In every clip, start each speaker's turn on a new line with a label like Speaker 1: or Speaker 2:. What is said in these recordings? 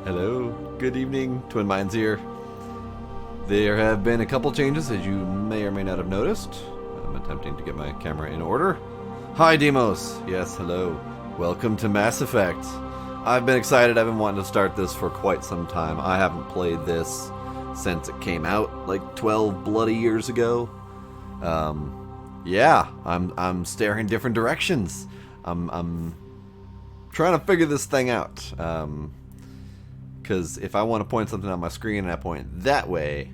Speaker 1: Hello, good evening, Twin Minds here. There have been a couple changes, as you may or may not have noticed. I'm attempting to get my camera in order. Hi, Demos. Yes, hello. Welcome to Mass Effect. I've been excited. I've been wanting to start this for quite some time. I haven't played this since it came out, like 12 bloody years ago. Yeah, I'm staring different directions. I'm trying to figure this thing out. Because if I want to point something on my screen and I point that way,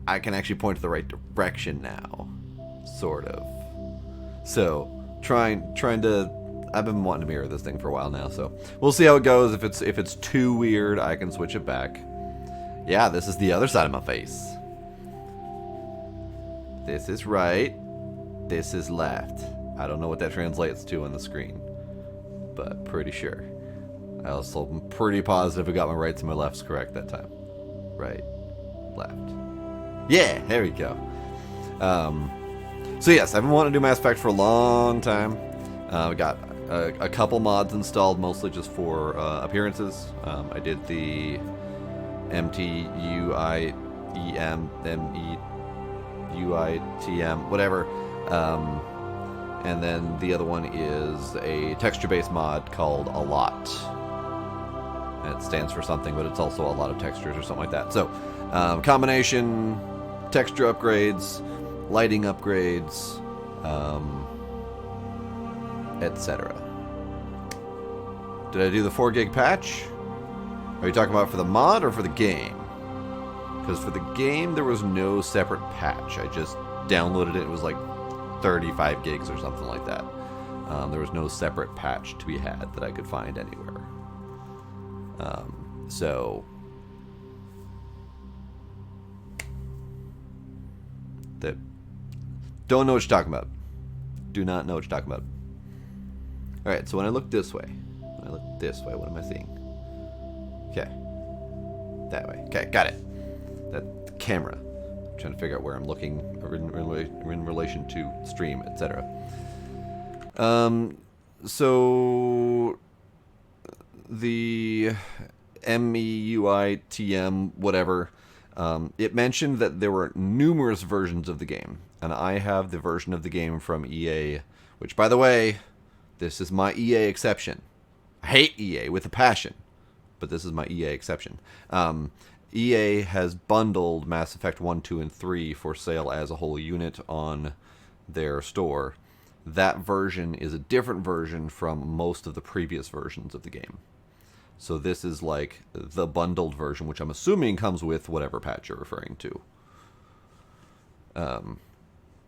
Speaker 1: I can actually point to the right direction now, sort of. So, trying to. I've been wanting to mirror this thing for a while now, so we'll see how it goes. If it's too weird, I can switch it back. Yeah, this is the other side of my face. This is right. This is left. I don't know what that translates to on the screen, but pretty sure. I also am pretty positive I got my rights and my lefts correct that time. Right, left. Yeah, there we go. So yes, I've been wanting to do Mass Effect for a long time. We got a couple mods installed, mostly just for appearances. I did the MTUIEM, whatever. And then the other one is a texture-based mod called A Lot. And it stands for something, but it's also a lot of textures or something like that. So, combination, texture upgrades, lighting upgrades, etc. Did I do the 4 gig patch? Are you talking about for the mod or for the game? Because for the game, there was no separate patch. I just downloaded it. It was like 35 gigs or something like that. There was no separate patch to be had that I could find anywhere. So that don't know what you're talking about. Do not know what you're talking about. All right. So when I look this way, what am I seeing? Okay, that way. Okay, got it. That camera. I'm trying to figure out where I'm looking in relation to stream, etc. So the MEUITM whatever, it mentioned that there were numerous versions of the game, and I have the version of the game from EA, which, by the way, this is my EA exception. I hate EA with a passion, but this is my EA exception. EA has bundled Mass Effect 1, 2, and 3 for sale as a whole unit on their store. That version is a different version from most of the previous versions of the game. So this is like the bundled version, which I'm assuming comes with whatever patch you're referring to.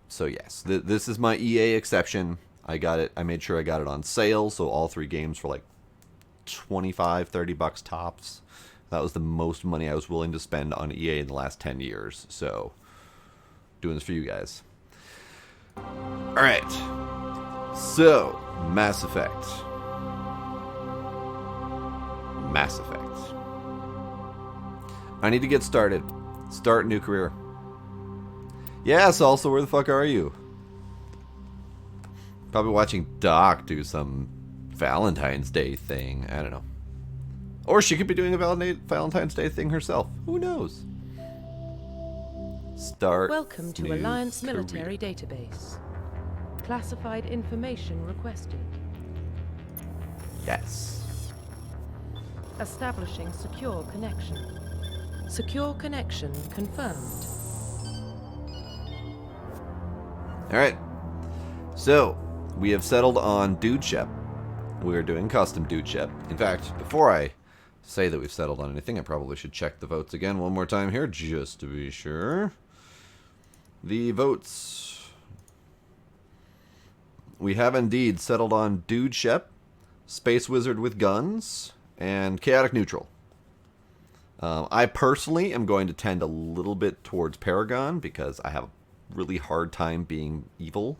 Speaker 1: So yes, this is my EA exception. I got it. I made sure I got it on sale, so all 3 games for like $25-30 tops. That was the most money I was willing to spend on EA in the last 10 years. So, doing this for you guys. Alright. So, Mass Effect. Mass Effect. I need to get started. Start a new career. Yes, also, where the fuck are you? Probably watching Doc do some Valentine's Day thing. I don't know. Or she could be doing a Valentine's Day thing herself. Who knows? Start.
Speaker 2: Welcome to Alliance Military Database. Classified information requested.
Speaker 1: Yes.
Speaker 2: Establishing secure connection. Secure connection confirmed.
Speaker 1: Alright. So, we have settled on Dude Shep. We are doing custom Dude Shep. In fact, before I say that we've settled on anything, I probably should check the votes again one more time here, just to be sure. The votes. We have indeed settled on Dude Shep, Space Wizard with Guns, and Chaotic Neutral. I personally am going to tend a little bit towards Paragon, because I have a really hard time being evil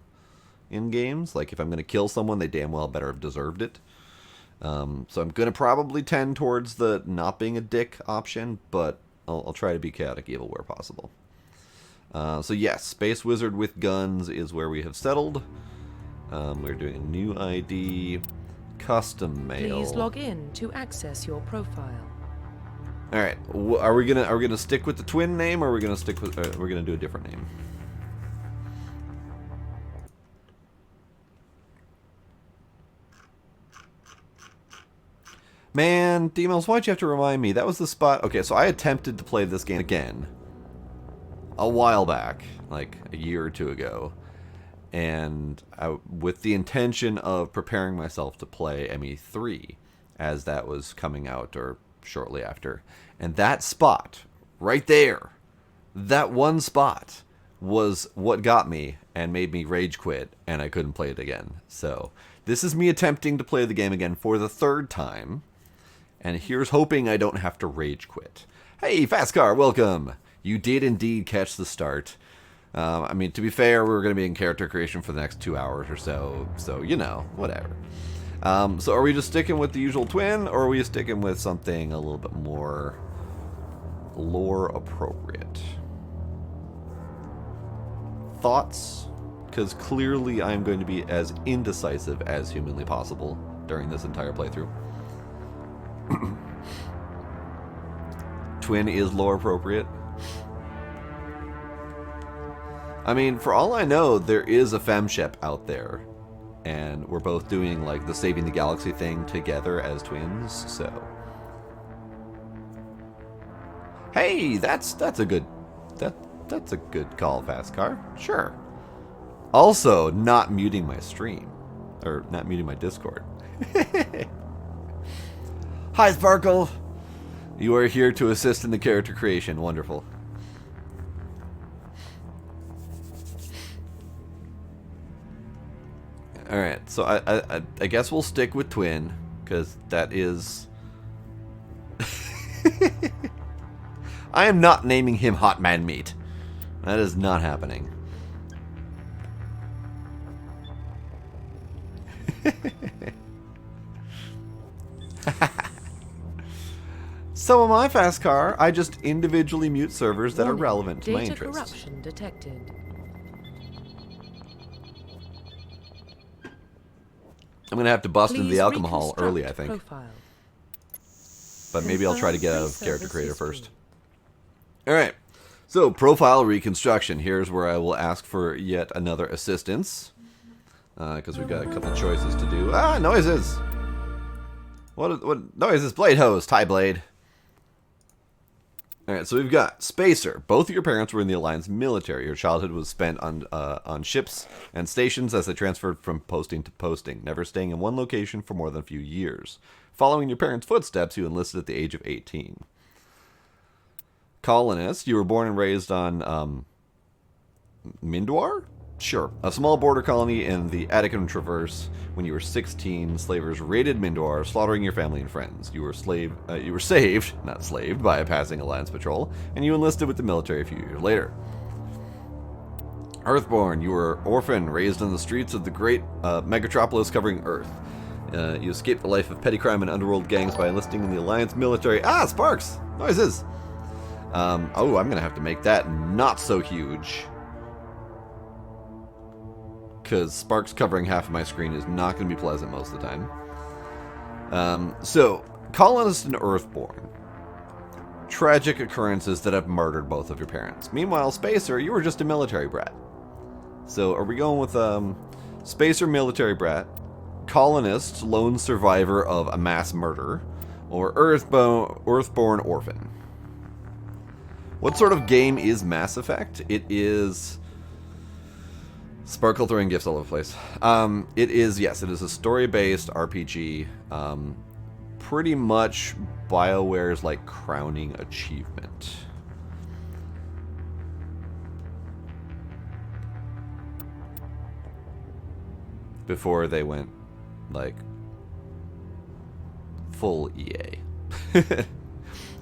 Speaker 1: in games. Like, if I'm going to kill someone, they damn well better have deserved it. So I'm going to probably tend towards the not being a dick option, but I'll try to be chaotic evil where possible. So yes, Space Wizard with Guns is where we have settled. We're doing a new ID, custom mail.
Speaker 2: Please log in to access your profile.
Speaker 1: All right, are we gonna stick with the twin name, or are we gonna stick with? We're gonna do a different name. Man, Demos, why'd you have to remind me? That was the spot. Okay, so I attempted to play this game again a while back, like a year or two ago, and with the intention of preparing myself to play ME3 as that was coming out or shortly after. And that spot, right there, that one spot, was what got me and made me rage quit, and I couldn't play it again. So this is me attempting to play the game again for the third time, and here's hoping I don't have to rage quit. Hey, Fast Car, welcome! You did indeed catch the start. I mean, to be fair, we're going to be in character creation for the next 2 hours or so, you know, whatever. So are we just sticking with the usual twin, or are we sticking with something a little bit more lore appropriate? Thoughts? Because clearly I'm going to be as indecisive as humanly possible during this entire playthrough. Twin is lore appropriate. I mean, for all I know, there is a femshep out there, and we're both doing like the Saving the Galaxy thing together as twins. So, hey, that's a good call, Fast Car. Sure. Also, not muting my stream, or not muting my Discord. Hi, Sparkle. You are here to assist in the character creation. Wonderful. Alright, so I guess we'll stick with twin, because that is... I am not naming him Hot Man Meat. That is not happening. So am I, Fast Car. I just individually mute servers that are relevant to my interests.
Speaker 2: Data corruption detected.
Speaker 1: I'm going to have to bust into the alcohol early, I think.
Speaker 2: Profile.
Speaker 1: But maybe I'll try to get out of character creator first. Alright, so profile reconstruction. Here's where I will ask for yet another assistance. Because we've got a couple choices to do. Ah, noises! What noises? Blade host. Hi, Blade. Alright, so we've got Spacer. Both of your parents were in the Alliance military. Your childhood was spent on ships and stations as they transferred from posting to posting, never staying in one location for more than a few years. Following your parents' footsteps, you enlisted at the age of 18. Colonist, you were born and raised on Mindwar? Sure. A small border colony in the Attican Traverse. When you were 16, slavers raided Mindwar, slaughtering your family and friends. You were saved, not slaved, by a passing Alliance patrol, and you enlisted with the military a few years later. Earthborn, you were orphan, raised on the streets of the great megatropolis covering Earth. You escaped the life of petty crime and underworld gangs by enlisting in the Alliance military. Ah, Sparks! Noises! Oh, I'm gonna have to make that not so huge. Because Sparks covering half of my screen is not going to be pleasant most of the time. So, Colonist and Earthborn. Tragic occurrences that have murdered both of your parents. Meanwhile, Spacer, you were just a military brat. So, are we going with Spacer, military brat, Colonist, lone survivor of a mass murder, or Earthborn orphan? What sort of game is Mass Effect? It is... Sparkle throwing gifts all over the place. It is a story-based RPG. Pretty much BioWare's like crowning achievement. Before they went like full EA.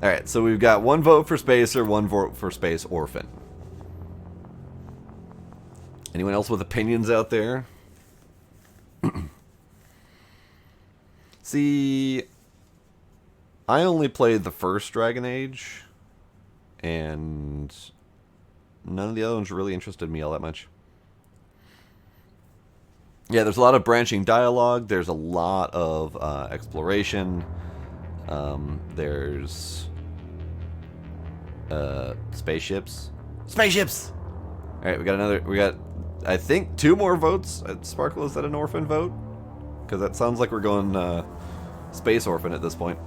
Speaker 1: Alright, so we've got one vote for Spacer, one vote for Space Orphan. Anyone else with opinions out there? See, I only played the first Dragon Age, and none of the other ones really interested me all that much. Yeah, there's a lot of branching dialogue, there's a lot of exploration, there's Spaceships. Spaceships! Alright, we got, I think, 2 more votes. Sparkle, is that an orphan vote? Because that sounds like we're going, space orphan at this point.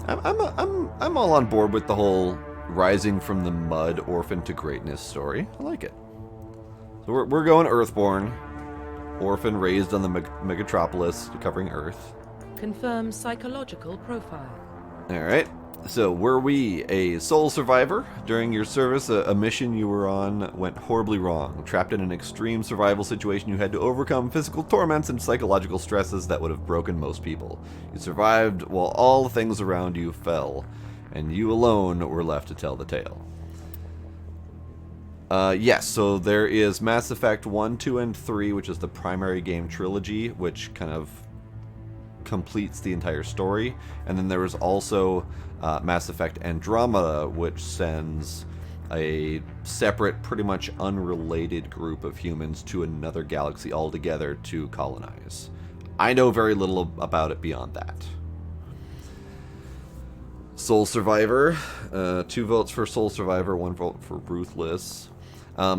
Speaker 1: I'm all on board with the whole rising from the mud orphan to greatness story. I like it. So we're going Earthborn. Orphan raised on the Megatropolis, covering Earth.
Speaker 2: Confirm psychological profile.
Speaker 1: Alright. So, were we a sole survivor? During your service, a mission you were on went horribly wrong. Trapped in an extreme survival situation, you had to overcome physical torments and psychological stresses that would have broken most people. You survived while all the things around you fell, and you alone were left to tell the tale. Yes, so there is Mass Effect 1, 2, and 3, which is the primary game trilogy, which kind of completes the entire story. And then there was also Mass Effect Andromeda, which sends a separate, pretty much unrelated group of humans to another galaxy altogether to colonize. I know very little about it beyond that. Soul Survivor, 2 votes for Soul Survivor, 1 vote for Ruthless.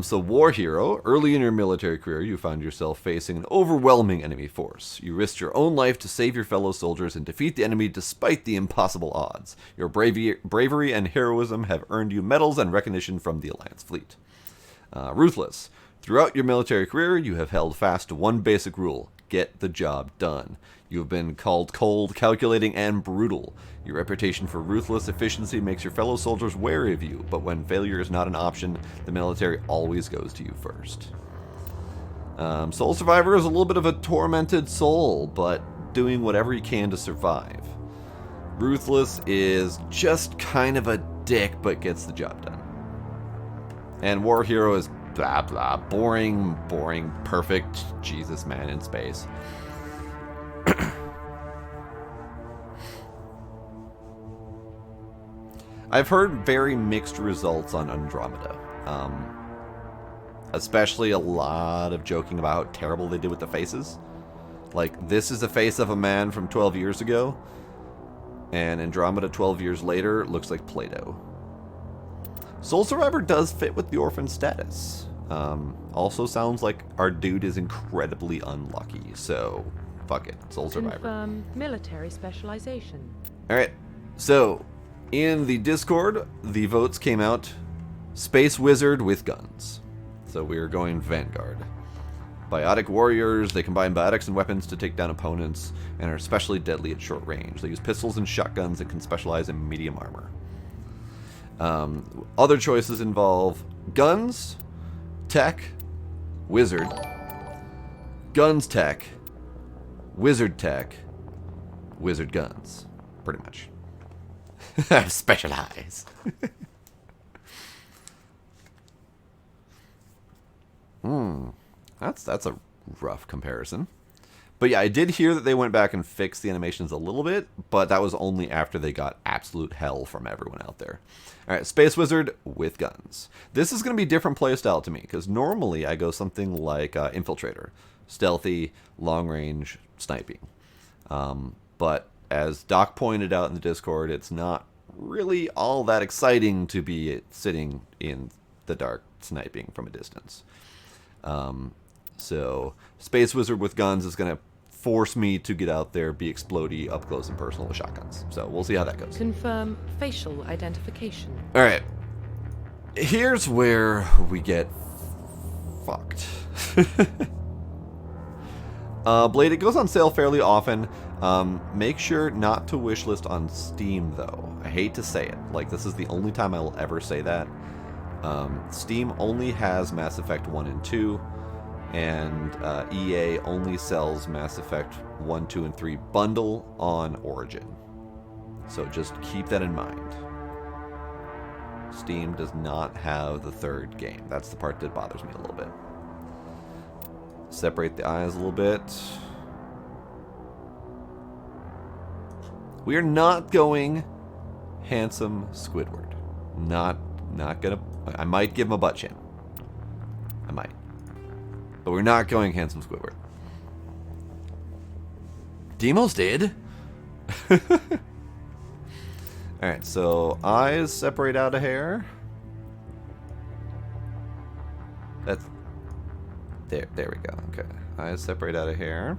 Speaker 1: So War Hero, early in your military career, you found yourself facing an overwhelming enemy force. You risked your own life to save your fellow soldiers and defeat the enemy despite the impossible odds. Your bravery and heroism have earned you medals and recognition from the Alliance fleet. Ruthless, throughout your military career, you have held fast to one basic rule: get the job done. You have been called cold, calculating, and brutal. Your reputation for ruthless efficiency makes your fellow soldiers wary of you, but when failure is not an option, the military always goes to you first. Soul Survivor is a little bit of a tormented soul, but doing whatever he can to survive. Ruthless is just kind of a dick, but gets the job done. And War Hero is blah blah, boring, perfect Jesus man in space. I've heard very mixed results on Andromeda. Especially a lot of joking about how terrible they did with the faces. Like, this is the face of a man from 12 years ago, and Andromeda 12 years later looks like Play-Doh. Soul Survivor does fit with the orphan status. Also sounds like our dude is incredibly unlucky, so fuck it, Soul Survivor.
Speaker 2: Confirm military specialization.
Speaker 1: Alright, so in the Discord, the votes came out Space Wizard with guns. So we're going Vanguard. Biotic warriors, they combine biotics and weapons to take down opponents and are especially deadly at short range. They use pistols and shotguns and can specialize in medium armor. Other choices involve guns, tech, wizard, guns tech, wizard tech, wizard guns. Pretty much. Specialize. That's a rough comparison. But yeah, I did hear that they went back and fixed the animations a little bit, but that was only after they got absolute hell from everyone out there. Alright, Space Wizard with guns. This is going to be different playstyle to me, because normally I go something like Infiltrator. Stealthy, long range, sniping. But as Doc pointed out in the Discord, it's not really all that exciting to be sitting in the dark sniping from a distance. So Space Wizard with guns is going to force me to get out there, be explodey, up close and personal with shotguns. So we'll see how that goes.
Speaker 2: Confirm facial identification.
Speaker 1: Alright. Here's where we get fucked. Blade, it goes on sale fairly often. Make sure not to wishlist on Steam, though. I hate to say it. Like, this is the only time I will ever say that. Steam only has Mass Effect 1 and 2, and EA only sells Mass Effect 1, 2, and 3 bundle on Origin. So just keep that in mind. Steam does not have the third game. That's the part that bothers me a little bit. Separate the eyes a little bit. We are not going handsome Squidward. Not gonna. I might give him a butt chin. I might. But we're not going handsome Squidward. Demos did? Alright, so eyes separate out a hair. That's... There we go. Okay. Eyes separate out a hair.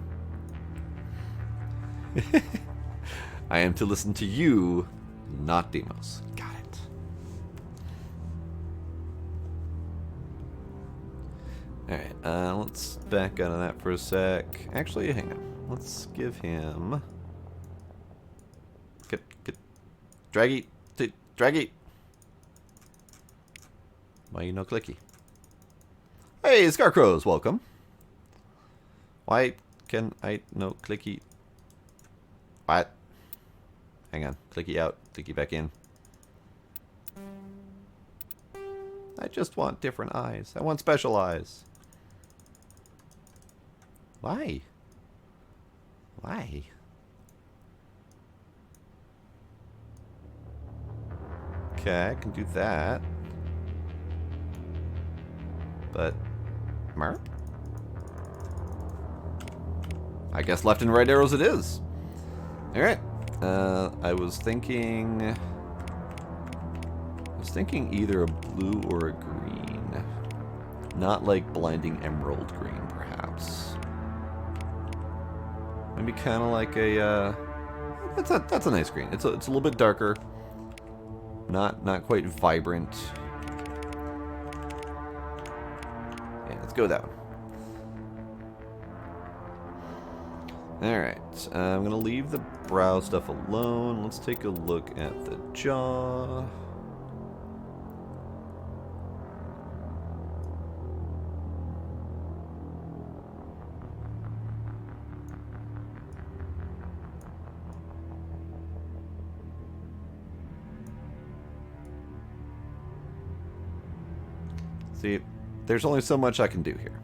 Speaker 1: I am to listen to you, not Demos. Got it. Alright, let's back out of that for a sec. Actually, hang on. Let's give him... Get... Draggy! Draggy! Why you no clicky? Hey, Scarecrows, welcome. Why can I no clicky? What? Hang on. Clicky out. Clicky back in. I just want different eyes. I want special eyes. Why? Why? Okay, I can do that. But... Merp? I guess left and right arrows it is. Alright. I was thinking either a blue or a green. Not like blinding emerald green, perhaps. Maybe kind of like a, that's a nice green. It's a little bit darker. Not quite vibrant. Yeah, let's go with that one. Alright, I'm going to leave the brow stuff alone. Let's take a look at the jaw. See, there's only so much I can do here.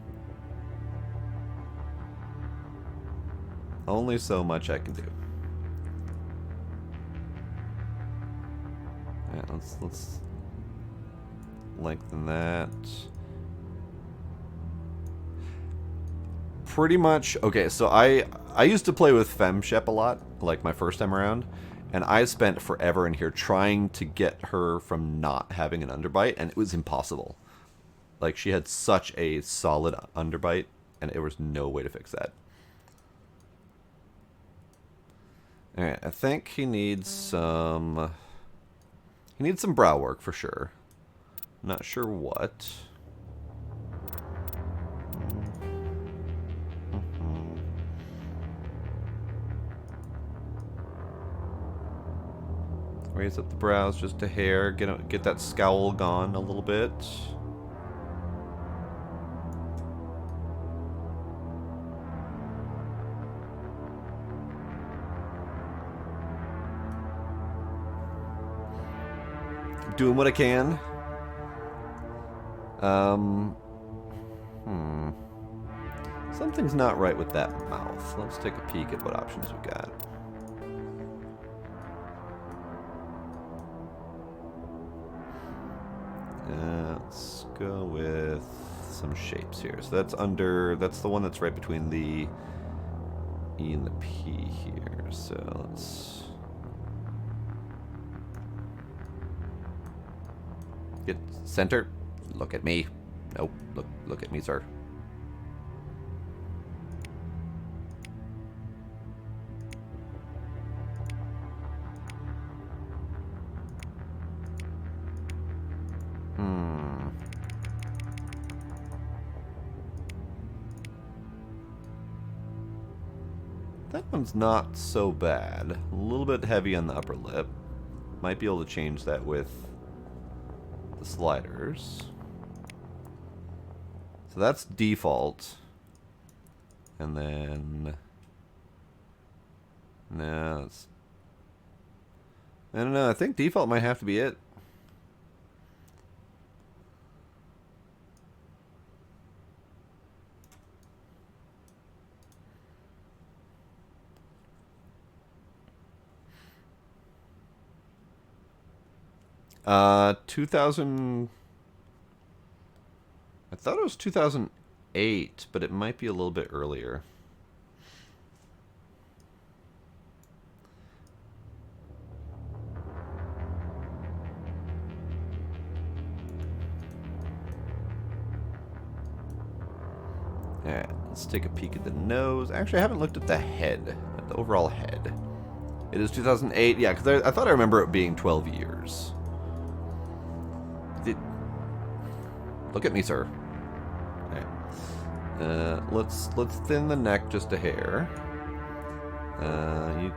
Speaker 1: Only so much I can do. Yeah, let's lengthen that. Pretty much. Okay, so I used to play with FemShep a lot, like my first time around, and I spent forever in here trying to get her from not having an underbite, and it was impossible. Like, she had such a solid underbite, and there was no way to fix that. Alright, I think he needs some... He needs some brow work for sure. Not sure what. Raise up the brows just a hair. Get that scowl gone a little bit. Doing what I can. Something's not right with that mouth. Let's take a peek at what options we got. Let's go with some shapes here. So that's the one that's right between the E and the P here. So let's get center. Look at me. Nope. Look at me, sir. That one's not so bad. A little bit heavy on the upper lip. Might be able to change that with the sliders. So that's default. And then... No, it's... I don't know, I think default might have to be it. Uh, 2000... I thought it was 2008, but it might be a little bit earlier. Let's take a peek at the nose. Actually, I haven't looked at the head, at the overall head. It is 2008. Yeah, because I thought I remember it being 12 years. Look at me, sir. Okay. Let's thin the neck just a hair. You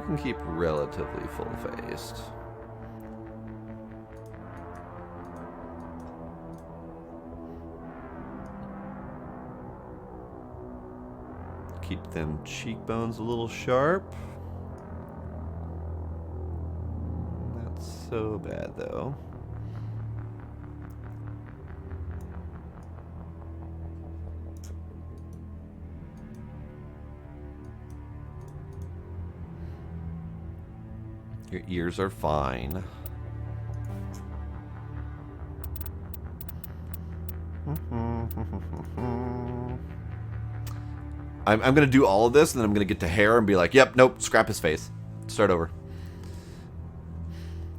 Speaker 1: can keep relatively full-faced. Keep them cheekbones a little sharp. Not so bad, though. Your ears are fine. I'm going to do all of this, and then I'm going to get to hair and be like, yep, nope, scrap his face. Start over.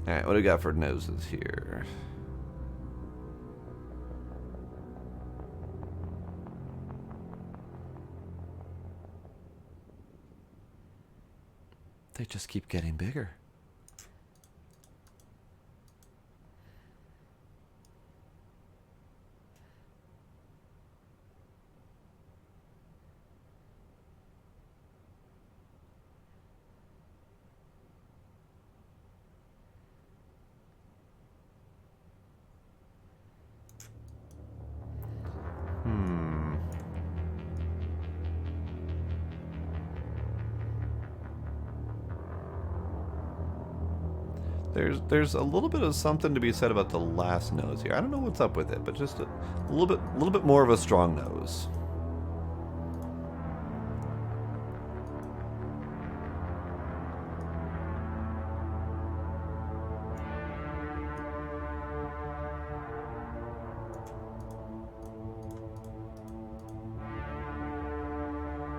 Speaker 1: Alright, what do we got for noses here? They just keep getting bigger. There's a little bit of something to be said about the last nose here. I don't know what's up with it, but just a little bit more of a strong nose.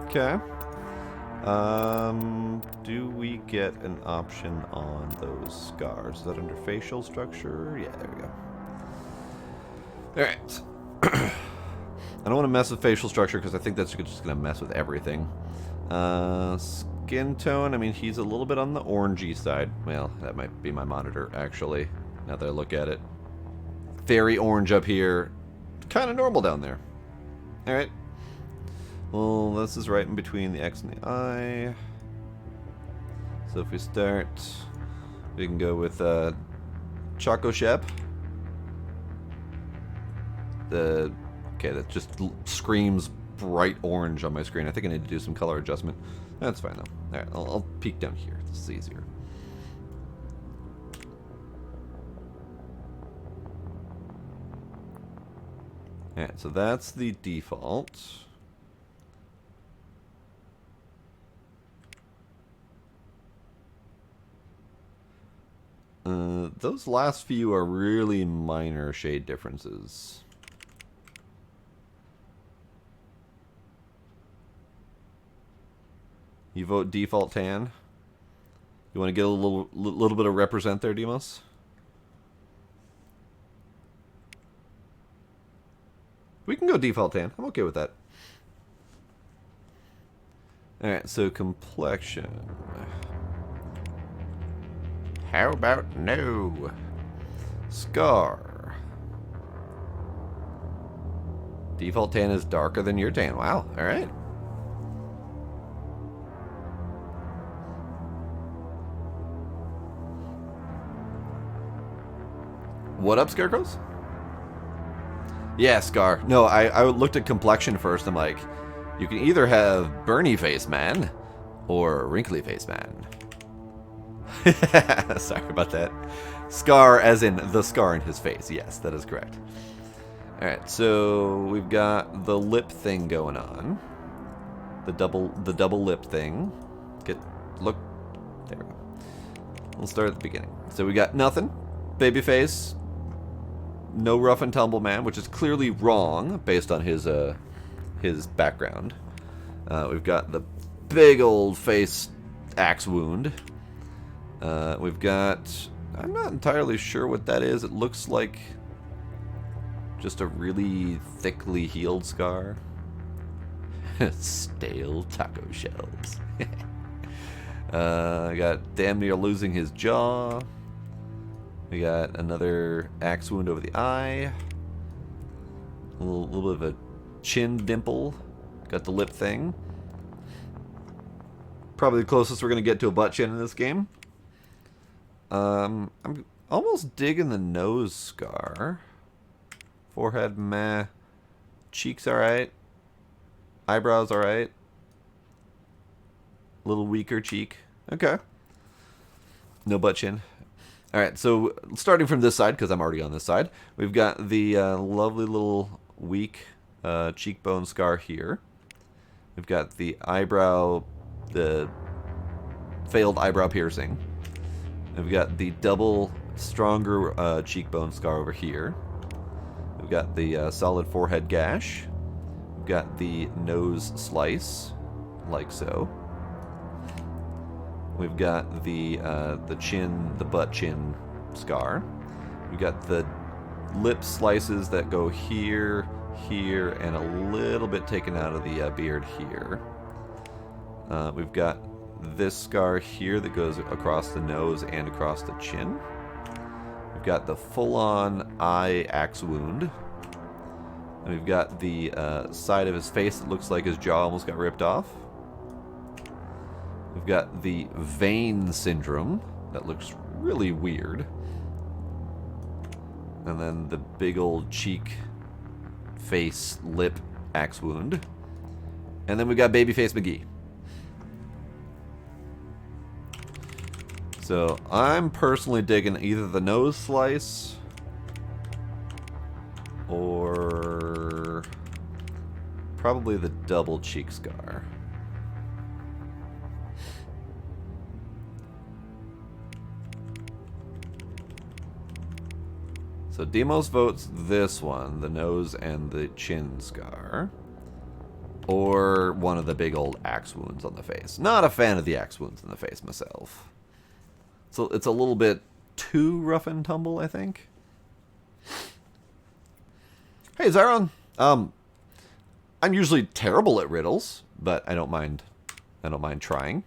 Speaker 1: Okay. Do we get an option on those scars? Is that under facial structure? Yeah, there we go. Alright. I don't want to mess with facial structure because I think that's just going to mess with everything. Skin tone, I mean, he's a little bit on the orangey side. Well, that might be my monitor, actually, now that I look at it. Very orange up here. Kind of normal down there. Alright. Well, this is right in between the X and the I. So if we start, we can go with Choco Shep. Okay, that just screams bright orange on my screen. I think I need to do some color adjustment. That's fine though. Alright, I'll peek down here. This is easier. Alright, so that's the default. Those last few are really minor shade differences. You vote default tan? You want to get a little bit of represent there, Demos? We can go default tan. I'm okay with that. Alright, so complexion. How about no? Scar. Default tan is darker than your tan. Wow, alright. What up, Scarecrows? Yeah, Scar. No, I looked at complexion first. I'm like, you can either have Bernie face man or wrinkly face man. Sorry about that. Scar as in the scar in his face. Yes, that is correct. Alright, so we've got the lip thing going on. The double lip thing. Look. There we go. We'll start at the beginning. So we got nothing. Baby face. No rough and tumble man, which is clearly wrong based on his background. We've got the big old face axe wound. We've got I'm not entirely sure what that is. It looks like just a really thickly healed scar. Stale taco shells. I got damn near losing his jaw. We got another axe wound over the eye. A little bit of a chin dimple. Got the lip thing. Probably the closest we're going to get to a butt chin in this game. I'm almost digging the nose scar. Forehead, meh. Cheeks, alright. Eyebrows, alright. A little weaker cheek. Okay. No butt chin. Alright, so starting from this side, because I'm already on this side, we've got the lovely little weak cheekbone scar here. We've got the eyebrow, the failed eyebrow piercing. We've got the double stronger cheekbone scar over here. We've got the solid forehead gash. We've got the nose slice, like so. We've got the chin, the butt chin scar. We've got the lip slices that go here, here, and a little bit taken out of the beard here. We've got this scar here that goes across the nose and across the chin. We've got the full-on eye axe wound. And we've got the side of his face that looks like his jaw almost got ripped off. We've got the vein syndrome that looks really weird. And then the big old cheek, face, lip axe wound. And then we've got Babyface McGee. So I'm personally digging either the nose slice or probably the double cheek scar. So Demos votes this one, the nose and the chin scar. Or one of the big old axe wounds on the face. Not a fan of the axe wounds on the face myself. So it's a little bit too rough and tumble, I think. Hey, Zaron. I'm usually terrible at riddles, but I don't mind trying.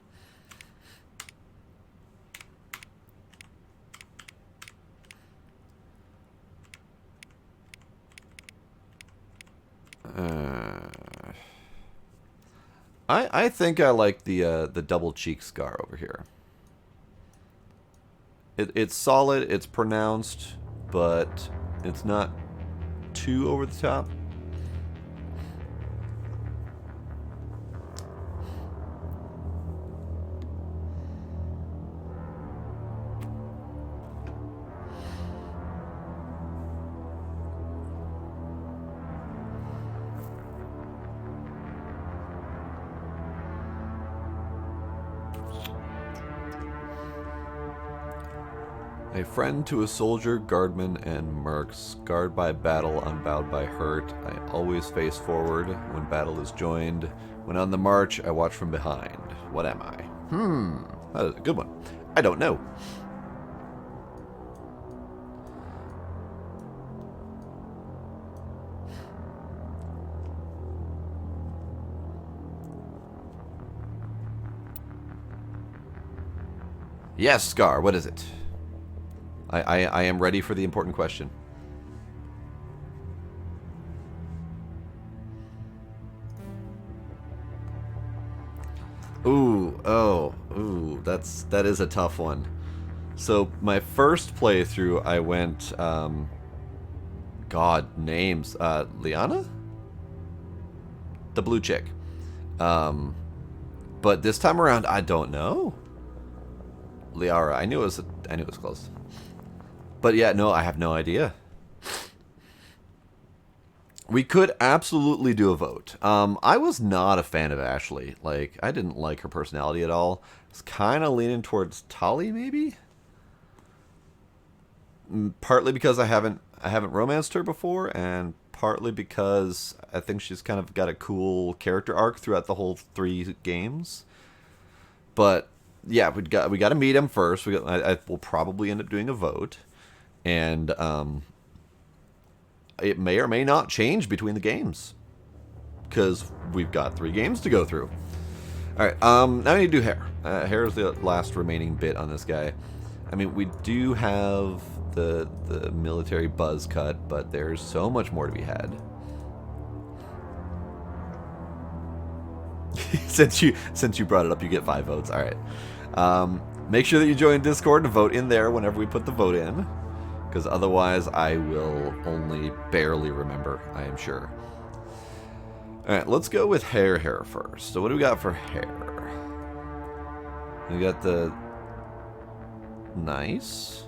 Speaker 1: I think I like the double cheek scar over here. It's solid, it's pronounced, but it's not too over the top. A friend to a soldier, guardman, and merc, scarred by battle, unbowed by hurt. I always face forward when battle is joined. When on the march, I watch from behind. What am I? That is a good one. I don't know. Yes, Scar, what is it? I am ready for the important question. That is a tough one. So my first playthrough, I went, God, names, Liana? The blue chick. But this time around, I don't know. Liara, I knew it was close. But yeah, no, I have no idea. We could absolutely do a vote. I was not a fan of Ashley. Like, I didn't like her personality at all. I was kind of leaning towards Tali, maybe? Partly because I haven't romanced her before, and partly because I think she's kind of got a cool character arc throughout the whole 3 games. But yeah, we got to meet him first. We'll probably end up doing a vote, and it may or may not change between the games because we've got 3 games to go through. All right, now I need to do hair. Hair is the last remaining bit on this guy. I mean, we do have the military buzz cut, but there's so much more to be had. since you brought it up, you get 5 votes. All right. Make sure that you join Discord and vote in there whenever we put the vote in, because otherwise I will only barely remember, I am sure. All right, let's go with hair first. So what do we got for hair? We got the nice.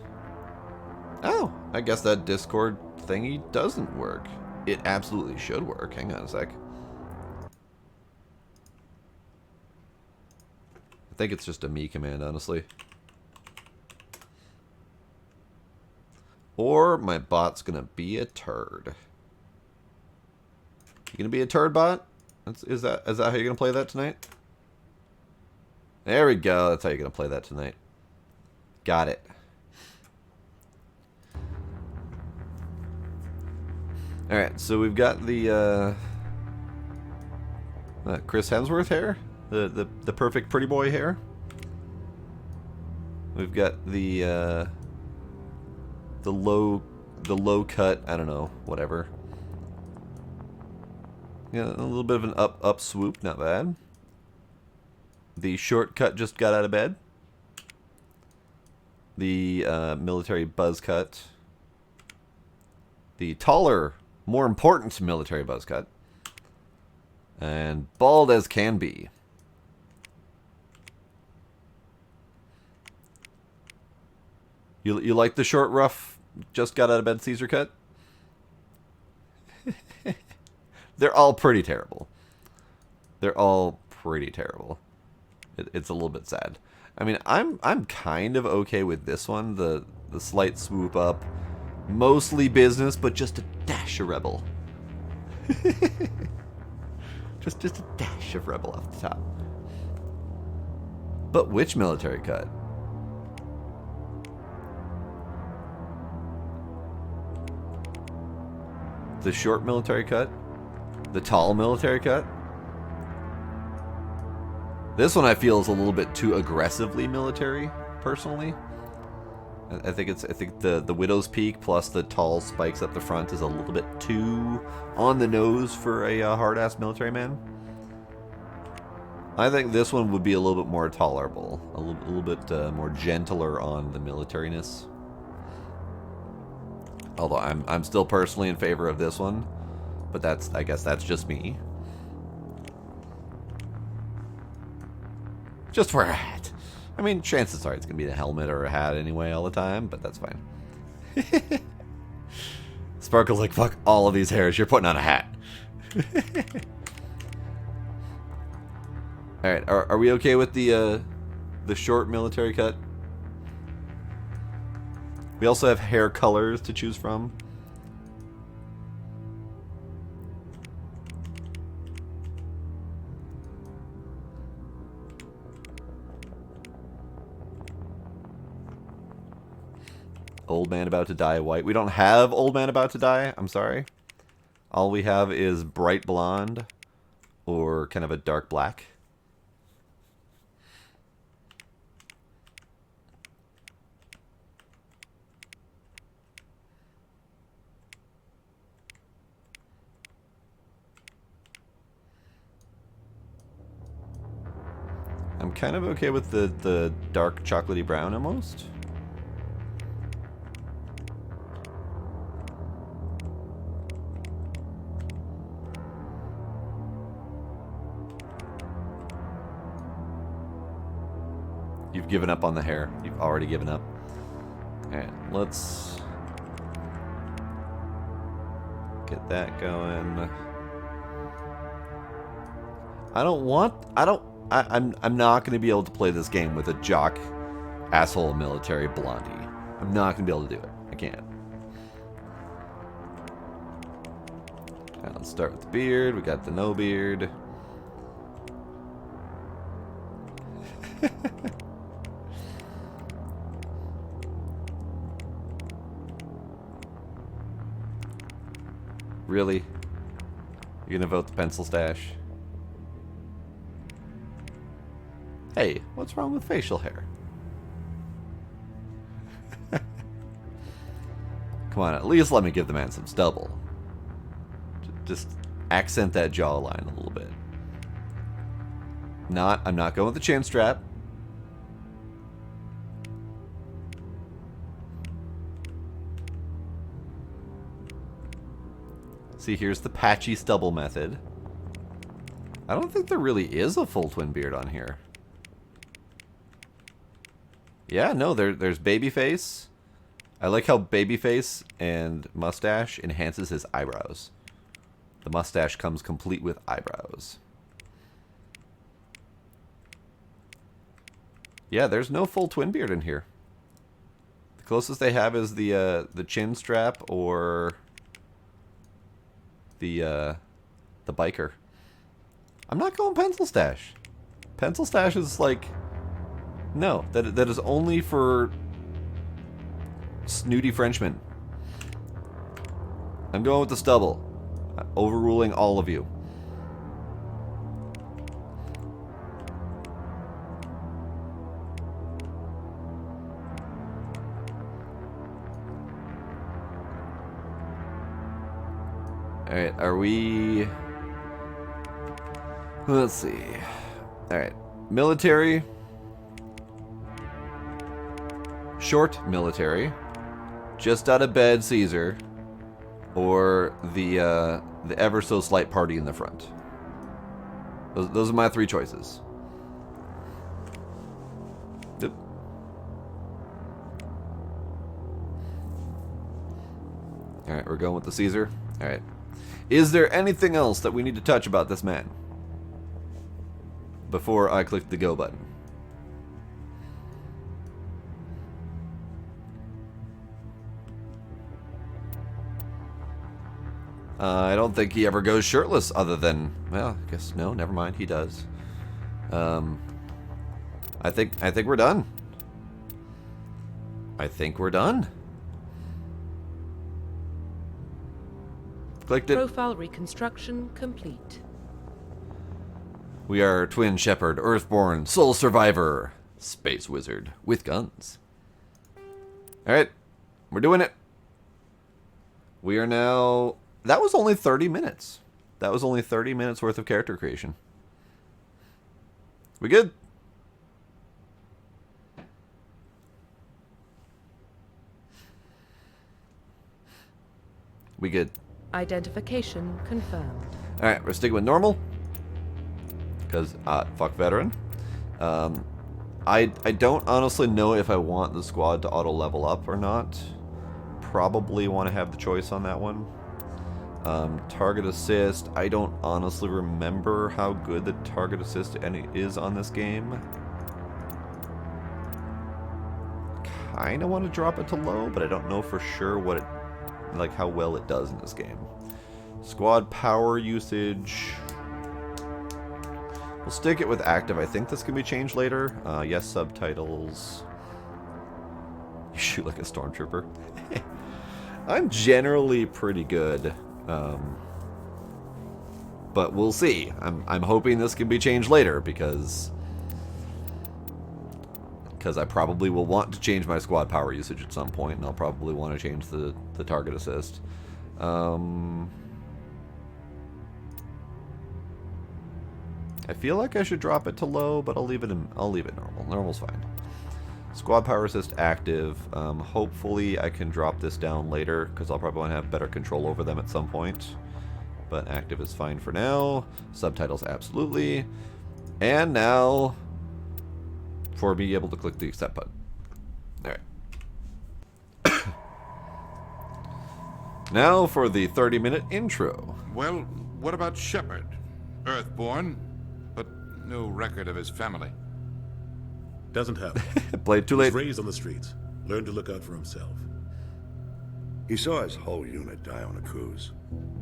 Speaker 1: Oh, I guess that Discord thingy doesn't work. It absolutely should work. Hang on a sec. I think it's just a me command, honestly. Or my bot's gonna be a turd. You gonna be a turd bot? Is that how you're gonna play that tonight? There we go. That's how you're gonna play that tonight. Got it. All right, so we've got the Chris Hemsworth hair, the perfect pretty boy hair. We've got the low cut. I don't know, whatever. Yeah, a little bit of an up swoop, not bad. The short cut just got out of bed. The military buzz cut. The taller, more important military buzz cut. And bald as can be. You like the short, rough, just got out of bed Caesar cut? They're all pretty terrible. They're all pretty terrible. It's a little bit sad. I mean, I'm kind of okay with this one. The slight swoop up, mostly business, but just a dash of rebel. just a dash of rebel off the top. But which military cut? The short military cut? The tall military cut? This one I feel is a little bit too aggressively military, personally. I think the widow's peak plus the tall spikes up the front is a little bit too on the nose for a hard-ass military man. I think this one would be a little bit more tolerable, a little bit more gentler on the militariness. Although I'm still personally in favor of this one, but I guess that's just me. Just wear a hat. I mean, chances are it's gonna be a helmet or a hat anyway all the time, but that's fine. Sparkle's like, fuck all of these hairs, you're putting on a hat. Alright, are we okay with the short military cut? We also have hair colors to choose from. Old man about to die white. We don't have old man about to die. I'm sorry. All we have is bright blonde or kind of a dark black. I'm kind of okay with the dark chocolatey brown almost. You've given up on the hair. You've already given up. Alright, let's get that going. I'm not going to be able to play this game with a jock asshole military blondie. I'm not going to be able to do it. I can't. Right, let's start with the beard. We got the no beard. Really? You're gonna vote the pencil stash? Hey, what's wrong with facial hair? Come on, at least let me give the man some stubble. Just accent that jawline a little bit. I'm not going with the chin strap. See, here's the patchy stubble method. I don't think there really is a full twin beard on here. Yeah, no, there's babyface. I like how babyface and mustache enhances his eyebrows. The mustache comes complete with eyebrows. Yeah, there's no full twin beard in here. The closest they have is the chin strap or the biker. I'm not going pencil stash. Pencil stash is like, no, that is only for snooty Frenchmen. I'm going with the stubble. Overruling all of you. Alright, are we... Let's see. Alright. Military. Short military. Just out of bed Caesar. Or the ever so slight party in the front. Those are my three choices. Yep. Alright, we're going with the Caesar. Alright. Is there anything else that we need to touch about this man before I click the go button? I don't think he ever goes shirtless other than, well, I guess no, never mind, he does. I think we're done. I think we're done. Clicked it.
Speaker 2: Profile reconstruction complete.
Speaker 1: We are twin Shepard, Earthborn, sole survivor, space wizard with guns. Alright, we're doing it. We are now... That was only 30 minutes. That was only 30 minutes worth of character creation. We good? We good.
Speaker 2: Identification confirmed.
Speaker 1: Alright, we're sticking with normal. Because, fuck veteran. I don't honestly know if I want the squad to auto level up or not. Probably want to have the choice on that one. Target assist. I don't honestly remember how good the target assist is on this game. Kinda want to drop it to low, but I don't know for sure what it, like how well it does in this game. Squad power usage. We'll stick it with active. I think this can be changed later. Yes, subtitles. You shoot like a stormtrooper. I'm generally pretty good. But we'll see. I'm hoping this can be changed later because I probably will want to change my squad power usage at some point, and I'll probably want to change the target assist. I feel like I should drop it to low, but I'll leave it normal. Normal's fine. Squad power assist active. Hopefully I can drop this down later because I'll probably want to have better control over them at some point. But active is fine for now. Subtitles absolutely. And now for being able to click the accept button. Alright. Now for the 30-minute intro.
Speaker 3: Well, what about Shepard? Earthborn, but no record of his family.
Speaker 4: Doesn't have it.
Speaker 1: Played too
Speaker 4: He
Speaker 1: late.
Speaker 4: was raised on the streets. Learned to look out for himself.
Speaker 5: He saw his whole unit die on a cruise.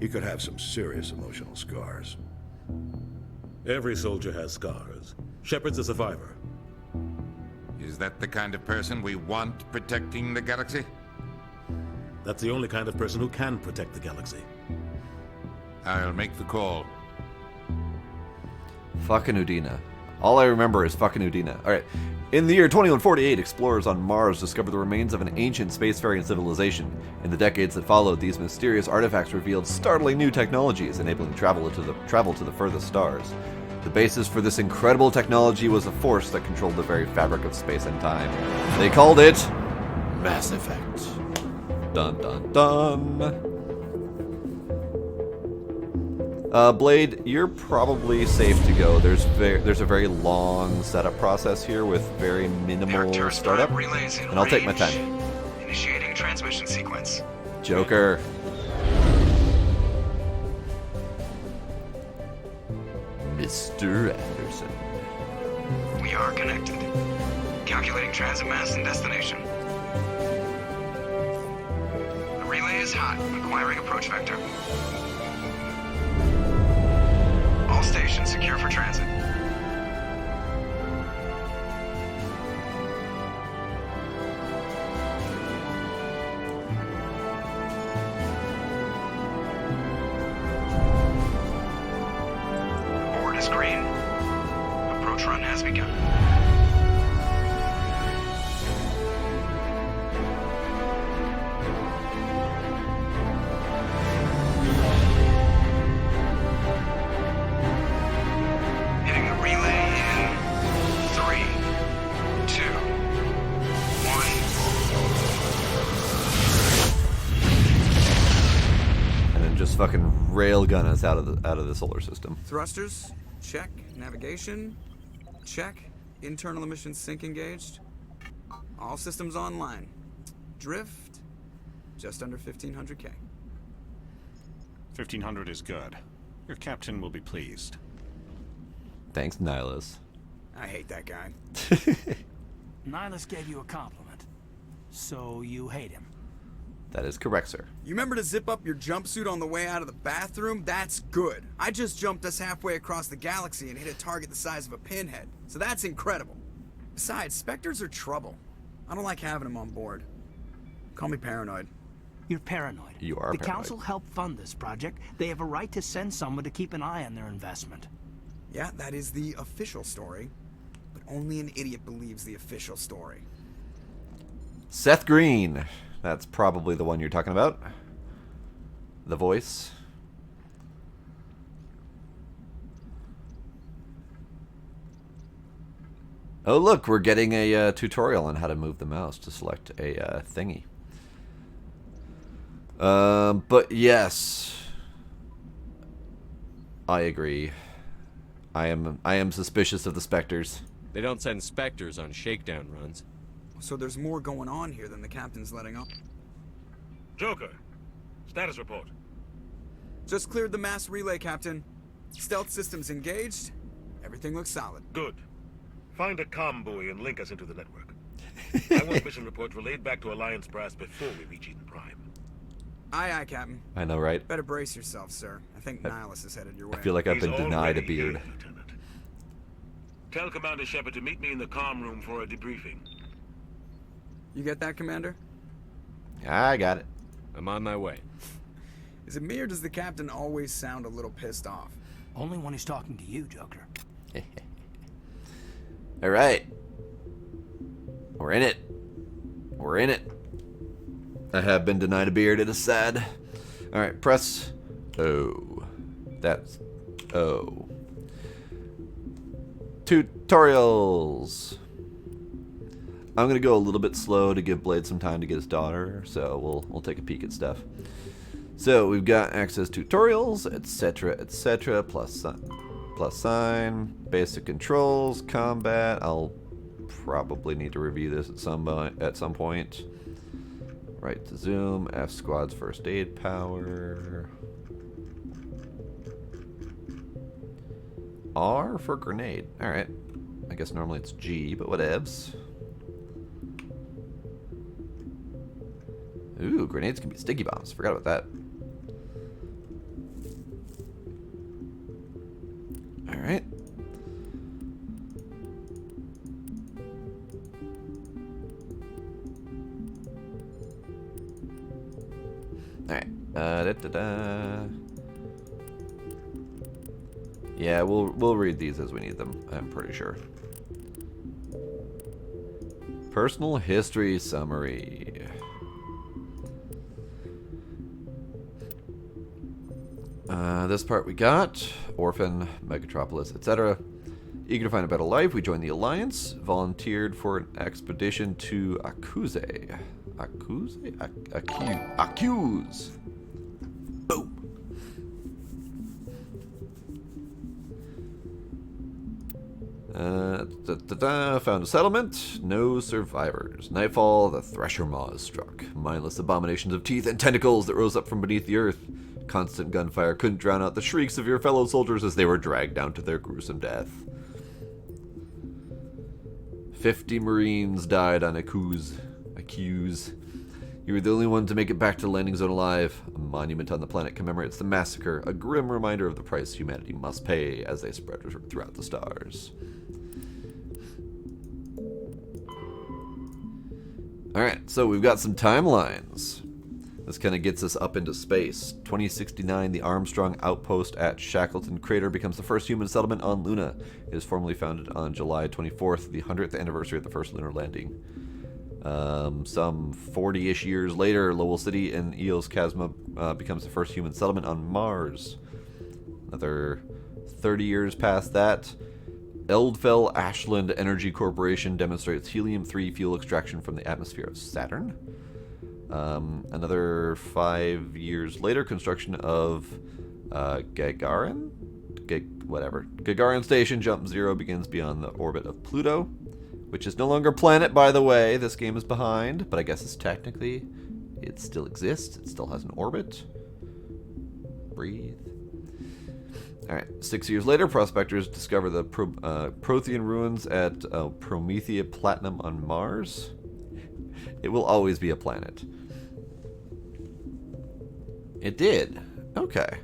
Speaker 5: He could have some serious emotional scars.
Speaker 4: Every soldier has scars. Shepard's a survivor.
Speaker 3: Is that the kind of person we want protecting the galaxy?
Speaker 4: That's the only kind of person who can protect the galaxy.
Speaker 3: I'll make the call.
Speaker 1: Fucking Udina. All I remember is fucking Udina. Alright. In the year 2148, explorers on Mars discovered the remains of an ancient spacefaring civilization. In the decades that followed, these mysterious artifacts revealed startling new technologies, enabling travel to the furthest stars. The basis for this incredible technology was a force that controlled the very fabric of space and time. They called it Mass Effect. Dun dun dun. Blade, you're probably safe to go. There's a very long setup process here with very minimal startup, and I'll take my time.
Speaker 6: Initiating transmission sequence.
Speaker 1: Joker. Mr. Anderson.
Speaker 6: We are connected. Calculating transit mass and destination. The relay is hot, acquiring approach vector. All stations secure for transit. Board is green. Approach run has begun.
Speaker 1: Fucking railgun us out of the solar system.
Speaker 7: Thrusters, check. Navigation, check. Internal emissions sync engaged. All systems online. Drift, just under 1500K.
Speaker 8: 1500 is good. Your captain will be pleased.
Speaker 1: Thanks, Nihilus.
Speaker 7: I hate that guy.
Speaker 9: Nihilus gave you a compliment, so you hate him.
Speaker 1: That is correct, sir.
Speaker 7: You remember to zip up your jumpsuit on the way out of the bathroom? That's good. I just jumped us halfway across the galaxy and hit a target the size of a pinhead, so that's incredible. Besides, Spectres are trouble. I don't like having them on board. Call me paranoid.
Speaker 9: You're paranoid.
Speaker 1: You are
Speaker 9: The
Speaker 1: paranoid.
Speaker 9: Council helped fund this project. They have a right to send someone to keep an eye on their investment.
Speaker 7: Yeah, that is the official story. But only an idiot believes the official story.
Speaker 1: Seth Green. That's probably the one you're talking about. The voice. Oh, look, we're getting a tutorial on how to move the mouse to select a thingy. But yes, I agree. I am suspicious of the Spectres.
Speaker 10: They don't send Spectres on shakedown runs.
Speaker 7: So there's more going on here than the captain's letting on.
Speaker 4: Joker, status report.
Speaker 7: Just cleared the mass relay, Captain. Stealth systems engaged. Everything looks solid.
Speaker 4: Good. Find a comm buoy and link us into the network. I want mission reports relayed back to Alliance Brass before we reach Eden Prime.
Speaker 7: Aye, aye, Captain.
Speaker 1: I know, right?
Speaker 7: Better brace yourself, sir. I think Nihilus is headed your way.
Speaker 1: I feel like I've been
Speaker 4: He's
Speaker 1: denied a
Speaker 4: already
Speaker 1: beard.
Speaker 4: here, Lieutenant. Tell Commander Shepard to meet me in the comm room for a debriefing.
Speaker 7: You get that, Commander?
Speaker 1: I got it.
Speaker 10: I'm on my way.
Speaker 7: Is it me or does the captain always sound a little pissed off?
Speaker 9: Only when he's talking to you, Joker.
Speaker 1: All right. We're in it. We're in it. I have been denied a beard. It is sad. All right, press O. That's O. Tutorials. I'm gonna go a little bit slow to give Blade some time to get his daughter, so we'll take a peek at stuff. So we've got access tutorials, etc., plus sign, basic controls, combat. I'll probably need to review this at some point. Right to zoom, F squad's first aid power. R for grenade. All right. I guess normally it's G, but whatevs. Ooh, grenades can be sticky bombs. Forgot about that. All right. All right. Da-da-da. Yeah, we'll read these as we need them, I'm pretty sure. Personal history summary. This part we got. Orphan, Megatropolis, etc. Eager to find a better life, we joined the Alliance. Volunteered for an expedition to Accuse. Accuse. Boom. Found a settlement. No survivors. Nightfall, the Thresher Maw struck. Mindless abominations of teeth and tentacles that rose up from beneath the earth. Constant gunfire couldn't drown out the shrieks of your fellow soldiers as they were dragged down to their gruesome death. 50 Marines died on Accuse. You were the only one to make it back to the landing zone alive. A monument on the planet commemorates the massacre, a grim reminder of the price humanity must pay as they spread throughout the stars. Alright, so we've got some timelines. This kind of gets us up into space. 2069, the Armstrong outpost at Shackleton Crater becomes the first human settlement on Luna. It is formally founded on July 24th, the 100th anniversary of the first lunar landing. Some 40-ish years later, Lowell City in Eos Chasma becomes the first human settlement on Mars. Another 30 years past that, Eldfell Ashland Energy Corporation demonstrates helium-3 fuel extraction from the atmosphere of Saturn. Another 5 years later, construction of Gagarin Station Jump Zero begins beyond the orbit of Pluto, which is no longer a planet, by the way. This game is behind, but I guess it still exists. It still has an orbit. Breathe. Alright, 6 years later, prospectors discover the Prothean ruins at Promethea Platinum on Mars. It will always be a planet. It did. Okay.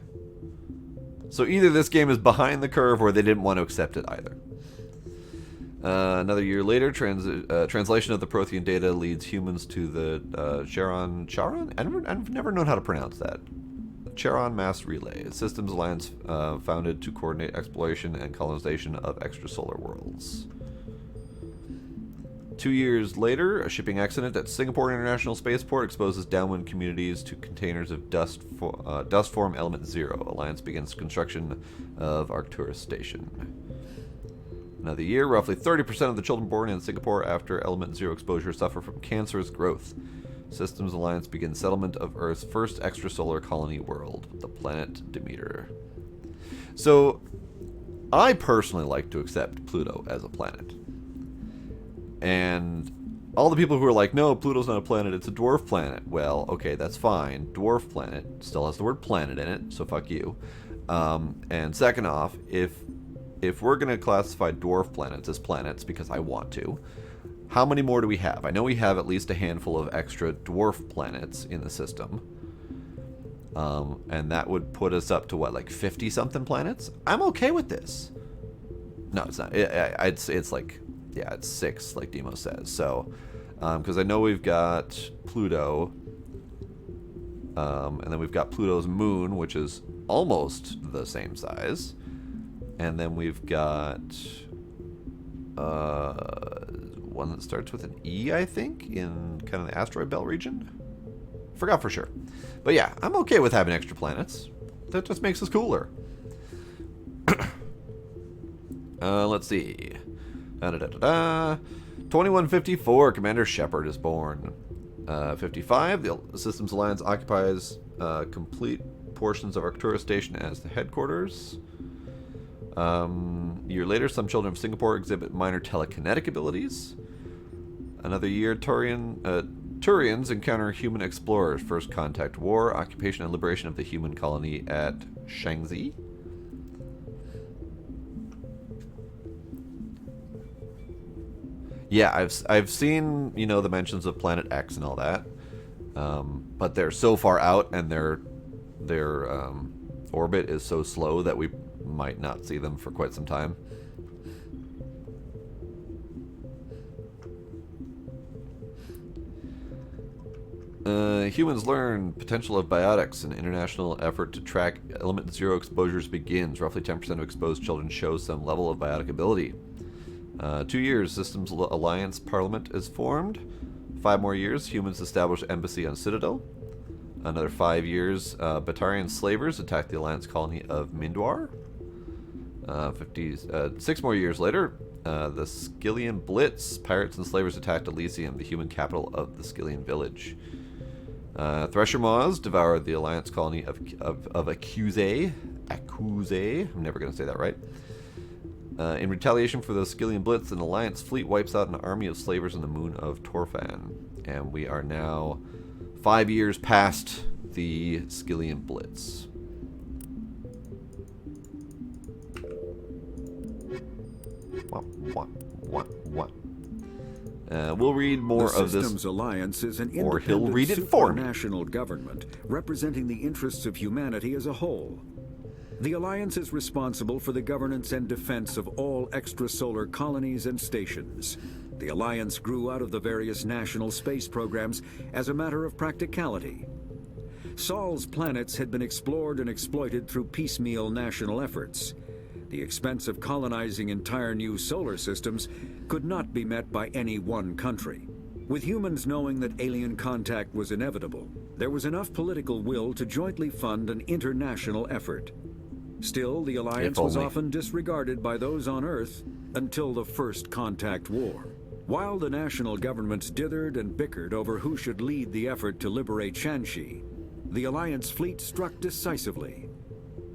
Speaker 1: So either this game is behind the curve or they didn't want to accept it either. Another year later, translation of the Prothean data leads humans to the Charon? I've never known how to pronounce that. Charon Mass Relay, a systems alliance founded to coordinate exploration and colonization of extrasolar worlds. 2 years later, a shipping accident at Singapore International Spaceport exposes downwind communities to containers of dust form element 0. Alliance begins construction of Arcturus Station. Another year, roughly 30% of the children born in Singapore after element 0 exposure suffer from cancerous growth. Systems Alliance begins settlement of Earth's first extrasolar colony world, the planet Demeter. So, I personally like to accept Pluto as a planet. And all the people who are like, no, Pluto's not a planet, it's a dwarf planet. Well, okay, that's fine. Dwarf planet still has the word planet in it, so fuck you. And second off, if we're going to classify dwarf planets as planets, because I want to, how many more do we have? I know we have at least a handful of extra dwarf planets in the system. And that would put us up to, what, like 50-something planets? I'm okay with this. No, it's not. It's like... Yeah, it's 6, like Demo says. So, because I know we've got Pluto, and then we've got Pluto's moon, which is almost the same size. And then we've got one that starts with an E, I think, in kind of the asteroid belt region. Forgot for sure. But yeah, I'm okay with having extra planets. That just makes us cooler. Let's see. 2154, Commander Shepard is born. 55, the Systems Alliance occupies complete portions of Arcturus Station as the headquarters. A year later, some children of Singapore exhibit minor telekinetic abilities. Another year, Turians encounter human explorers. First contact war, occupation and liberation of the human colony at Shangzi. Yeah, I've seen, you know, the mentions of Planet X and all that, but they're so far out and their orbit is so slow that we might not see them for quite some time. Humans learn potential of biotics. An international effort to track element zero exposures begins. Roughly 10% of exposed children show some level of biotic ability. 2 years, Systems Alliance Parliament is formed. 5 more years, humans establish embassy on Citadel. Another 5 years, Batarian slavers attack the Alliance colony of Mindwar. 6 more years later, the Skillian Blitz. Pirates and slavers attacked Elysium, the human capital of the Skillian village. Thresher Maws devoured the Alliance colony of Accuse. I'm never going to say that right. In retaliation for the Skillian Blitz, an Alliance fleet wipes out an army of slavers on the moon of Torfan. And we are now 5 years past the Skillian Blitz. What? We'll read more of this.
Speaker 11: Systems Alliance is an
Speaker 1: or he'll
Speaker 11: independent
Speaker 1: read it for me.
Speaker 11: supranational government representing the interests of humanity as a whole. The Alliance is responsible for the governance and defense of all extrasolar colonies and stations. The Alliance grew out of the various national space programs as a matter of practicality. Sol's planets had been explored and exploited through piecemeal national efforts. The expense of colonizing entire new solar systems could not be met by any one country. With humans knowing that alien contact was inevitable, there was enough political will to jointly fund an international effort. Still, the Alliance was often disregarded by those on Earth until the First Contact War. While the national governments dithered and bickered over who should lead the effort to liberate Shanxi, the Alliance fleet struck decisively.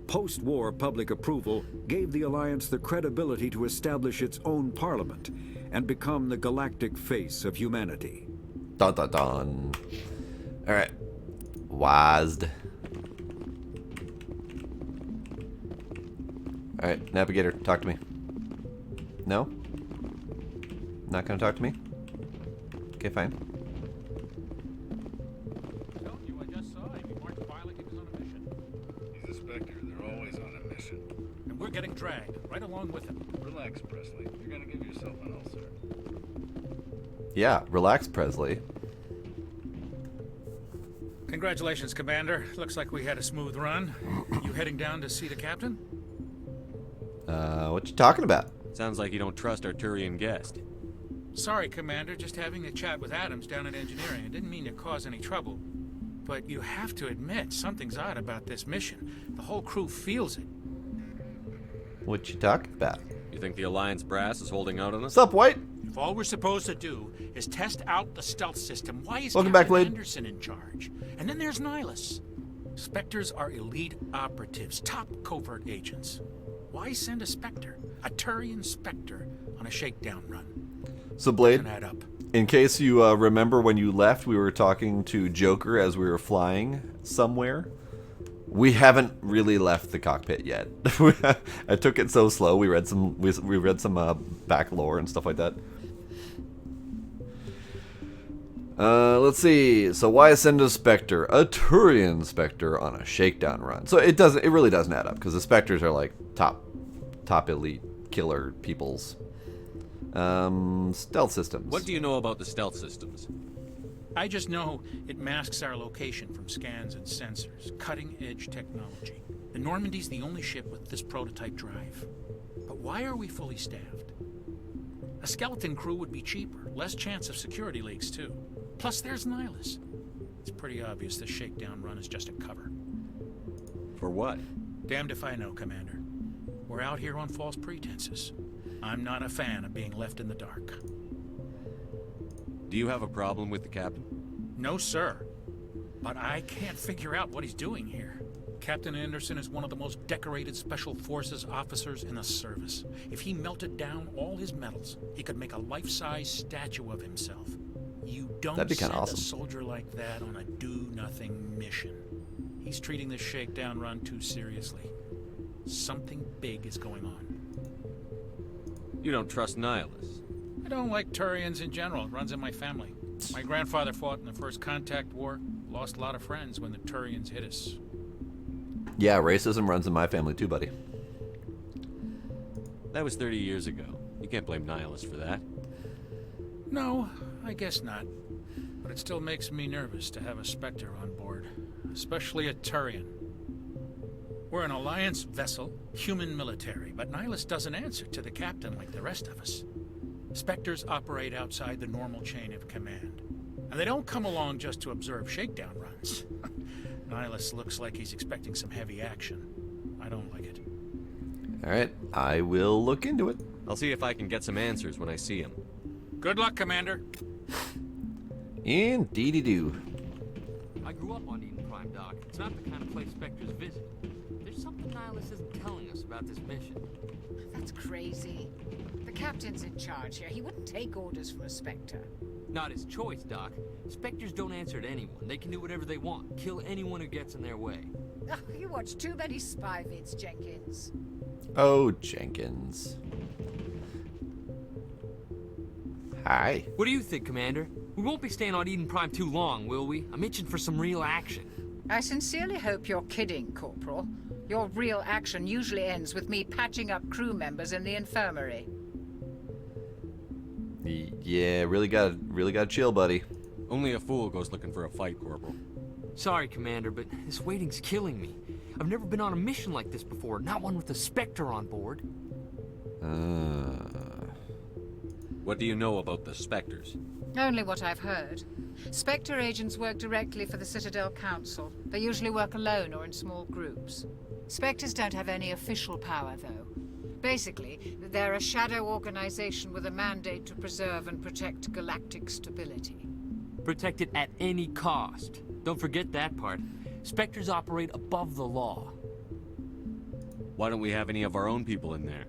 Speaker 11: Post-war public approval gave the Alliance the credibility to establish its own parliament and become the galactic face of humanity.
Speaker 1: Dun dun dun. Alright. WASD. Alright, Navigator, talk to me. No? Not gonna talk to me? Okay, fine.
Speaker 9: I just saw him. He marked the file like he was on a mission.
Speaker 4: He's a Spectre. They're always on a mission.
Speaker 9: And we're getting dragged right along with him.
Speaker 4: Relax, Presley. You're gonna give yourself an ulcer.
Speaker 1: Yeah, relax, Presley.
Speaker 9: Congratulations, Commander. Looks like we had a smooth run. You heading down to see the captain?
Speaker 1: What you talking about?
Speaker 10: Sounds like you don't trust our Turian guest.
Speaker 9: Sorry, Commander. Just having a chat with Adams down at engineering. I didn't mean to cause any trouble. But you have to admit, something's odd about this mission. The whole crew feels it.
Speaker 1: What you talking about?
Speaker 10: You think the Alliance brass is holding out on us?
Speaker 1: What's up, White?
Speaker 9: If all we're supposed to do is test out the stealth system, why is
Speaker 1: Welcome
Speaker 9: Captain
Speaker 1: back, Blade.
Speaker 9: Anderson in charge? And then there's Nihilus. Spectres are elite operatives, top covert agents. Why send a Spectre, a Turian Spectre, on a shakedown run?
Speaker 1: So, Blade,
Speaker 9: Doesn't add up.
Speaker 1: in case you remember when you left, we were talking to Joker as we were flying somewhere. We haven't really left the cockpit yet. I took it so slow. We read some back lore and stuff like that. Let's see. So why send a Spectre, a Turian Spectre, on a shakedown run? So it really doesn't add up because the Spectres are like top elite killer peoples. Stealth systems.
Speaker 10: What do you know about the stealth systems?
Speaker 9: I just know it masks our location from scans and sensors. Cutting-edge technology. The Normandy's the only ship with this prototype drive. But why are we fully staffed? A skeleton crew would be cheaper. Less chance of security leaks, too. Plus, there's Nihilus. It's pretty obvious this shakedown run is just a cover.
Speaker 10: For what?
Speaker 9: Damned if I know, Commander. We're out here on false pretenses. I'm not a fan of being left in the dark.
Speaker 10: Do you have a problem with the captain?
Speaker 9: No, sir. But I can't figure out what he's doing here. Captain Anderson is one of the most decorated Special Forces officers in the service. If he melted down all his medals, he could make a life-size statue of himself. You don't
Speaker 1: That'd be
Speaker 9: send
Speaker 1: kinda awesome.
Speaker 9: a soldier like that on a do-nothing mission. He's treating this shakedown run too seriously. Something big is going on.
Speaker 10: You don't trust Nihilus?
Speaker 9: I don't like Turians in general. It runs in my family. My grandfather fought in the First Contact War. Lost a lot of friends when the Turians hit us.
Speaker 1: Yeah, racism runs in my family too, buddy.
Speaker 10: That was 30 years ago. You can't blame Nihilus for that.
Speaker 9: No, I guess not. but it still makes me nervous to have a Spectre on board, especially a Turian. We're an Alliance vessel, human military, but Nihilus doesn't answer to the captain like the rest of us. Spectres operate outside the normal chain of command, and they don't come along just to observe shakedown runs. Nihilus looks like he's expecting some heavy action. I don't like it.
Speaker 1: Alright, I will look into it.
Speaker 10: I'll see if I can get some answers when I see him.
Speaker 9: Good luck, Commander.
Speaker 1: Indeedy-do.
Speaker 12: I grew up on Eden Prime, Doc. It's not the kind of place Spectres visit. There's something Nihilus isn't telling us about this mission.
Speaker 13: That's crazy. The captain's in charge here. He wouldn't take orders from a Spectre.
Speaker 12: Not his choice, Doc. Spectres don't answer to anyone. They can do whatever they want. Kill anyone who gets in their way.
Speaker 13: Oh, you watch too many spy vids, Jenkins.
Speaker 1: Oh, Jenkins. Hi.
Speaker 12: What do you think, Commander? We won't be staying on Eden Prime too long, will we? I'm itching for some real action.
Speaker 13: I sincerely hope you're kidding, Corporal. Your real action usually ends with me patching up crew members in the infirmary.
Speaker 1: Yeah, really gotta chill, buddy.
Speaker 10: Only a fool goes looking for a fight, Corporal.
Speaker 12: Sorry, Commander, but this waiting's killing me. I've never been on a mission like this before, not one with a Spectre on board.
Speaker 10: What do you know about the Spectres?
Speaker 13: Only what I've heard. Spectre agents work directly for the Citadel Council. They usually work alone or in small groups. Spectres don't have any official power, though. Basically, they're a shadow organization with a mandate to preserve and protect galactic stability.
Speaker 12: Protect it at any cost. Don't forget that part. Spectres operate above the law.
Speaker 10: Why don't we have any of our own people in there?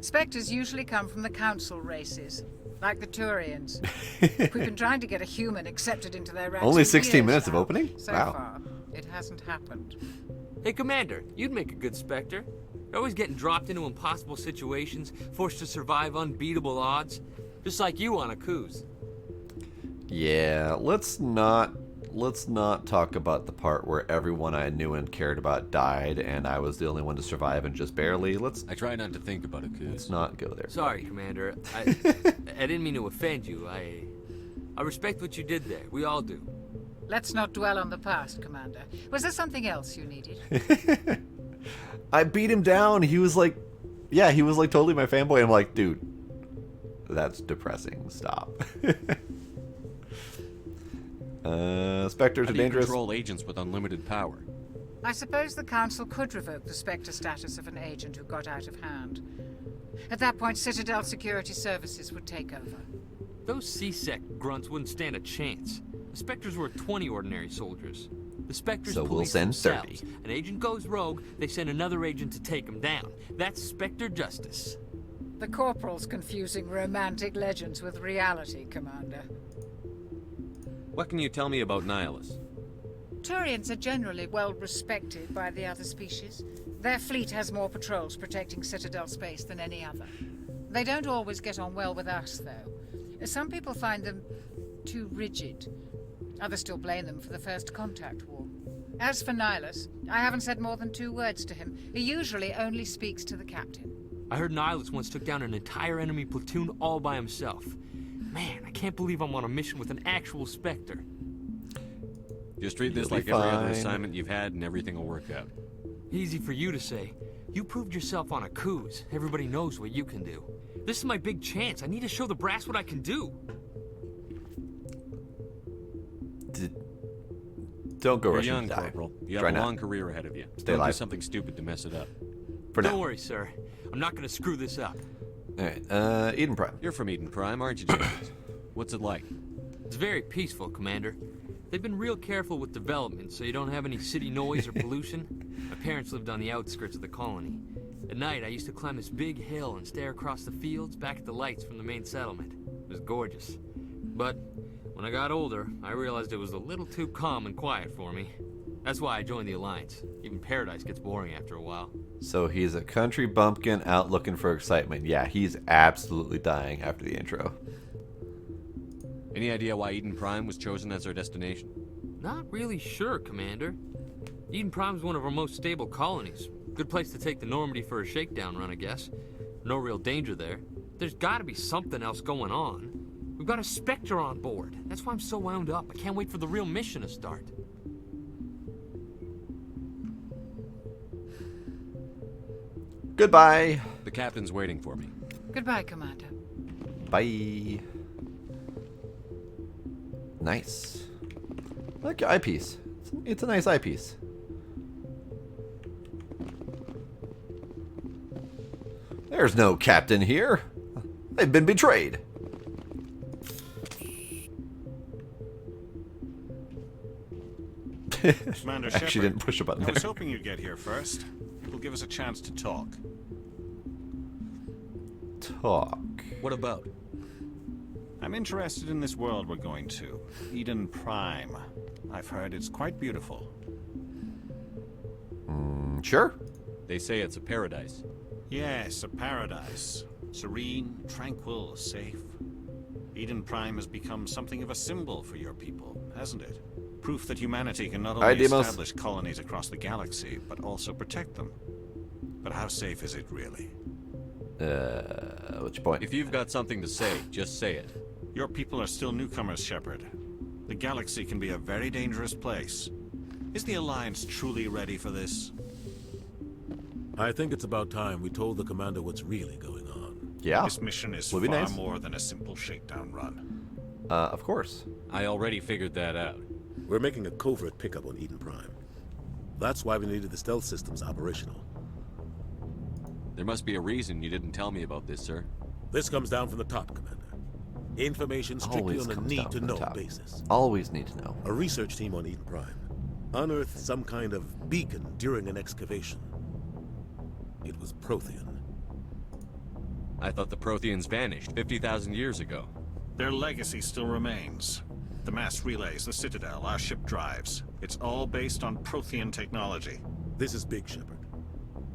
Speaker 13: Spectres usually come from the Council races, like the Turians. We've been trying to get a human accepted into their ranks.
Speaker 1: Only
Speaker 13: for
Speaker 1: 16
Speaker 13: years
Speaker 1: minutes of
Speaker 13: now.
Speaker 1: opening?
Speaker 13: So
Speaker 1: Wow.
Speaker 13: far, it hasn't happened.
Speaker 12: Hey, Commander, you'd make a good Spectre. You're always getting dropped into impossible situations, forced to survive unbeatable odds. Just like you on a cruise.
Speaker 1: Yeah, let's not talk about the part where everyone I knew and cared about died, and I was the only one to survive and just barely.
Speaker 10: I try not to think about it, Coos.
Speaker 1: Let's not go there.
Speaker 12: Sorry, Commander. I didn't mean to offend you. I respect what you did there. We all do.
Speaker 13: Let's not dwell on the past, Commander. Was there something else you needed?
Speaker 1: I beat him down. He was like totally my fanboy. I'm like, dude, that's depressing. Stop. Spectres
Speaker 10: How
Speaker 1: are
Speaker 10: do you
Speaker 1: dangerous.
Speaker 10: control agents with unlimited power?
Speaker 13: I suppose the Council could revoke the Spectre status of an agent who got out of hand. At that point, Citadel Security Services would take over.
Speaker 12: Those C-Sec grunts wouldn't stand a chance. The Spectres were 20 ordinary soldiers. The Spectres
Speaker 1: So we'll
Speaker 12: police
Speaker 1: send
Speaker 12: themselves.
Speaker 1: 30.
Speaker 12: An agent goes rogue, they send another agent to take him down. That's Spectre justice.
Speaker 13: The Corporal's confusing romantic legends with reality, Commander.
Speaker 10: What can you tell me about Nihilus?
Speaker 13: Turians are generally well respected by the other species. Their fleet has more patrols protecting Citadel space than any other. They don't always get on well with us, though. Some people find them too rigid. Others still blame them for the First Contact War. As for Nihilus, I haven't said more than 2 words to him. He usually only speaks to the captain.
Speaker 12: I heard Nihilus once took down an entire enemy platoon all by himself. Man, I can't believe I'm on a mission with an actual Spectre.
Speaker 10: Just treat this
Speaker 1: You'll
Speaker 10: like
Speaker 1: be
Speaker 10: every other
Speaker 1: fine.
Speaker 10: assignment you've had and everything will work out.
Speaker 12: Easy for you to say. You proved yourself on a cruise. Everybody knows what you can do. This is my big chance. I need to show the brass what I can do.
Speaker 1: Don't go
Speaker 10: You're
Speaker 1: rushing
Speaker 10: young,
Speaker 1: to die.
Speaker 10: Corporal. You
Speaker 1: Try
Speaker 10: have a
Speaker 1: not.
Speaker 10: long career ahead of you.
Speaker 1: Stay
Speaker 10: Don't do
Speaker 1: alive.
Speaker 10: something stupid to mess it up.
Speaker 1: For
Speaker 12: Don't
Speaker 1: now.
Speaker 12: worry, sir. I'm not going to screw this up.
Speaker 1: Alright, Eden Prime.
Speaker 10: You're from Eden Prime, aren't you, James? What's it like?
Speaker 12: It's very peaceful, Commander. They've been real careful with development, so you don't have any city noise or pollution. My parents lived on the outskirts of the colony. At night, I used to climb this big hill and stare across the fields back at the lights from the main settlement. It was gorgeous. But when I got older, I realized it was a little too calm and quiet for me. That's why I joined the Alliance. Even Paradise gets boring after a while.
Speaker 1: So he's a country bumpkin out looking for excitement. Yeah, he's absolutely dying after the intro.
Speaker 10: Any idea why Eden Prime was chosen as our destination?
Speaker 12: Not really sure, Commander. Eden Prime's one of our most stable colonies. Good place to take the Normandy for a shakedown run, I guess. No real danger there. There's gotta be something else going on. We've got a Spectre on board. That's why I'm so wound up. I can't wait for the real mission to start.
Speaker 1: Goodbye.
Speaker 10: The captain's waiting for me.
Speaker 13: Goodbye, Commander.
Speaker 1: Bye. Nice. I like your eyepiece. It's a nice eyepiece. There's no captain here. They've been betrayed.
Speaker 8: Commander
Speaker 1: Actually
Speaker 8: Shepard,
Speaker 1: didn't push a button
Speaker 8: I was
Speaker 1: there.
Speaker 8: hoping you'd get here first. It'll give us a chance to talk.
Speaker 1: Talk.
Speaker 10: What about?
Speaker 8: I'm interested in this world we're going to, Eden Prime. I've heard it's quite beautiful.
Speaker 1: Sure.
Speaker 10: They say it's a paradise.
Speaker 8: Yes, a paradise. Serene, tranquil, safe. Eden Prime has become something of a symbol for your people, hasn't it? Proof that humanity can not only establish colonies across the galaxy, but also protect them. But how safe is it really?
Speaker 1: Which point?
Speaker 10: If you've got something to say, just say it.
Speaker 8: Your people are still newcomers, Shepard. The galaxy can be a very dangerous place. Is the Alliance truly ready for this?
Speaker 14: I think it's about time we told the commander what's really going on.
Speaker 1: Yeah.
Speaker 8: This mission is far more than a simple shakedown run.
Speaker 1: Of course.
Speaker 10: I already figured that out.
Speaker 14: We're making a covert pickup on Eden Prime. That's why we needed the stealth systems operational.
Speaker 10: There must be a reason you didn't tell me about this, sir.
Speaker 14: This comes down from the top, Commander. Information strictly on a need-to-know basis.
Speaker 1: Always need to know.
Speaker 14: A research team on Eden Prime unearthed some kind of beacon during an excavation. It was Prothean.
Speaker 10: I thought the Protheans vanished 50,000 years ago.
Speaker 8: Their legacy still remains. The mass relays, the Citadel, our ship drives. It's all based on Prothean technology.
Speaker 14: This is big, Shepard.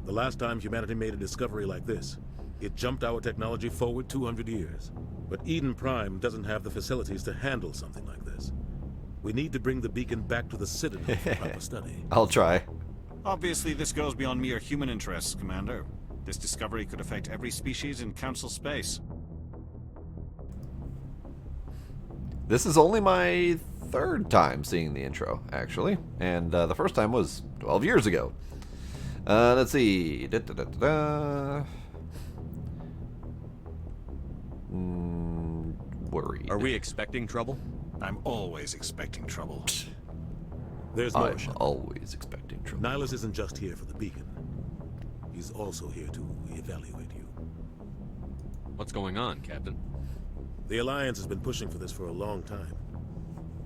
Speaker 14: The last time humanity made a discovery like this, it jumped our technology forward 200 years. But Eden Prime doesn't have the facilities to handle something like this. We need to bring the beacon back to the Citadel for proper study.
Speaker 1: I'll try.
Speaker 8: Obviously, this goes beyond mere human interests, Commander. This discovery could affect every species in Council space.
Speaker 1: This is only my third time seeing the intro, actually. And the first time was 12 years ago. Let's see. Worried.
Speaker 10: Are we expecting trouble?
Speaker 8: I'm always expecting trouble.
Speaker 14: There's more,
Speaker 1: I'm
Speaker 14: Shepard.
Speaker 1: always expecting trouble.
Speaker 14: Nihilus isn't just here for the beacon. He's also here to evaluate you.
Speaker 10: What's going on, Captain?
Speaker 14: The Alliance has been pushing for this for a long time.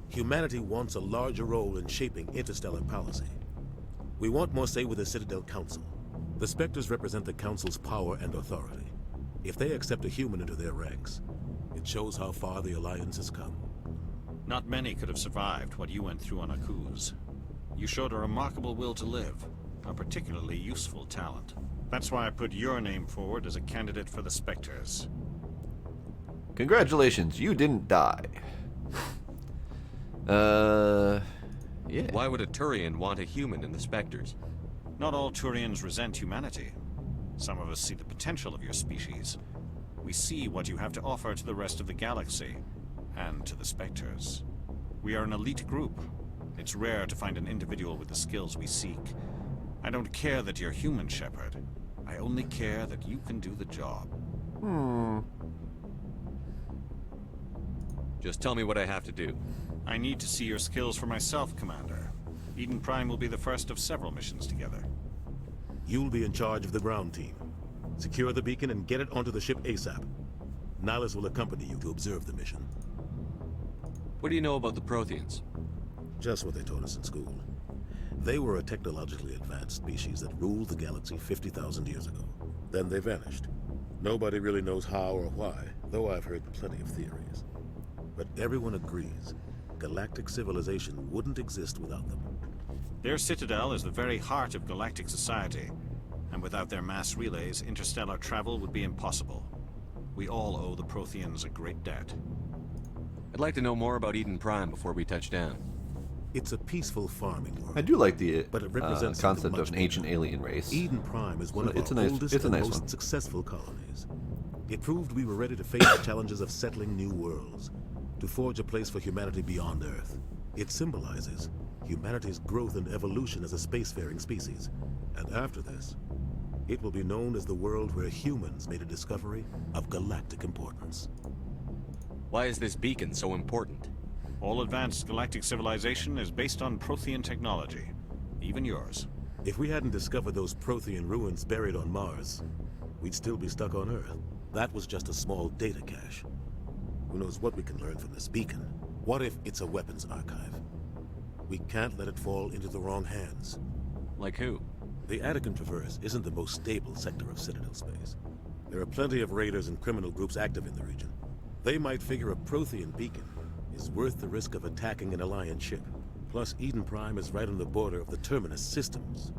Speaker 14: Humanity wants a larger role in shaping interstellar policy. We want more say with the Citadel Council. The Spectres represent the Council's power and authority. If they accept a human into their ranks, it shows how far the Alliance has come.
Speaker 8: Not many could have survived what you went through on Akuz. You showed a remarkable will to live, a particularly useful talent. That's why I put your name forward as a candidate for the Spectres.
Speaker 1: Congratulations, you didn't die. Yeah.
Speaker 10: Why would a Turian want a human in the Spectres?
Speaker 8: Not all Turians resent humanity. Some of us see the potential of your species. We see what you have to offer to the rest of the galaxy, and to the Spectres. We are an elite group. It's rare to find an individual with the skills we seek. I don't care that you're human, Shepard. I only care that you can do the job.
Speaker 10: Just tell me what I have to do.
Speaker 8: I need to see your skills for myself, Commander. Eden Prime will be the first of several missions together.
Speaker 14: You'll be in charge of the ground team. Secure the beacon and get it onto the ship ASAP. Nihilus will accompany you to observe the mission.
Speaker 10: What do you know about the Protheans?
Speaker 14: Just what they taught us in school. They were a technologically advanced species that ruled the galaxy 50,000 years ago. Then they vanished. Nobody really knows how or why, though I've heard plenty of theories. But everyone agrees, galactic civilization wouldn't exist without them.
Speaker 8: Their citadel is the very heart of galactic society, and without their mass relays, interstellar travel would be impossible. We all owe the Protheans a great debt.
Speaker 10: I'd like to know more about Eden Prime before we touch down.
Speaker 14: It's a peaceful farming world.
Speaker 1: I do like the
Speaker 14: but it represents
Speaker 1: concept of an ancient alien race.
Speaker 14: Eden Prime is one of
Speaker 1: it's
Speaker 14: our
Speaker 1: a nice,
Speaker 14: oldest
Speaker 1: it's a
Speaker 14: and
Speaker 1: nice
Speaker 14: most
Speaker 1: one.
Speaker 14: successful colonies. It proved we were ready to face the challenges of settling new worlds, to forge a place for humanity beyond Earth. It symbolizes humanity's growth and evolution as a spacefaring species. And after this, it will be known as the world where humans made a discovery of galactic importance.
Speaker 10: Why is this beacon so important?
Speaker 8: All advanced galactic civilization is based on Prothean technology. Even yours.
Speaker 14: If we hadn't discovered those Prothean ruins buried on Mars, we'd still be stuck on Earth. That was just a small data cache. Who knows what we can learn from this beacon? What if it's a weapons archive? We can't let it fall into the wrong hands.
Speaker 10: Like who?
Speaker 14: The Attican Traverse isn't the most stable sector of Citadel space. There are plenty of raiders and criminal groups active in the region. They might figure a Prothean beacon is worth the risk of attacking an Alliance ship. Plus, Eden Prime is right on the border of the Terminus systems.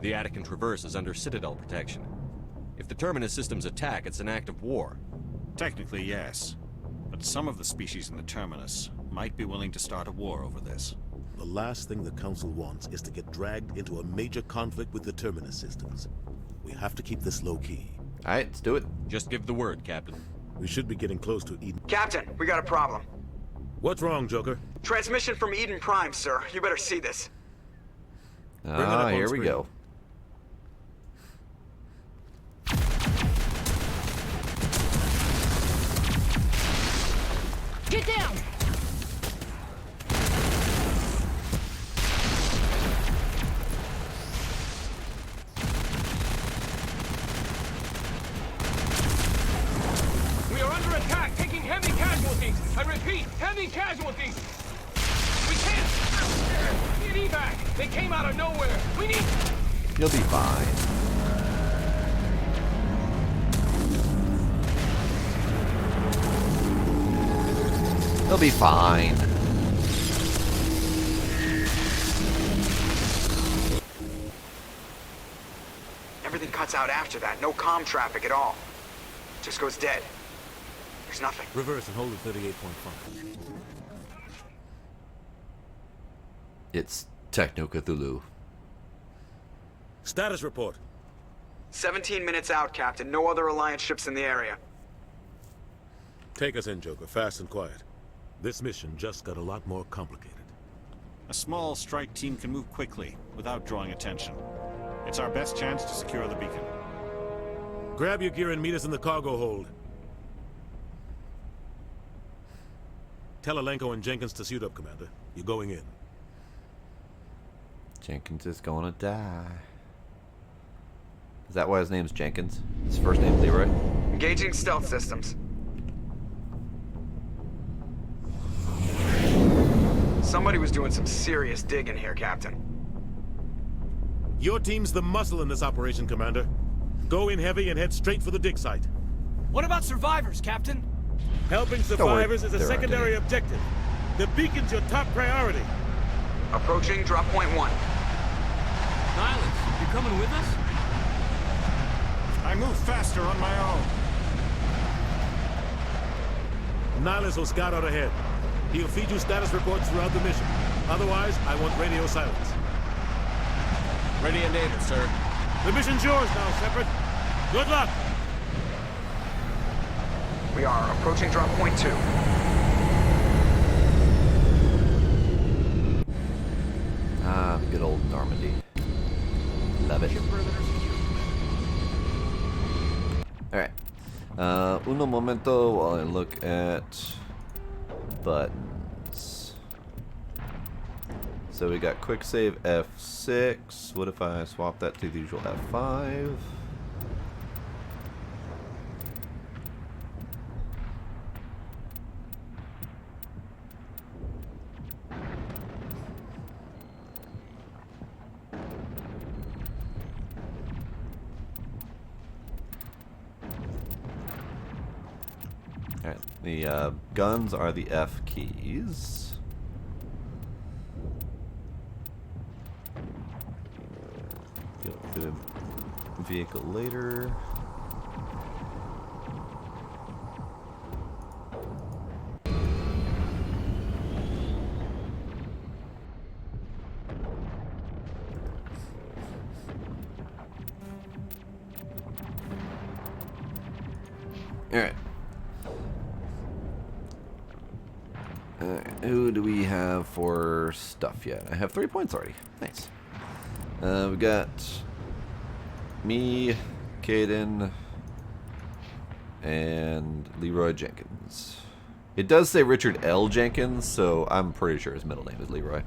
Speaker 10: The Attican Traverse is under Citadel protection. If the Terminus systems attack, it's an act of war.
Speaker 8: Technically, yes. But some of the species in the Terminus might be willing to start a war over this.
Speaker 14: The last thing the Council wants is to get dragged into a major conflict with the Terminus systems. We have to keep this low-key.
Speaker 1: Alright, let's do it.
Speaker 10: Just give the word, Captain.
Speaker 14: We should be getting close to Eden.
Speaker 7: Captain, we got a problem.
Speaker 14: What's wrong, Joker?
Speaker 7: Transmission from Eden Prime, sir. You better see this.
Speaker 1: Ah, here we go.
Speaker 2: Get down!
Speaker 15: We are under attack, taking heavy casualties. I repeat, heavy casualties. We can't. Need evac. They came out of nowhere. We need.
Speaker 1: You'll be fine. They'll be fine.
Speaker 7: Everything cuts out after that. No comm traffic at all. Just goes dead. There's nothing.
Speaker 14: Reverse and hold at 38.5.
Speaker 1: It's Techno Cthulhu.
Speaker 14: Status report.
Speaker 7: 17 minutes out, Captain. No other Alliance ships in the area.
Speaker 14: Take us in, Joker. Fast and quiet. This mission just got a lot more complicated.
Speaker 8: A small strike team can move quickly, without drawing attention. It's our best chance to secure the beacon.
Speaker 14: Grab your gear and meet us in the cargo hold. Tell Alenko and Jenkins to suit up, Commander. You're going in.
Speaker 1: Jenkins is gonna die. Is that why his name's Jenkins? His first name's Leroy?
Speaker 7: Engaging stealth systems. Somebody was doing some serious digging here, Captain.
Speaker 14: Your team's the muscle in this operation, Commander. Go in heavy and head straight for the dig site.
Speaker 15: What about survivors, Captain?
Speaker 14: Helping survivors is a secondary objective. The beacon's your top priority.
Speaker 7: Approaching drop point 1.
Speaker 12: Nihilus, you coming with us?
Speaker 8: I move faster on my own.
Speaker 14: Nihilus will scout out ahead. He'll feed you status reports throughout the mission. Otherwise, I want radio silence.
Speaker 10: Ready and able, sir.
Speaker 14: The mission's yours now, Shepard. Good luck!
Speaker 7: We are approaching drop point 2.
Speaker 1: Ah, good old Normandy. Love it. Alright. Uno momento while I look at buttons. So we got quick save F6. What if I swap that to the usual F5? Alright, the guns are the F keys. Go to the vehicle later. Alright. Who do we have for stuff yet? I have 3 points already. Nice. We got me, Caden, and Leroy Jenkins. It does say Richard L. Jenkins, so I'm pretty sure his middle name is Leroy.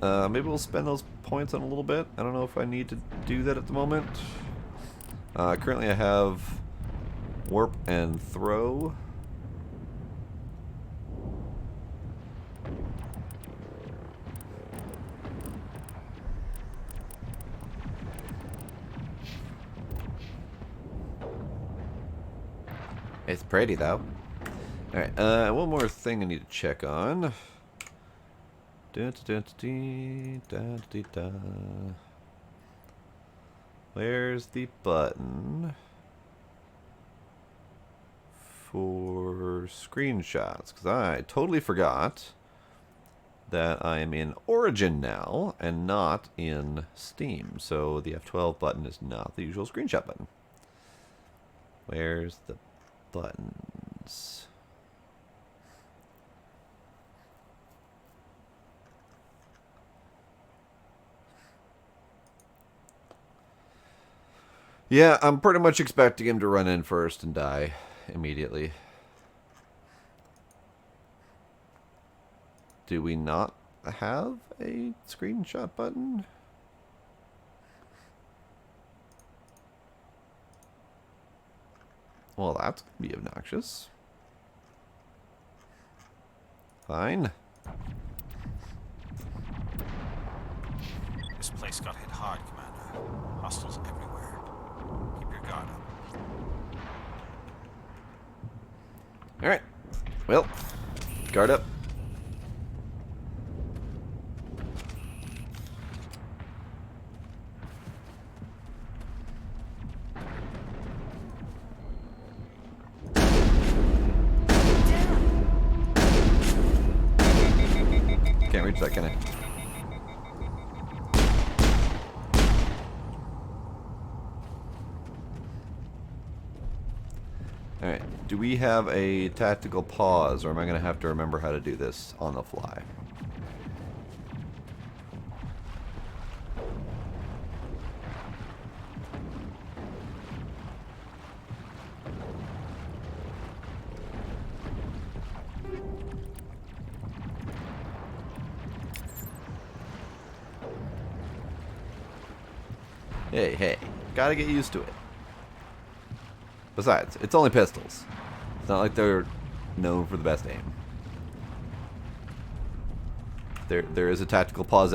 Speaker 1: Maybe we'll spend those points on a little bit. I don't know if I need to do that at the moment. Currently I have warp and throw. It's pretty though. Alright, one more thing I need to check on. Where's the button for screenshots? Because I totally forgot that I am in Origin now and not in Steam. So the F12 button is not the usual screenshot button. Where's the buttons? Yeah, I'm pretty much expecting him to run in first and die immediately. Do we not have a screenshot button? Well, that's going to be obnoxious. Fine.
Speaker 8: This place got hit hard, Commander. Hostiles everywhere. Keep your guard up.
Speaker 1: Alright. Well, guard up. Can't reach that, can I? Alright, do we have a tactical pause, or am I going to have to remember how to do this on the fly? Hey, gotta get used to it. Besides, it's only pistols. It's not like they're known for the best aim. There is a tactical pause.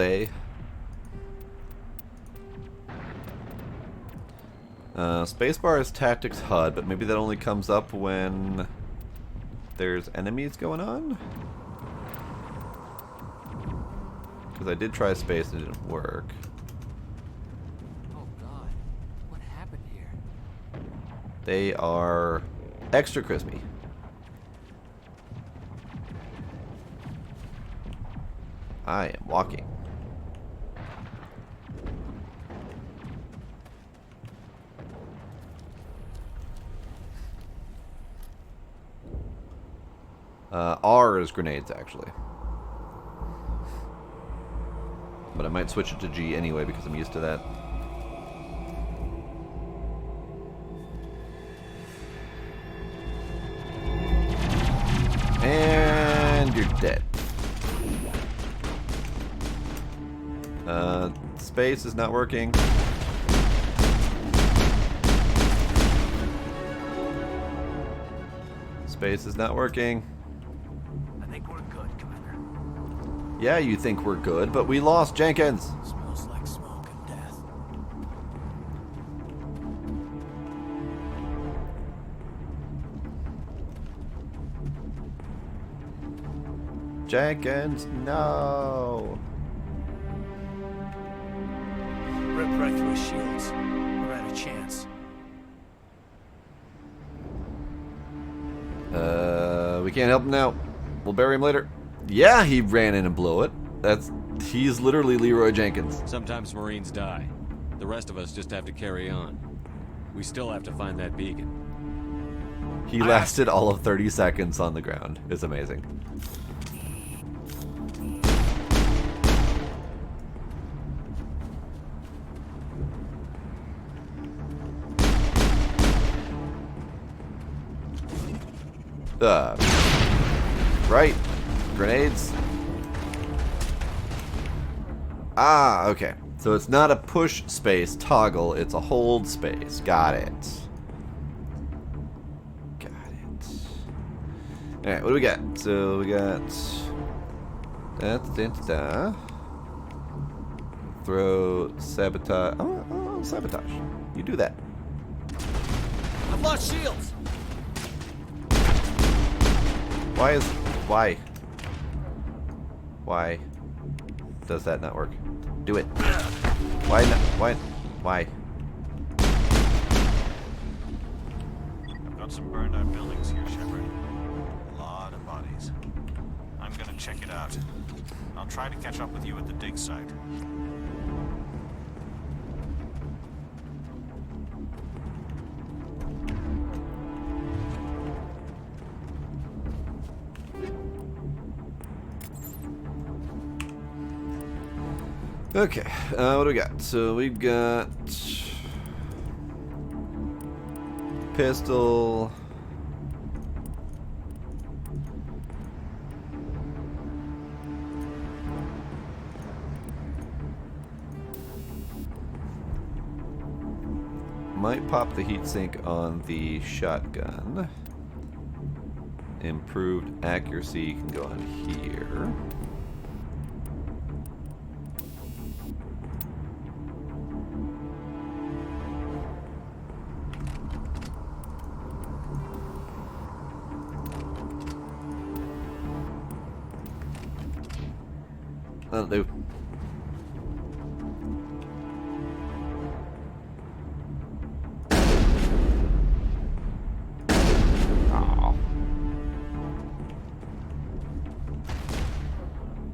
Speaker 1: Spacebar is tactics HUD, but maybe that only comes up when there's enemies going on? Because I did try space and it didn't work. They are extra crispy. I am walking. R is grenades, actually. But I might switch it to G anyway because I'm used to that. And you're dead. Space is not working. Space is not working.
Speaker 16: I think we're good, Commander.
Speaker 1: Yeah, you think we're good, but we lost Jenkins.
Speaker 16: Smells like smoke and death.
Speaker 1: Jenkins, no.
Speaker 16: Rip right through his shields. We're out of chance.
Speaker 1: We can't help him now. We'll bury him later. Yeah, he ran in and blew it. He's literally Leroy Jenkins.
Speaker 10: Sometimes Marines die. The rest of us just have to carry on. We still have to find that beacon.
Speaker 1: He lasted all of 30 seconds on the ground. It's amazing. Right. Grenades. Ah, okay. So it's not a push space toggle, it's a hold space. Got it. Got it. Alright, what do we got? So we got... Throw, sabotage. Oh, sabotage. You do that.
Speaker 16: I've lost shields.
Speaker 1: Why does that not work? Do it. Why not? Why?
Speaker 8: I've got some burned out buildings here, Shepard. A lot of bodies. I'm gonna check it out. I'll try to catch up with you at the dig site.
Speaker 1: Okay, what do we got? So we've got pistol. Might pop the heatsink on the shotgun. Improved accuracy can go on here. That'll do. Oh.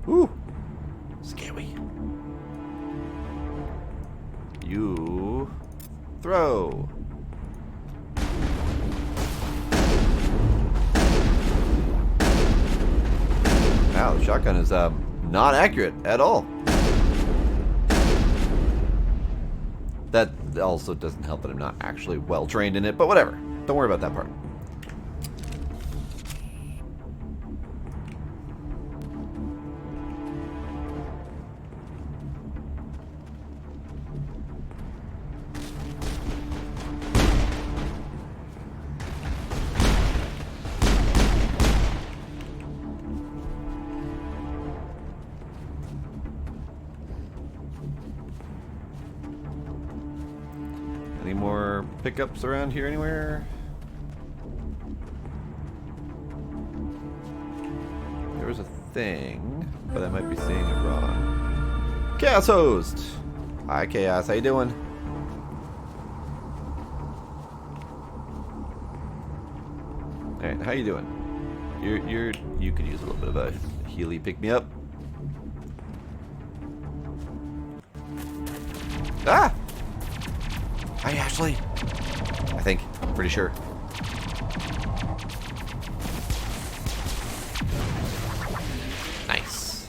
Speaker 1: Ooh. Scary. You throw. Wow, the shotgun is not accurate at all. That also doesn't help that I'm not actually well trained in it, but whatever. Don't worry about that part. Any more pickups around here anywhere? There was a thing, but I might be seeing it wrong. Chaos Host! Hi Chaos, how you doing? Alright, how you doing? You could use a little bit of a Healy pick-me-up. Ah! Hi, Ashley. I think. Pretty sure. Nice.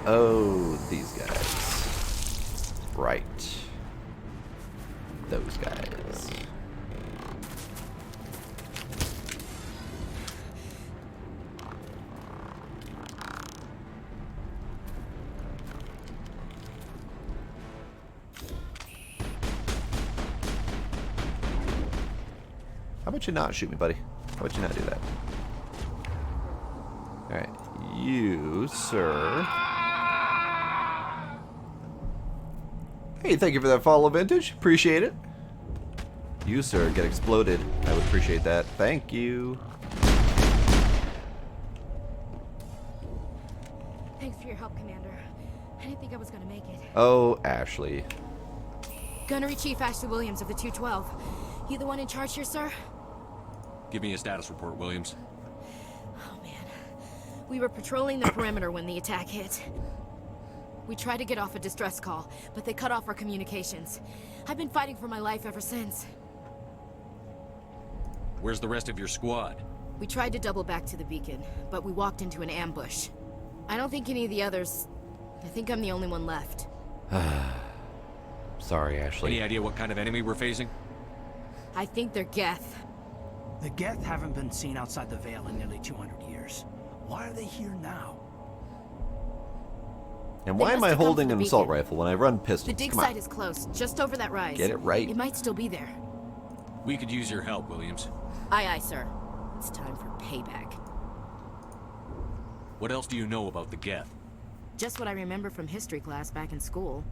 Speaker 1: Oh, these guys. Right. Those guys. How about you not shoot me, buddy? How about you not do that? Alright. You, sir. Hey, thank you for that follow, Vintage. Appreciate it. You, sir, get exploded. I would appreciate that. Thank you.
Speaker 17: Thanks for your help, Commander. I didn't think I was gonna make it.
Speaker 1: Oh, Ashley.
Speaker 17: Gunnery Chief Ashley Williams of the 212. You the one in charge here, sir?
Speaker 10: Give me a status report, Williams.
Speaker 17: Oh, man. We were patrolling the perimeter when the attack hit. We tried to get off a distress call, but they cut off our communications. I've been fighting for my life ever since.
Speaker 10: Where's the rest of your squad?
Speaker 17: We tried to double back to the beacon, but we walked into an ambush. I don't think any of the others... I think I'm the only one left.
Speaker 1: Sorry, Ashley.
Speaker 10: Any idea what kind of enemy we're facing?
Speaker 17: I think they're Geth.
Speaker 16: The Geth haven't been seen outside the Veil in nearly 200 years. Why are they here now?
Speaker 1: And why am I holding an assault rifle when I run
Speaker 17: The
Speaker 1: pistols?
Speaker 17: dig
Speaker 1: Come on.
Speaker 17: site is close, just over that rise.
Speaker 1: Get it right.
Speaker 17: It might still be there.
Speaker 10: We could use your help, Williams.
Speaker 17: Aye, aye, sir. It's time for payback.
Speaker 10: What else do you know about the Geth?
Speaker 17: Just what I remember from history class back in school.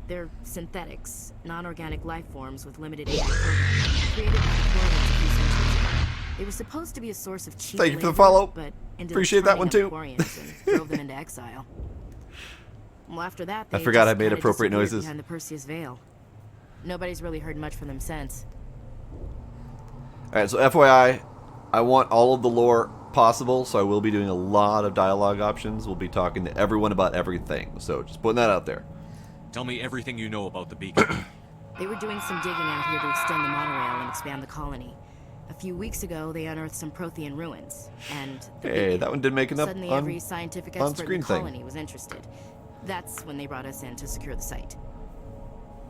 Speaker 17: They're synthetics, non-organic life forms with limited age created by the Quarians a few centuries ago. They were supposed to be a source of cheap
Speaker 1: Thank you for the
Speaker 17: labor,
Speaker 1: follow.
Speaker 17: but ended
Speaker 1: Appreciate
Speaker 17: up
Speaker 1: that one
Speaker 17: turning
Speaker 1: too.
Speaker 17: on the Quarians and drove them into exile. Well, after that,
Speaker 1: I
Speaker 17: they
Speaker 1: forgot
Speaker 17: just
Speaker 1: I made
Speaker 17: kinda
Speaker 1: appropriate
Speaker 17: disappeared
Speaker 1: noises.
Speaker 17: behind the Perseus Veil. Nobody's really heard much from them since.
Speaker 1: Alright, so FYI, I want all of the lore possible, so I will be doing a lot of dialogue options. We'll be talking to everyone about everything, so just putting that out there.
Speaker 10: Tell me everything you know about the beacon.
Speaker 17: They were doing some digging out here to extend the monorail and expand the colony. A few weeks ago, they unearthed some Prothean ruins, and
Speaker 1: Hey, that one did make it up
Speaker 17: suddenly
Speaker 1: on
Speaker 17: every scientific expert in
Speaker 1: on-screen
Speaker 17: the
Speaker 1: thing.
Speaker 17: colony was interested. That's when they brought us in to secure the site.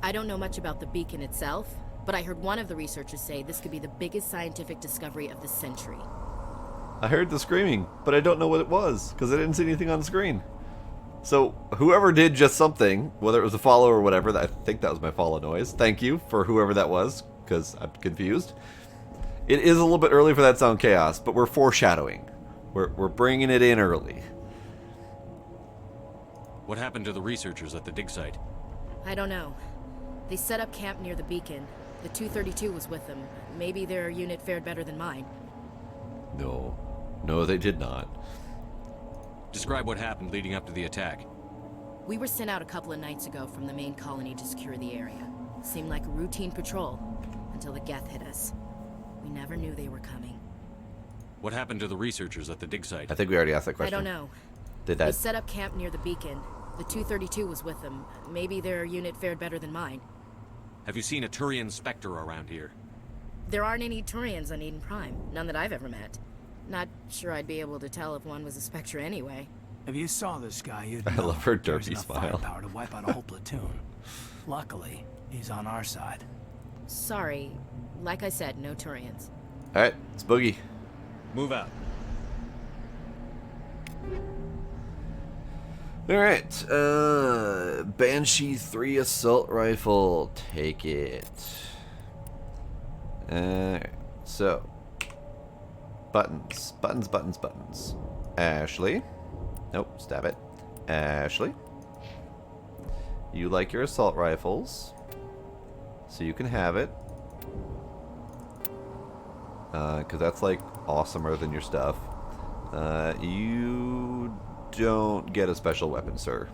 Speaker 17: I don't know much about the beacon itself, but I heard one of the researchers say this could be the biggest scientific discovery of the century.
Speaker 1: I heard the screaming, but I don't know what it was, because I didn't see anything on screen. So, whoever did just something, whether it was a follow or whatever, I think that was my follow noise. Thank you for whoever that was, because I'm confused. It is a little bit early for that sound chaos, but we're foreshadowing. We're bringing it in early.
Speaker 10: What happened to the researchers at the dig site?
Speaker 17: I don't know. They set up camp near the beacon. The 232 was with them. Maybe their unit fared better than mine.
Speaker 1: No, they did not.
Speaker 10: Describe what happened leading up to the attack.
Speaker 17: We were sent out a couple of nights ago from the main colony to secure the area. Seemed like a routine patrol, until the Geth hit us. We never knew they were coming.
Speaker 10: What happened to the researchers at the dig site?
Speaker 1: I think we already asked that question.
Speaker 17: I don't know.
Speaker 1: They
Speaker 17: They
Speaker 1: died.
Speaker 17: set up camp near the beacon. The 232 was with them. Maybe their unit fared better than mine.
Speaker 10: Have you seen a Turian Spectre around here?
Speaker 17: There aren't any Turians on Eden Prime. None that I've ever met. Not sure I'd be able to tell if one was a Spectre anyway.
Speaker 16: If you saw this guy, you'd
Speaker 1: I
Speaker 16: know
Speaker 1: love her
Speaker 16: there's
Speaker 1: derpy
Speaker 16: enough
Speaker 1: smile.
Speaker 16: firepower to wipe out a whole platoon. Luckily, he's on our side.
Speaker 17: Sorry. Like I said, no Turians.
Speaker 1: Alright, it's Boogie.
Speaker 10: Move out.
Speaker 1: Alright, Banshee 3 assault rifle. Take it. Alright, so. Buttons. Buttons. Ashley. Nope, stab it. Ashley. You like your assault rifles. So you can have it. Because that's like awesomer than your stuff. You don't get a special weapon, sir.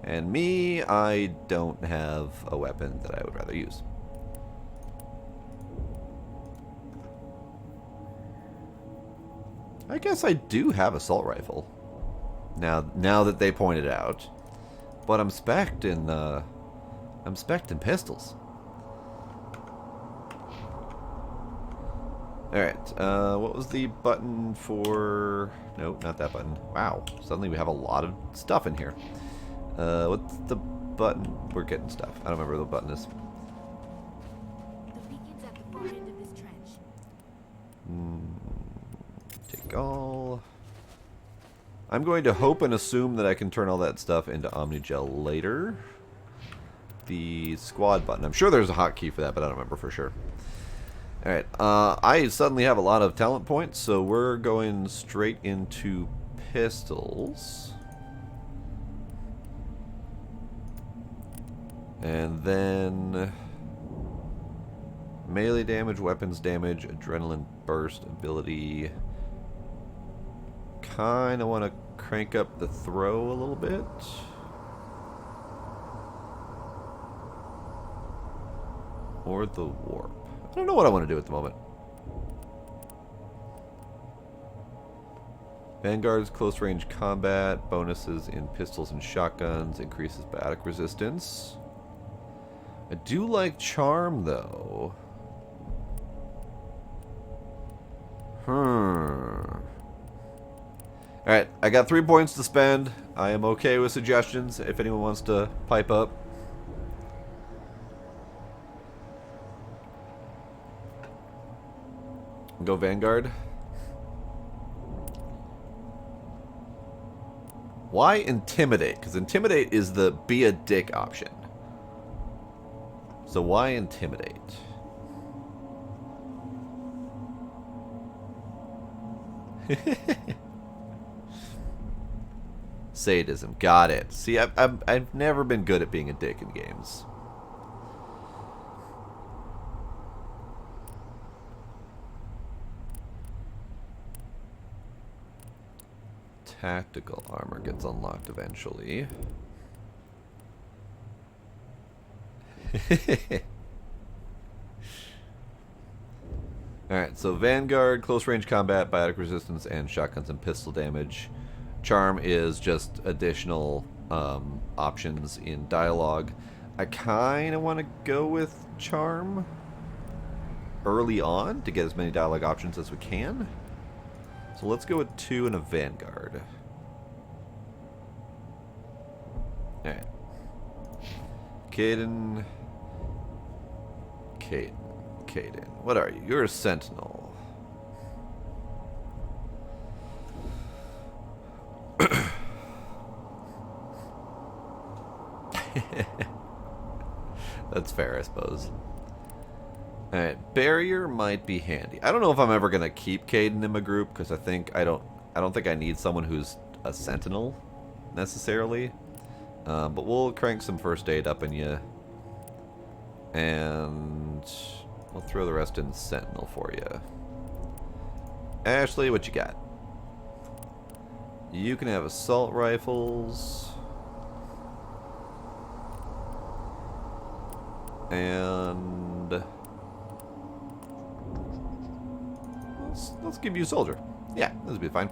Speaker 1: And me, I don't have a weapon that I would rather use. I guess I do have assault rifle. Now that they pointed out. But I'm spec'd in pistols. Alright, what was the button for... Nope, not that button. Wow, suddenly we have a lot of stuff in here. What's the button? We're getting stuff. I don't remember what the button is.
Speaker 17: The beacon's at the far end of this trench.
Speaker 1: Take all. I'm going to hope and assume that I can turn all that stuff into Omnigel later. The squad button. I'm sure there's a hotkey for that, but I don't remember for sure. Alright, I suddenly have a lot of talent points, so we're going straight into pistols. And then melee damage, weapons damage, adrenaline burst ability. Kinda want to crank up the throw a little bit. Or the warp. I don't know what I want to do at the moment. Vanguard's close range combat, bonuses in pistols and shotguns, increases biotic resistance. I do like Charm, though. Alright, I got 3 points to spend. I am okay with suggestions if anyone wants to pipe up. Go Vanguard. Why Intimidate? Because Intimidate is the be a dick option. So why Intimidate? Sadism. Got it. See, I've never been good at being a dick in games. Tactical armor gets unlocked eventually. Alright, so Vanguard, close range combat, biotic resistance, and shotguns and pistol damage. Charm is just additional options in dialogue. I kind of want to go with Charm early on to get as many dialogue options as we can. So let's go with 2 and a Vanguard. Alright. Caden. What are you? You're a Sentinel. That's fair, I suppose. Alright, Barrier might be handy. I don't know if I'm ever gonna keep Caden in my group, because I don't think I need someone who's a Sentinel necessarily. But we'll crank some first aid up in you. And we'll throw the rest in Sentinel for you. Ashley, what you got? You can have assault rifles. And let's give you a soldier. Yeah, this will be fine.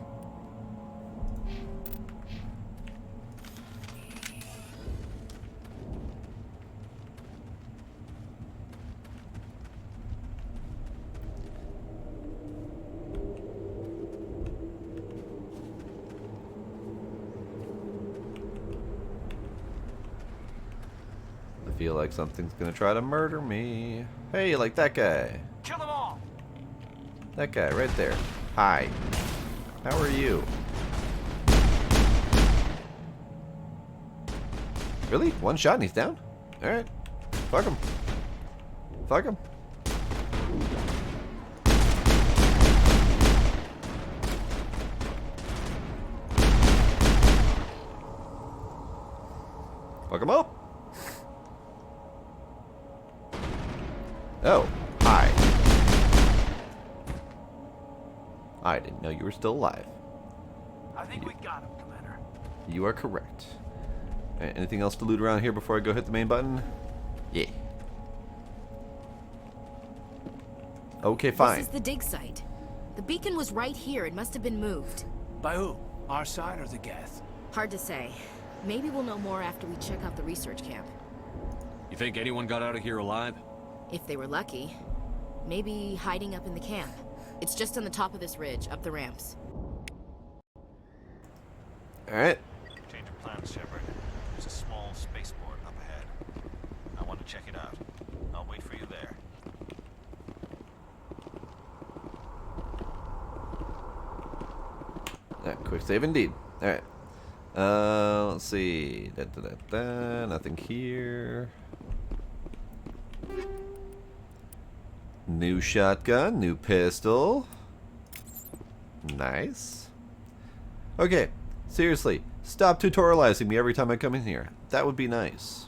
Speaker 1: I feel like something's gonna try to murder me. Hey, like that guy.
Speaker 16: Kill them all.
Speaker 1: That guy right there. Hi. How are you? Really? One shot and he's down? Alright. Fuck him. Fuck him. Fuck him up. Oh, hi. I didn't know you were still alive.
Speaker 16: I think we got him, Commander.
Speaker 1: You are correct. Anything else to loot around here before I go hit the main button? Yeah. Okay, fine.
Speaker 17: This is the dig site. The beacon was right here. It must have been moved.
Speaker 16: By who? Our side or the Geth?
Speaker 17: Hard to say. Maybe we'll know more after we check out the research camp.
Speaker 10: You think anyone got out of here alive?
Speaker 17: If they were lucky. Maybe hiding up in the camp. It's just on the top of this ridge, up the ramps.
Speaker 1: Alright.
Speaker 8: Change of plans, Shepard. There's a small spaceport up ahead. I want to check it out. I'll wait for you there.
Speaker 1: Alright, quick save indeed. Alright. Let's see. Nothing here. New shotgun, new pistol. Nice. Okay, seriously, stop tutorializing me every time I come in here. That would be nice.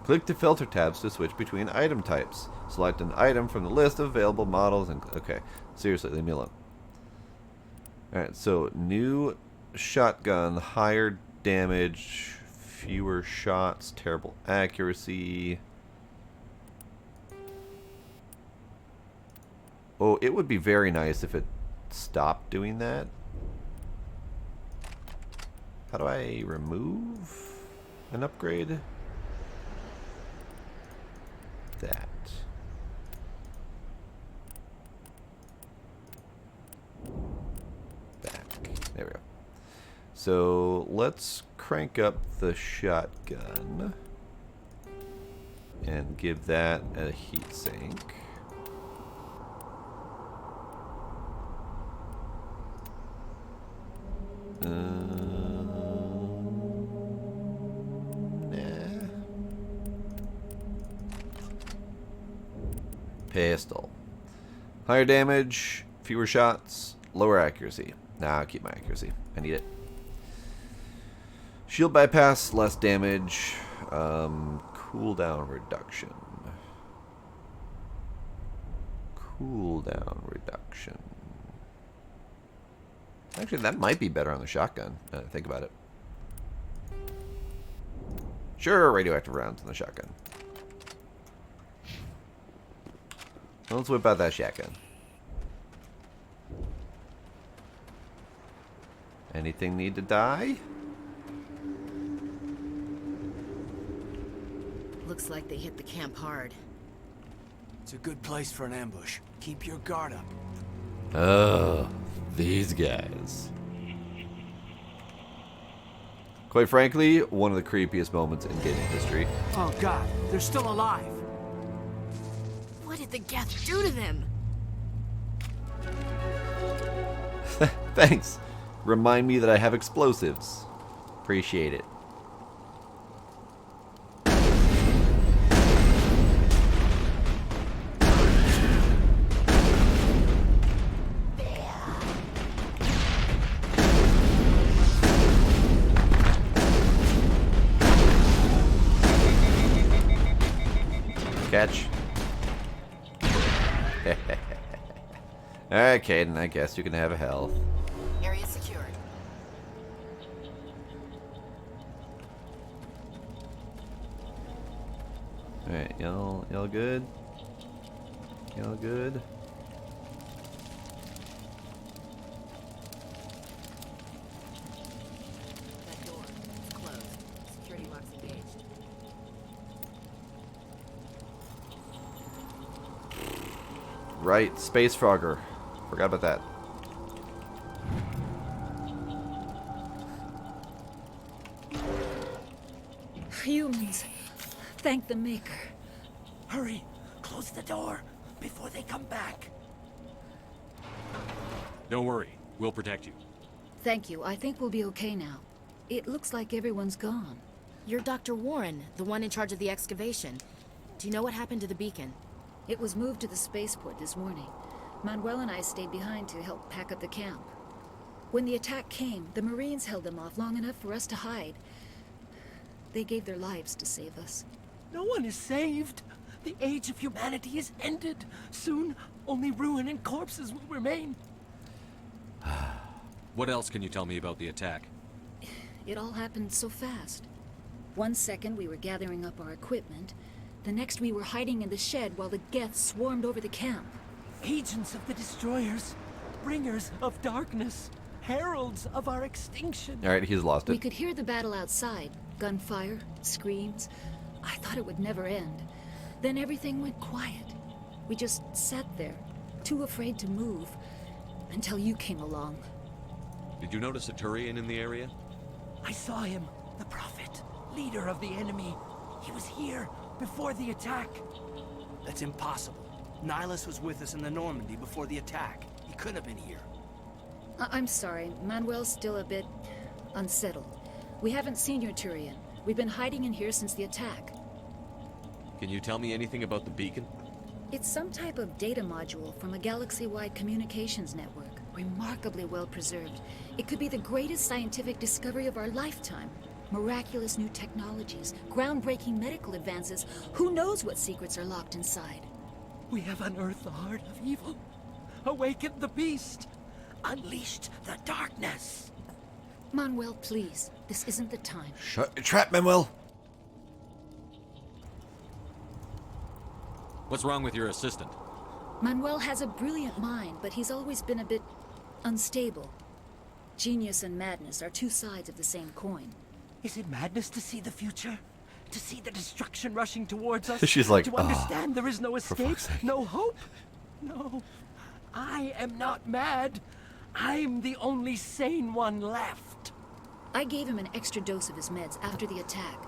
Speaker 1: Click the filter tabs to switch between item types. Select an item from the list of available models and... Okay, seriously, leave me alone. Alright, so new shotgun, higher damage, fewer shots, terrible accuracy. Oh, it would be very nice if it stopped doing that. How do I remove an upgrade? That. Back. There we go. So let's crank up the shotgun and give that a heat sink. Pistol. Higher damage, fewer shots, lower accuracy. Nah, I'll keep my accuracy. I need it. Shield bypass, less damage. Cooldown reduction. Cooldown reduction. Actually, that might be better on the shotgun, now that I think about it. Sure, radioactive rounds on the shotgun. Let's whip out that shotgun. Anything need to die?
Speaker 17: Looks like they hit the camp hard.
Speaker 16: It's a good place for an ambush. Keep your guard up.
Speaker 1: Oh, these guys. Quite frankly, one of the creepiest moments in gaming history.
Speaker 16: Oh god, they're still alive.
Speaker 17: What did the Geth do to them?
Speaker 1: Thanks. Remind me that I have explosives. Appreciate it. Catch. Alright, Caden, I guess you can have a health.
Speaker 17: Area secured.
Speaker 1: Alright, y'all good? Y'all good?
Speaker 17: That door is closed. Security locks engaged.
Speaker 1: Right, Space Frogger. Forgot about that.
Speaker 18: Humans. Thank the Maker.
Speaker 16: Hurry, close the door before they come back.
Speaker 10: Don't worry, we'll protect you.
Speaker 18: Thank you. I think we'll be okay now. It looks like everyone's gone.
Speaker 17: You're Dr. Warren, the one in charge of the excavation. Do you know what happened to the beacon?
Speaker 18: It was moved to the spaceport this morning. Manuel and I stayed behind to help pack up the camp. When the attack came, the Marines held them off long enough for us to hide. They gave their lives to save us.
Speaker 16: No one is saved. The age of humanity is ended. Soon, only ruin and corpses will remain.
Speaker 10: What else can you tell me about the attack?
Speaker 18: It all happened so fast. 1 second we were gathering up our equipment. The next we were hiding in the shed while the Geth swarmed over the camp.
Speaker 16: Agents of the destroyers, bringers of darkness, heralds of our extinction.
Speaker 1: Alright, he's lost it.
Speaker 18: We could hear the battle outside. Gunfire, screams. I thought it would never end. Then everything went quiet. We just sat there, too afraid to move, until you came along.
Speaker 10: Did you notice a Turian in the area?
Speaker 16: I saw him, the Prophet, leader of the enemy. He was here before the attack.
Speaker 19: That's impossible. Nihilus was with us in the Normandy before the attack. He couldn't have been here.
Speaker 18: I'm sorry. Manuel's still a bit unsettled. We haven't seen your Turian. We've been hiding in here since the attack.
Speaker 10: Can you tell me anything about the beacon?
Speaker 18: It's some type of data module from a galaxy-wide communications network. Remarkably well preserved. It could be the greatest scientific discovery of our lifetime. Miraculous new technologies, groundbreaking medical advances. Who knows what secrets are locked inside?
Speaker 16: We have unearthed the heart of evil, awakened the beast, unleashed the darkness.
Speaker 18: Manuel, please. This isn't the time.
Speaker 1: Shut your trap, Manuel!
Speaker 10: What's wrong with your assistant?
Speaker 18: Manuel has a brilliant mind, but he's always been a bit unstable. Genius and madness are two sides of the same coin.
Speaker 16: Is it madness to see the future? To see the destruction rushing towards us?
Speaker 1: She's like,
Speaker 16: to understand there is no
Speaker 1: for
Speaker 16: escape,
Speaker 1: fuck's sake.
Speaker 16: no hope? No, I am not mad. I'm the only sane one left.
Speaker 18: I gave him an extra dose of his meds after the attack.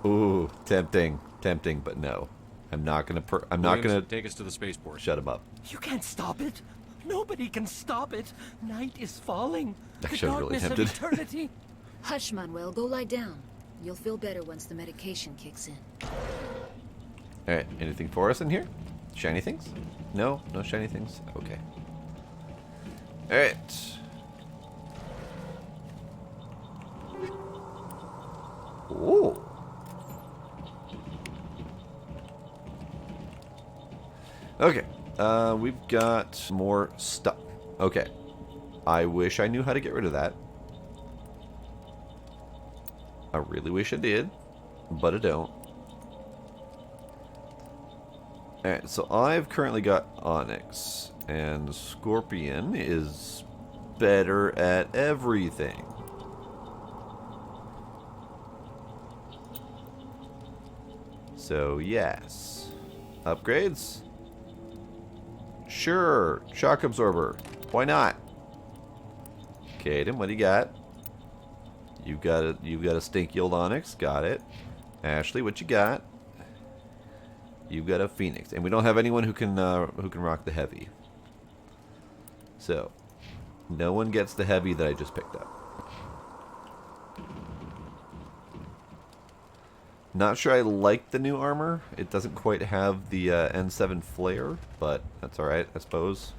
Speaker 1: Ooh, tempting, but no. I'm not gonna. I'm not gonna
Speaker 10: take us to the spaceport.
Speaker 1: Shut him up.
Speaker 16: You can't stop it. Nobody can stop it. Night is falling.
Speaker 1: Actually,
Speaker 16: the
Speaker 1: I'm really
Speaker 16: darkness
Speaker 1: tempted.
Speaker 16: of eternity.
Speaker 18: Hush, Manuel. Go lie down. You'll feel better once the medication kicks in.
Speaker 1: All right. Anything for us in here? Shiny things? No, no shiny things. Okay. All right. Ooh. Okay. We've got more stuff. Okay. I wish I knew how to get rid of that. I really wish I did, but I don't. Alright, so I've currently got Onyx, and Scorpion is better at everything. So, yes. Upgrades? Sure. Shock Absorber. Why not? Caden, what do you got? You got a stinky old Onyx. Got it. Ashley, what you got? You got a Phoenix, and we don't have anyone who can rock the heavy. So, no one gets the heavy that I just picked up. Not sure I like the new armor. It doesn't quite have the N7 flare, but that's alright, I suppose.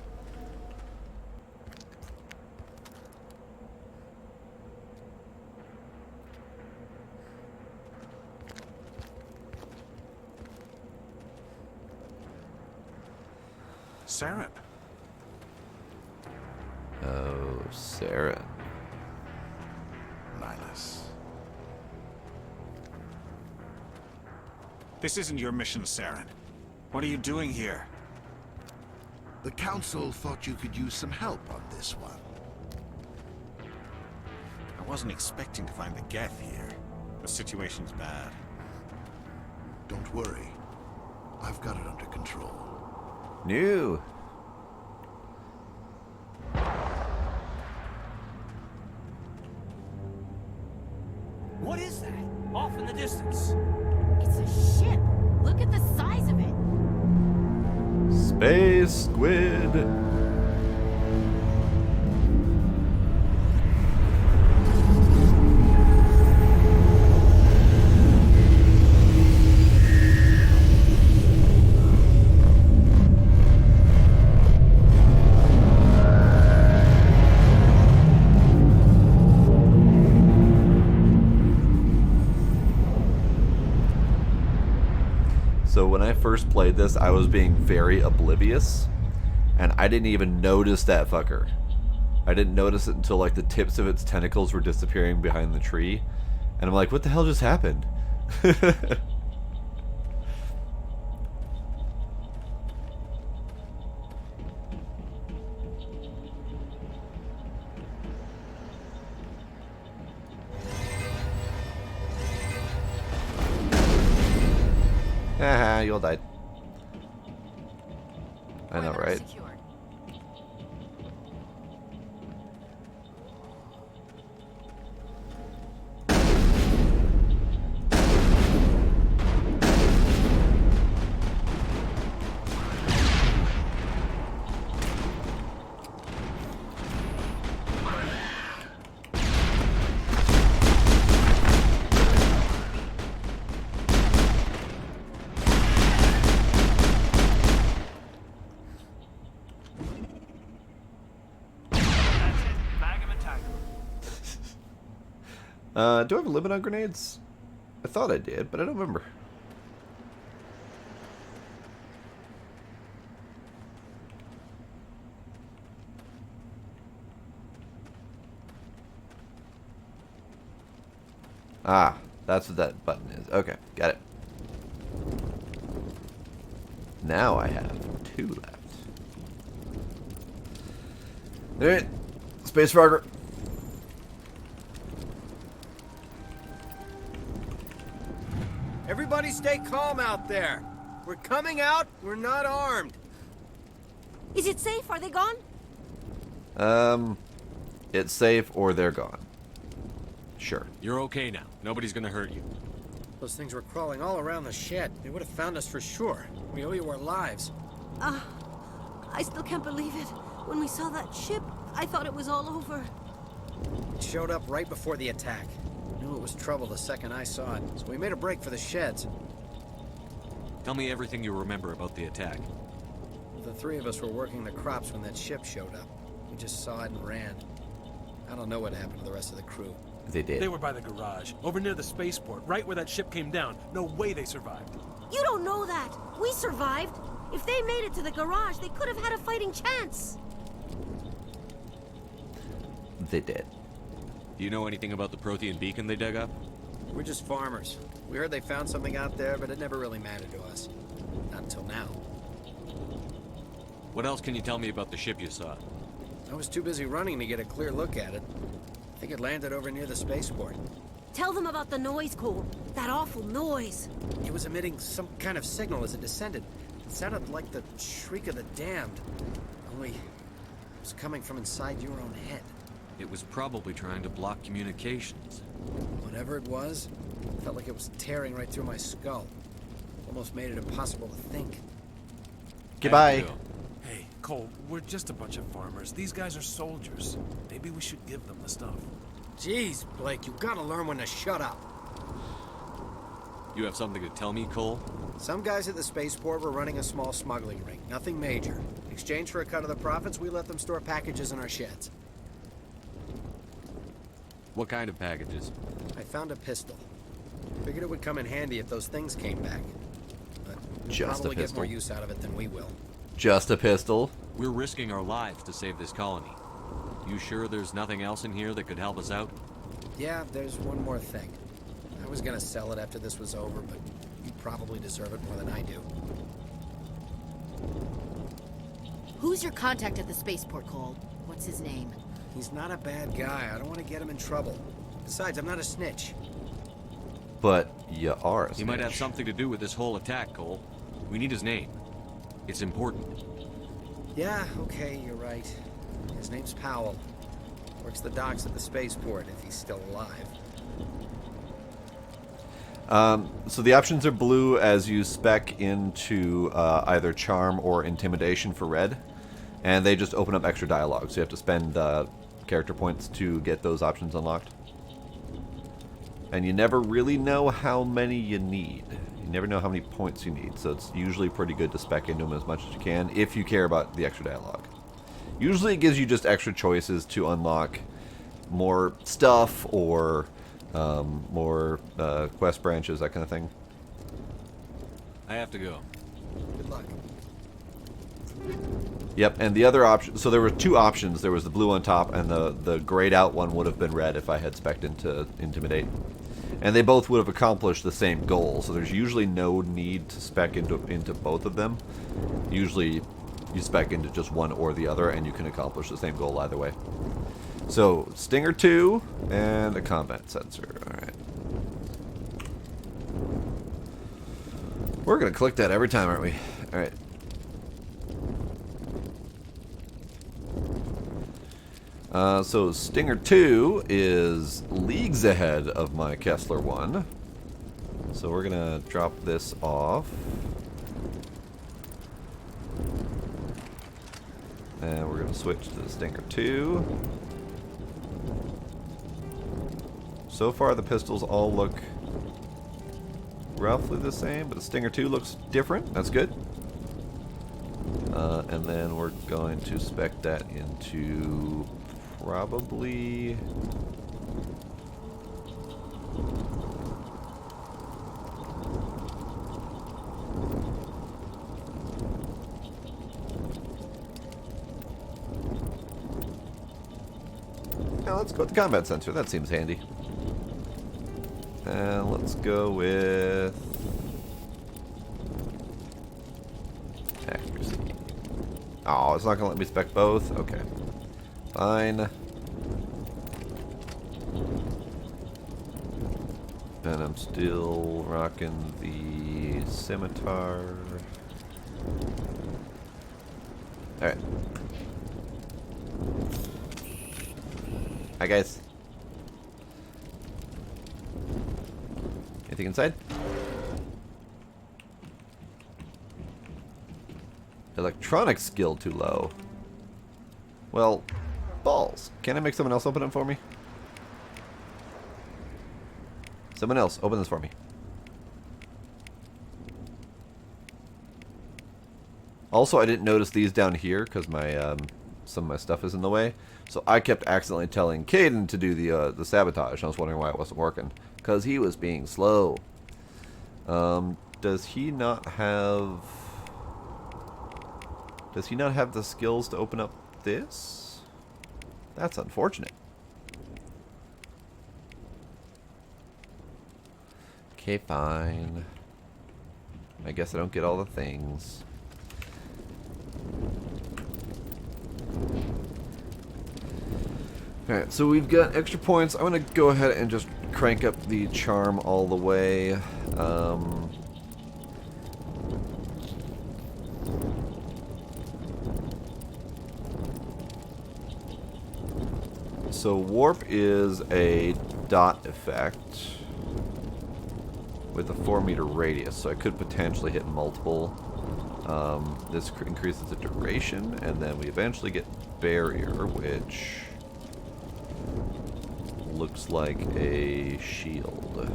Speaker 3: Saren.
Speaker 1: Oh, Saren.
Speaker 3: Nihilus.
Speaker 20: This isn't your mission, Saren. What are you doing here?
Speaker 21: The Council thought you could use some help on this one.
Speaker 20: I wasn't expecting to find the Geth here. The situation's bad.
Speaker 21: Don't worry. I've got it under control.
Speaker 1: New.
Speaker 19: What is that? Off in the distance.
Speaker 17: It's a ship. Look at the size of it.
Speaker 1: Space Squid. So when I first played this, I was being very oblivious, and I didn't even notice that fucker. I didn't notice it until like the tips of its tentacles were disappearing behind the tree, and I'm like, what the hell just happened? Haha, you all died. I know, right? Do I have a limit on grenades? I thought I did, but I don't remember. Ah, that's what that button is. Okay, got it. Now I have 2 left. Alright, Space Frogger.
Speaker 5: Everybody stay calm out there. We're coming out. We're not armed.
Speaker 22: Is it safe? Are they gone?
Speaker 1: It's safe or they're gone. Sure.
Speaker 10: You're okay now. Nobody's gonna hurt you.
Speaker 5: Those things were crawling all around the shed. They would have found us for sure. We owe you our lives.
Speaker 22: I still can't believe it. When we saw that ship, I thought it was all over.
Speaker 5: It showed up right before the attack. Knew it was trouble the second I saw it, so we made a break for the sheds.
Speaker 10: Tell me everything you remember about the attack.
Speaker 5: The three of us were working the crops when that ship showed up. We just saw it and ran. I don't know what happened to the rest of the crew.
Speaker 1: They did.
Speaker 23: They were by the garage, over near the spaceport, right where that ship came down. No way they survived.
Speaker 22: You don't know that. We survived. If they made it to the garage, they could have had a fighting chance.
Speaker 1: They did.
Speaker 10: Do you know anything about the Prothean beacon they dug up?
Speaker 5: We're just farmers. We heard they found something out there, but it never really mattered to us. Not until now.
Speaker 10: What else can you tell me about the ship you saw?
Speaker 5: I was too busy running to get a clear look at it. I think it landed over near the spaceport.
Speaker 22: Tell them about the noise, Cole. That awful noise.
Speaker 5: It was emitting some kind of signal as it descended. It sounded like the shriek of the damned. Only, it was coming from inside your own head.
Speaker 10: It was probably trying to block communications.
Speaker 5: Whatever it was, it felt like it was tearing right through my skull. Almost made it impossible to think.
Speaker 1: Goodbye.
Speaker 23: Hey, Cole, we're just a bunch of farmers. These guys are soldiers. Maybe we should give them the stuff.
Speaker 5: Jeez, Blake, you gotta learn when to shut up.
Speaker 10: You have something to tell me, Cole?
Speaker 5: Some guys at the spaceport were running a small smuggling ring. Nothing major. In exchange for a cut of the profits, we let them store packages in our sheds.
Speaker 10: What kind of packages?
Speaker 5: I found a pistol. Figured it would come in handy if those things came back. But you'll
Speaker 1: Just a
Speaker 5: probably get
Speaker 1: pistol.
Speaker 5: more use out of it than we will.
Speaker 1: Just a pistol?
Speaker 10: We're risking our lives to save this colony. You sure there's nothing else in here that could help us out?
Speaker 5: Yeah, there's one more thing. I was gonna sell it after this was over, but you probably deserve it more than I do.
Speaker 17: Who's your contact at the spaceport, Cole? What's his name?
Speaker 5: He's not a bad guy. I don't want to get him in trouble. Besides, I'm not a snitch.
Speaker 1: But you are a
Speaker 10: He might have
Speaker 1: snitch.
Speaker 10: something to do with this whole attack, Cole. We need his name. It's important.
Speaker 5: Yeah, okay, you're right. His name's Powell. Works the docks at the spaceport, if he's still alive.
Speaker 1: So the options are blue as you spec into either charm or intimidation for red, and they just open up extra dialogue, so you have to spend character points to get those options unlocked. And you never really know how many you need. You never know how many points you need, so it's usually pretty good to spec into them as much as you can if you care about the extra dialogue. Usually it gives you just extra choices to unlock more stuff or more quest branches, that kind of thing.
Speaker 10: I have to go.
Speaker 5: Good luck.
Speaker 1: Yep, and the other option, so there were two options. There was the blue on top, and the grayed out one would have been red if I had spec'd into Intimidate. And they both would have accomplished the same goal, so there's usually no need to spec into both of them. Usually you spec into just one or the other, and you can accomplish the same goal either way. So, Stinger 2 and a combat sensor. Alright. We're going to click that every time, aren't we? Alright. So Stinger 2 is leagues ahead of my Kessler 1. So we're going to drop this off. And we're going to switch to the Stinger 2. So far the pistols all look roughly the same, but the Stinger 2 looks different. That's good. And then we're going to spec that into probably... Now let's go with the combat sensor. That seems handy. And let's go with accuracy. Oh, it's not going to let me spec both? Okay. Fine. And I'm still rocking the scimitar. Alright. Hi, guys. Anything inside? Electronic skill too low. Well, balls. Can I make someone else open it for me? Someone else, open this for me. Also, I didn't notice these down here because my some of my stuff is in the way. So I kept accidentally telling Caden to do the sabotage. And I was wondering why it wasn't working. Because he was being slow. Does he not have... Does he not have the skills to open up this? That's unfortunate. Okay, fine. I guess I don't get all the things. Alright, so we've got extra points. I'm going to go ahead and just crank up the charm all the way. So warp is a dot effect with a 4-meter radius, so I could potentially hit multiple. This increases the duration, and then we eventually get barrier, which looks like a shield.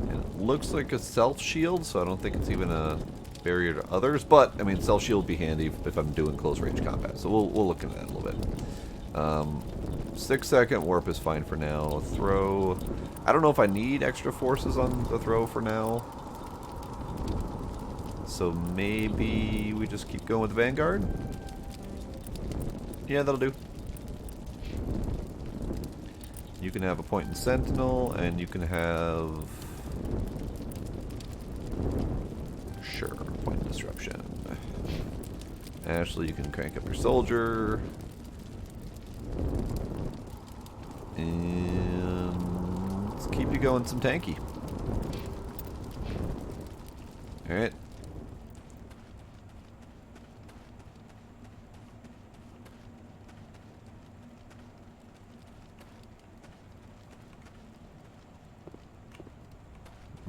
Speaker 1: And it looks like a self-shield, so I don't think it's even a barrier to others, but I mean, self-shield would be handy if I'm doing close-range combat, so we'll look into that a little bit. 6-second warp is fine for now. Throw, I don't know if I need extra forces on the throw for now, so maybe we just keep going with the Vanguard. Yeah, that'll do. You can have a point in Sentinel, and you can have... Sure, point in Disruption. Ashley, you can crank up your Soldier. And let's keep you going some tanky. Alright.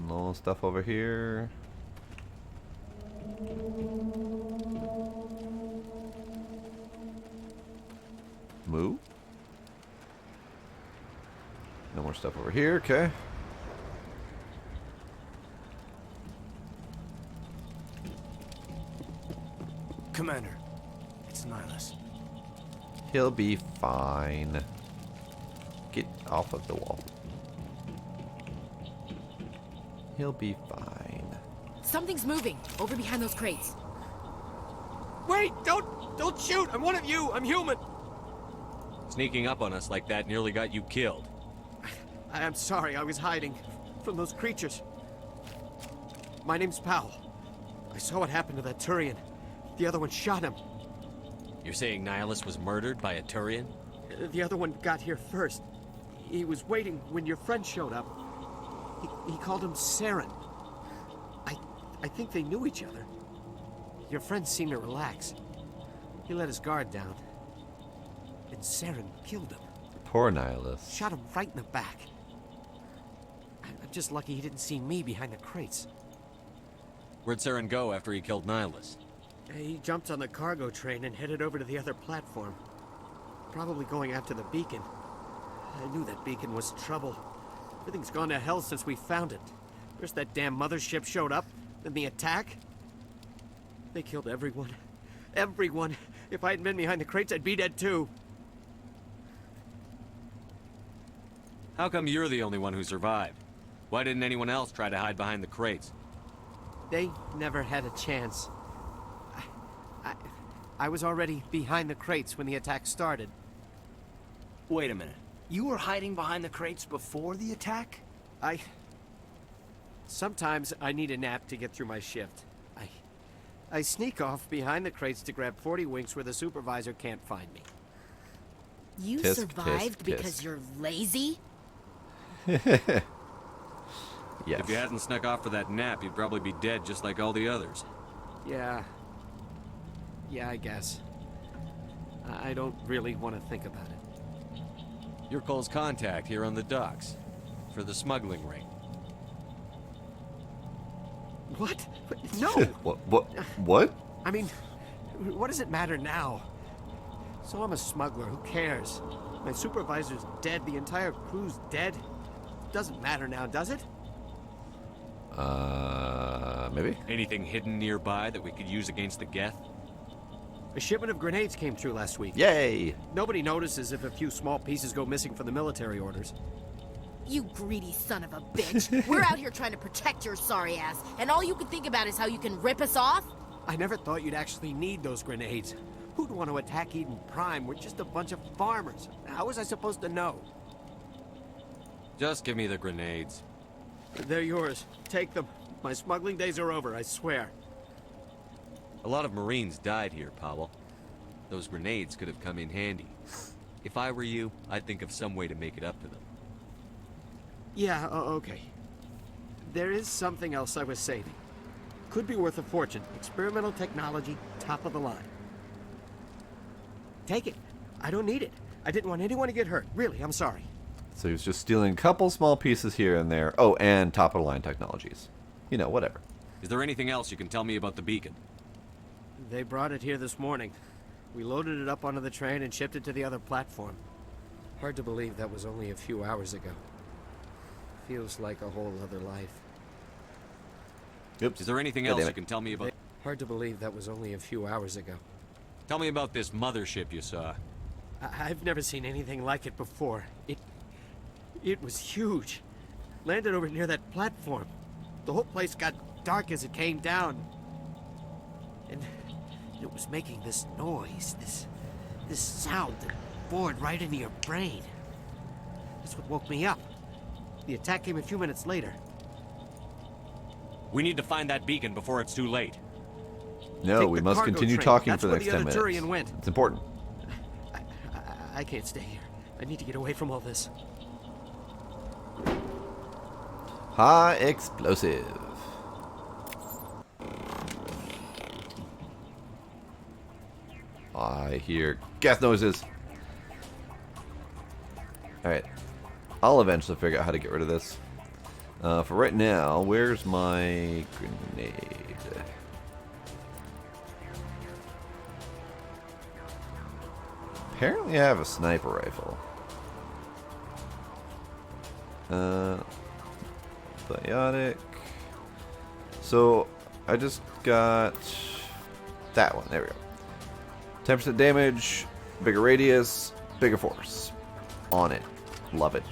Speaker 1: No stuff over here. Move. No more stuff over here, okay.
Speaker 19: Commander, it's Nihilus.
Speaker 1: He'll be fine. Get off of the wall. He'll be fine.
Speaker 4: Something's moving over behind those crates.
Speaker 19: Wait! Don't shoot! I'm one of you! I'm human!
Speaker 10: Sneaking up on us like that nearly got you killed.
Speaker 5: I'm sorry, I was hiding from those creatures. My name's Powell. I saw what happened to that Turian. The other one shot him.
Speaker 10: You're saying Nihilus was murdered by a Turian?
Speaker 5: The other one got here first. He was waiting when your friend showed up. He called him Saren. I think they knew each other. Your friend seemed to relax. He let his guard down. And Saren killed him.
Speaker 1: Poor Nihilus.
Speaker 5: Shot him right in the back. I'm just lucky he didn't see me behind the crates.
Speaker 10: Where'd Saren go after he killed Nihilus?
Speaker 5: He jumped on the cargo train and headed over to the other platform. Probably going after the beacon. I knew that beacon was trouble. Everything's gone to hell since we found it. First that damn mothership showed up, then the attack. They killed everyone. Everyone. If I hadn't been behind the crates, I'd be dead too.
Speaker 10: How come you're the only one who survived? Why didn't anyone else try to hide behind the crates?
Speaker 5: They never had a chance. I was already behind the crates when the attack started.
Speaker 19: Wait a minute. You were hiding behind the crates before the attack?
Speaker 5: Sometimes I need a nap to get through my shift. I sneak off behind the crates to grab 40 winks where the supervisor can't find me.
Speaker 22: You
Speaker 1: Tisk,
Speaker 22: survived
Speaker 1: tisk,
Speaker 22: because
Speaker 1: tisk.
Speaker 22: you're lazy?
Speaker 1: Yes.
Speaker 10: If you hadn't snuck off for that nap, you'd probably be dead just like all the others.
Speaker 5: Yeah. Yeah, I guess. I don't really want to think about it.
Speaker 10: You're Cole's contact here on the docks. For the smuggling ring.
Speaker 5: What? No!
Speaker 1: What?
Speaker 5: I mean, what does it matter now? So I'm a smuggler, who cares? My supervisor's dead, the entire crew's dead. Doesn't matter now, does it?
Speaker 1: Maybe?
Speaker 10: Anything hidden nearby that we could use against the Geth?
Speaker 5: A shipment of grenades came through last week.
Speaker 1: Yay!
Speaker 5: Nobody notices if a few small pieces go missing from the military orders.
Speaker 22: You greedy son of a bitch. We're out here trying to protect your sorry ass, and all you can think about is how you can rip us off?
Speaker 5: I never thought you'd actually need those grenades. Who'd want to attack Eden Prime? We're just a bunch of farmers. How was I supposed to know?
Speaker 10: Just give me the grenades.
Speaker 5: They're yours. Take them. My smuggling days are over, I swear.
Speaker 10: A lot of Marines died here, Powell. Those grenades could have come in handy. If I were you, I'd think of some way to make it up to them.
Speaker 5: Yeah, okay. There is something else I was saving. Could be worth a fortune. Experimental technology, top of the line. Take it. I don't need it. I didn't want anyone to get hurt. Really, I'm sorry.
Speaker 1: So he was just stealing a couple small pieces here and there. Oh, and top-of-the-line technologies. You know, whatever.
Speaker 10: Is there anything else you can tell me about the beacon?
Speaker 5: They brought it here this morning. We loaded it up onto the train and shipped it to the other platform. Hard to believe that was only a few hours ago. Feels like a whole other life.
Speaker 1: Oops.
Speaker 10: Is there anything else you can tell me about?
Speaker 5: Hard to believe that was only a few hours ago.
Speaker 10: Tell me about this mothership you saw.
Speaker 5: I've never seen anything like it before. It was huge. Landed over near that platform. The whole place got dark as it came down. And it was making this noise, this sound that bored right into your brain. That's what woke me up. The attack came a few minutes later.
Speaker 10: We need to find that beacon before it's too late.
Speaker 1: No, we must continue talking for the next 10
Speaker 5: minutes.
Speaker 1: minutes. It's important.
Speaker 5: I can't stay here. I need to get away from all this.
Speaker 1: High explosive. I hear gas noises. Alright. I'll eventually figure out how to get rid of this. For right now, where's my grenade? Apparently I have a sniper rifle. Biotic. So, I just got that one. There we go. 10% damage, bigger radius, bigger force. On it. Love it.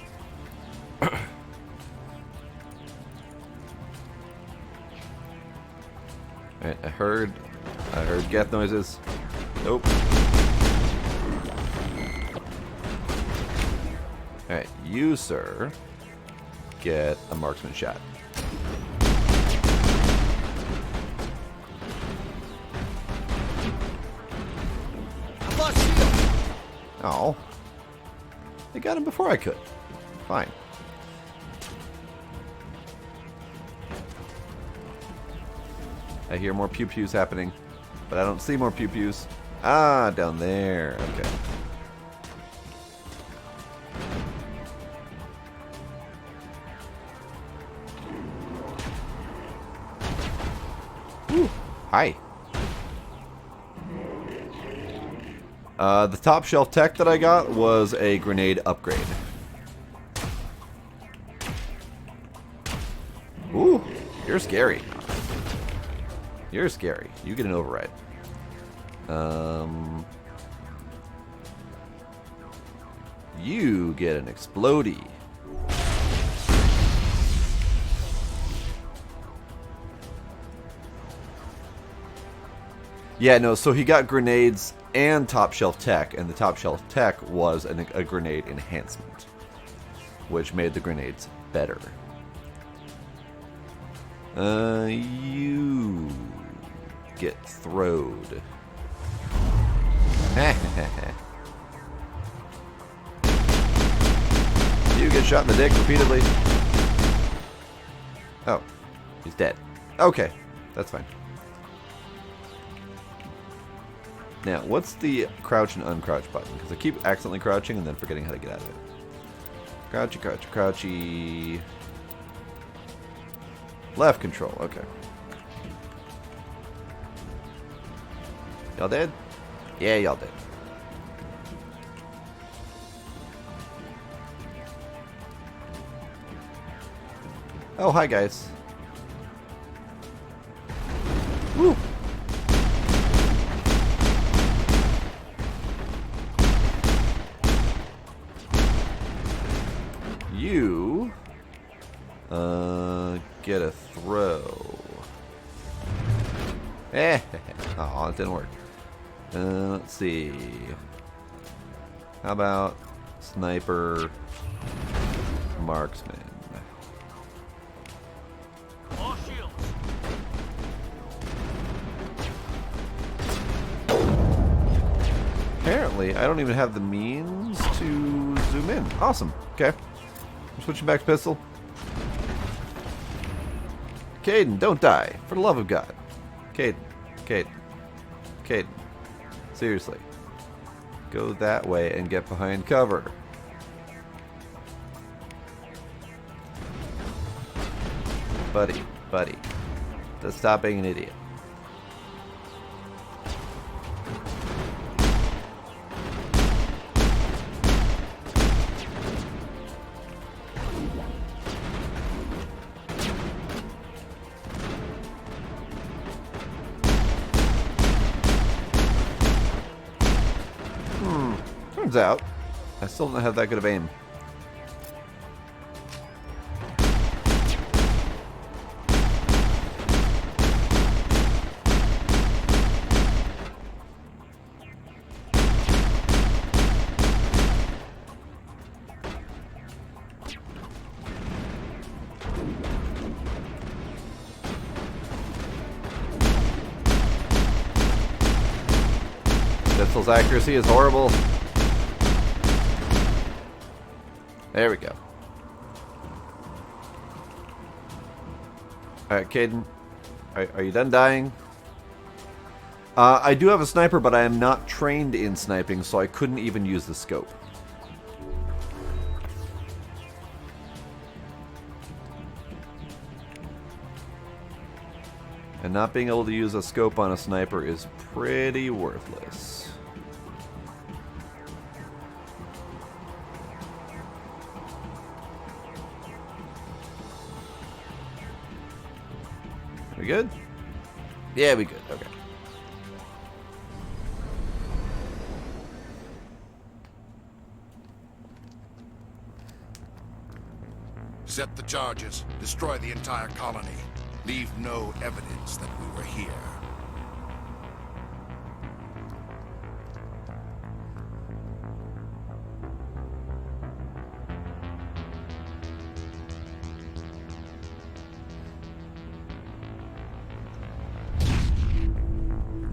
Speaker 1: Alright, I heard geth noises. Nope. Alright, you, sir, get a marksman shot. Oh. They got him before I could. Fine. I hear more pew-pews happening, but I don't see more pew-pews. Ah, down there. Okay. Whew. Hi. The top shelf tech that I got was a grenade upgrade. Ooh, you're scary. You're scary. You get an override. You get an explodey. Yeah, no, so he got grenades and top shelf tech, and the top shelf tech was a grenade enhancement, which made the grenades better. You get throwed. get shot in the dick repeatedly. Oh, he's dead. Okay, that's fine. Now, what's the crouch and uncrouch button? Because I keep accidentally crouching and then forgetting how to get out of it. Crouchy, crouchy, crouchy. Left control, okay. Y'all dead? Yeah, y'all dead. Oh, hi guys. Woo! You get a throw. Eh, oh, it didn't work. Let's see. How about sniper, marksman?
Speaker 15: All shields.
Speaker 1: Apparently, I don't even have the means to zoom in. Awesome. Okay. I'm switching back to pistol. Caden, don't die. For the love of God. Caden. Caden. Caden. Seriously. Go that way and get behind cover. Buddy. Buddy. Let's stop being an idiot. Turns out, I still don't have that good of aim. Pistol's accuracy is horrible. There we go. Alright, Caden. Are you done dying? I do have a sniper, but I am not trained in sniping, so I couldn't even use the scope. And not being able to use a scope on a sniper is pretty worthless. We good? Yeah, we good. Okay.
Speaker 21: Set the charges. Destroy the entire colony. Leave no evidence that we were here.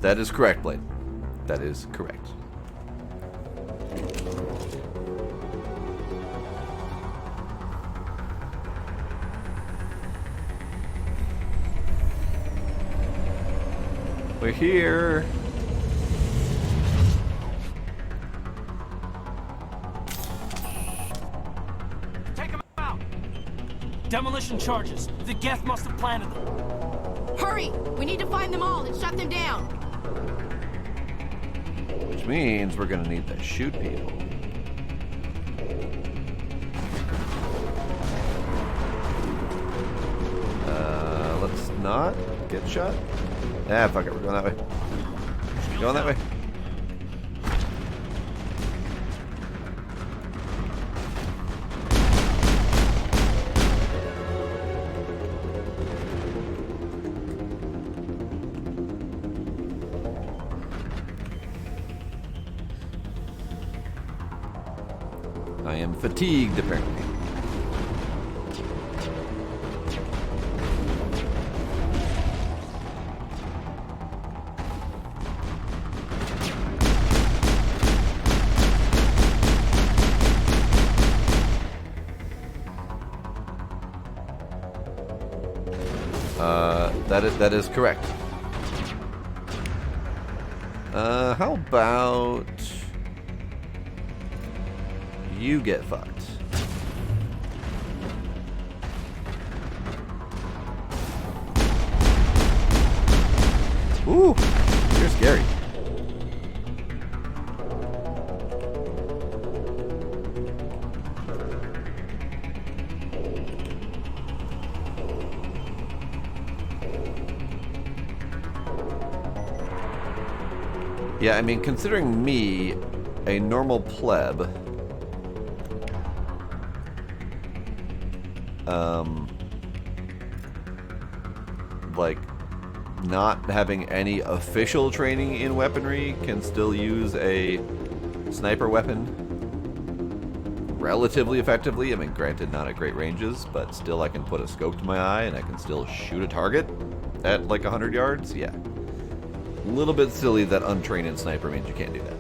Speaker 1: That is correct, Blade. That is correct. We're here.
Speaker 15: Take them out. Demolition charges. The Geth must have planted them.
Speaker 22: Hurry! We need to find them all and shut them down.
Speaker 1: Which means we're gonna need to shoot people. Let's not get shot. Ah, fuck it, we're going that way. Going that way. I am fatigued, apparently. That is correct. How about you get fucked? Ooh, you're scary. Yeah, I mean, considering me, a normal pleb, like, not having any official training in weaponry, can still use a sniper weapon relatively effectively. I mean, granted, not at great ranges, but still I can put a scope to my eye and I can still shoot a target at like 100 yards. Yeah. A little bit silly that untrained in sniper means you can't do that.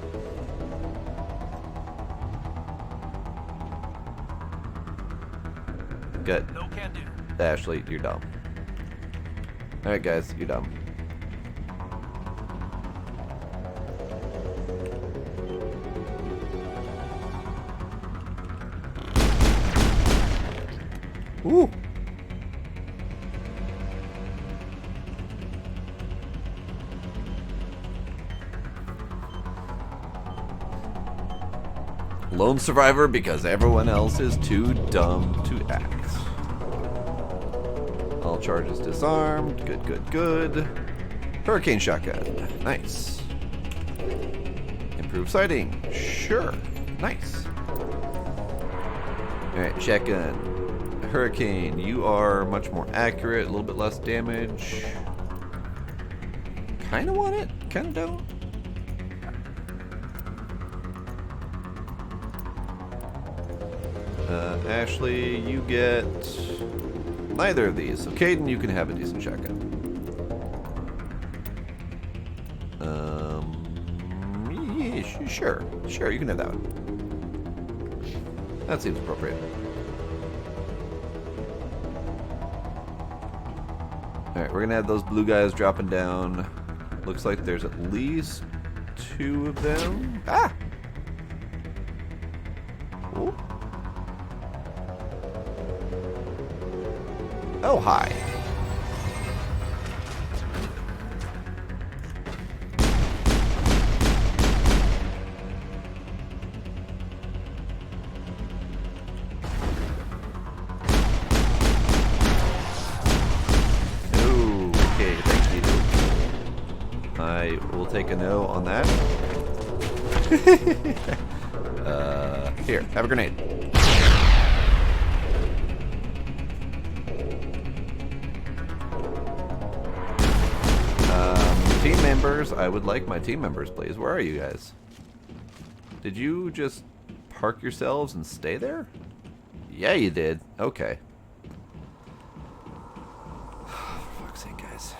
Speaker 1: Good.
Speaker 19: No can do.
Speaker 1: Ashley, you're dumb. Alright guys, you're dumb. Ooh! Lone survivor because everyone else is too dumb to act. All charges disarmed. Good, good, good. Hurricane shotgun. Nice. Improved sighting. Sure. Nice. Alright, shotgun. Hurricane. You are much more accurate. A little bit less damage. Kinda want it. Kinda don't. Ashley, you get neither of these. So Caden, you can have a decent shotgun. Yeah, sure, you can have that one. That seems appropriate. Alright, we're gonna have those blue guys dropping down. Looks like there's at least 2 of them. Ah! Ooh. Oh, hi. Okay, thank you. I will take a no on that. Here, have a grenade. Team members, I would like my team members, please. Where are you guys? Did you just park yourselves and stay there? Yeah, you did. Okay. For fuck's sake, guys.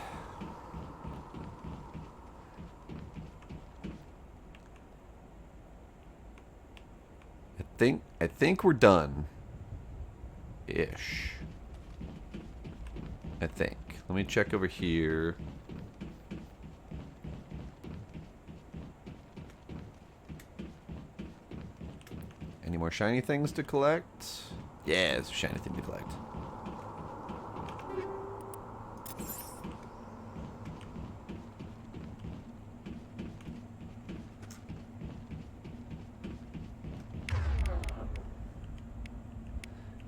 Speaker 1: I think we're done. Ish. I think. Let me check over here. Any more shiny things to collect? Yeah, it's a shiny thing to collect.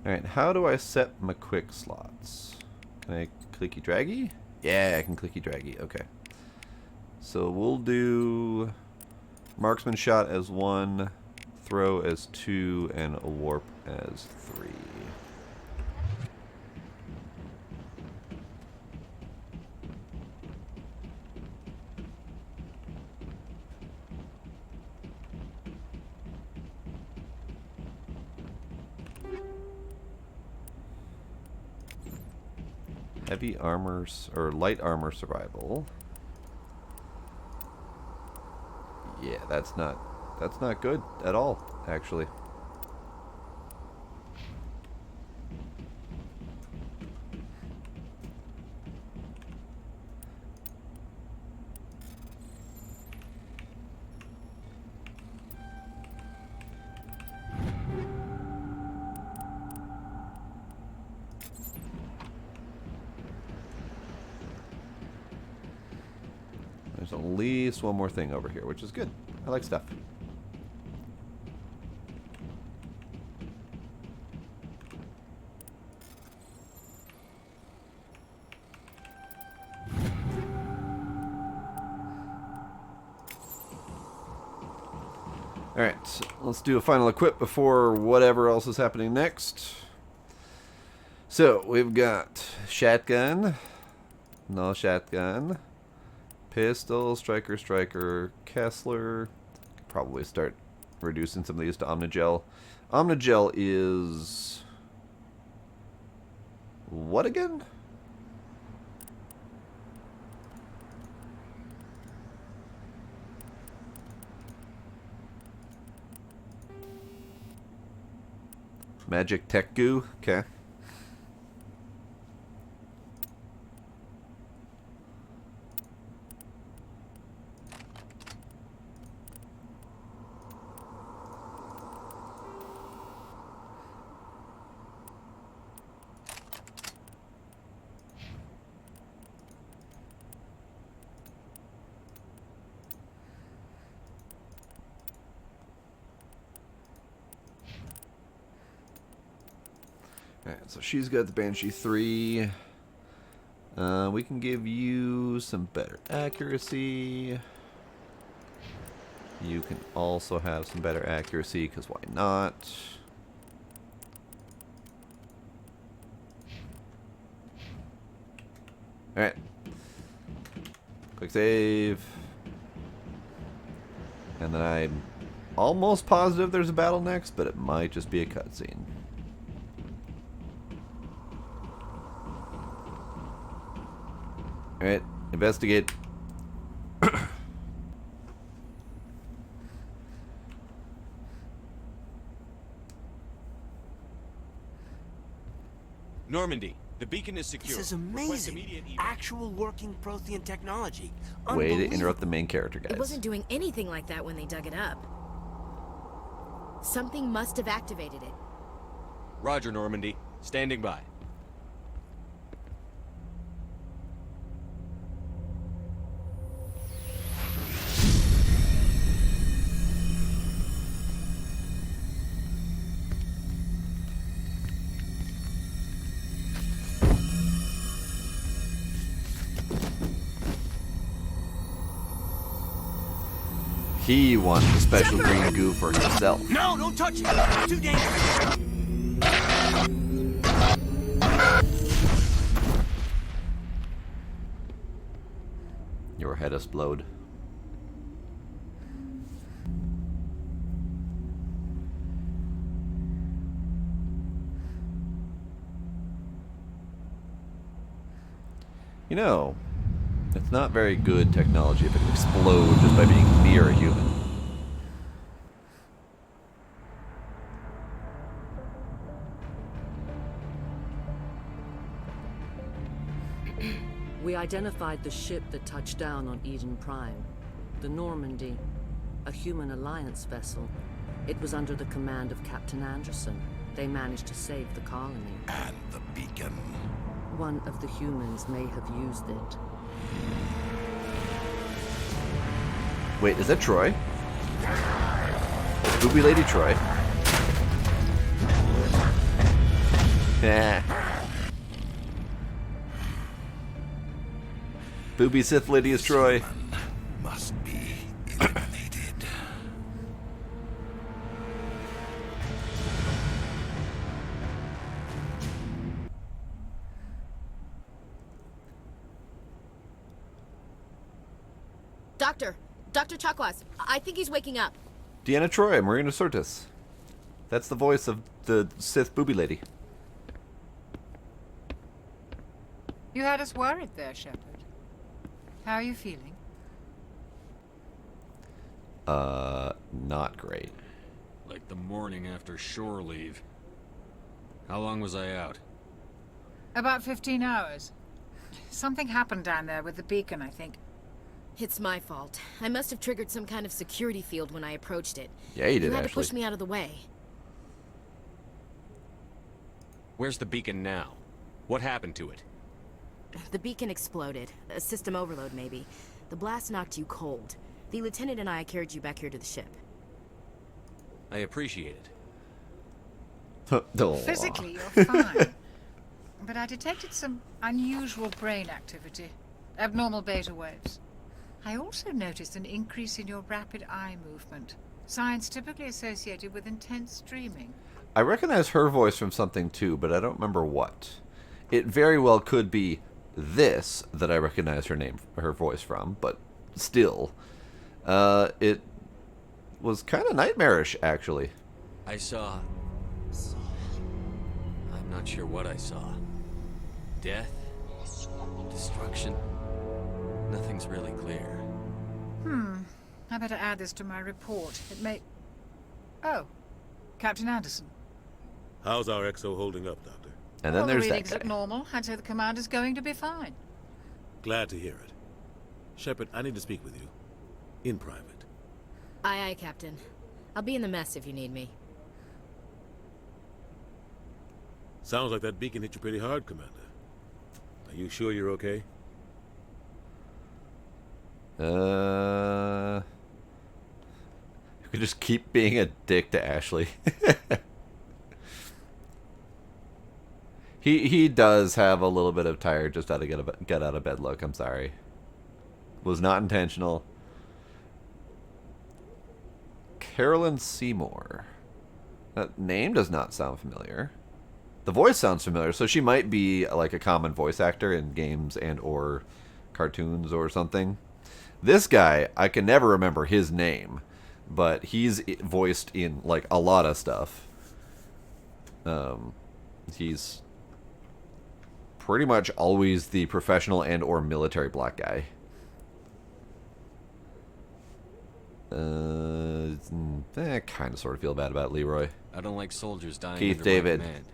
Speaker 1: Alright, how do I set my quick slots? Can I clicky draggy? Yeah, I can clicky draggy. Okay. So we'll do marksman shot as 1, throw as 2, and a warp as 3. Heavy armor, or light armor survival. Yeah, that's not good at all, actually. at least one more thing over here, which is good. I like stuff. Alright, let's do a final equip before whatever else is happening next. So, we've got shotgun, no shotgun, pistol, striker, Kessler. Probably start reducing some of these to Omnigel. Omnigel is... what again? Magic Tech Goo? Okay. Alright, so she's got the Banshee 3. We can give you some better accuracy. You can also have some better accuracy, because why not? Alright. Quick save. And then I'm almost positive there's a battle next, but it might just be a cutscene. Alright, investigate.
Speaker 10: Normandy, the beacon is secure.
Speaker 19: This is amazing. Actual working Prothean technology.
Speaker 1: Way to interrupt the main character, guys.
Speaker 22: It wasn't doing anything like that when they dug it up. Something must have activated it.
Speaker 10: Roger, Normandy. Standing by.
Speaker 1: He wants the special green goo for himself.
Speaker 19: No, don't touch it. It's too dangerous.
Speaker 1: Your head explode. You know, it's not very good technology if it can explode just by being near a human.
Speaker 6: We identified the ship that touched down on Eden Prime. The Normandy, a human alliance vessel. It was under the command of Captain Anderson. They managed to save the colony.
Speaker 21: And the beacon.
Speaker 6: One of the humans may have used it.
Speaker 1: Wait, is that Troy? Booby Lady Troy? Yeah. Booby Sith Lady is Troy.
Speaker 21: Must be eliminated.
Speaker 22: Dr. Chakwas, I think he's waking up.
Speaker 1: Deanna Troy, Marina Sirtis. That's the voice of the Sith Booby Lady.
Speaker 13: You had us worried there, Shepard. How are you feeling?
Speaker 1: Not great.
Speaker 8: Like the morning after shore leave. How long was I out?
Speaker 13: About 15 hours. Something happened down there with the beacon, I think.
Speaker 22: It's my fault. I must have triggered some kind of security field when I approached it.
Speaker 1: Yeah, you did,
Speaker 22: You had to
Speaker 1: actually.
Speaker 22: push me out of the way.
Speaker 10: Where's the beacon now? What happened to it?
Speaker 22: The beacon exploded. A system overload, maybe.
Speaker 17: The blast knocked you cold. The lieutenant and I carried you back here to the ship.
Speaker 10: I appreciate it.
Speaker 13: Physically, you're fine. But I detected some unusual brain activity. Abnormal beta waves. I also noticed an increase in your rapid eye movement. Signs typically associated with intense dreaming.
Speaker 1: I recognize her voice from something too, but I don't remember what. It very well could be this that I recognize her voice from, but still. It was kind of nightmarish, actually.
Speaker 10: I saw... I'm not sure what I saw. Death? Destruction? Nothing's really clear.
Speaker 13: I better add this to my report. It may... Oh, Captain Anderson.
Speaker 14: How's our XO holding up, Doctor?
Speaker 1: And then
Speaker 13: The
Speaker 1: there's that
Speaker 13: readings look
Speaker 1: guy.
Speaker 13: normal. I'd say the commander's going to be fine.
Speaker 14: Glad to hear it. Shepard, I need to speak with you. In private.
Speaker 17: Aye, aye, Captain. I'll be in the mess if you need me.
Speaker 14: Sounds like that beacon hit you pretty hard, Commander. Are you sure you're okay?
Speaker 1: You could just keep being a dick to Ashley. He does have a little bit of tired just out of get out of bed look. I'm sorry. Was not intentional. Carolyn Seymour. That name does not sound familiar. The voice sounds familiar, so she might be like a common voice actor in games and or cartoons or something. This guy, I can never remember his name, but he's voiced in like a lot of stuff. He's pretty much always the professional and or military black guy. I kind of sort of feel bad about Leroy.
Speaker 10: I don't like soldiers dying
Speaker 1: Keith
Speaker 10: under
Speaker 1: David.
Speaker 10: my command.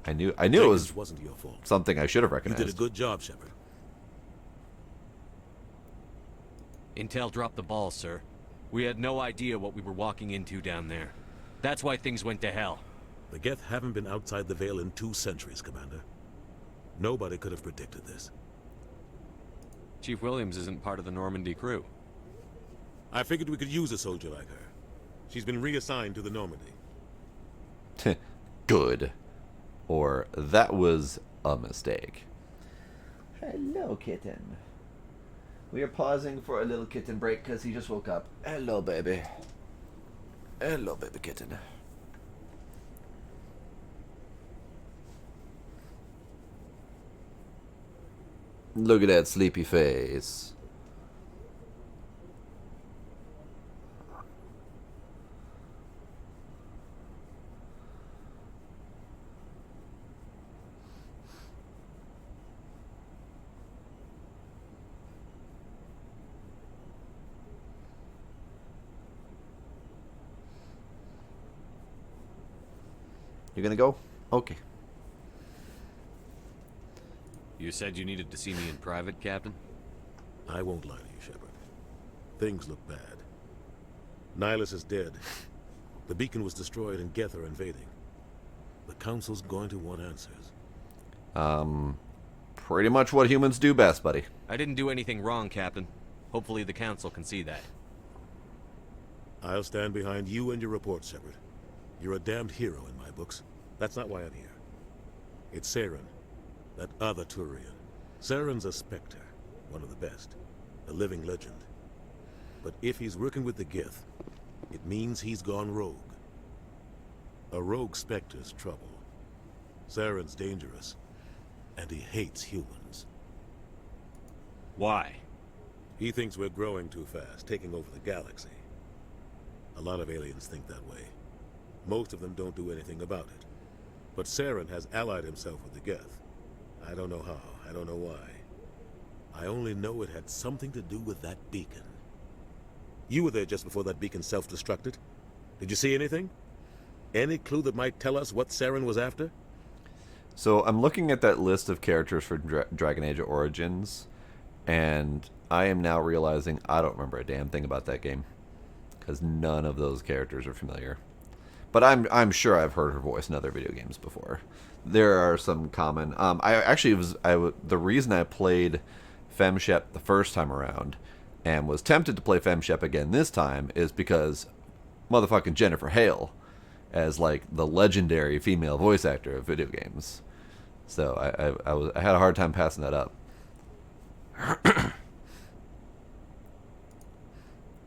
Speaker 1: I knew it
Speaker 14: Jenkins wasn't your fault.
Speaker 1: something I should have
Speaker 14: You
Speaker 1: recognized.
Speaker 14: did a good job, Shepard.
Speaker 10: Intel dropped the ball, sir. We had no idea what we were walking into down there. That's why things went to hell.
Speaker 14: The Geth haven't been outside the Veil in 2 centuries, Commander. Nobody could have predicted this.
Speaker 10: Chief Williams isn't part of the Normandy crew.
Speaker 14: I figured we could use a soldier like her. She's been reassigned to the Normandy.
Speaker 1: Good. Or that was a mistake. Hello, kitten. We are pausing for a little kitten break because he just woke up. Hello, baby. Hello, baby kitten. Look at that sleepy face. You gonna go? Okay.
Speaker 10: You said you needed to see me in private, Captain?
Speaker 14: I won't lie to you, Shepard. Things look bad. Nihilus is dead. The beacon was destroyed and Geth are invading. The Council's going to want answers.
Speaker 1: Pretty much what humans do best, buddy.
Speaker 10: I didn't do anything wrong, Captain. Hopefully the Council can see that.
Speaker 14: I'll stand behind you and your report, Shepard. You're a damned hero in my books. That's not why I'm here. It's Saren, that other Turian. Saren's a Spectre, one of the best. A living legend. But if he's working with the Geth, it means he's gone rogue. A rogue Spectre's trouble. Saren's dangerous, and he hates humans.
Speaker 10: Why?
Speaker 14: He thinks we're growing too fast, taking over the galaxy. A lot of aliens think that way. Most of them don't do anything about it. But Saren has allied himself with the Geth. I don't know how, I don't know why. I only know it had something to do with that beacon. You were there just before that beacon self-destructed. Did you see anything? Any clue that might tell us what Saren was after?
Speaker 1: So I'm looking at that list of characters for Dragon Age Origins, and I am now realizing I don't remember a damn thing about that game, because none of those characters are familiar. But I'm sure I've heard her voice in other video games before. There are some common. The reason I played FemShep the first time around and was tempted to play FemShep again this time is because motherfucking Jennifer Hale as like the legendary female voice actor of video games. So I had a hard time passing that up.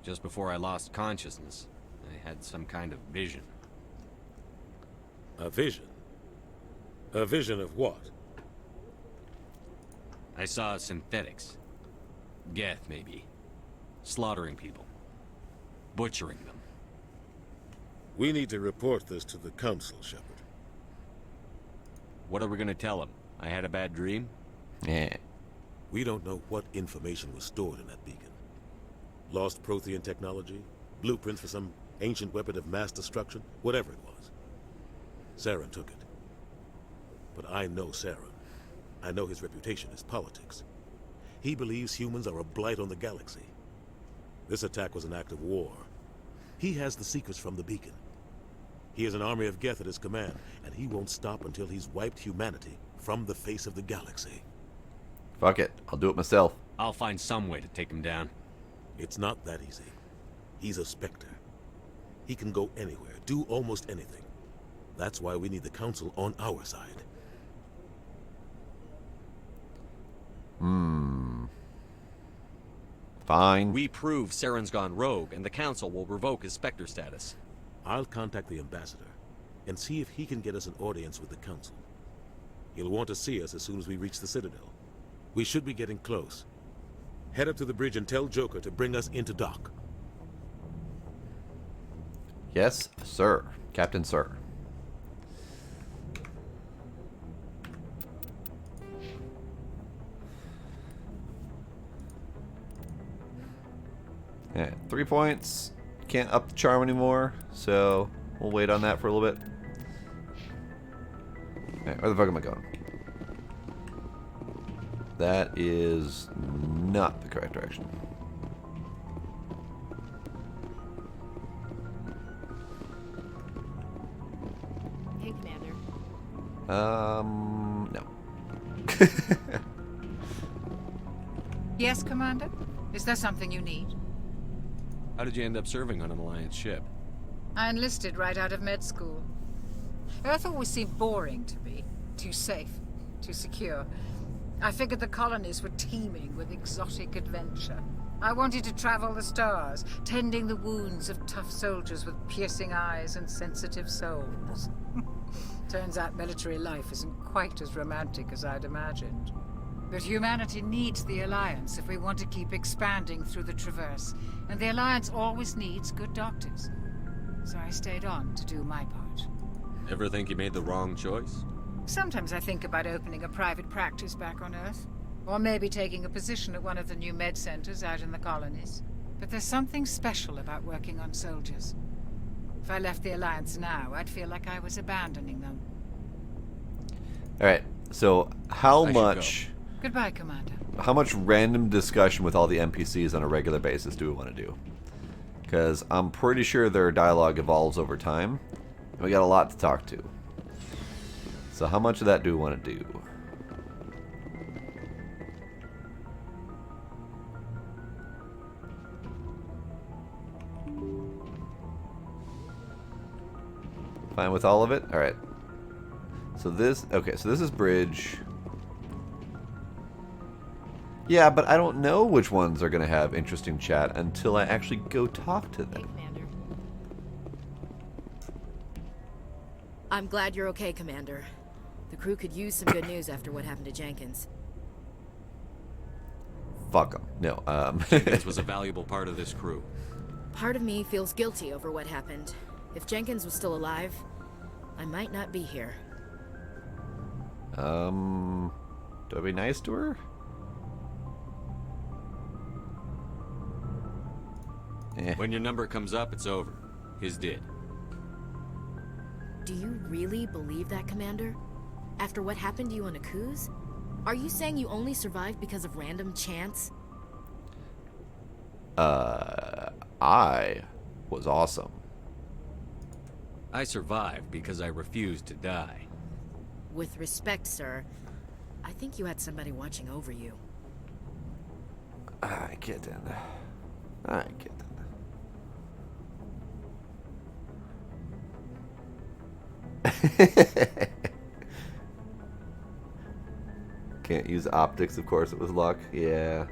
Speaker 10: Just before I lost consciousness, I had some kind of vision.
Speaker 14: A vision? A vision of what?
Speaker 10: I saw synthetics. Geth, maybe. Slaughtering people. Butchering them.
Speaker 14: We need to report this to the Council, Shepard.
Speaker 10: What are we gonna tell them? I had a bad dream?
Speaker 1: Yeah.
Speaker 14: We don't know what information was stored in that beacon. Lost Prothean technology? Blueprints for some ancient weapon of mass destruction? Whatever it was. Saren took it. But I know Saren. I know his reputation is politics. He believes humans are a blight on the galaxy. This attack was an act of war. He has the secrets from the beacon. He has an army of Geth at his command, and he won't stop until he's wiped humanity from the face of the galaxy.
Speaker 1: Fuck it. I'll do it myself.
Speaker 10: I'll find some way to take him down.
Speaker 14: It's not that easy. He's a Spectre. He can go anywhere, do almost anything. That's why we need the Council on our side.
Speaker 1: Fine.
Speaker 10: We prove Saren's gone rogue, and the Council will revoke his Spectre status.
Speaker 14: I'll contact the Ambassador and see if he can get us an audience with the Council. He'll want to see us as soon as we reach the Citadel. We should be getting close. Head up to the bridge and tell Joker to bring us into dock.
Speaker 1: Yes, sir. Captain Sir. Yeah, 3 points. Can't up the charm anymore, so we'll wait on that for a little bit. Alright, where the fuck am I going? That is not the correct direction.
Speaker 17: Hey, Commander.
Speaker 1: No.
Speaker 13: Yes, Commander? Is there something you need?
Speaker 10: How did you end up serving on an Alliance ship?
Speaker 13: I enlisted right out of med school. Earth always seemed boring to me. Too safe, too secure. I figured the colonies were teeming with exotic adventure. I wanted to travel the stars, tending the wounds of tough soldiers with piercing eyes and sensitive souls. Turns out military life isn't quite as romantic as I'd imagined. But humanity needs the Alliance if we want to keep expanding through the Traverse, and the Alliance always needs good doctors. So I stayed on to do my part.
Speaker 10: Ever think you made the wrong choice?
Speaker 13: Sometimes I think about opening a private practice back on Earth. Or maybe taking a position at one of the new med centers out in the colonies. But there's something special about working on soldiers. If I left the Alliance now, I'd feel like I was abandoning them.
Speaker 1: Alright, so how much...
Speaker 13: Goodbye, Commander.
Speaker 1: How much random discussion with all the NPCs on a regular basis do we want to do? Because I'm pretty sure their dialogue evolves over time. And we got a lot to talk to. So how much of that do we want to do? Fine with all of it? Alright. So this... Okay, so this is bridge. Yeah, but I don't know which ones are going to have interesting chat until I actually go talk to them.
Speaker 22: I'm glad you're okay, Commander. The crew could use some good news after what happened to Jenkins.
Speaker 1: Fuck them. No,
Speaker 10: Jenkins was a valuable part of this crew.
Speaker 22: Part of me feels guilty over what happened. If Jenkins was still alive, I might not be here.
Speaker 1: Do I be nice to her?
Speaker 10: When your number comes up, it's over. His did.
Speaker 22: Do you really believe that, Commander? After what happened to you on Akuz? Are you saying you only survived because of random chance?
Speaker 1: I was awesome.
Speaker 10: I survived because I refused to die.
Speaker 22: With respect, sir, I think you had somebody watching over you.
Speaker 1: I get it. Alright, get that. Can't use optics, of course, it was luck. Yeah.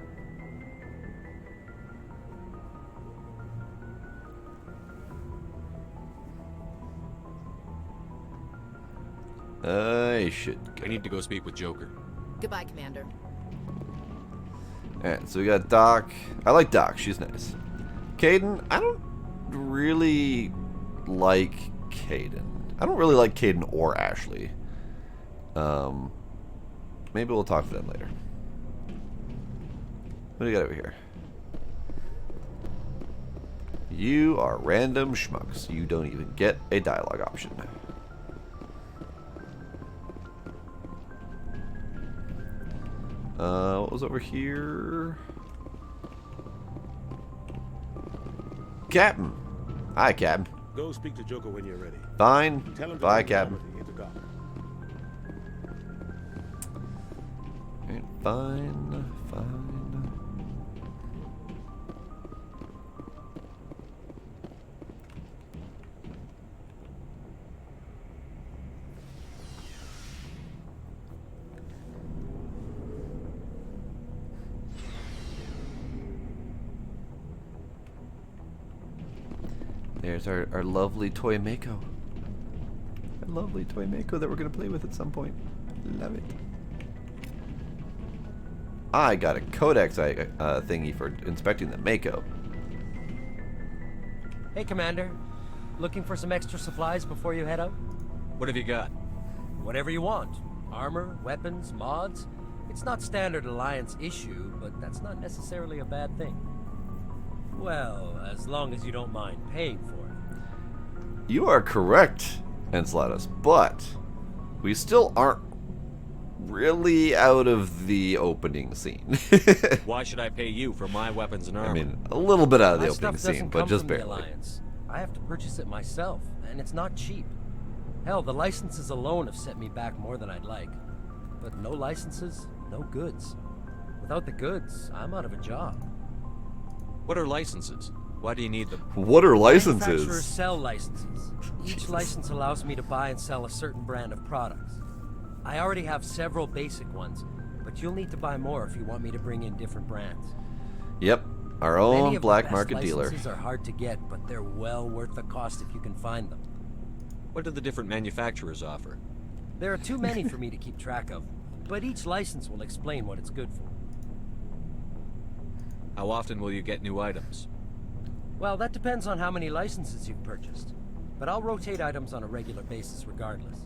Speaker 1: I should go.
Speaker 10: I need to go speak with Joker.
Speaker 22: Goodbye, Commander.
Speaker 1: Alright, so we got Doc. I like Doc, she's nice. Caden, I don't really like Caden. I don't really like Caden or Ashley. Maybe we'll talk to them later. What do we got over here? You are random schmucks. You don't even get a dialogue option. What was over here? Captain. Hi, Captain.
Speaker 14: Go speak to Joker when you're ready.
Speaker 1: Fine.
Speaker 14: Tell him to
Speaker 1: Bye,
Speaker 14: bring
Speaker 1: Captain.
Speaker 14: Normandy into Gotham.
Speaker 1: Fine. Fine. There's our lovely toy Mako. A lovely toy Mako that we're going to play with at some point. Love it. I got a codex thingy for inspecting the Mako.
Speaker 2: Hey, Commander. Looking for some extra supplies before you head out?
Speaker 10: What have you got?
Speaker 2: Whatever you want. Armor, weapons, mods. It's not standard Alliance issue, but that's not necessarily a bad thing. Well, as long as you don't mind paying for it.
Speaker 1: You are correct, Enceladus, but we still aren't really out of the opening scene.
Speaker 10: Why should I pay you for my weapons and armor?
Speaker 1: I mean, a little bit out of the
Speaker 2: My
Speaker 1: opening
Speaker 2: stuff
Speaker 1: scene,
Speaker 2: doesn't
Speaker 1: but
Speaker 2: come
Speaker 1: just
Speaker 2: from the
Speaker 1: barely.
Speaker 2: Alliance. I have to purchase it myself, and it's not cheap. Hell, the licenses alone have set me back more than I'd like. But no licenses, no goods. Without the goods, I'm out of a job.
Speaker 10: What are licenses? Why do you need them?
Speaker 1: What are licenses?
Speaker 2: Manufacturers sell licenses. Each license allows me to buy and sell a certain brand of products. I already have several basic ones, but you'll need to buy more if you want me to bring in different brands.
Speaker 1: Yep, our
Speaker 2: Many
Speaker 1: own
Speaker 2: of the
Speaker 1: black
Speaker 2: best
Speaker 1: market dealer.
Speaker 2: Licenses are hard to get, but they're well worth the cost if you can find them.
Speaker 10: What do the different manufacturers offer?
Speaker 2: There are too many for me to keep track of, but each license will explain what it's good for.
Speaker 10: How often will you get new items?
Speaker 2: Well, that depends on how many licenses you've purchased. But I'll rotate items on a regular basis regardless.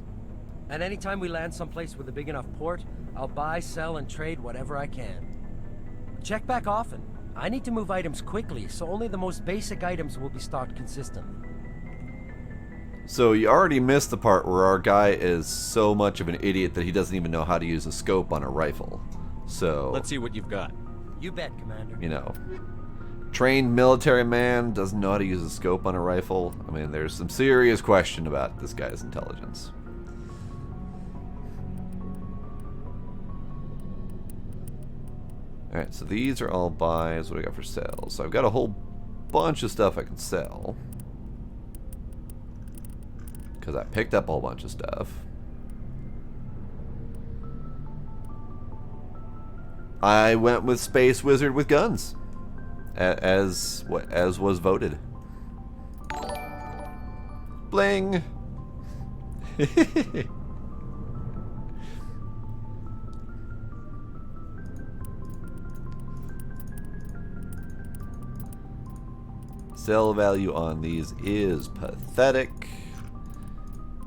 Speaker 2: And anytime we land someplace with a big enough port, I'll buy, sell, and trade whatever I can. Check back often. I need to move items quickly, so only the most basic items will be stocked consistently.
Speaker 1: So you already missed the part where our guy is so much of an idiot that he doesn't even know how to use a scope on a rifle. So
Speaker 10: let's see what you've got.
Speaker 2: You bet, Commander.
Speaker 1: You know, trained military man doesn't know how to use a scope on a rifle. I mean, there's some serious question about this guy's intelligence. Alright, so these are all buys. What do I got for sale? So I've got a whole bunch of stuff I can sell. Because I picked up a whole bunch of stuff. I went with Space Wizard with guns. As was voted. Bling! Sell value on these is pathetic.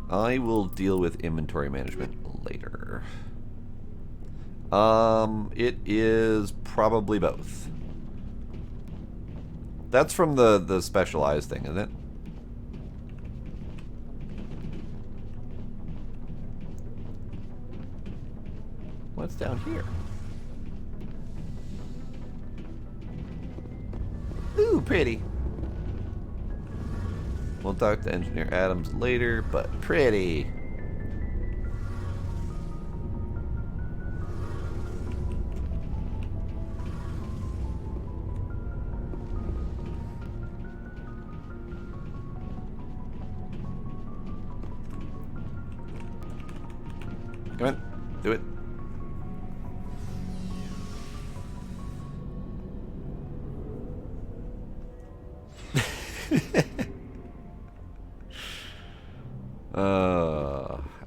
Speaker 1: I will deal with inventory management later. It is probably both. That's from the specialized thing, isn't it? What's down here? Ooh, pretty. We'll talk to Engineer Adams later, but pretty. Come on. Do it.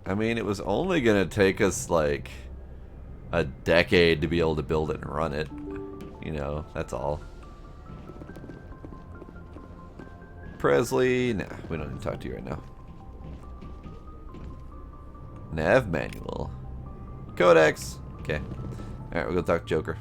Speaker 1: I mean, it was only gonna take us like a decade to be able to build it and run it. You know, that's all. Presley, nah, we don't need to talk to you right now. Nav manual. Codex. Okay. Alright, we'll go talk to Joker.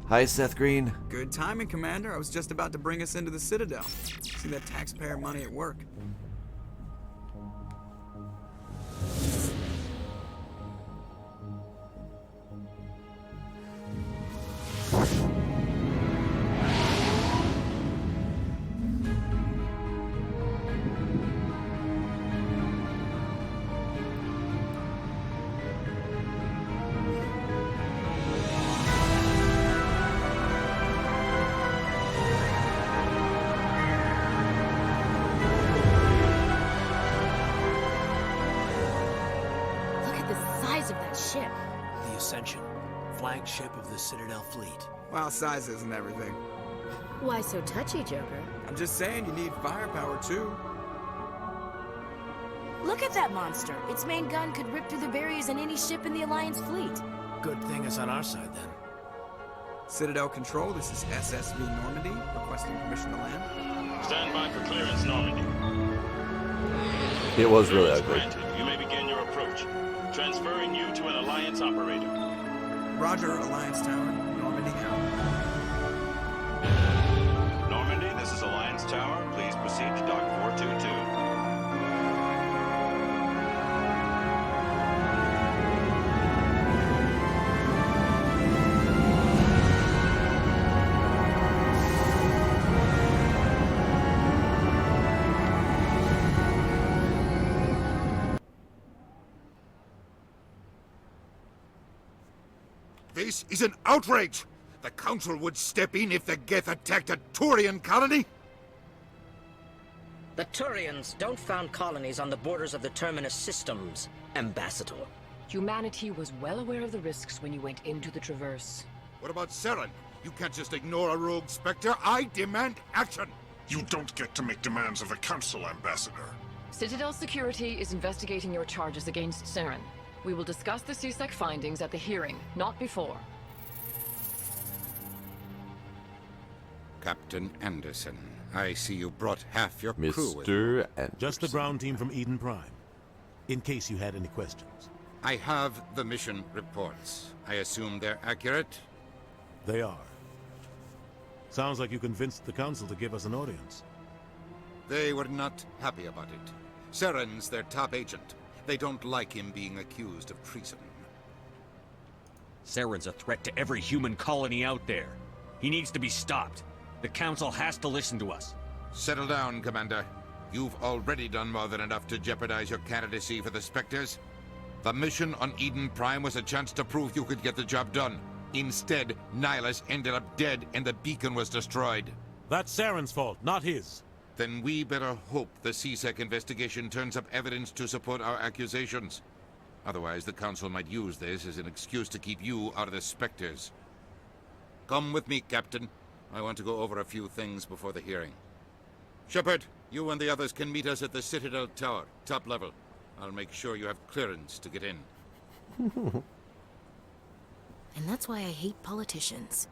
Speaker 1: Hi, Seth Green.
Speaker 7: Good timing, Commander. I was just about to bring us into the Citadel. See that taxpayer money at work.
Speaker 19: Flagship of the Citadel fleet.
Speaker 7: Well, size isn't everything.
Speaker 22: Why so touchy, Joker?
Speaker 7: I'm just saying you need firepower, too.
Speaker 22: Look at that monster. Its main gun could rip through the barriers in any ship in the Alliance fleet.
Speaker 19: Good thing it's on our side, then.
Speaker 7: Citadel Control, this is SSV Normandy, requesting permission to land.
Speaker 9: Stand by for clearance, Normandy.
Speaker 1: It was really ugly.
Speaker 9: Granted, you may begin your approach. Transferring you to an Alliance operator.
Speaker 7: Roger, Alliance Tower. Normandy out.
Speaker 9: Normandy, this is Alliance Tower. Please proceed to Dock 422.
Speaker 21: This is an outrage! The Council would step in if the Geth attacked a Turian colony?
Speaker 11: The Turians don't found colonies on the borders of the Terminus systems, Ambassador.
Speaker 12: Humanity was well aware of the risks when you went into the Traverse.
Speaker 21: What about Saren? You can't just ignore a rogue Spectre. I demand action!
Speaker 24: You don't get to make demands of the Council, Ambassador.
Speaker 12: Citadel Security is investigating your charges against Saren. We will discuss the CSEC findings at the hearing, not before.
Speaker 21: Captain Anderson, I see you brought half your crew with you.
Speaker 1: Mr. Anderson.
Speaker 14: Just the ground team from Eden Prime, in case you had any questions.
Speaker 21: I have the mission reports. I assume they're accurate?
Speaker 14: They are. Sounds like you convinced the Council to give us an audience.
Speaker 21: They were not happy about it. Saren's their top agent. They don't like him being accused of treason.
Speaker 10: Saren's a threat to every human colony out there. He needs to be stopped. The Council has to listen to us.
Speaker 21: Settle down, Commander. You've already done more than enough to jeopardize your candidacy for the Spectres. The mission on Eden Prime was a chance to prove you could get the job done. Instead, Nihilus ended up dead and the beacon was destroyed.
Speaker 14: That's Saren's fault, not his.
Speaker 21: Then we better hope the CSEC investigation turns up evidence to support our accusations. Otherwise, the Council might use this as an excuse to keep you out of the Spectres. Come with me, Captain. I want to go over a few things before the hearing. Shepard, you and the others can meet us at the Citadel Tower, top level. I'll make sure you have clearance to get in.
Speaker 22: And that's why I hate politicians.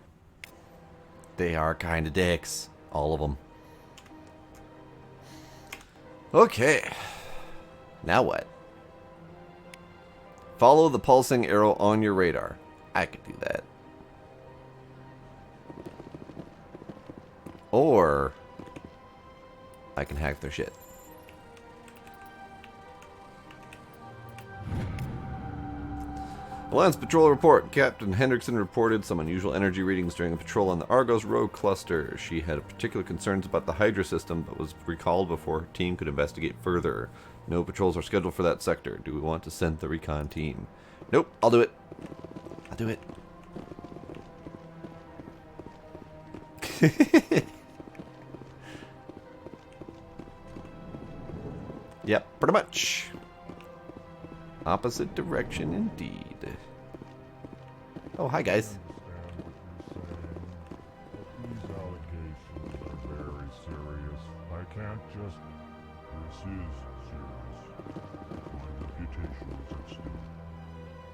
Speaker 1: They are kind of dicks. All of them. Okay. Now what? Follow the pulsing arrow on your radar. I could do that. Or I can hack their shit. Alliance Patrol Report. Captain Hendrickson reported some unusual energy readings during a patrol on the Argos Rogue cluster. She had particular concerns about the Hydra system, but was recalled before her team could investigate further. No patrols are scheduled for that sector. Do we want to send the recon team? Nope, I'll do it. I'll do it. Yep, pretty much. Opposite direction indeed. Oh, hi guys.
Speaker 24: These allegations are very serious. I can't just... This is serious. My reputation is at stake.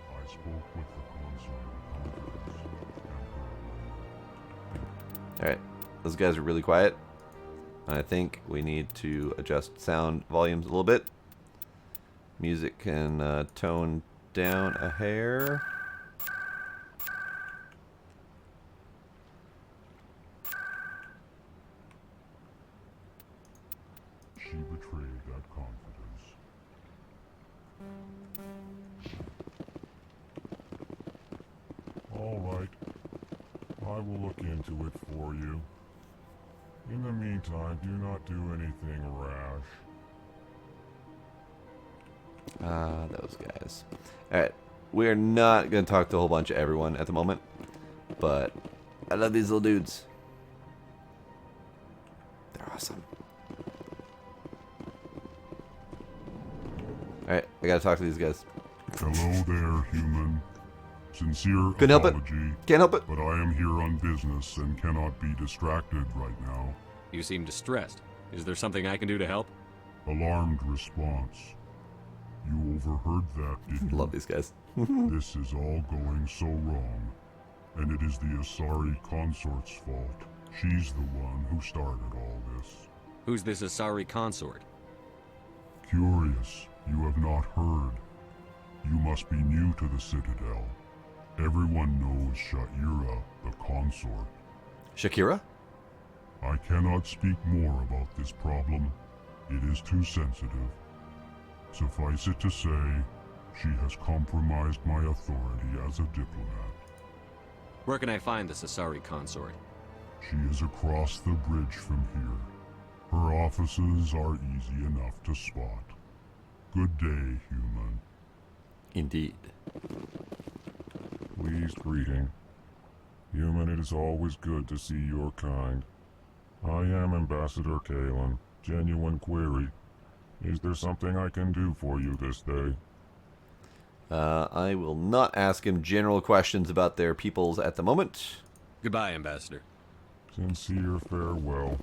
Speaker 24: I spoke with the consul in confidence and
Speaker 1: Alright, those guys are really quiet. I think we need to adjust sound volumes a little bit. Music can tone down a hair.
Speaker 24: she betrayed that confidence. All right. I will look into it for you. In the meantime, do not do anything rash.
Speaker 1: Those guys. Alright, we're not going to talk to a whole bunch of everyone at the moment, but I love these little dudes. They're awesome. Alright, I got to talk to these guys.
Speaker 24: Hello there, human. Sincere
Speaker 1: Couldn't help it.
Speaker 24: apology.
Speaker 1: Can't help it.
Speaker 24: But I am here on business and cannot be distracted right now.
Speaker 10: You seem distressed. Is there something I can do to help?
Speaker 24: Alarmed response. You overheard that, did you?
Speaker 1: Love these guys.
Speaker 24: This is all going so wrong. And it is the Asari consort's fault. She's the one who started all this.
Speaker 10: Who's this Asari consort?
Speaker 24: Curious, you have not heard. You must be new to the Citadel. Everyone knows Sha'ira, the consort.
Speaker 1: Shakira?
Speaker 24: I cannot speak more about this problem. It is too sensitive. Suffice it to say, she has compromised my authority as a diplomat.
Speaker 10: Where can I find this Asari consort?
Speaker 24: She is across the bridge from here. Her offices are easy enough to spot. Good day, human.
Speaker 1: Indeed.
Speaker 24: Pleased greeting. Human, it is always good to see your kind. I am Ambassador Kalen. Genuine query. Is there something I can do for you this day?
Speaker 1: I will not ask him general questions about their peoples at the moment.
Speaker 10: Goodbye, Ambassador.
Speaker 24: Sincere farewell.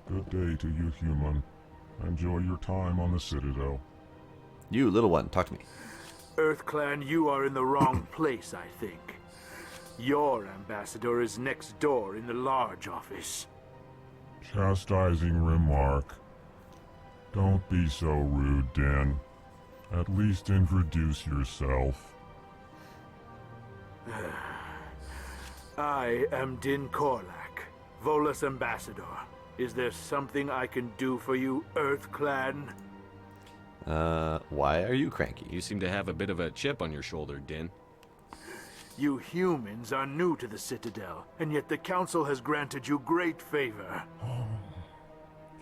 Speaker 24: Good day to you, human. Enjoy your time on the Citadel.
Speaker 1: You, little one, talk to me.
Speaker 3: EarthClan, you are in the wrong place, I think. Your ambassador is next door in the large office.
Speaker 24: Chastising remark. Don't be so rude, Din. At least introduce yourself.
Speaker 3: I am Din Korlak, Volus ambassador. Is there something I can do for you, EarthClan?
Speaker 1: Why are you cranky?
Speaker 10: You seem to have a bit of a chip on your shoulder, Din.
Speaker 3: You humans are new to the Citadel, and yet the Council has granted you great favor.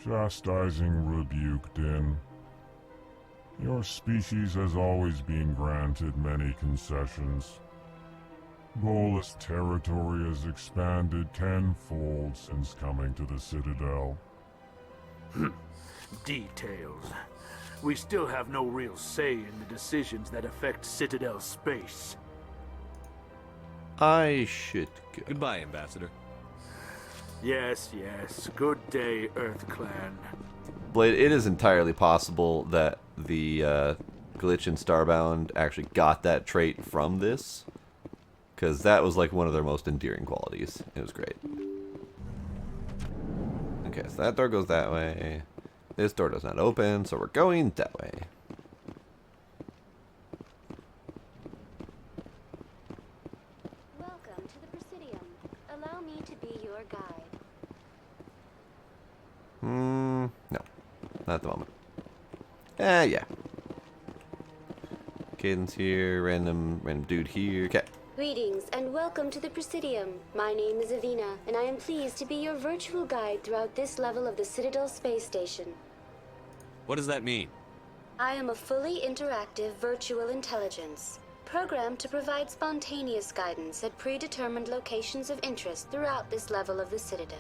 Speaker 24: Chastising rebuke, Din. Your species has always been granted many concessions. Volus territory has expanded tenfold since coming to the Citadel.
Speaker 3: Details. We still have no real say in the decisions that affect Citadel space.
Speaker 1: I should go.
Speaker 10: Goodbye, Ambassador.
Speaker 3: Yes, yes. Good day, EarthClan.
Speaker 1: Blade, it is entirely possible that the glitch in Starbound actually got that trait from this, because that was like one of their most endearing qualities. It was great. Okay, so that door goes that way. This door does not open, so we're going that way.
Speaker 16: Welcome to the Presidium. Allow me to be your guide.
Speaker 1: No. Not at the moment. Yeah. Cadence here, random dude here. Okay.
Speaker 16: Greetings and welcome to the Presidium. My name is Avina, and I am pleased to be your virtual guide throughout this level of the Citadel space station.
Speaker 10: What does that mean?
Speaker 16: I am a fully interactive virtual intelligence, programmed to provide spontaneous guidance at predetermined locations of interest throughout this level of the Citadel.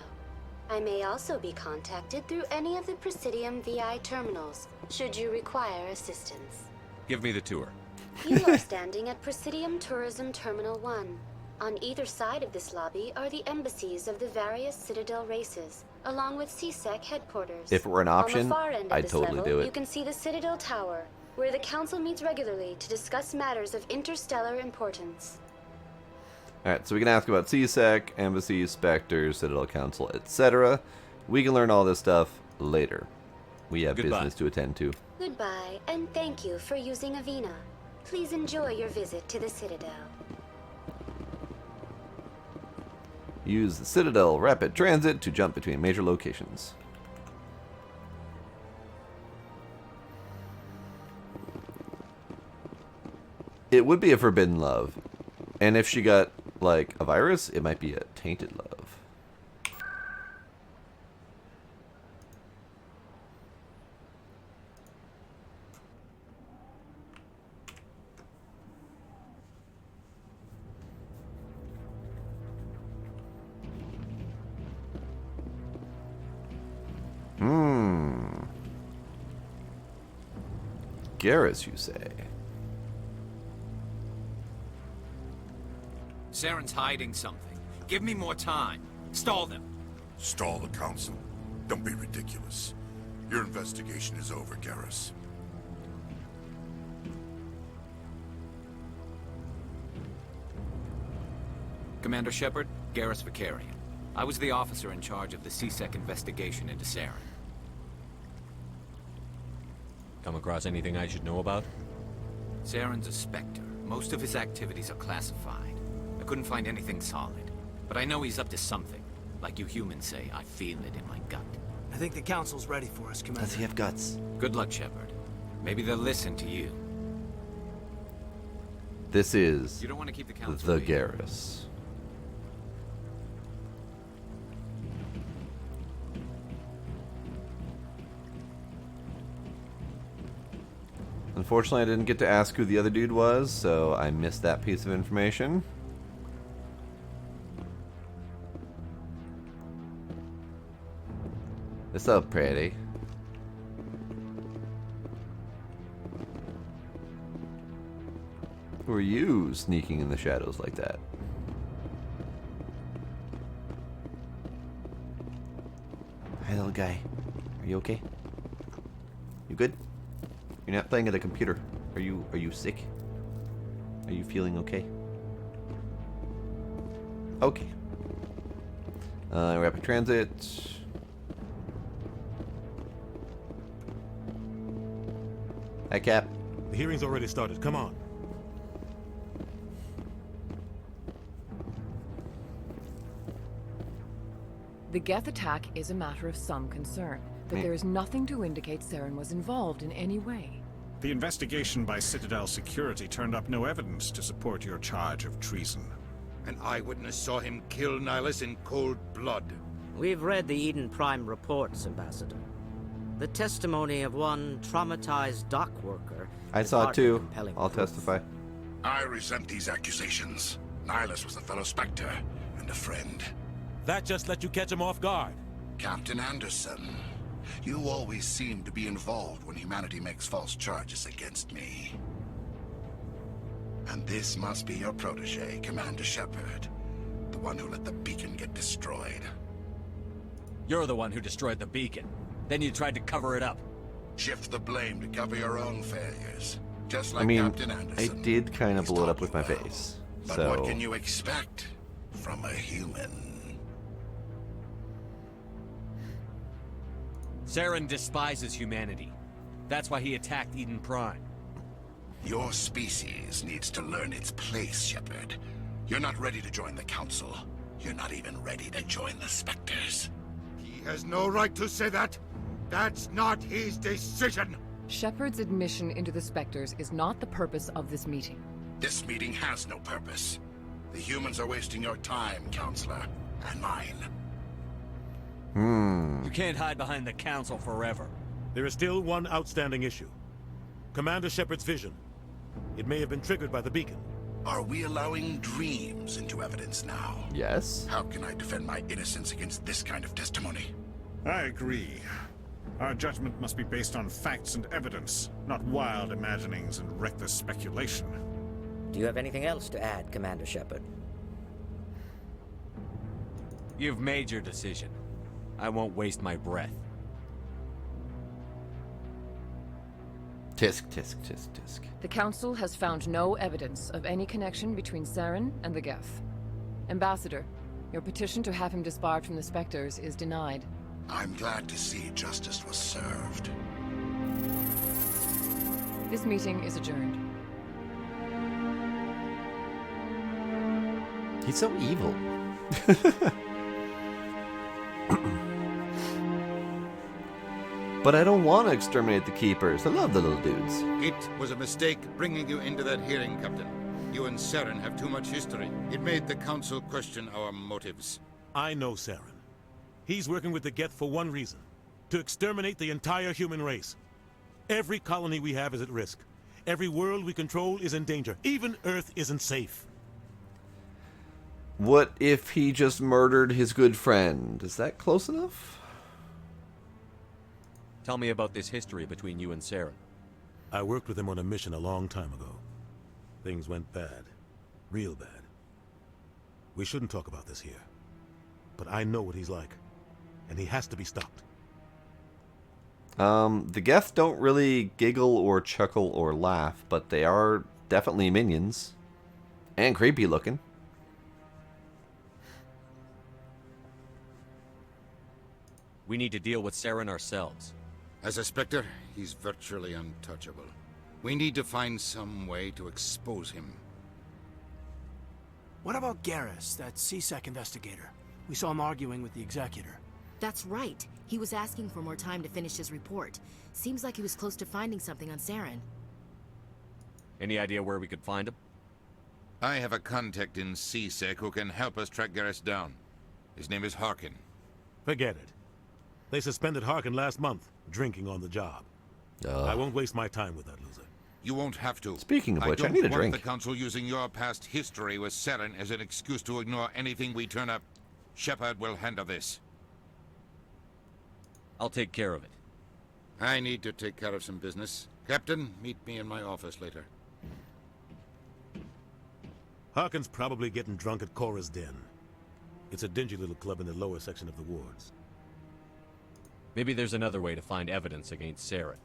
Speaker 16: I may also be contacted through any of the Presidium VI terminals, should you require assistance.
Speaker 10: Give me the tour.
Speaker 16: You are standing at Presidium Tourism Terminal 1. On either side of this lobby are the embassies of the various Citadel races, along with CSEC headquarters.
Speaker 1: If it were an option,
Speaker 16: on the far end of
Speaker 1: I'd
Speaker 16: this
Speaker 1: totally
Speaker 16: level,
Speaker 1: do it.
Speaker 16: You can see the Citadel Tower, where the Council meets regularly to discuss matters of interstellar importance.
Speaker 1: Alright, so we can ask about CSEC, embassies, specters, Citadel Council, etc. We can learn all this stuff later. We have business to attend to.
Speaker 16: Goodbye, and thank you for using Avina. Please enjoy your visit to the Citadel.
Speaker 1: Use the Citadel Rapid Transit to jump between major locations. It would be a forbidden love. And if she got, like, a virus, it might be a tainted love. Garrus, you say?
Speaker 4: Saren's hiding something. Give me more time. Stall them.
Speaker 18: Stall the Council? Don't be ridiculous. Your investigation is over, Garrus.
Speaker 4: Commander Shepard, Garrus Vicarian. I was the officer in charge of the CSEC investigation into Saren.
Speaker 10: Come across anything I should know about?
Speaker 4: Saren's a Spectre. Most of his activities are classified. I couldn't find anything solid. But I know he's up to something. Like you humans say, I feel it in my gut.
Speaker 19: I think the Council's ready for us, Commander.
Speaker 1: Does he have guts?
Speaker 4: Good luck, Shepard. Maybe they'll listen to you.
Speaker 1: This is
Speaker 4: You don't want to keep the Council
Speaker 1: the
Speaker 4: waiting.
Speaker 1: Garrus. Unfortunately, I didn't get to ask who the other dude was, so I missed that piece of information. What's up, pretty? Who are you sneaking in the shadows like that? Hi, little guy. Are you okay? You good? You're not playing at a computer. Are you sick? Are you feeling okay? Okay. Rapid transit. Hi, Cap.
Speaker 14: The hearing's already started. Come on.
Speaker 12: The Geth attack is a matter of some concern, but there is nothing to indicate Saren was involved in any way.
Speaker 8: The investigation by Citadel Security turned up no evidence to support your charge of treason.
Speaker 21: An eyewitness saw him kill Nihilus in cold blood.
Speaker 11: We've read the Eden Prime reports, Ambassador. The testimony of one traumatized dock worker.
Speaker 1: I
Speaker 11: is
Speaker 1: saw it
Speaker 11: hardly
Speaker 1: too.
Speaker 11: compelling
Speaker 1: I'll
Speaker 11: proof.
Speaker 1: testify.
Speaker 18: I resent these accusations. Nihilus was a fellow Spectre and a friend.
Speaker 14: That just let you catch him off guard.
Speaker 18: Captain Anderson, you always seem to be involved when humanity makes false charges against me. And this must be your protege, Commander Shepard. The one who let the beacon get destroyed.
Speaker 10: You're the one who destroyed the beacon. Then you tried to cover it up.
Speaker 18: Shift the blame to cover your own failures. Just like
Speaker 1: I mean,
Speaker 18: Captain Anderson.
Speaker 1: I did kind of blow it up with my face.
Speaker 18: But
Speaker 1: So
Speaker 18: what can you expect from a human?
Speaker 10: Saren despises humanity. That's why he attacked Eden Prime.
Speaker 18: Your species needs to learn its place, Shepard. You're not ready to join the Council. You're not even ready to join the Spectres.
Speaker 21: He has no right to say that. That's not his decision.
Speaker 12: Shepard's admission into the Spectres is not the purpose of this meeting.
Speaker 18: This meeting has no purpose. The humans are wasting your time, Counselor, and mine.
Speaker 10: You can't hide behind the Council forever.
Speaker 14: There is still one outstanding issue. Commander Shepard's vision. It may have been triggered by the beacon.
Speaker 18: Are we allowing dreams into evidence now?
Speaker 1: Yes.
Speaker 18: How can I defend my innocence against this kind of testimony?
Speaker 8: I agree. Our judgment must be based on facts and evidence, not wild imaginings and reckless speculation.
Speaker 11: Do you have anything else to add, Commander Shepard?
Speaker 10: You've made your decision. I won't waste my breath.
Speaker 1: Tisk, tisk, tisk, tisk.
Speaker 12: The Council has found no evidence of any connection between Saren and the Geth. Ambassador, your petition to have him disbarred from the Spectres is denied.
Speaker 18: I'm glad to see justice was served.
Speaker 12: This meeting is adjourned.
Speaker 1: He's so evil. But I don't want to exterminate the Keepers. I love the little dudes.
Speaker 21: It was a mistake bringing you into that hearing, Captain. You and Saren have too much history. It made the Council question our motives.
Speaker 14: I know Saren. He's working with the Geth for one reason. To exterminate the entire human race. Every colony we have is at risk. Every world we control is in danger. Even Earth isn't safe.
Speaker 1: What if he just murdered his good friend? Is that close enough?
Speaker 10: Tell me about this history between you and Saren.
Speaker 14: I worked with him on a mission a long time ago. Things went bad. Real bad. We shouldn't talk about this here. But I know what he's like. And he has to be stopped.
Speaker 1: The Geth don't really giggle or chuckle or laugh, but they are definitely minions. And creepy looking.
Speaker 10: We need to deal with Saren ourselves.
Speaker 21: As a Spectre, he's virtually untouchable. We need to find some way to expose him.
Speaker 19: What about Garrus, that CSEC investigator? We saw him arguing with the Executor.
Speaker 22: That's right. He was asking for more time to finish his report. Seems like he was close to finding something on Saren.
Speaker 10: Any idea where we could find him?
Speaker 21: I have a contact in CSEC who can help us track Garrus down. His name is Harkin.
Speaker 14: Forget it. They suspended Harkin last month, drinking on the job. I won't waste my time with that loser.
Speaker 21: You won't have to.
Speaker 1: Speaking of which, I need a drink.
Speaker 21: I don't want the Council using your past history with Saren as an excuse to ignore anything we turn up. Shepard will handle this.
Speaker 10: I'll take care of it.
Speaker 21: I need to take care of some business. Captain, meet me in my office later.
Speaker 14: Harkin's probably getting drunk at Cora's Den. It's a dingy little club in the lower section of the wards.
Speaker 10: Maybe there's another way to find evidence against Saren.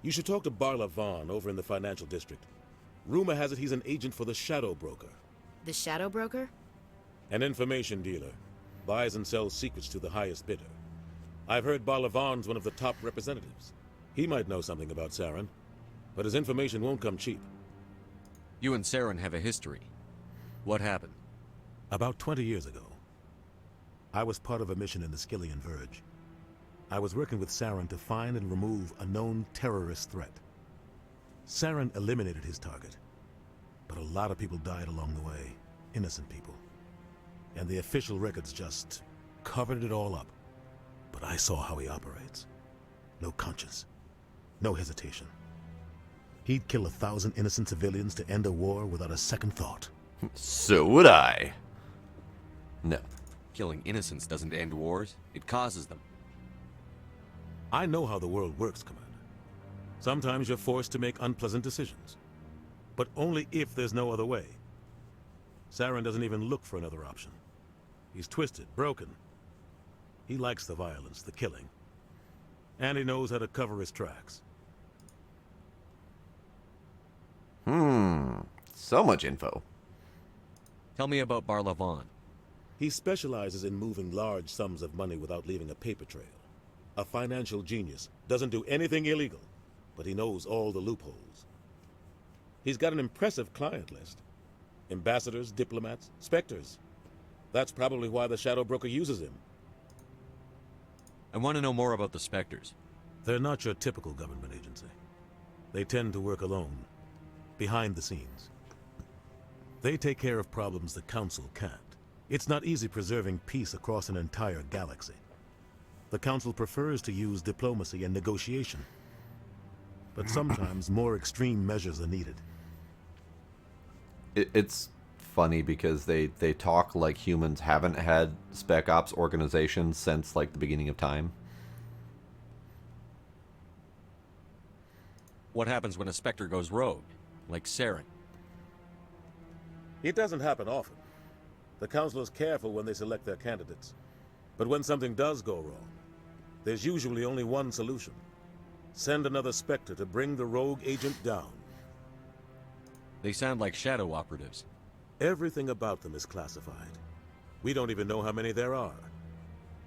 Speaker 14: You should talk to Barla Vaughn over in the financial district. Rumor has it he's an agent for the Shadow Broker.
Speaker 22: The Shadow Broker?
Speaker 14: An information dealer. Buys and sells secrets to the highest bidder. I've heard Barla Vaughn's one of the top representatives. He might know something about Saren, but his information won't come cheap.
Speaker 10: You and Saren have a history. What happened?
Speaker 14: About 20 years ago, I was part of a mission in the Skillian Verge. I was working with Saren to find and remove a known terrorist threat. Saren eliminated his target, but a lot of people died along the way, innocent people. And the official records just covered it all up. But I saw how he operates. No conscience, no hesitation. He'd kill 1,000 innocent civilians to end a war without a second thought.
Speaker 1: So would I. No.
Speaker 10: Killing innocents doesn't end wars, it causes them.
Speaker 14: I know how the world works, Commander. Sometimes you're forced to make unpleasant decisions. But only if there's no other way. Saren doesn't even look for another option. He's twisted, broken. He likes the violence, the killing. And he knows how to cover his tracks.
Speaker 1: So much info.
Speaker 10: Tell me about Barla Vaughn.
Speaker 14: He specializes in moving large sums of money without leaving a paper trail. A financial genius. Doesn't do anything illegal, but he knows all the loopholes. He's got an impressive client list. Ambassadors, diplomats, specters. That's probably why the Shadow Broker uses him.
Speaker 10: I want to know more about the Spectres.
Speaker 14: They're not your typical government agency. They tend to work alone, behind the scenes. They take care of problems the Council can't. It's not easy preserving peace across an entire galaxy. The Council prefers to use diplomacy and negotiation. But sometimes more extreme measures are needed.
Speaker 1: It's funny because they talk like humans haven't had spec ops organizations since like the beginning of time.
Speaker 10: What happens when a Spectre goes rogue, like Saren?
Speaker 14: It doesn't happen often. The Council is careful when they select their candidates. But when something does go wrong, there's usually only one solution. Send another Spectre to bring the rogue agent down.
Speaker 10: They sound like shadow operatives.
Speaker 14: Everything about them is classified. We don't even know how many there are.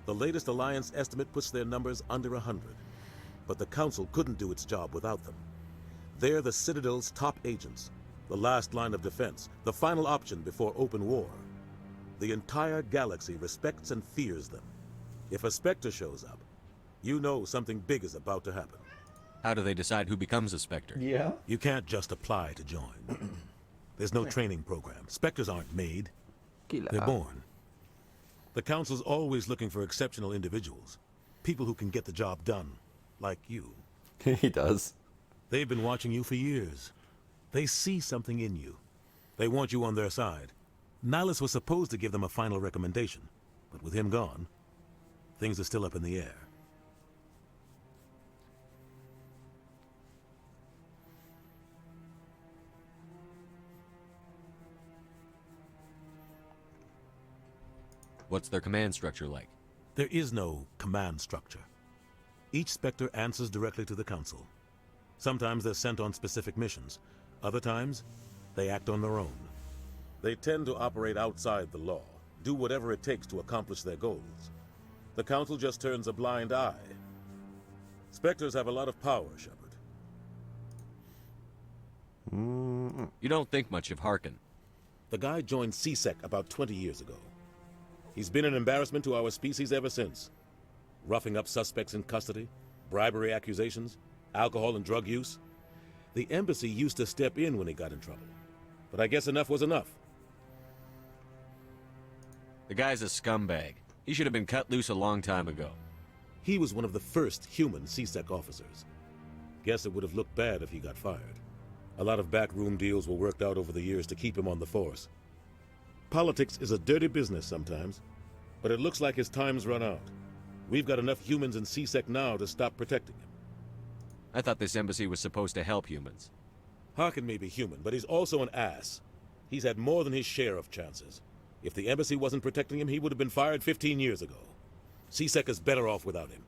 Speaker 14: The latest Alliance estimate puts their numbers under 100. But the Council couldn't do its job without them. They're the Citadel's top agents, the last line of defense, the final option before open war. The entire galaxy respects and fears them. If a Spectre shows up, you know something big is about to happen.
Speaker 10: How do they decide who becomes a Spectre?
Speaker 1: Yeah.
Speaker 14: You can't just apply to join. There's no training program. Spectres aren't made. They're born. The Council's always looking for exceptional individuals. People who can get the job done. Like you.
Speaker 1: He does.
Speaker 14: They've been watching you for years. They see something in you. They want you on their side. Nihilus was supposed to give them a final recommendation, but with him gone, things are still up in the air.
Speaker 10: What's their command structure like?
Speaker 14: There is no command structure. Each Spectre answers directly to the Council. Sometimes they're sent on specific missions. Other times, they act on their own. They tend to operate outside the law, do whatever it takes to accomplish their goals. The Council just turns a blind eye. Spectres have a lot of power, Shepard.
Speaker 10: You don't think much of Harkin.
Speaker 14: The guy joined CSEC about 20 years ago. He's been an embarrassment to our species ever since. Roughing up suspects in custody, bribery accusations, alcohol and drug use. The embassy used to step in when he got in trouble. But I guess enough was enough.
Speaker 10: The guy's a scumbag. He should have been cut loose a long time ago.
Speaker 14: He was one of the first human CSEC officers. Guess it would have looked bad if he got fired. A lot of backroom deals were worked out over the years to keep him on the force. Politics is a dirty business sometimes, but it looks like his time's run out. We've got enough humans in CSEC now to stop protecting him.
Speaker 10: I thought this embassy was supposed to help humans.
Speaker 14: Harkin may be human, but he's also an ass. He's had more than his share of chances. If the embassy wasn't protecting him, he would have been fired 15 years ago. CSEC is better off without him.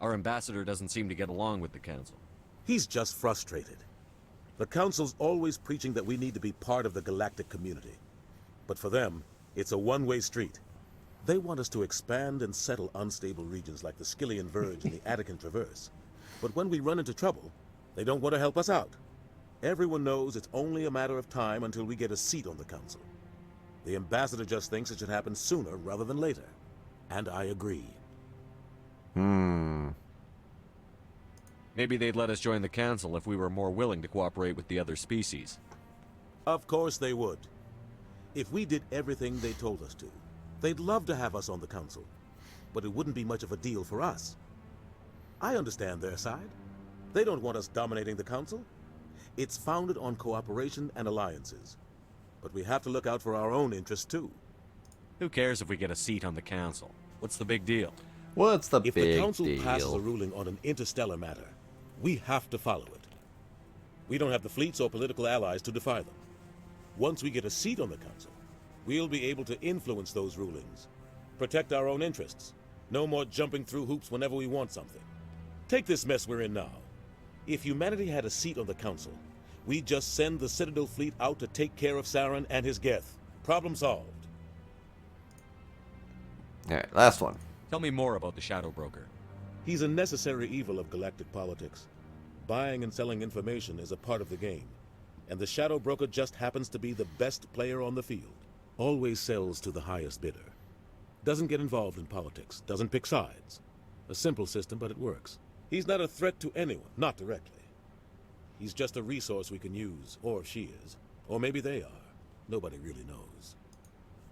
Speaker 10: Our ambassador doesn't seem to get along with the Council.
Speaker 14: He's just frustrated. The Council's always preaching that we need to be part of the galactic community. But for them, it's a one-way street. They want us to expand and settle unstable regions like the Skillian Verge and the Attican Traverse. But when we run into trouble, they don't want to help us out. Everyone knows it's only a matter of time until we get a seat on the Council. The ambassador just thinks it should happen sooner rather than later. And I agree.
Speaker 10: Maybe they'd let us join the Council if we were more willing to cooperate with the other species.
Speaker 14: Of course they would. If we did everything they told us to, they'd love to have us on the Council. But it wouldn't be much of a deal for us. I understand their side. They don't want us dominating the Council. It's founded on cooperation and alliances. But we have to look out for our own interests too.
Speaker 10: Who cares if we get a seat on the Council? What's the big deal?
Speaker 1: What's the
Speaker 14: If
Speaker 1: big
Speaker 14: the Council
Speaker 1: deal?
Speaker 14: passes a ruling on an interstellar matter, we have to follow it. We don't have the fleets or political allies to defy them. Once we get a seat on the Council, we'll be able to influence those rulings, protect our own interests. No more jumping through hoops whenever we want something. Take this mess we're in now. If humanity had a seat on the Council, we'd just send the Citadel fleet out to take care of Saren and his Geth. Problem solved.
Speaker 1: Alright, last one.
Speaker 10: Tell me more about the Shadow Broker.
Speaker 14: He's a necessary evil of galactic politics. Buying and selling information is a part of the game, and the Shadow Broker just happens to be the best player on the field. Always sells to the highest bidder. Doesn't get involved in politics, doesn't pick sides. A simple system, but it works. He's not a threat to anyone, not directly. He's just a resource we can use, or she is. Or maybe they are. Nobody really knows.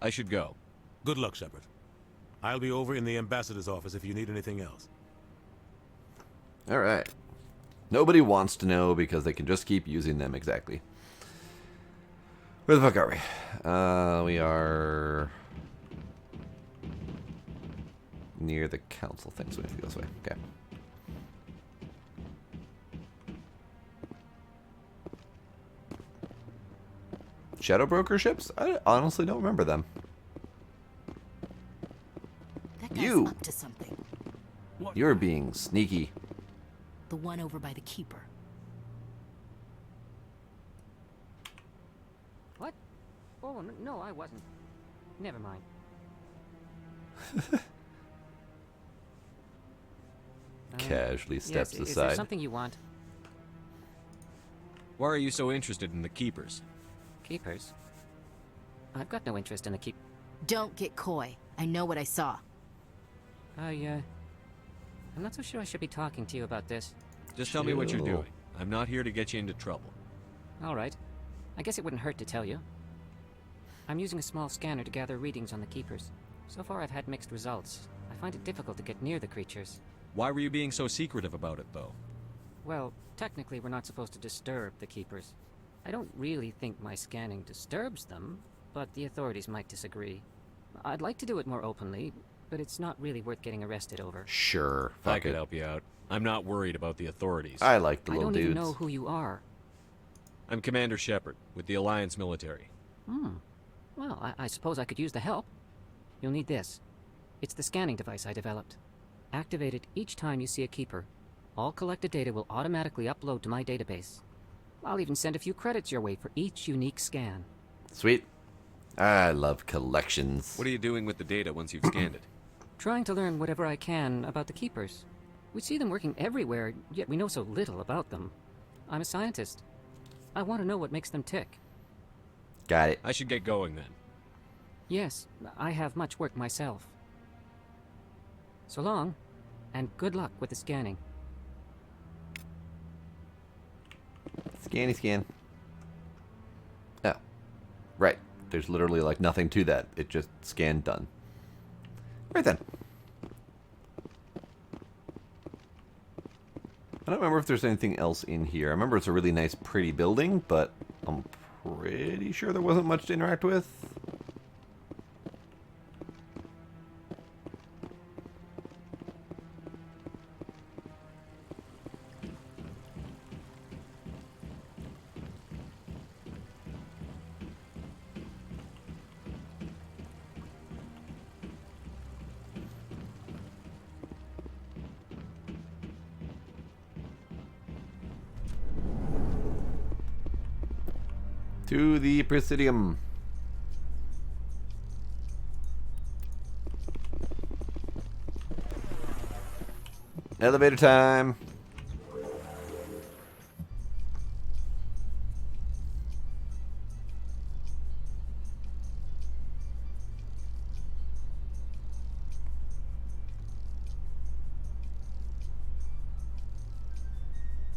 Speaker 10: I should go.
Speaker 14: Good luck, Shepard. I'll be over in the ambassador's office if you need anything else.
Speaker 1: Alright. Nobody wants to know because they can just keep using them exactly. Where the fuck are we? We are near the council thing, so we have to go this way. Okay. Shadow broker ships? I honestly don't remember them.
Speaker 17: That guy's
Speaker 1: You!
Speaker 17: up to something.
Speaker 1: You're being sneaky.
Speaker 17: The one over by the keeper.
Speaker 5: What? Oh, no, I wasn't. Never mind.
Speaker 1: Casually steps
Speaker 5: Yes, is
Speaker 1: aside.
Speaker 5: there something you want?
Speaker 10: Why are you so interested in the Keepers?
Speaker 5: Keepers? I've got no interest in the keep...
Speaker 17: Don't get coy. I know what I saw.
Speaker 5: I'm not so sure I should be talking to you about this.
Speaker 10: Just tell me what you're doing. I'm not here to get you into trouble.
Speaker 5: All right. I guess it wouldn't hurt to tell you. I'm using a small scanner to gather readings on the Keepers. So far I've had mixed results. I find it difficult to get near the creatures.
Speaker 10: Why were you being so secretive about it, though?
Speaker 5: Well, technically we're not supposed to disturb the Keepers. I don't really think my scanning disturbs them, but the authorities might disagree. I'd like to do it more openly, but it's not really worth getting arrested over.
Speaker 1: Sure,
Speaker 10: I
Speaker 1: fuck
Speaker 10: could
Speaker 1: it.
Speaker 10: help you out. I'm not worried about the authorities.
Speaker 1: I like the little
Speaker 5: I don't
Speaker 1: dudes.
Speaker 5: even know who you are.
Speaker 10: I'm Commander Shepard, with the Alliance military.
Speaker 5: Well, I suppose I could use the help. You'll need this. It's the scanning device I developed. Activate it each time you see a Keeper. All collected data will automatically upload to my database. I'll even send a few credits your way for each unique scan.
Speaker 1: Sweet. I love collections.
Speaker 10: What are you doing with the data once you've scanned it?
Speaker 5: Trying to learn whatever I can about the Keepers. We see them working everywhere, yet we know so little about them. I'm a scientist. I want to know what makes them tick.
Speaker 1: Got it.
Speaker 10: I should get going then.
Speaker 5: Yes, I have much work myself. So long, and good luck with the scanning.
Speaker 1: Scanny scan. Oh. Right. There's literally like nothing to that. It just scanned done. Right then. I don't remember if there's anything else in here. I remember it's a really nice, pretty building, but I'm pretty sure there wasn't much to interact with. To the Presidium. Elevator time.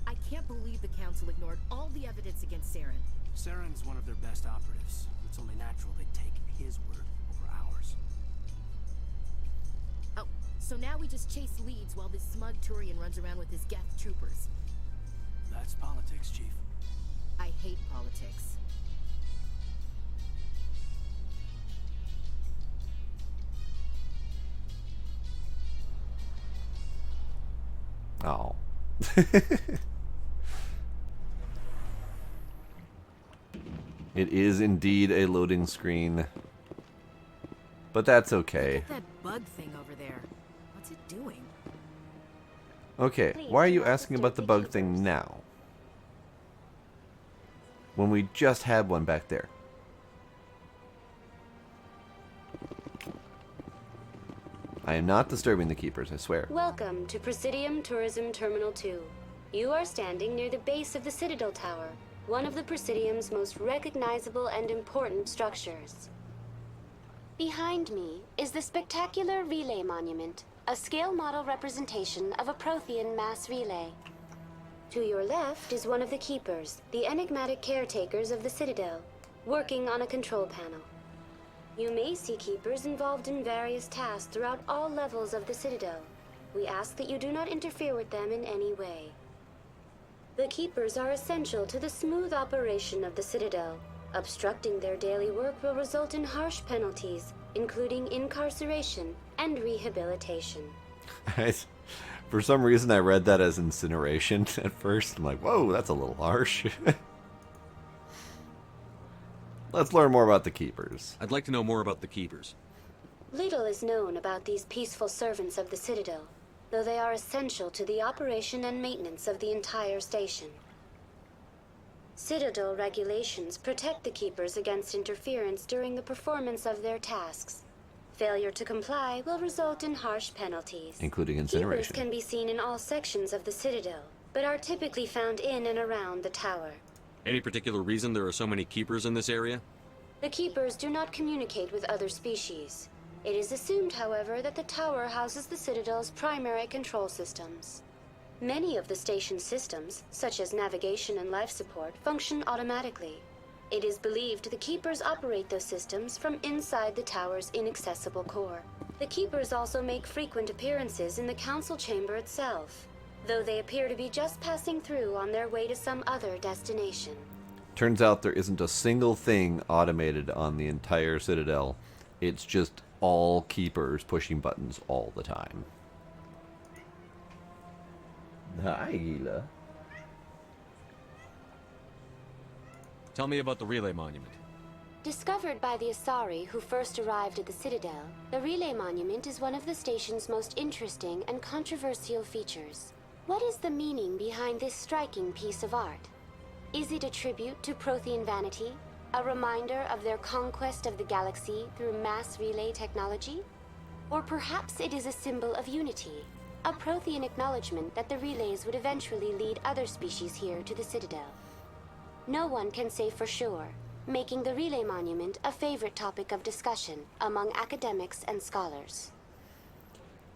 Speaker 17: I can't believe the Council ignored all the evidence against Saren.
Speaker 19: Saren's one of their best operatives. It's only natural they'd take his word over ours.
Speaker 17: Oh, so now we just chase leads while this smug Turian runs around with his Geth troopers.
Speaker 19: That's politics, Chief.
Speaker 17: I hate politics.
Speaker 1: Oh. It is indeed a loading screen. But that's okay.
Speaker 17: Look at that bug thing over there. What's it doing?
Speaker 1: Okay, why are you asking about the bug thing now? When we just had one back there. I am not disturbing the Keepers, I swear.
Speaker 16: Welcome to Presidium Tourism Terminal 2. You are standing near the base of the Citadel Tower, one of the Presidium's most recognizable and important structures. Behind me is the spectacular Relay Monument, a scale model representation of a Prothean mass relay. To your left is one of the Keepers, the enigmatic caretakers of the Citadel, working on a control panel. You may see Keepers involved in various tasks throughout all levels of the Citadel. We ask that you do not interfere with them in any way. The Keepers are essential to the smooth operation of the Citadel. Obstructing their daily work will result in harsh penalties, including incarceration and rehabilitation.
Speaker 1: For some reason, I read that as incineration at first. I'm like, whoa, that's a little harsh. Let's learn more about the Keepers.
Speaker 10: I'd like to know more about the Keepers.
Speaker 16: Little is known about these peaceful servants of the Citadel, though they are essential to the operation and maintenance of the entire station. Citadel regulations protect the Keepers against interference during the performance of their tasks. Failure to comply will result in harsh penalties.
Speaker 1: Including incineration.
Speaker 16: Keepers can be seen in all sections of the Citadel, but are typically found in and around the tower.
Speaker 10: Any particular reason there are so many Keepers in this area?
Speaker 16: The Keepers do not communicate with other species. It is assumed, however, that the tower houses the Citadel's primary control systems. Many of the station's systems, such as navigation and life support, function automatically. It is believed the Keepers operate those systems from inside the tower's inaccessible core. The Keepers also make frequent appearances in the council chamber itself, though they appear to be just passing through on their way to some other destination.
Speaker 1: Turns out there isn't a single thing automated on the entire Citadel. It's just all Keepers pushing buttons all the time. Hi, Gila.
Speaker 10: Tell me about the relay monument.
Speaker 16: Discovered by the Asari who first arrived at the Citadel, the relay monument is one of the station's most interesting and controversial features. What is the meaning behind this striking piece of art? Is it a tribute to Prothean vanity? A reminder of their conquest of the galaxy through mass relay technology? Or perhaps it is a symbol of unity, a Prothean acknowledgement that the relays would eventually lead other species here to the Citadel. No one can say for sure, making the relay monument a favorite topic of discussion among academics and scholars.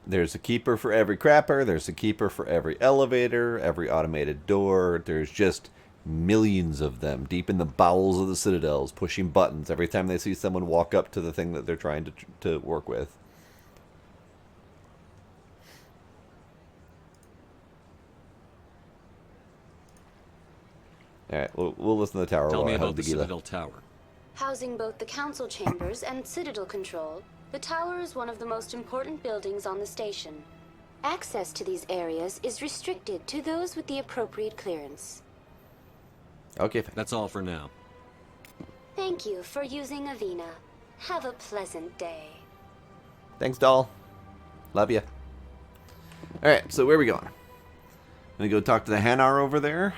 Speaker 1: There's a Keeper for every crapper, there's a Keeper for every elevator, every automated door. There's just millions of them deep in the bowels of the Citadels, pushing buttons every time they see someone walk up to the thing that they're trying to work with. Alright, we'll listen to the tower.
Speaker 10: Tell me
Speaker 1: while I hug
Speaker 10: about the
Speaker 1: Gila.
Speaker 10: Citadel Tower.
Speaker 16: Housing both the council chambers and Citadel control, the tower is one of the most important buildings on the station. Access to these areas is restricted to those with the appropriate clearance.
Speaker 1: Okay,
Speaker 10: that's all for now.
Speaker 16: Thank you for using Avina. Have a pleasant day.
Speaker 1: Thanks, doll. Love ya. Alright, so where are we going? I'm gonna go talk to the Hanar over there.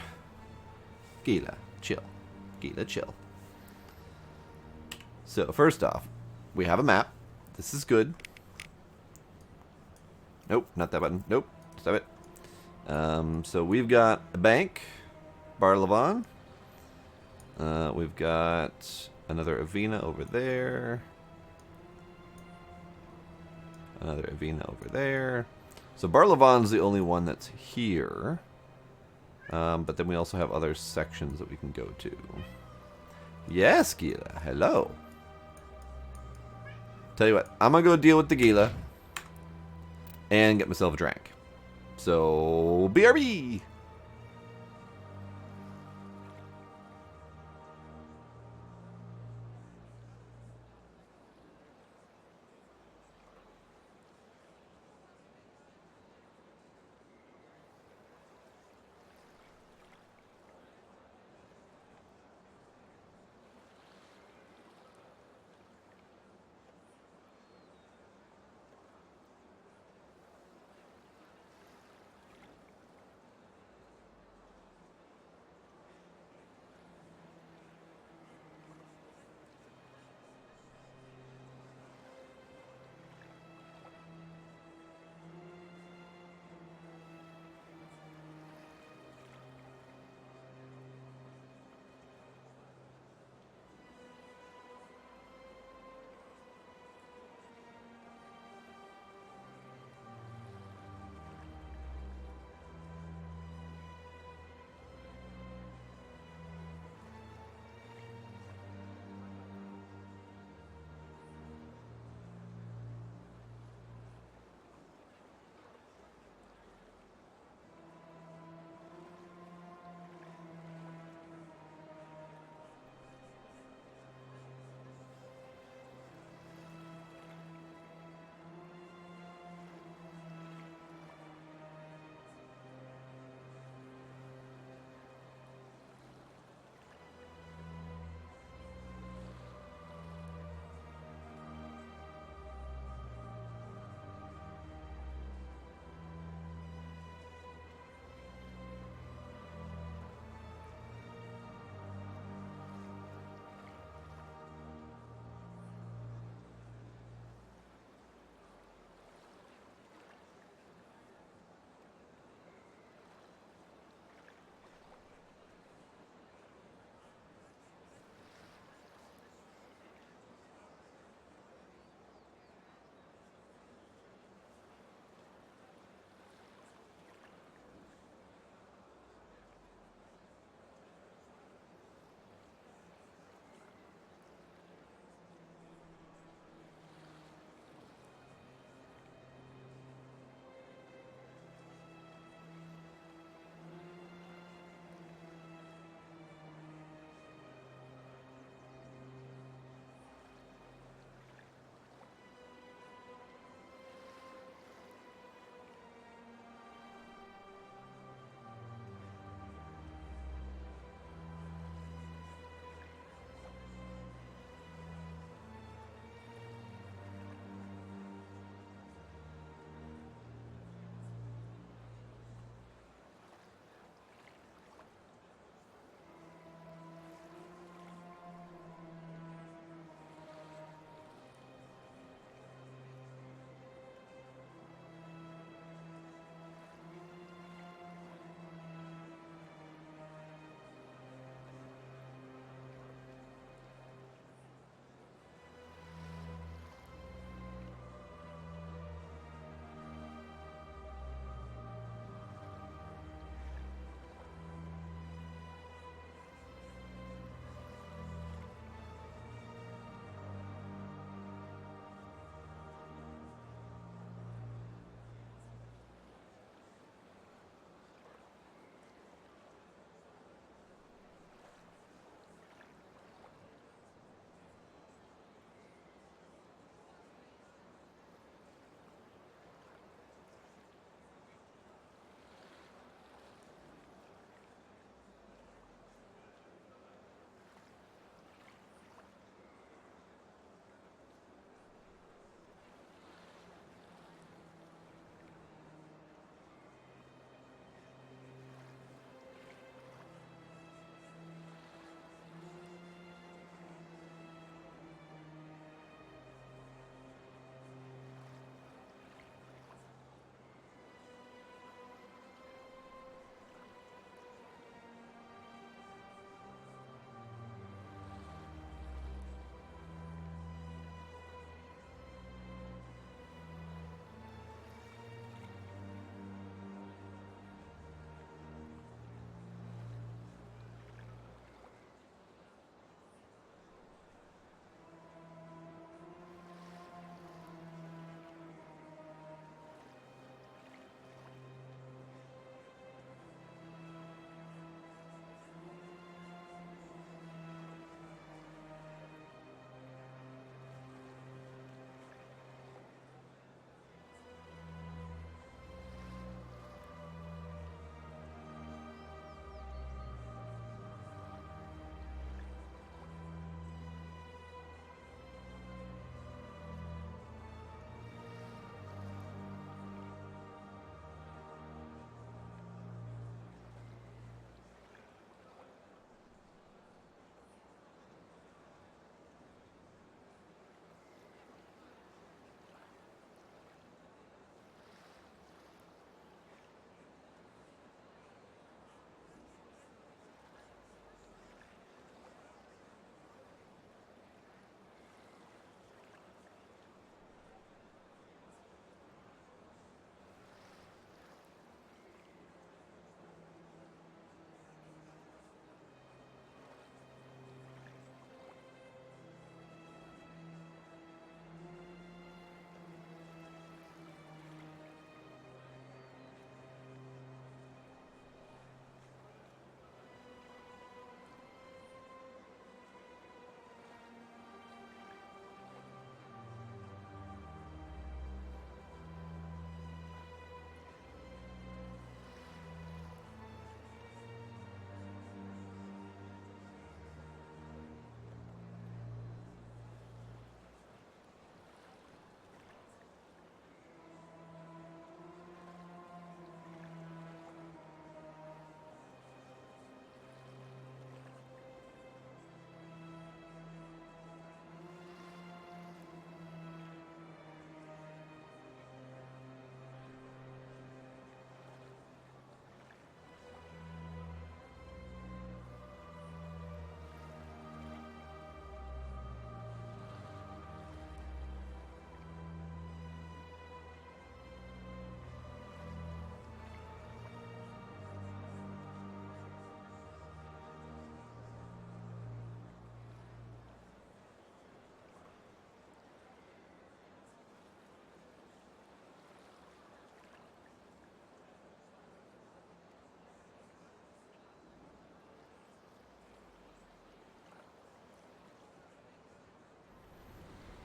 Speaker 1: Gila, chill. Gila, chill. So, first off, we have a map. This is good. Nope, not that button. Nope, stop it. So we've got a bank, Bar Levon. We've got another Avina over there. Another Avina over there. So Bar Levon's the only one that's here. But then we also have other sections that we can go to. Yes, Gila. Hello. Tell you what, I'm going to go deal with the Gila. And get myself a drink. So, BRB!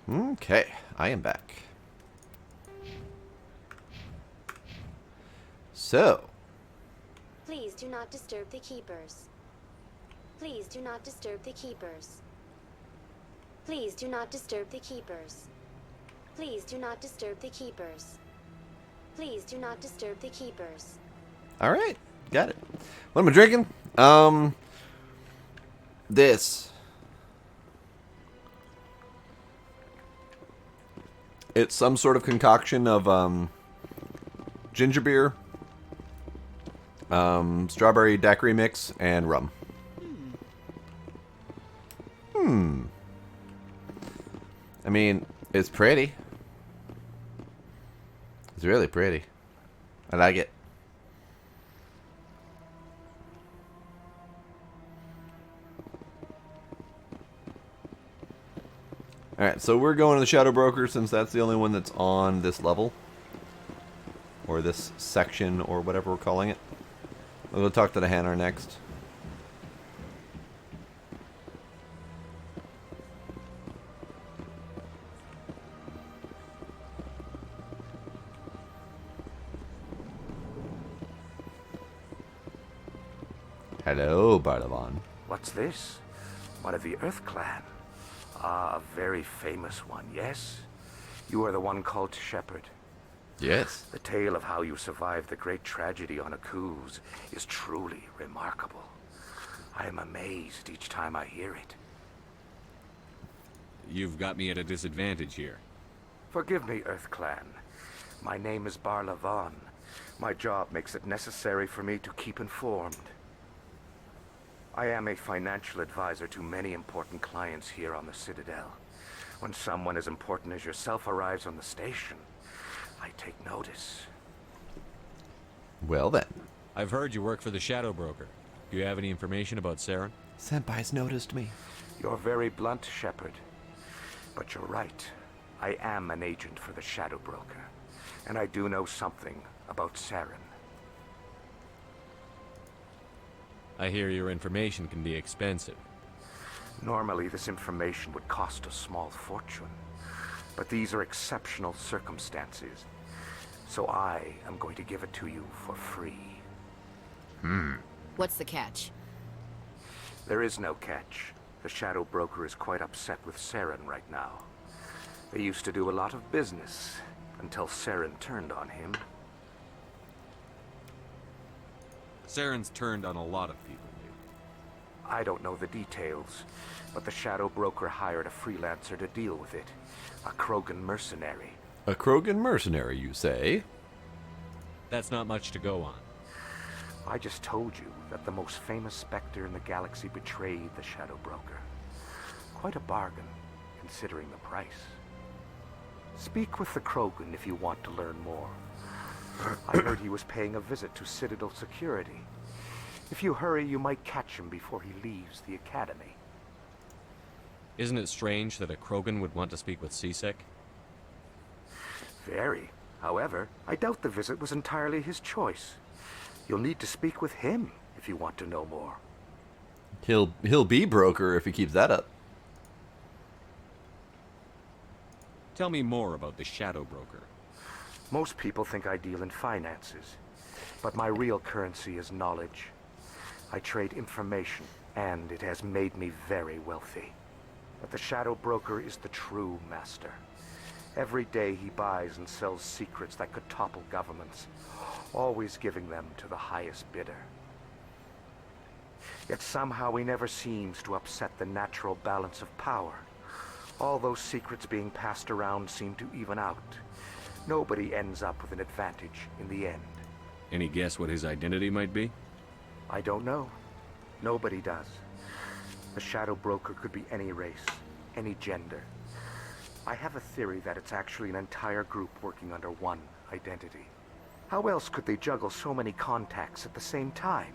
Speaker 1: Okay, I am back. So.
Speaker 16: Please do not disturb the keepers. Please do not disturb the keepers. Please do not disturb the keepers. Please do not disturb the keepers. Please do not disturb the keepers.
Speaker 1: All right, got it. What am I drinking? This. It's some sort of concoction of ginger beer, strawberry daiquiri mix, and rum. I mean, it's pretty. It's really pretty. I like it. Alright, so we're going to the Shadow Broker since that's the only one that's on this level. Or this section, or whatever we're calling it. We'll go talk to the Hanar next. Hello, Bardavan.
Speaker 6: What's this? One of the Earth Clan. Ah, a very famous one, yes? You are the one called Shepard.
Speaker 1: Yes.
Speaker 6: The tale of how you survived the great tragedy on Akuz is truly remarkable. I am amazed each time I hear it.
Speaker 10: You've got me at a disadvantage here.
Speaker 6: Forgive me, Earth Clan. My name is Barlavan. My job makes it necessary for me to keep informed. I am a financial advisor to many important clients here on the Citadel. When someone as important as yourself arrives on the station, I take notice.
Speaker 1: Well then.
Speaker 10: I've heard you work for the Shadow Broker. Do you have any information about Saren?
Speaker 1: Senpai's noticed me.
Speaker 6: You're very blunt, Shepard. But you're right. I am an agent for the Shadow Broker. And I do know something about Saren.
Speaker 10: I hear your information can be expensive.
Speaker 6: Normally, this information would cost a small fortune. But these are exceptional circumstances. So I am going to give it to you for free.
Speaker 22: What's the catch?
Speaker 6: There is no catch. The Shadow Broker is quite upset with Saren right now. They used to do a lot of business until Saren turned on him.
Speaker 10: Saren's turned on a lot of people.
Speaker 6: I don't know the details, but the Shadow Broker hired a freelancer to deal with it. A Krogan mercenary.
Speaker 1: A Krogan mercenary, you say?
Speaker 10: That's not much to go on.
Speaker 6: I just told you that the most famous Spectre in the galaxy betrayed the Shadow Broker. Quite a bargain, considering the price. Speak with the Krogan if you want to learn more. I heard he was paying a visit to Citadel security. If you hurry, you might catch him before he leaves the Academy.
Speaker 10: Isn't it strange that a Krogan would want to speak with CSEC?
Speaker 6: Very. However, I doubt the visit was entirely his choice. You'll need to speak with him if you want to know more.
Speaker 1: He'll be broker if he keeps that up.
Speaker 10: Tell me more about the Shadow Broker.
Speaker 6: Most people think I deal in finances, but my real currency is knowledge. I trade information, and it has made me very wealthy. But the Shadow Broker is the true master. Every day he buys and sells secrets that could topple governments, always giving them to the highest bidder. Yet somehow he never seems to upset the natural balance of power. All those secrets being passed around seem to even out. Nobody ends up with an advantage in the end.
Speaker 10: Any guess what his identity might be?
Speaker 6: I don't know. Nobody does. The Shadow Broker could be any race, any gender. I have a theory that it's actually an entire group working under one identity. How else could they juggle so many contacts at the same time?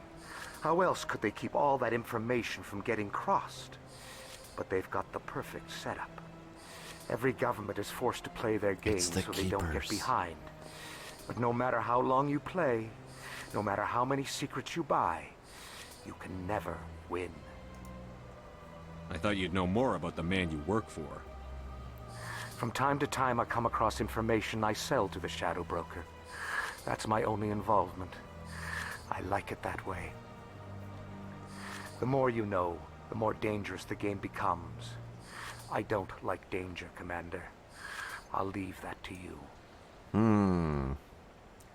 Speaker 6: How else could they keep all that information from getting crossed? But they've got the perfect setup. Every government is forced to play their game so they don't get behind. But no matter how long you play, no matter how many secrets you buy, you can never win.
Speaker 10: I thought you'd know more about the man you work for.
Speaker 6: From time to time, I come across information I sell to the Shadow Broker. That's my only involvement. I like it that way. The more you know, the more dangerous the game becomes. I don't like danger, Commander. I'll leave that to you.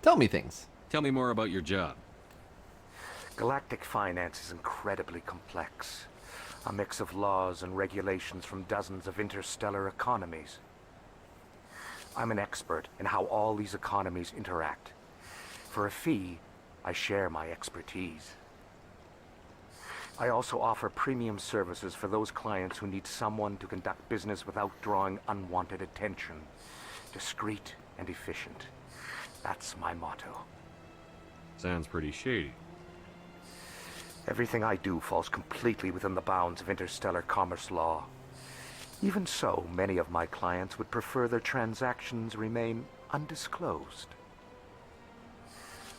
Speaker 1: Tell me things.
Speaker 10: Tell me more about your job.
Speaker 6: Galactic finance is incredibly complex. A mix of laws and regulations from dozens of interstellar economies. I'm an expert in how all these economies interact. For a fee, I share my expertise. I also offer premium services for those clients who need someone to conduct business without drawing unwanted attention. Discreet and efficient. That's my motto.
Speaker 10: Sounds pretty shady.
Speaker 6: Everything I do falls completely within the bounds of interstellar commerce law. Even so, many of my clients would prefer their transactions remain undisclosed.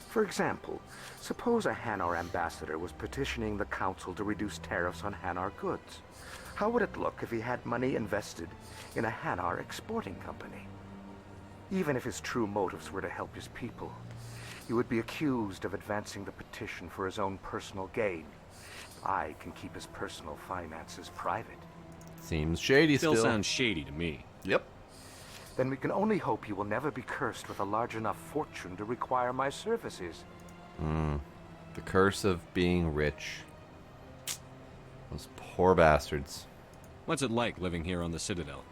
Speaker 6: For example, suppose a Hanar ambassador was petitioning the Council to reduce tariffs on Hanar goods. How would it look if he had money invested in a Hanar exporting company? Even if his true motives were to help his people, he would be accused of advancing the petition for his own personal gain. I can keep his personal finances private.
Speaker 1: Seems shady still.
Speaker 10: Still sounds shady to me.
Speaker 1: Yep.
Speaker 6: Then we can only hope you will never be cursed with a large enough fortune to require my services.
Speaker 1: The curse of being rich. Those poor bastards.
Speaker 10: What's it like living here on the Citadel?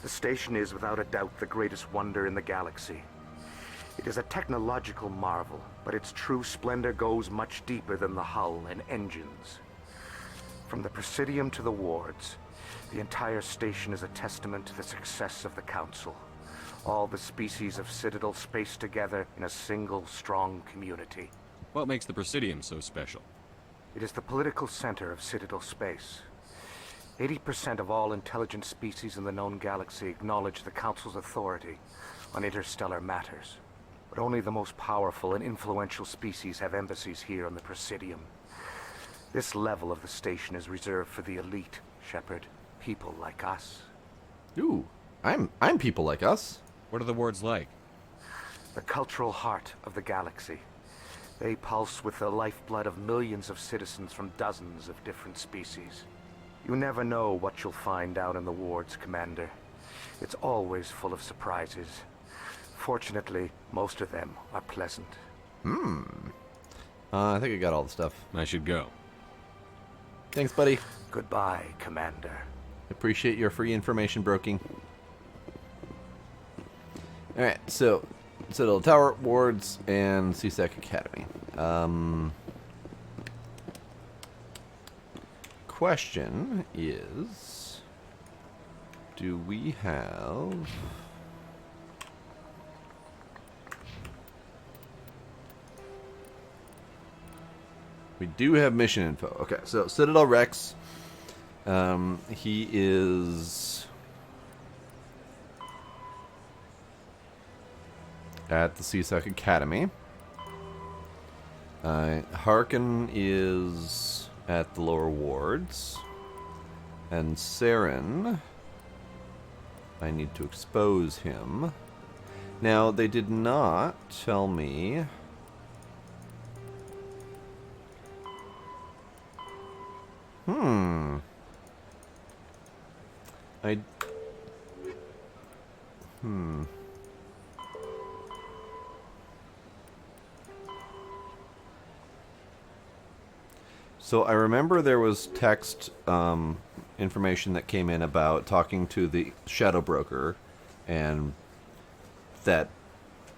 Speaker 6: The station is without a doubt the greatest wonder in the galaxy. It is a technological marvel, but its true splendor goes much deeper than the hull and engines. From the Presidium to the wards, the entire station is a testament to the success of the Council. All the species of Citadel spaced together in a single, strong community.
Speaker 10: What makes the Presidium so special?
Speaker 6: It is the political center of Citadel space. 80% of all intelligent species in the known galaxy acknowledge the Council's authority on interstellar matters. But only the most powerful and influential species have embassies here on the Presidium. This level of the station is reserved for the elite, Shepard. People like us.
Speaker 1: Ooh, I'm people like us.
Speaker 10: What are the wards like?
Speaker 6: The cultural heart of the galaxy. They pulse with the lifeblood of millions of citizens from dozens of different species. You never know what you'll find out in the wards, Commander. It's always full of surprises. Fortunately, most of them are pleasant.
Speaker 1: I think I got all the stuff.
Speaker 10: I should go.
Speaker 1: Thanks, buddy.
Speaker 6: Goodbye, Commander.
Speaker 1: Appreciate your free information broking. Alright, so Citadel Tower, wards, and CSEC Academy. Question is, do we have... We do have mission info. Okay, so Citadel Rex, he is at the CSEC Academy. Harkin is at the lower wards. And Saren, I need to expose him. Now, they did not tell me... So I remember there was text information that came in about talking to the Shadow Broker and that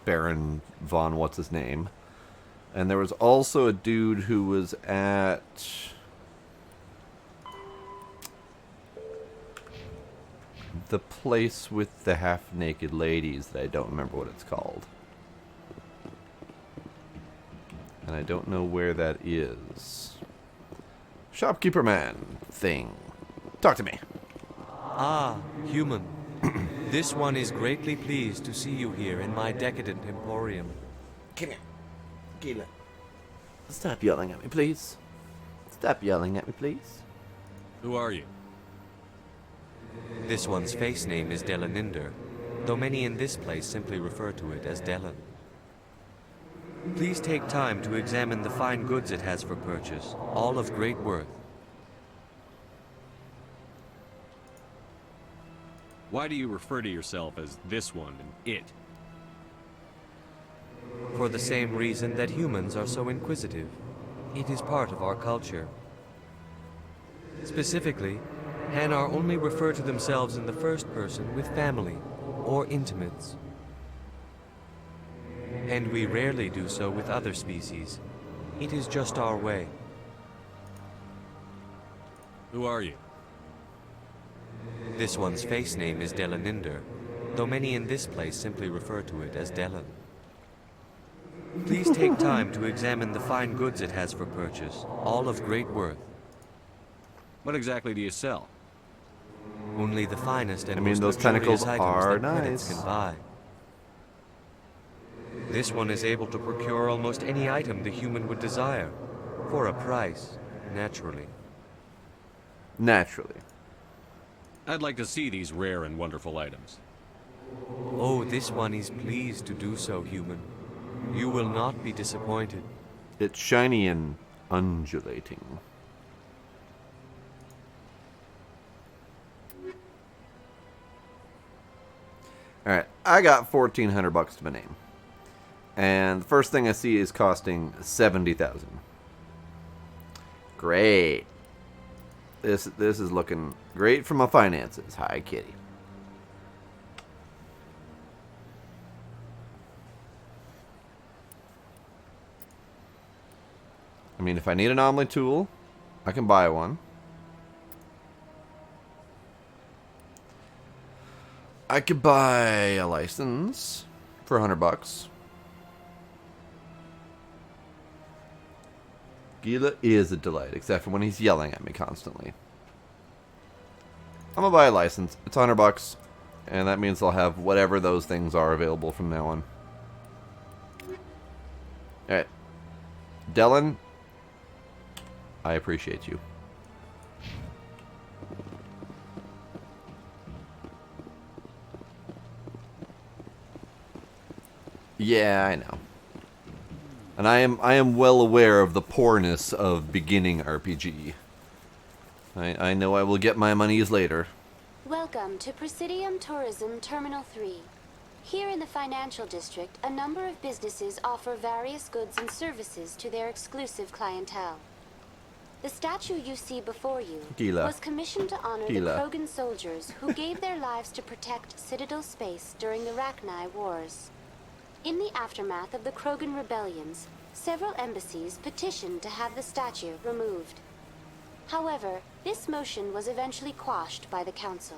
Speaker 1: Baron Von what's his name. And there was also a dude who was at the place with the half-naked ladies that I don't remember what it's called. And I don't know where that is. Shopkeeper man thing. Talk to me.
Speaker 13: Ah, human. This one is greatly pleased to see you here in my decadent emporium.
Speaker 1: Come here. Gila. Stop yelling at me, please. Stop yelling at me, please.
Speaker 10: Who are you?
Speaker 13: This one's face name is Delaninder, though many in this place simply refer to it as Delan. Please take time to examine the fine goods it has for purchase, all of great worth.
Speaker 2: Why do you refer to yourself as this one and it?
Speaker 13: For the same reason that humans are so inquisitive. It is part of our culture. Specifically, Hanar only refer to themselves in the first person with family or intimates. And we rarely do so with other species. It is just our way.
Speaker 2: Who are you?
Speaker 13: This one's face name is Delaninder, though many in this place simply refer to it as Delan. Please take time to examine the fine goods it has for purchase, all of great worth.
Speaker 2: What exactly do you sell?
Speaker 13: Only the finest and
Speaker 1: I mean,
Speaker 13: most
Speaker 1: those
Speaker 13: luxurious
Speaker 1: tentacles
Speaker 13: items
Speaker 1: are
Speaker 13: that credits
Speaker 1: nice.
Speaker 13: can buy. This one is able to procure almost any item the human would desire, for a price, naturally.
Speaker 1: Naturally.
Speaker 2: I'd like to see these rare and wonderful items.
Speaker 13: Oh, this one is pleased to do so, human. You will not be disappointed.
Speaker 1: It's shiny and undulating. Alright, I got $1,400 to my name. And the first thing I see is costing $70,000. Great. This is looking great for my finances. Hi, kitty. I mean, if I need an anomaly tool, I can buy one. I could buy a license for $100. Gila is a delight, except for when he's yelling at me constantly. I'm gonna buy a license. It's $100, and that means I'll have whatever those things are available from now on. Alright. Delan, I appreciate you. Yeah, I know. And I am well aware of the poorness of beginning RPG. I know I will get my monies later.
Speaker 16: Welcome to Presidium Tourism Terminal 3. Here in the financial district, a number of businesses offer various goods and services to their exclusive clientele. The statue you see before you
Speaker 1: Gila.
Speaker 16: was commissioned to honor
Speaker 1: Gila.
Speaker 16: the Krogan soldiers who gave their lives to protect Citadel space during the Rachni Wars. In the aftermath of the Krogan rebellions, several embassies petitioned to have the statue removed. However, this motion was eventually quashed by the Council.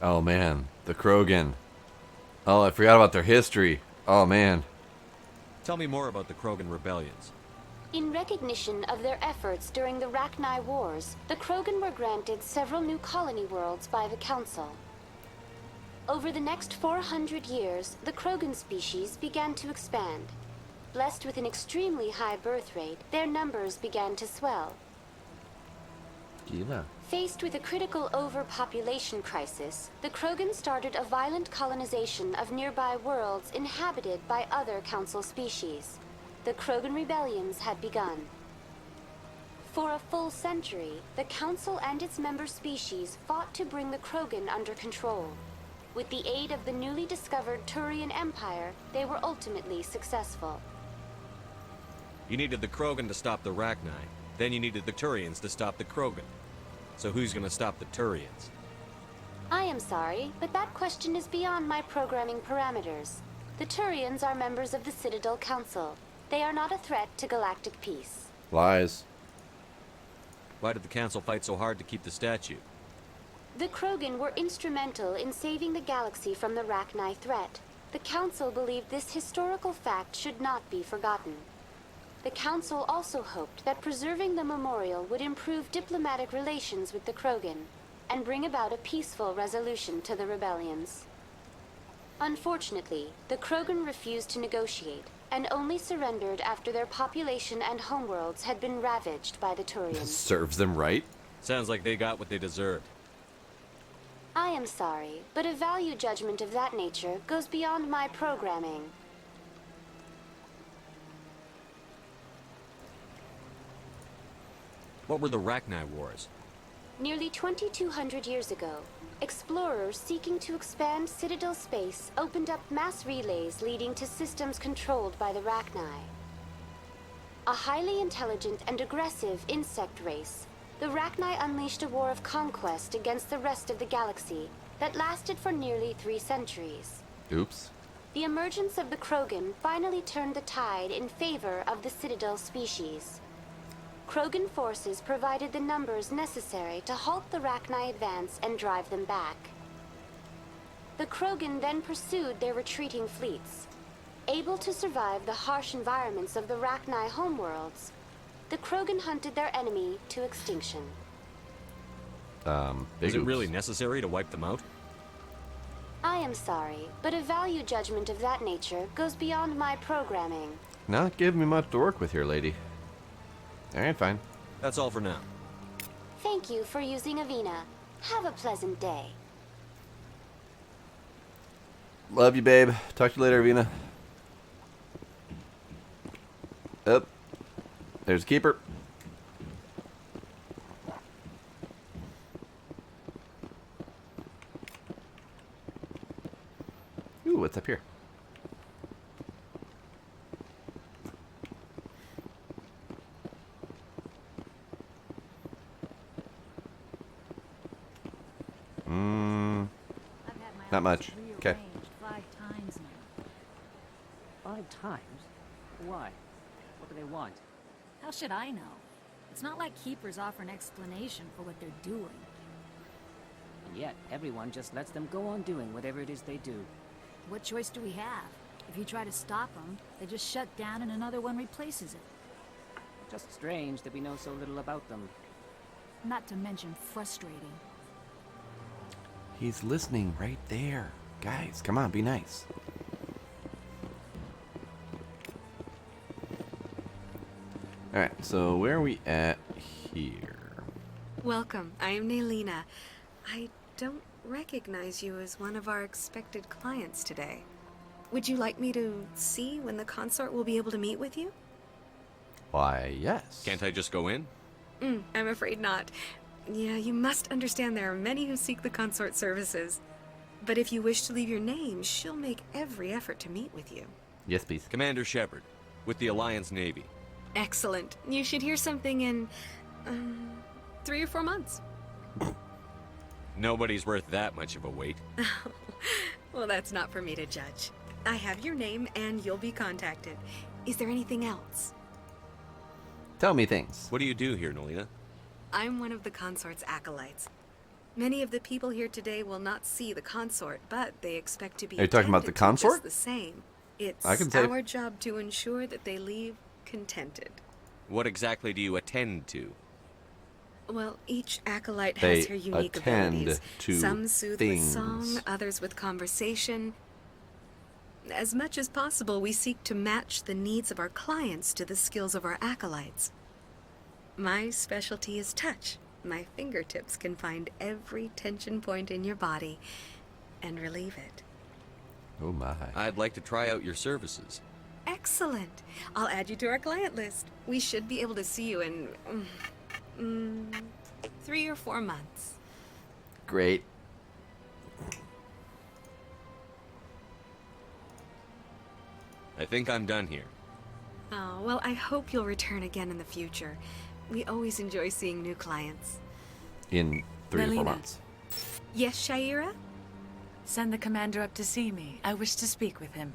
Speaker 1: Oh man, the Krogan. Oh, I forgot about their history. Oh man.
Speaker 10: Tell me more about the Krogan rebellions.
Speaker 16: In recognition of their efforts during the Rachni Wars, the Krogan were granted several new colony worlds by the Council. Over the next 400 years, the Krogan species began to expand. Blessed with an extremely high birth rate, their numbers began to swell.
Speaker 1: Gila.
Speaker 16: Faced with a critical overpopulation crisis, the Krogan started a violent colonization of nearby worlds inhabited by other Council species. The Krogan rebellions had begun. For a full century, the Council and its member species fought to bring the Krogan under control. With the aid of the newly discovered Turian Empire, they were ultimately successful.
Speaker 10: You needed the Krogan to stop the Rachni. Then you needed the Turians to stop the Krogan. So who's gonna stop the Turians?
Speaker 16: I am sorry, but that question is beyond my programming parameters. The Turians are members of the Citadel Council. They are not a threat to galactic peace.
Speaker 1: Lies.
Speaker 10: Why did the Council fight so hard to keep the statue?
Speaker 16: The Krogan were instrumental in saving the galaxy from the Rachni threat. The Council believed this historical fact should not be forgotten. The Council also hoped that preserving the memorial would improve diplomatic relations with the Krogan and bring about a peaceful resolution to the rebellions. Unfortunately, the Krogan refused to negotiate and only surrendered after their population and homeworlds had been ravaged by the Turians.
Speaker 1: Serves them right.
Speaker 10: Sounds like they got what they deserved.
Speaker 16: I am sorry, but a value judgment of that nature goes beyond my programming.
Speaker 10: What were the Rachni Wars?
Speaker 16: Nearly 2,200 years ago, explorers seeking to expand Citadel space opened up mass relays leading to systems controlled by the Rachni. A highly intelligent and aggressive insect race, the Rachni unleashed a war of conquest against the rest of the galaxy that lasted for nearly 3 centuries.
Speaker 1: Oops.
Speaker 16: The emergence of the Krogan finally turned the tide in favor of the Citadel species. Krogan forces provided the numbers necessary to halt the Rachni advance and drive them back. The Krogan then pursued their retreating fleets. Able to survive the harsh environments of the Rachni homeworlds, the Krogan hunted their enemy to extinction.
Speaker 10: Is it really necessary to wipe them out?
Speaker 16: I am sorry, but a value judgment of that nature goes beyond my programming.
Speaker 1: Not giving me much to work with here, lady. Alright, fine.
Speaker 10: That's all for now.
Speaker 16: Thank you for using Avina. Have a pleasant day.
Speaker 1: Love you, babe. Talk to you later, Vina. Up. There's a keeper. Ooh, what's up here? Not much. Okay.
Speaker 7: 5 times now.
Speaker 5: 5 times? Why? What do they want?
Speaker 7: How should I know? It's not like Keepers offer an explanation for what they're doing.
Speaker 5: And yet, everyone just lets them go on doing whatever it is they do.
Speaker 7: What choice do we have? If you try to stop them, they just shut down and another one replaces it.
Speaker 5: Just strange that we know so little about them.
Speaker 7: Not to mention frustrating.
Speaker 1: He's listening right there. Guys, come on, be nice. Alright, so where are we at here?
Speaker 15: Welcome, I am Naylina. I don't recognize you as one of our expected clients today. Would you like me to see when the consort will be able to meet with you?
Speaker 1: Why, yes.
Speaker 10: Can't I just go in?
Speaker 15: I'm afraid not. Yeah, you must understand there are many who seek the consort services. But if you wish to leave your name, she'll make every effort to meet with you.
Speaker 1: Yes, please.
Speaker 10: Commander Shepard, with the Alliance Navy.
Speaker 15: Excellent. You should hear something in 3 or 4 months.
Speaker 10: Nobody's worth that much of a wait.
Speaker 15: Well, that's not for me to judge. I have your name and you'll be contacted. Is there anything else?
Speaker 1: Tell me things.
Speaker 10: What do you do here, Naylina?
Speaker 15: I'm one of the consort's acolytes. Many of the people here today will not see the consort, but they expect to be
Speaker 1: Are you talking about the
Speaker 15: attended to
Speaker 1: consort?
Speaker 15: just the same. It's
Speaker 1: I can say.
Speaker 15: our job to ensure that they leave contented.
Speaker 10: What exactly do you attend to?
Speaker 15: Well, each acolyte
Speaker 1: They
Speaker 15: has her unique
Speaker 1: attend
Speaker 15: abilities.
Speaker 1: to
Speaker 15: Some soothe
Speaker 1: things.
Speaker 15: with song, others with conversation. As much as possible, we seek to match the needs of our clients to the skills of our acolytes. My specialty is touch. My fingertips can find every tension point in your body and relieve it.
Speaker 1: Oh my.
Speaker 10: I'd like to try out your services.
Speaker 15: Excellent. I'll add you to our client list. We should be able to see you in 3 or 4 months.
Speaker 1: Great.
Speaker 10: I think I'm done here.
Speaker 15: Oh, well, I hope you'll return again in the future. We always enjoy seeing new clients.
Speaker 1: In 3 or 4
Speaker 15: Naylina.
Speaker 1: months.
Speaker 15: Yes, Shaira?
Speaker 20: Send the commander up to see me. I wish to speak with him.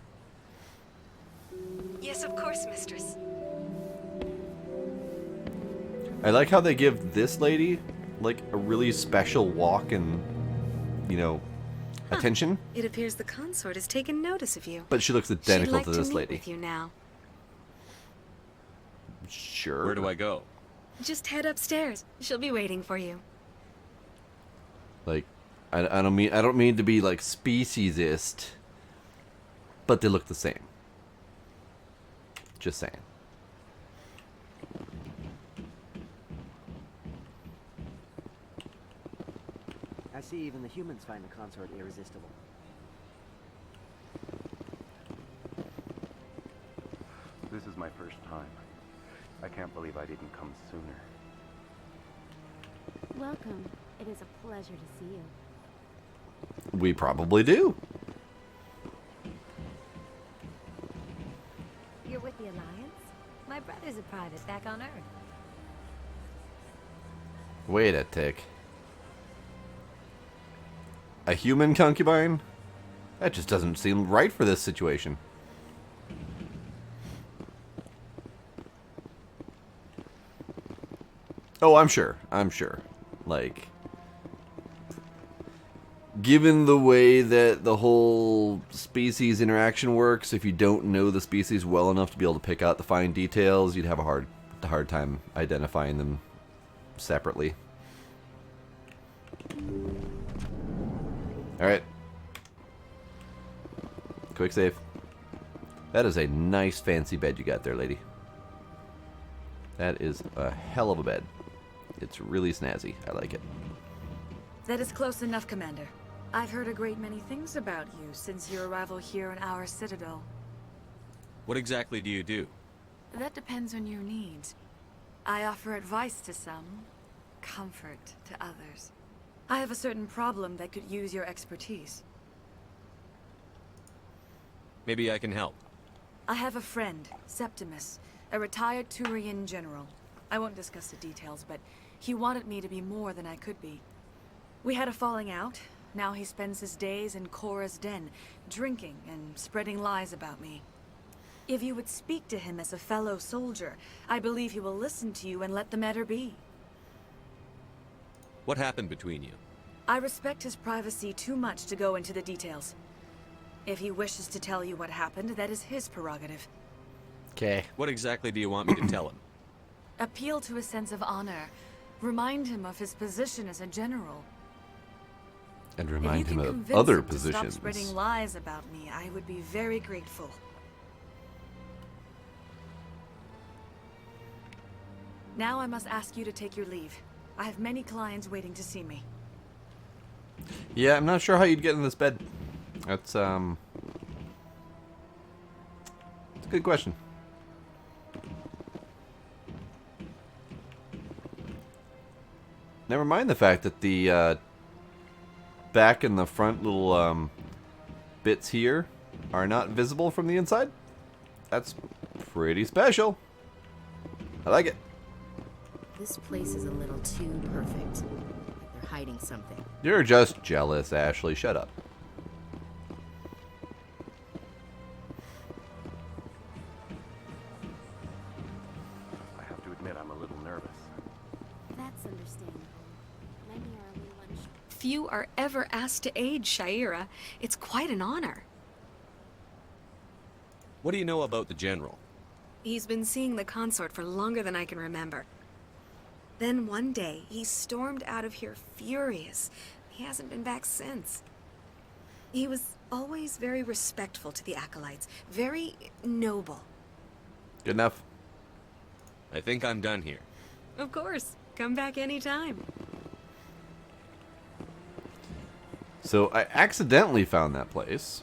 Speaker 15: Yes, of course, mistress.
Speaker 1: I like how they give this lady, like, a really special walk and, you know, attention.
Speaker 15: It appears the consort has taken notice of you.
Speaker 1: But she looks
Speaker 15: She'd
Speaker 1: identical
Speaker 15: like
Speaker 1: to this
Speaker 15: meet
Speaker 1: lady.
Speaker 15: with you now.
Speaker 1: Sure.
Speaker 10: Where do I go?
Speaker 15: Just head upstairs. She'll be waiting for you.
Speaker 1: Like, I don't mean to be like speciesist, but they look the same. Just saying.
Speaker 23: As
Speaker 3: see even the humans find the consort irresistible.
Speaker 6: This is my first time. I can't believe I didn't come sooner.
Speaker 9: Welcome. It is a pleasure to see you.
Speaker 1: We probably do.
Speaker 9: You're with the Alliance? My brother's a private back on Earth.
Speaker 1: Wait a tick. A human concubine? That just doesn't seem right for this situation. Oh, I'm sure. Like, given the way that the whole species interaction works, if you don't know the species well enough to be able to pick out the fine details, you'd have a hard time identifying them separately. Alright. Quick save. That is a nice fancy bed you got there, lady. That is a hell of a bed. It's really snazzy. I like it.
Speaker 20: That is close enough, Commander. I've heard a great many things about you since your arrival here in our citadel.
Speaker 10: What exactly do you do?
Speaker 20: That depends on your needs. I offer advice to some, comfort to others. I have a certain problem that could use your expertise.
Speaker 10: Maybe I can help.
Speaker 20: I have a friend, Septimus, a retired Turian general. I won't discuss the details, but he wanted me to be more than I could be. We had a falling out. Now he spends his days in Korra's den, drinking and spreading lies about me. If you would speak to him as a fellow soldier, I believe he will listen to you and let the matter be.
Speaker 10: What happened between you?
Speaker 20: I respect his privacy too much to go into the details. If he wishes to tell you what happened, that is his prerogative.
Speaker 1: Okay.
Speaker 10: What exactly do you want me to tell him?
Speaker 20: Appeal to his sense of honor. Remind him of his position as a general.
Speaker 1: And remind him of
Speaker 20: Convince
Speaker 1: other
Speaker 20: him to stop
Speaker 1: positions.
Speaker 20: spreading lies about me, I would be very grateful. Now I must ask you to take your leave. I have many clients waiting to see me.
Speaker 1: Yeah, I'm not sure how you'd get in this bed. That's it's a good question. Never mind the fact that the back and the front little bits here are not visible from the inside. That's pretty special. I like it.
Speaker 17: This place is a little too perfect. They're hiding something.
Speaker 1: You're just jealous, Ashley. Shut up.
Speaker 6: I have to admit, I'm a little nervous.
Speaker 9: That's understandable. Many are a little unsure.
Speaker 15: Few are ever asked to aid Shaira. It's quite an honor.
Speaker 10: What do you know about the General?
Speaker 15: He's been seeing the consort for longer than I can remember. Then one day, he stormed out of here furious. He hasn't been back since. He was always very respectful to the acolytes, very noble.
Speaker 1: Good enough.
Speaker 10: I think I'm done here.
Speaker 15: Of course, come back anytime.
Speaker 1: So I accidentally found that place.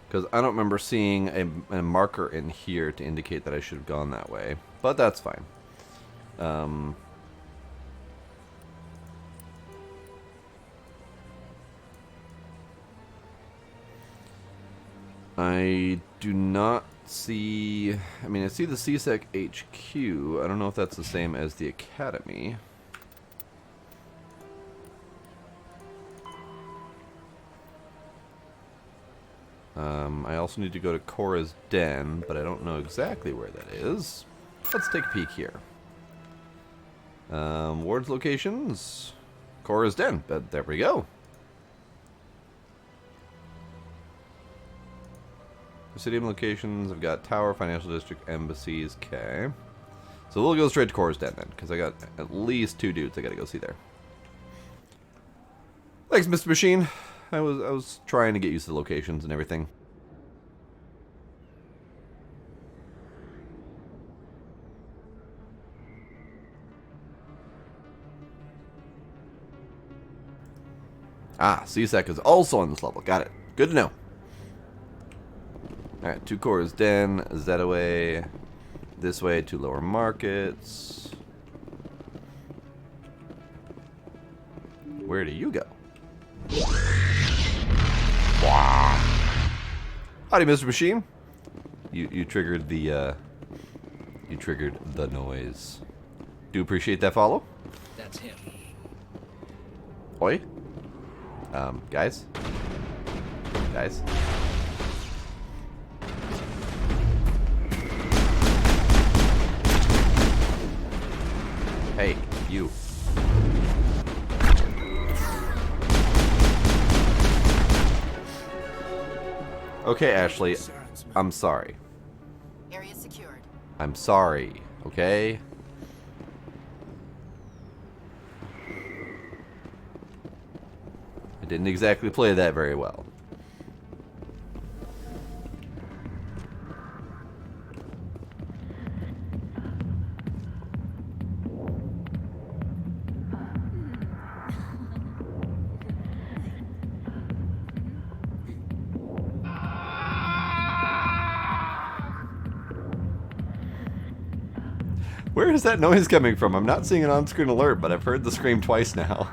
Speaker 1: Because I don't remember seeing a marker in here to indicate that I should have gone that way. But that's fine. I do not see... I mean, I see the CSEC HQ. I don't know if that's the same as the Academy. I also need to go to Korra's den, but I don't know exactly where that is. Let's take a peek here. Ward's locations. Korra's den. But there we go. Presidium locations. I've got Tower, Financial District, Embassies. Okay. So we'll go straight to Korra's den then, because I got at least 2 dudes I gotta go see there. Thanks, Mr. Machine. I was trying to get used to the locations and everything. Ah, CSEC is also on this level. Got it. Good to know. Alright, 2 cores den, Z-away, this way to lower markets. Where do you go? Wow. Howdy, Mr. Machine. You triggered the noise. Do appreciate that follow.
Speaker 19: That's him.
Speaker 1: Oi. Guys. Guys. Hey, you. Okay, Ashley. I'm sorry.
Speaker 22: Area secured.
Speaker 1: I'm sorry, okay? I didn't exactly play that very well. Where is that noise coming from? I'm not seeing an on-screen alert, but I've heard the scream twice now.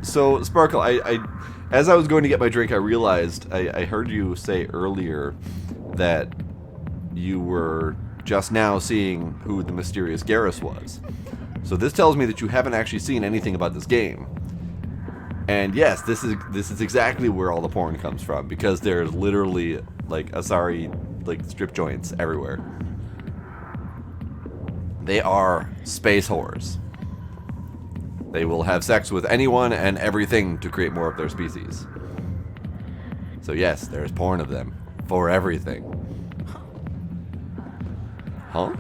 Speaker 1: So, Sparkle, as I was going to get my drink, I realized I heard you say earlier that you were just now seeing who the mysterious Garrus was. So this tells me that you haven't actually seen anything about this game. And yes, this is exactly where all the porn comes from, because there's literally like Asari like strip joints everywhere. They are space whores. They will have sex with anyone and everything to create more of their species. So yes, there's porn of them. For everything. Huh?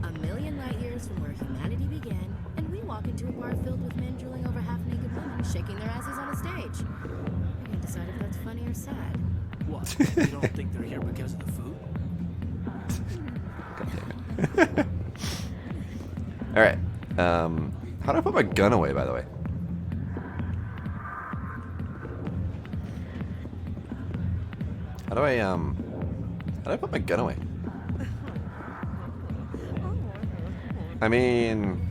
Speaker 22: A million light years from where humanity began, and we walk into a bar filled with men drooling over half-naked women, shaking their asses on a stage. I can decide if that's funny or sad.
Speaker 19: What? You don't think they're here because of the food?
Speaker 1: God damn it. Alright. How do I put my gun away, by the way? How do I put my gun away? I mean...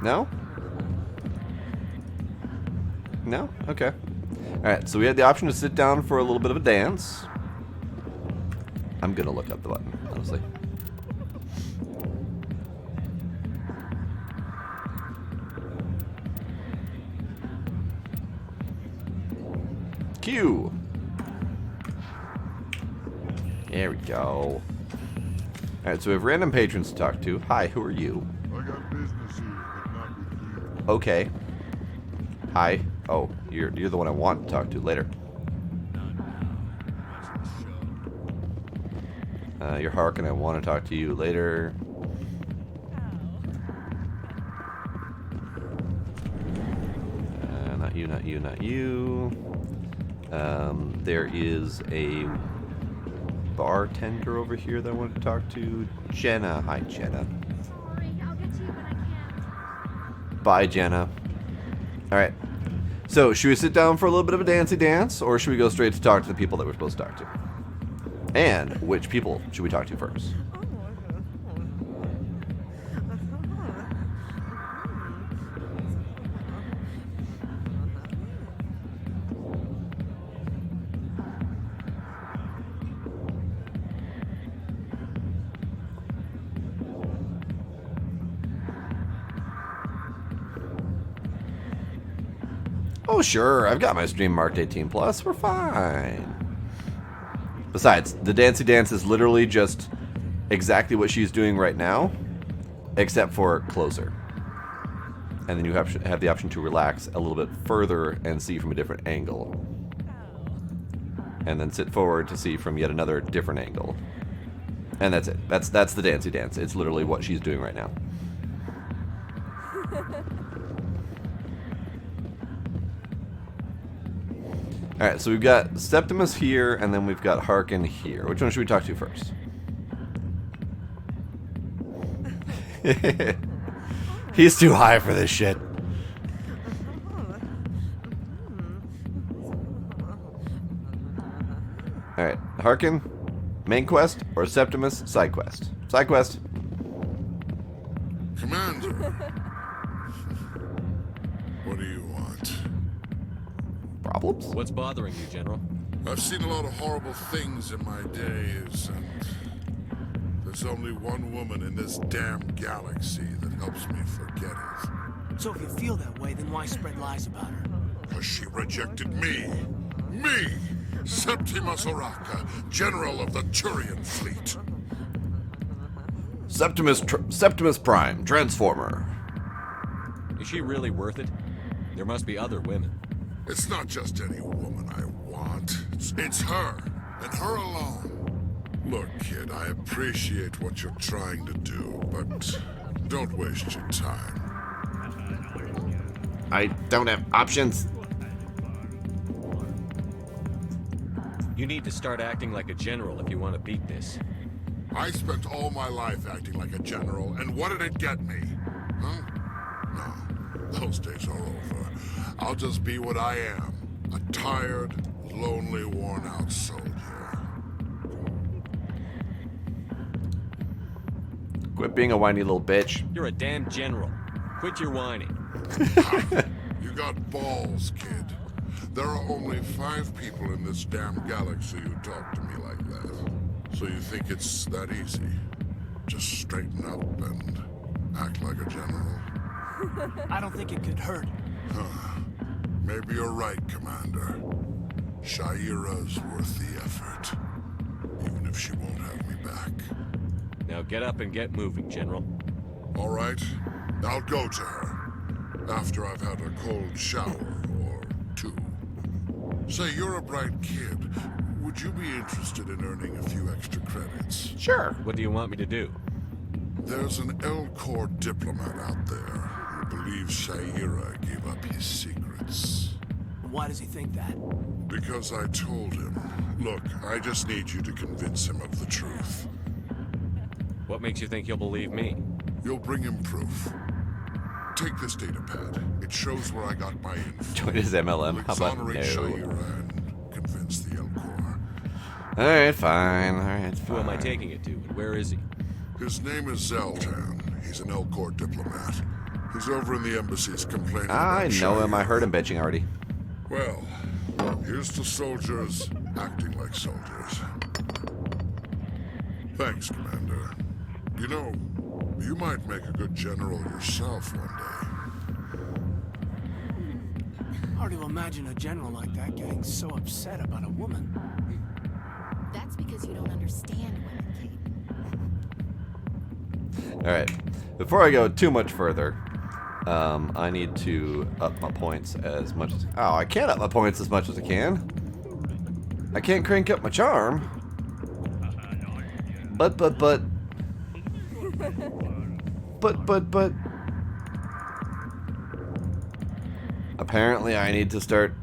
Speaker 1: No? No? Okay. Alright, so we had the option to sit down for a little bit of a dance. I'm gonna look up the button, honestly. Q. There we go. Alright, so we have random patrons to talk to. Hi, who are you?
Speaker 4: I got business here, but not with you.
Speaker 1: Okay. Hi. Oh, you're the one I want to talk to later. You're Hark and I want to talk to you later. Not you, not you, not you. There is a bartender over here that I wanted to talk to. Jenna. Hi, Jenna.
Speaker 9: Sorry, I'll get to you, but I can't.
Speaker 1: Bye, Jenna. Alright. So, should we sit down for a little bit of a dancey dance, or should we go straight to talk to the people that we're supposed to talk to? And which people should we talk to first? Oh, sure, I've got my stream marked 18+. We're fine. Besides, the Dancy Dance is literally just exactly what she's doing right now, except for closer. And then you have the option to relax a little bit further and see from a different angle. And then sit forward to see from yet another different angle. And that's it. That's the dancey dance. It's literally what she's doing right now. Alright, so we've got Septimus here, and then we've got Harkin here. Which one should we talk to first? He's too high for this shit. Alright, Harkin, main quest, or Septimus, side quest? Side quest.
Speaker 4: Commander. What do you want?
Speaker 1: Problems?
Speaker 2: What's bothering you, General?
Speaker 4: I've seen a lot of horrible things in my days, and there's only one woman in this damn galaxy that helps me forget it.
Speaker 19: So if you feel that way, then why spread lies about her?
Speaker 4: Because she rejected me. Me! Septimus Oraka, General of the Turian Fleet.
Speaker 1: Septimus Prime, Transformer.
Speaker 2: Is she really worth it? There must be other women.
Speaker 4: It's not just any woman I want. It's her, and her alone. Look, kid, I appreciate what you're trying to do, but don't waste your time.
Speaker 1: I don't have options.
Speaker 2: You need to start acting like a general if you want to beat this.
Speaker 4: I spent all my life acting like a general, and what did it get me? Huh? No, those days are over. I'll just be what I am. A tired, lonely, worn-out soldier.
Speaker 1: Quit being a whiny little bitch.
Speaker 2: You're a damn general. Quit your whining.
Speaker 4: You got balls, kid. There are only 5 people in this damn galaxy who talk to me like that. So you think it's that easy? Just straighten up and act like a general?
Speaker 19: I don't think it could hurt.
Speaker 4: Maybe you're right, Commander. Shaira's worth the effort. Even if she won't have me back.
Speaker 2: Now get up and get moving, General.
Speaker 4: All right. I'll go to her. After I've had a cold shower or 2. Say, you're a bright kid. Would you be interested in earning a few extra credits?
Speaker 1: Sure.
Speaker 2: What do you want me to do?
Speaker 4: There's an L-Corps diplomat out there who believes Shaira gave up his secrets.
Speaker 19: Why does he think that?
Speaker 4: Because I told him. Look, I just need you to convince him of the truth.
Speaker 2: What makes you think he'll believe me?
Speaker 4: You'll bring him proof. Take this data pad. It shows where I got my info.
Speaker 1: Join his MLM. How about no?
Speaker 4: Exonerate Shaira and convince the L-Corps.
Speaker 1: Alright, fine. Alright, fine.
Speaker 2: Who am I taking it to, and where is he?
Speaker 4: His name is Zeltan. He's an L-Corps diplomat. He's over in the embassies complaining
Speaker 1: I
Speaker 4: about
Speaker 1: know him.
Speaker 4: Shaira.
Speaker 1: I heard him bitching already.
Speaker 4: Well, here's to soldiers acting like soldiers. Thanks, Commander. You know, you might make a good general yourself one day.
Speaker 19: Hard to imagine a general like that getting so upset about a woman.
Speaker 22: That's because you don't understand women, Kate.
Speaker 1: Alright. Before I go too much further, I need to up my points as much as... Oh, I can't up my points as much as I can. I can't crank up my charm. But... Apparently I need to start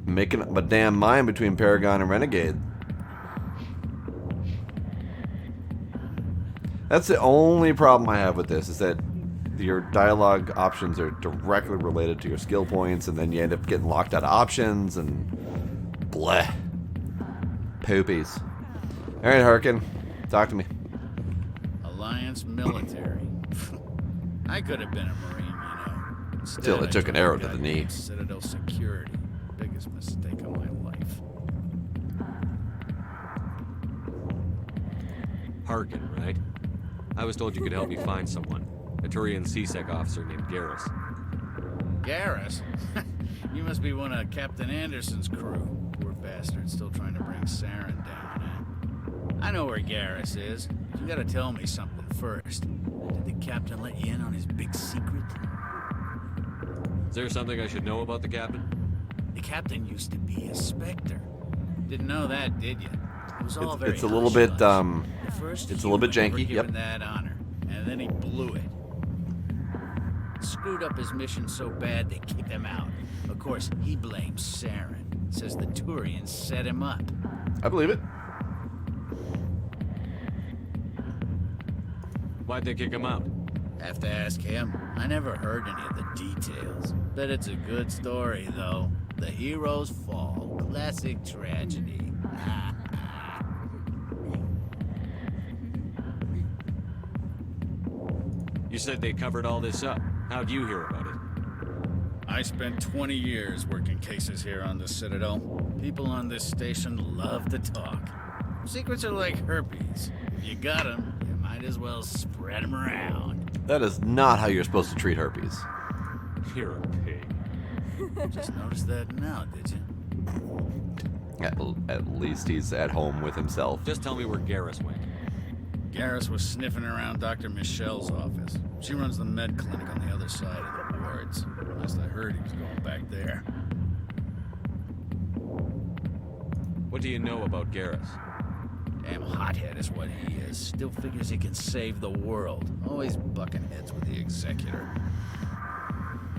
Speaker 1: making up my damn mind between Paragon and Renegade. That's the only problem I have with this, is that your dialogue options are directly related to your skill points, and then you end up getting locked out of options, and bleh. Poopies. Alright, Harkin. Talk to me.
Speaker 8: Alliance military. I could have been a Marine, you know. Instead,
Speaker 1: Still, it took an arrow to the
Speaker 8: goddamn
Speaker 1: knee.
Speaker 8: Citadel security. Biggest mistake of my life.
Speaker 2: Harkin, right? I was told you could help me find someone. A Turian CSEC officer named Garrus.
Speaker 8: Garrus? You must be one of Captain Anderson's crew. Poor bastard, still trying to bring Saren down, eh? I know where Garrus is. You gotta tell me something first. Did the captain let you in on his big secret?
Speaker 2: Is there something I should know about the captain?
Speaker 8: The captain used to be a Spectre. Didn't know that, did you? It was all very
Speaker 1: It's a little bit
Speaker 8: first
Speaker 1: it's a little bit
Speaker 8: human ever
Speaker 1: janky.
Speaker 8: given
Speaker 1: Yep.
Speaker 8: that honor, and then he blew it. Screwed up his mission so bad they kicked him out. Of course, he blames Saren. Says the Turians set him up.
Speaker 1: I believe it.
Speaker 2: Why'd they kick him out?
Speaker 8: Have to ask him. I never heard any of the details. Bet it's a good story, though. The heroes fall. Classic tragedy.
Speaker 2: You said they covered all this up. How'd you hear about it?
Speaker 8: I spent 20 years working cases here on the Citadel. People on this station love to talk. Secrets are like herpes. If you got them, you might as well spread them around.
Speaker 1: That is not how you're supposed to treat herpes.
Speaker 2: You're a pig.
Speaker 8: Just noticed that now, did you?
Speaker 1: At least he's at home with himself.
Speaker 2: Just tell me where Garrus went.
Speaker 8: Garrus was sniffing around Dr. Michelle's office. She runs the med clinic on the other side of the wards. Last I heard, he was going back there.
Speaker 2: What do you know about Garrus?
Speaker 8: Damn hothead is what he is. Still figures he can save the world. Always bucking heads with the Executor.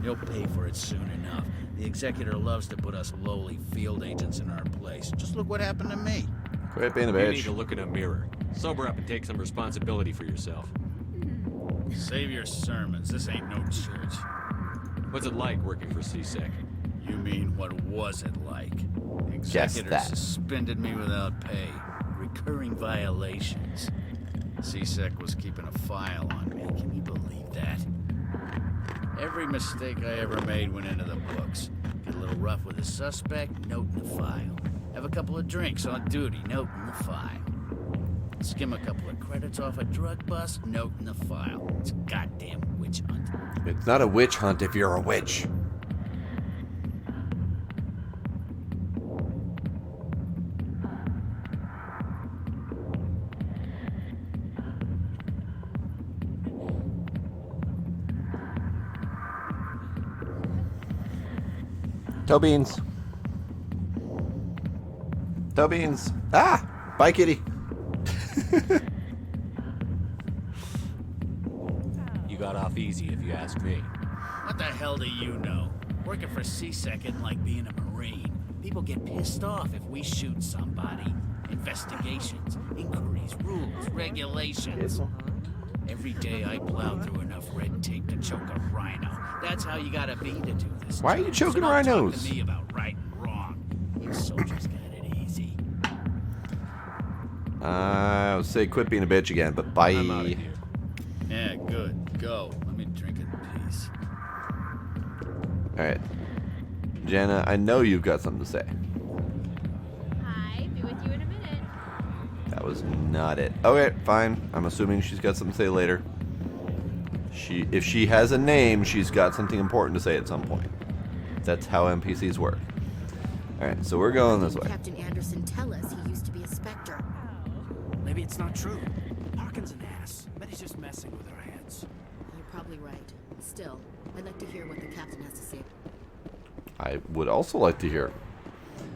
Speaker 8: He'll pay for it soon enough. The Executor loves to put us lowly field agents in our place. Just look what happened to me.
Speaker 1: Quit being a
Speaker 2: You need
Speaker 1: bitch.
Speaker 2: to look in a mirror. Sober up and take some responsibility for yourself.
Speaker 8: Save your sermons. This ain't no church.
Speaker 2: What's it like working for CSEC?
Speaker 8: You mean, what was it like? The
Speaker 1: Guess
Speaker 8: Executor
Speaker 1: that.
Speaker 8: suspended me without pay. Recurring violations. CSEC was keeping a file on me. Can you believe that? Every mistake I ever made went into the books. Get a little rough with a suspect, note in the file. Have a couple of drinks on duty, note in the file. Skim a couple of credits off a drug bust, note in the file. It's a goddamn witch hunt.
Speaker 1: It's not a witch hunt if you're a witch. Toe beans. Toe beans. Ah! Bye, kitty.
Speaker 2: You got off easy, if you ask me.
Speaker 8: What the hell do you know? Working for CSEC isn't like being a Marine. People get pissed off if we shoot somebody. Investigations, inquiries, rules, regulations. Every day I plow through enough red tape to choke a rhino. That's how you gotta be to do this.
Speaker 1: Why are you
Speaker 8: job.
Speaker 1: choking
Speaker 8: So don't
Speaker 1: rhinos?
Speaker 8: Talk to me about right and wrong. You soldiers got it easy.
Speaker 1: I would say quit being a bitch again, but bye.
Speaker 2: I'm out of here.
Speaker 8: Yeah, good. Go. Let me drink in peace.
Speaker 1: Alright. Jenna, I know you've got something to say.
Speaker 9: Hi, be with you in a minute.
Speaker 1: That was not it. Okay, fine. I'm assuming she's got something to say later. If she has a name, she's got something important to say at some point. That's how NPCs work. Alright, so we're going this way.
Speaker 22: Captain Anderson tell us he used to be a Spectre.
Speaker 19: Maybe it's not true. Harkin's an ass. Bet he's just messing with our heads.
Speaker 22: You're probably right. Still, I'd like to hear what the captain has to say.
Speaker 1: I would also like to hear.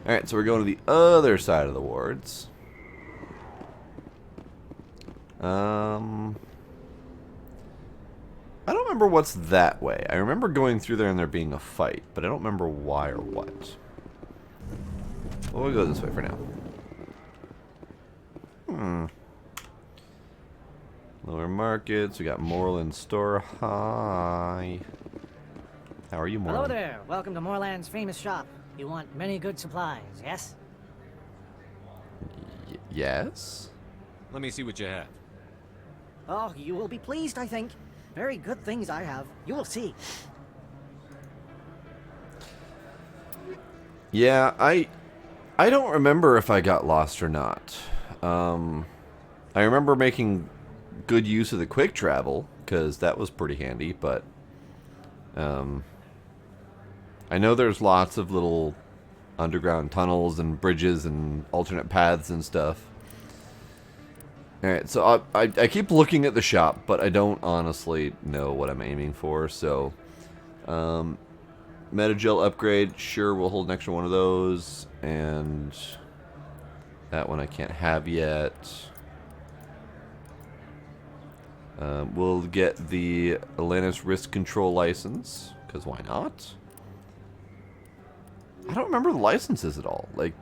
Speaker 1: Alright, so we're going to the other side of the wards. I don't remember what's that way. I remember going through there and there being a fight, but I don't remember why or what. Well, we'll go this way for now. Lower markets. We got Moreland Store. Hi. How are you, Moreland?
Speaker 11: Hello there. Welcome to Moreland's famous shop. You want many good supplies, yes?
Speaker 1: Yes?
Speaker 2: Let me see what you have.
Speaker 11: Oh, you will be pleased, I think. Very good things I have. You will see.
Speaker 1: Yeah, I don't remember if I got lost or not. I remember making good use of the quick travel, because that was pretty handy, but I know there's lots of little underground tunnels and bridges and alternate paths and stuff. Alright, so I keep looking at the shop, but I don't honestly know what I'm aiming for, so Metagel upgrade, sure, we'll hold an extra one of those, and That one I can't have yet. We'll get the Atlantis Risk Control license, because why not? I don't remember the licenses at all. Like,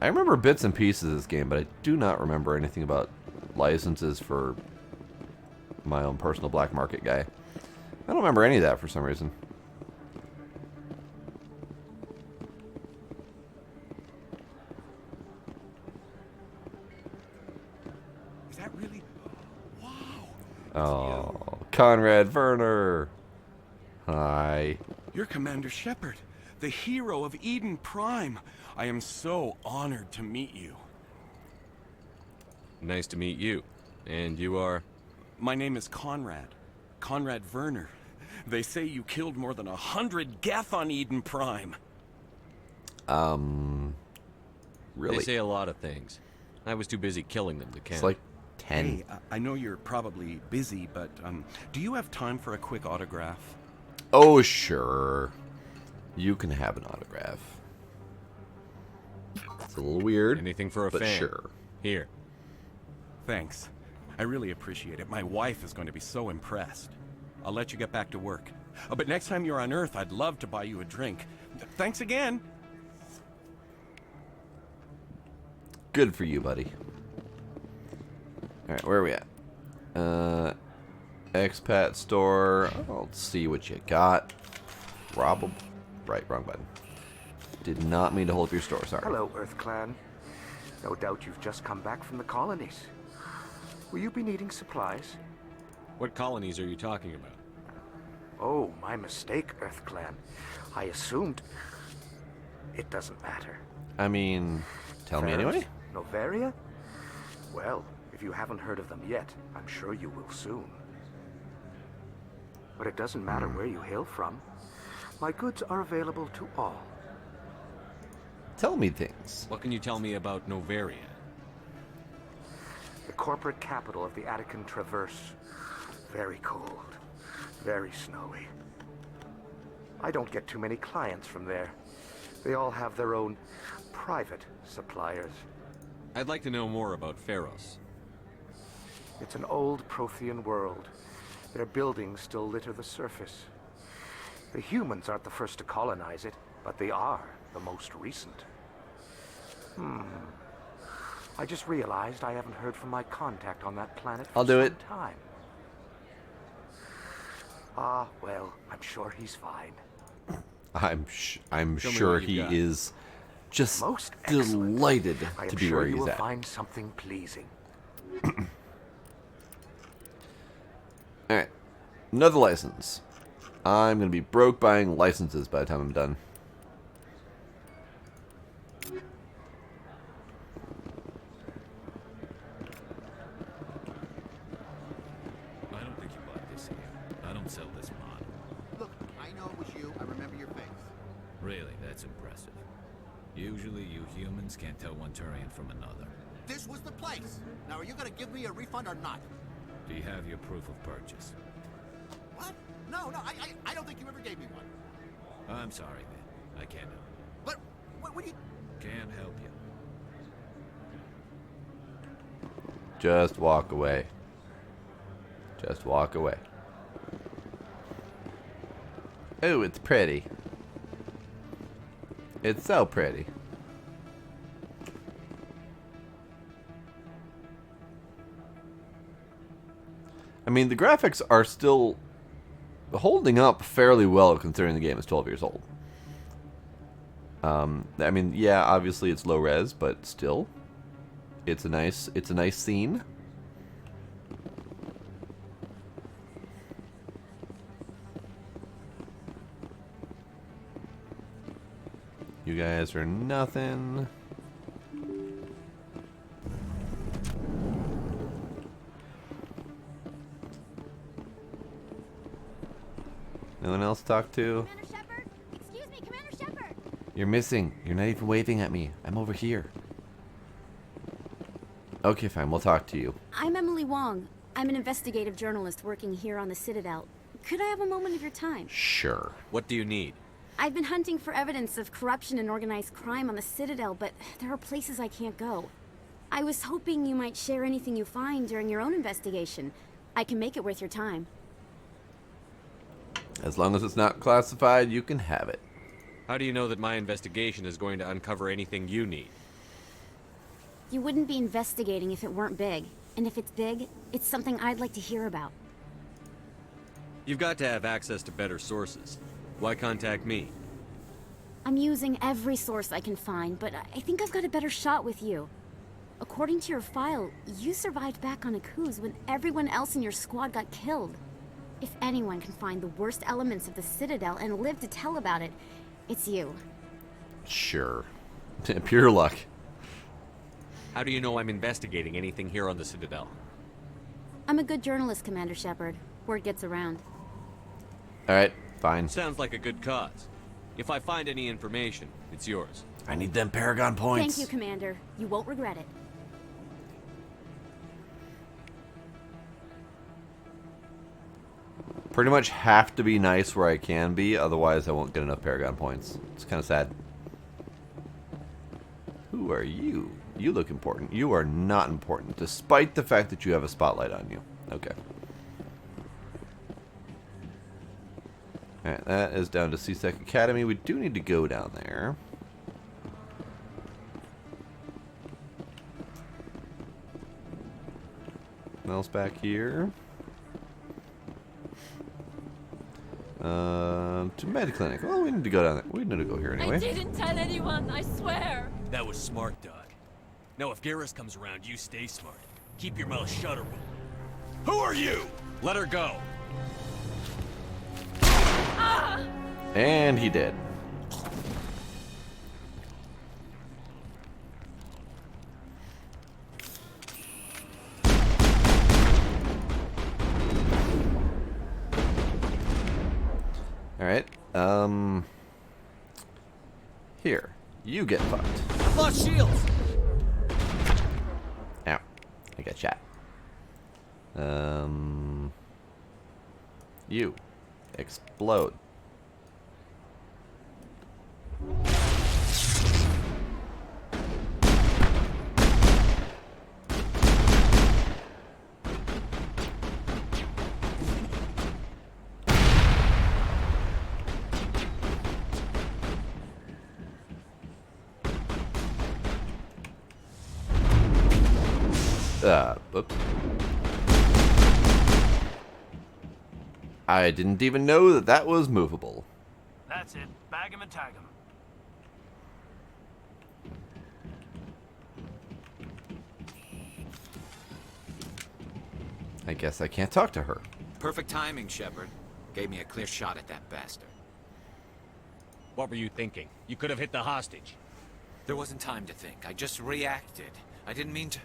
Speaker 1: I remember bits and pieces of this game, but I do not remember anything about licenses for my own personal black market guy. I don't remember any of that for some reason.
Speaker 12: Is that really?
Speaker 1: Oh, Conrad Werner. Hi.
Speaker 12: You're Commander Shepard, the hero of Eden Prime. I am so honored to meet you.
Speaker 2: Nice to meet you. And you are?
Speaker 12: My name is Conrad. Conrad Werner. They say you killed more than 100 Geth on Eden Prime.
Speaker 1: Really?
Speaker 2: They say a lot of things. I was too busy killing them to count.
Speaker 1: It's like 10.
Speaker 12: Hey, I know you're probably busy, but do you have time for a quick autograph?
Speaker 1: Oh, sure. You can have an autograph. It's a little weird.
Speaker 2: Anything for a
Speaker 1: but
Speaker 2: fan.
Speaker 1: Sure.
Speaker 2: Here.
Speaker 12: Thanks. I really appreciate it. My wife is going to be so impressed. I'll let you get back to work. But next time you're on Earth, I'd love to buy you a drink. Thanks again.
Speaker 1: Good for you, buddy. Alright, where are we at? Expat store. I'll see what you got. Probably. Right, wrong button. Did not mean to hold up your store, sorry.
Speaker 6: Hello, Earth Clan. No doubt you've just come back from the colonies. Will you be needing supplies?
Speaker 2: What colonies are you talking about?
Speaker 6: Oh, my mistake, Earth Clan. I assumed... It doesn't matter.
Speaker 1: I mean, tell me anyway.
Speaker 6: Novaria? Well, if you haven't heard of them yet, I'm sure you will soon. But it doesn't matter where you hail from. My goods are available to all.
Speaker 1: Tell me things.
Speaker 2: What can you tell me about Novaria?
Speaker 6: The corporate capital of the Attican Traverse. Very cold. Very snowy. I don't get too many clients from there. They all have their own private suppliers.
Speaker 2: I'd like to know more about Pharos.
Speaker 6: It's an old Prothean world. Their buildings still litter the surface. The humans aren't the first to colonize it, but they are the most recent. I just realized I haven't heard from my contact on that planet for
Speaker 1: I'll do
Speaker 6: some
Speaker 1: it.
Speaker 6: time. Ah, well, I'm sure he's fine.
Speaker 1: I'm
Speaker 2: Show me
Speaker 1: sure
Speaker 2: what
Speaker 1: he
Speaker 2: you've got.
Speaker 1: is just
Speaker 6: Most excellent.
Speaker 1: delighted
Speaker 6: I am
Speaker 1: to be
Speaker 6: sure
Speaker 1: where
Speaker 6: you
Speaker 1: he's
Speaker 6: will
Speaker 1: at.
Speaker 6: find something pleasing.
Speaker 1: Alright. Another license. I'm going to be broke buying licenses by the time I'm done.
Speaker 18: I don't think you bought this here. I don't sell this mod.
Speaker 23: Look, I know it was you. I remember your face.
Speaker 18: Really, that's impressive. Usually you humans can't tell one Turian from another.
Speaker 23: This was the place. Now, are you going to give me a refund or not?
Speaker 18: Do you have your proof of purchase?
Speaker 23: What? No, I don't think you ever gave me one.
Speaker 18: I'm sorry, man. I can't help you.
Speaker 23: But, what do you...
Speaker 18: Can't help you.
Speaker 1: Just walk away. Just walk away. Oh, it's pretty. It's so pretty. I mean, the graphics are still holding up fairly well considering the game is 12 years old. I mean, yeah, obviously it's low res, but still, it's a nice scene. You guys are nothing. No one else to talk to?
Speaker 9: Commander Shepard? Excuse me, Commander Shepard!
Speaker 1: You're missing. You're not even waving at me. I'm over here. Okay, fine. We'll talk to you.
Speaker 9: I'm Emily Wong. I'm an investigative journalist working here on the Citadel. Could I have a moment of your time?
Speaker 1: Sure.
Speaker 2: What do you need?
Speaker 9: I've been hunting for evidence of corruption and organized crime on the Citadel, but there are places I can't go. I was hoping you might share anything you find during your own investigation. I can make it worth your time.
Speaker 1: As long as it's not classified, you can have it.
Speaker 2: How do you know that my investigation is going to uncover anything you need?
Speaker 9: You wouldn't be investigating if it weren't big. And if it's big, it's something I'd like to hear about.
Speaker 2: You've got to have access to better sources. Why contact me?
Speaker 9: I'm using every source I can find, but I think I've got a better shot with you. According to your file, you survived back on Akuz when everyone else in your squad got killed. If anyone can find the worst elements of the Citadel and live to tell about it, it's you.
Speaker 1: Sure. Pure luck.
Speaker 2: How do you know I'm investigating anything here on the Citadel?
Speaker 9: I'm a good journalist, Commander Shepard. Word gets around.
Speaker 1: Alright, fine.
Speaker 2: Sounds like a good cause. If I find any information, it's yours.
Speaker 1: I need them Paragon points.
Speaker 9: Thank you, Commander. You won't regret it.
Speaker 1: Pretty much have to be nice where I can be, otherwise I won't get enough Paragon points. It's kind of sad. Who are you? You look important. You are not important, despite the fact that you have a spotlight on you. Okay. Alright, that is down to C-Sec Academy. We do need to go down there. What else back here? To Med Clinic. Well, we need to go down there. We need to go here anyway.
Speaker 13: I didn't tell anyone, I swear.
Speaker 10: That was smart, Doug. Now, if Garrus comes around, you stay smart. Keep your mouth shut or we'll... Who are you? Let her go.
Speaker 13: Ah!
Speaker 1: And he did. Alright, here. You get fucked.
Speaker 19: Lost shields!
Speaker 1: Ow. I got shot. You. Explode. Oops. I didn't even know that that was movable.
Speaker 19: That's it. Bag him and tag him.
Speaker 1: I guess I can't talk to her.
Speaker 18: Perfect timing, Shepard. Gave me a clear shot at that bastard.
Speaker 2: What were you thinking? You could have hit the hostage.
Speaker 18: There wasn't time to think. I just reacted. I didn't mean to...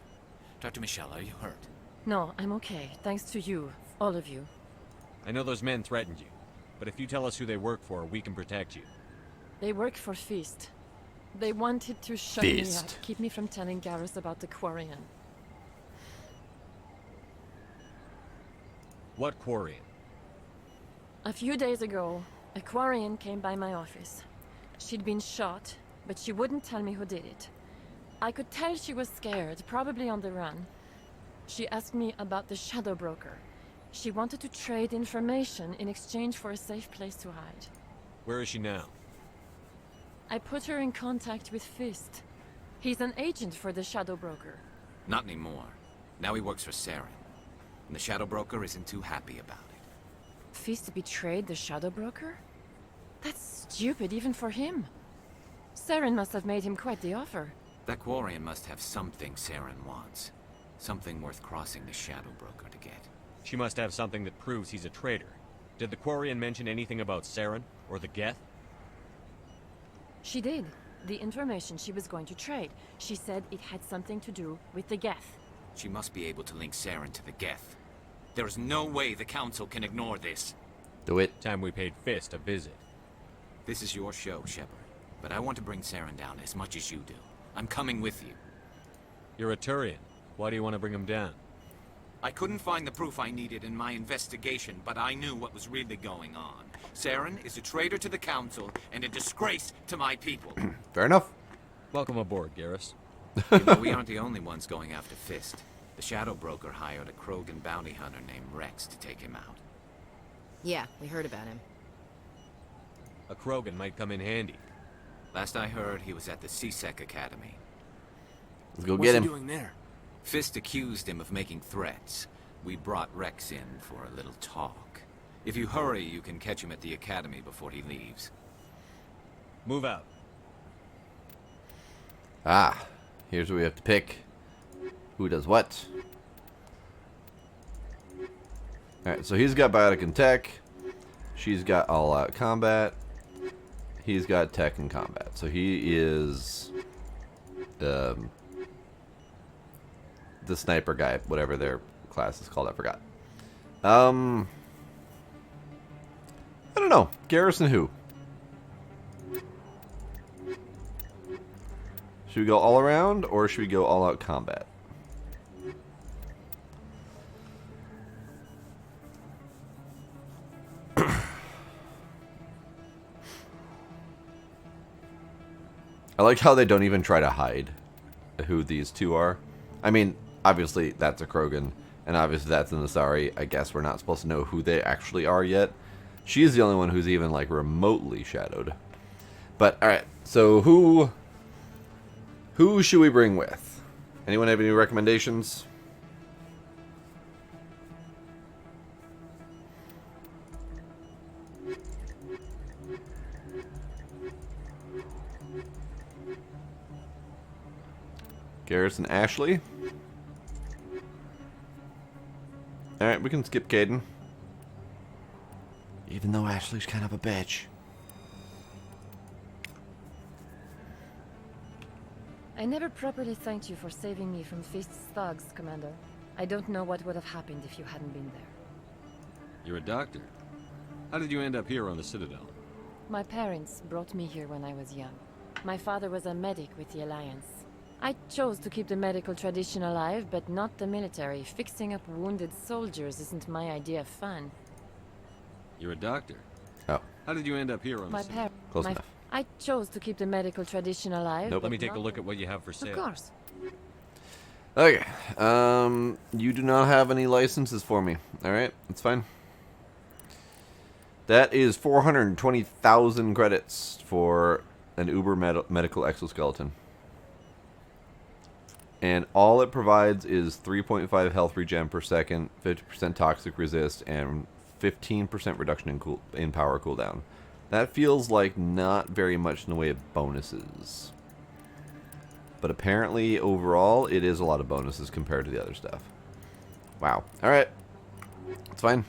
Speaker 18: Dr. Michelle, are you hurt?
Speaker 13: No, I'm okay. Thanks to you. All of you.
Speaker 2: I know those men threatened you, but if you tell us who they work for, we can protect you.
Speaker 13: They work for Feast. They wanted to shut me up, keep me from telling Garrus about the Quarian.
Speaker 2: What Quarian?
Speaker 13: A few days ago, a Quarian came by my office. She'd been shot, but she wouldn't tell me who did it. I could tell she was scared, probably on the run. She asked me about the Shadow Broker. She wanted to trade information in exchange for a safe place to hide.
Speaker 2: Where is she now?
Speaker 13: I put her in contact with Fist. He's an agent for the Shadow Broker.
Speaker 18: Not anymore. Now he works for Saren. And the Shadow Broker isn't too happy about it.
Speaker 13: Fist betrayed the Shadow Broker? That's stupid even for him. Saren must have made him quite the offer.
Speaker 18: That Quarian must have something Saren wants. Something worth crossing the Shadow Broker to get.
Speaker 2: She must have something that proves he's a traitor. Did the Quarian mention anything about Saren or the Geth?
Speaker 13: She did. The information she was going to trade. She said it had something to do with the Geth.
Speaker 18: She must be able to link Saren to the Geth. There is no way the Council can ignore this.
Speaker 1: Do it.
Speaker 2: Time we paid Fist a visit.
Speaker 18: This is your show, Shepard. But I want to bring Saren down as much as you do. I'm coming with you.
Speaker 2: You're a Turian. Why do you want to bring him down?
Speaker 18: I couldn't find the proof I needed in my investigation, but I knew what was really going on. Saren is a traitor to the Council and a disgrace to my people.
Speaker 1: Fair enough.
Speaker 2: Welcome aboard, Garrus.
Speaker 18: You know, we aren't the only ones going after Fist. The Shadow Broker hired a Krogan bounty hunter named Rex to take him out.
Speaker 17: Yeah, we heard about him.
Speaker 2: A Krogan might come in handy.
Speaker 18: Last I heard, he was at the CSEC Academy.
Speaker 1: Let's go get him.
Speaker 19: What's he doing there?
Speaker 18: Fist accused him of making threats. We brought Rex in for a little talk. If you hurry, you can catch him at the Academy before he leaves.
Speaker 2: Move out.
Speaker 1: Ah, here's where we have to pick who does what. Alright, so he's got biotic and tech. She's got all-out combat. He's got tech and combat. So he is the sniper guy, whatever their class is called, I forgot. I don't know. Garrison who? Should we go all around, or should we go all out combat? I like how they don't even try to hide who these two are. I mean, obviously that's a Krogan, and obviously that's an Asari. I guess we're not supposed to know who they actually are yet. She's the only one who's even, like, remotely shadowed. But, alright, so who should we bring with? Anyone have any recommendations? Garrison Ashley. Alright, we can skip Caden. Even though Ashley's kind of a bitch.
Speaker 13: I never properly thanked you for saving me from Fist's thugs, Commander. I don't know what would have happened if you hadn't been there.
Speaker 2: You're a doctor. How did you end up here on the Citadel?
Speaker 13: My parents brought me here when I was young. My father was a medic with the Alliance. I chose to keep the medical tradition alive, but not the military. Fixing up wounded soldiers isn't my idea of fun.
Speaker 2: You're a doctor.
Speaker 1: Oh.
Speaker 2: How did you end up here on the Citadel?
Speaker 1: Close enough.
Speaker 13: I chose to keep the medical tradition alive.
Speaker 1: Nope.
Speaker 2: Let me take a look at what you have for sale.
Speaker 13: Of course.
Speaker 1: Okay. You do not have any licenses for me. Alright, that's fine. That is 420,000 credits for an Uber medical exoskeleton. And all it provides is 3.5 health regen per second, 50% toxic resist, and 15% reduction in power cooldown. That feels like not very much in the way of bonuses. But apparently, overall, it is a lot of bonuses compared to the other stuff. Wow. Alright. It's fine.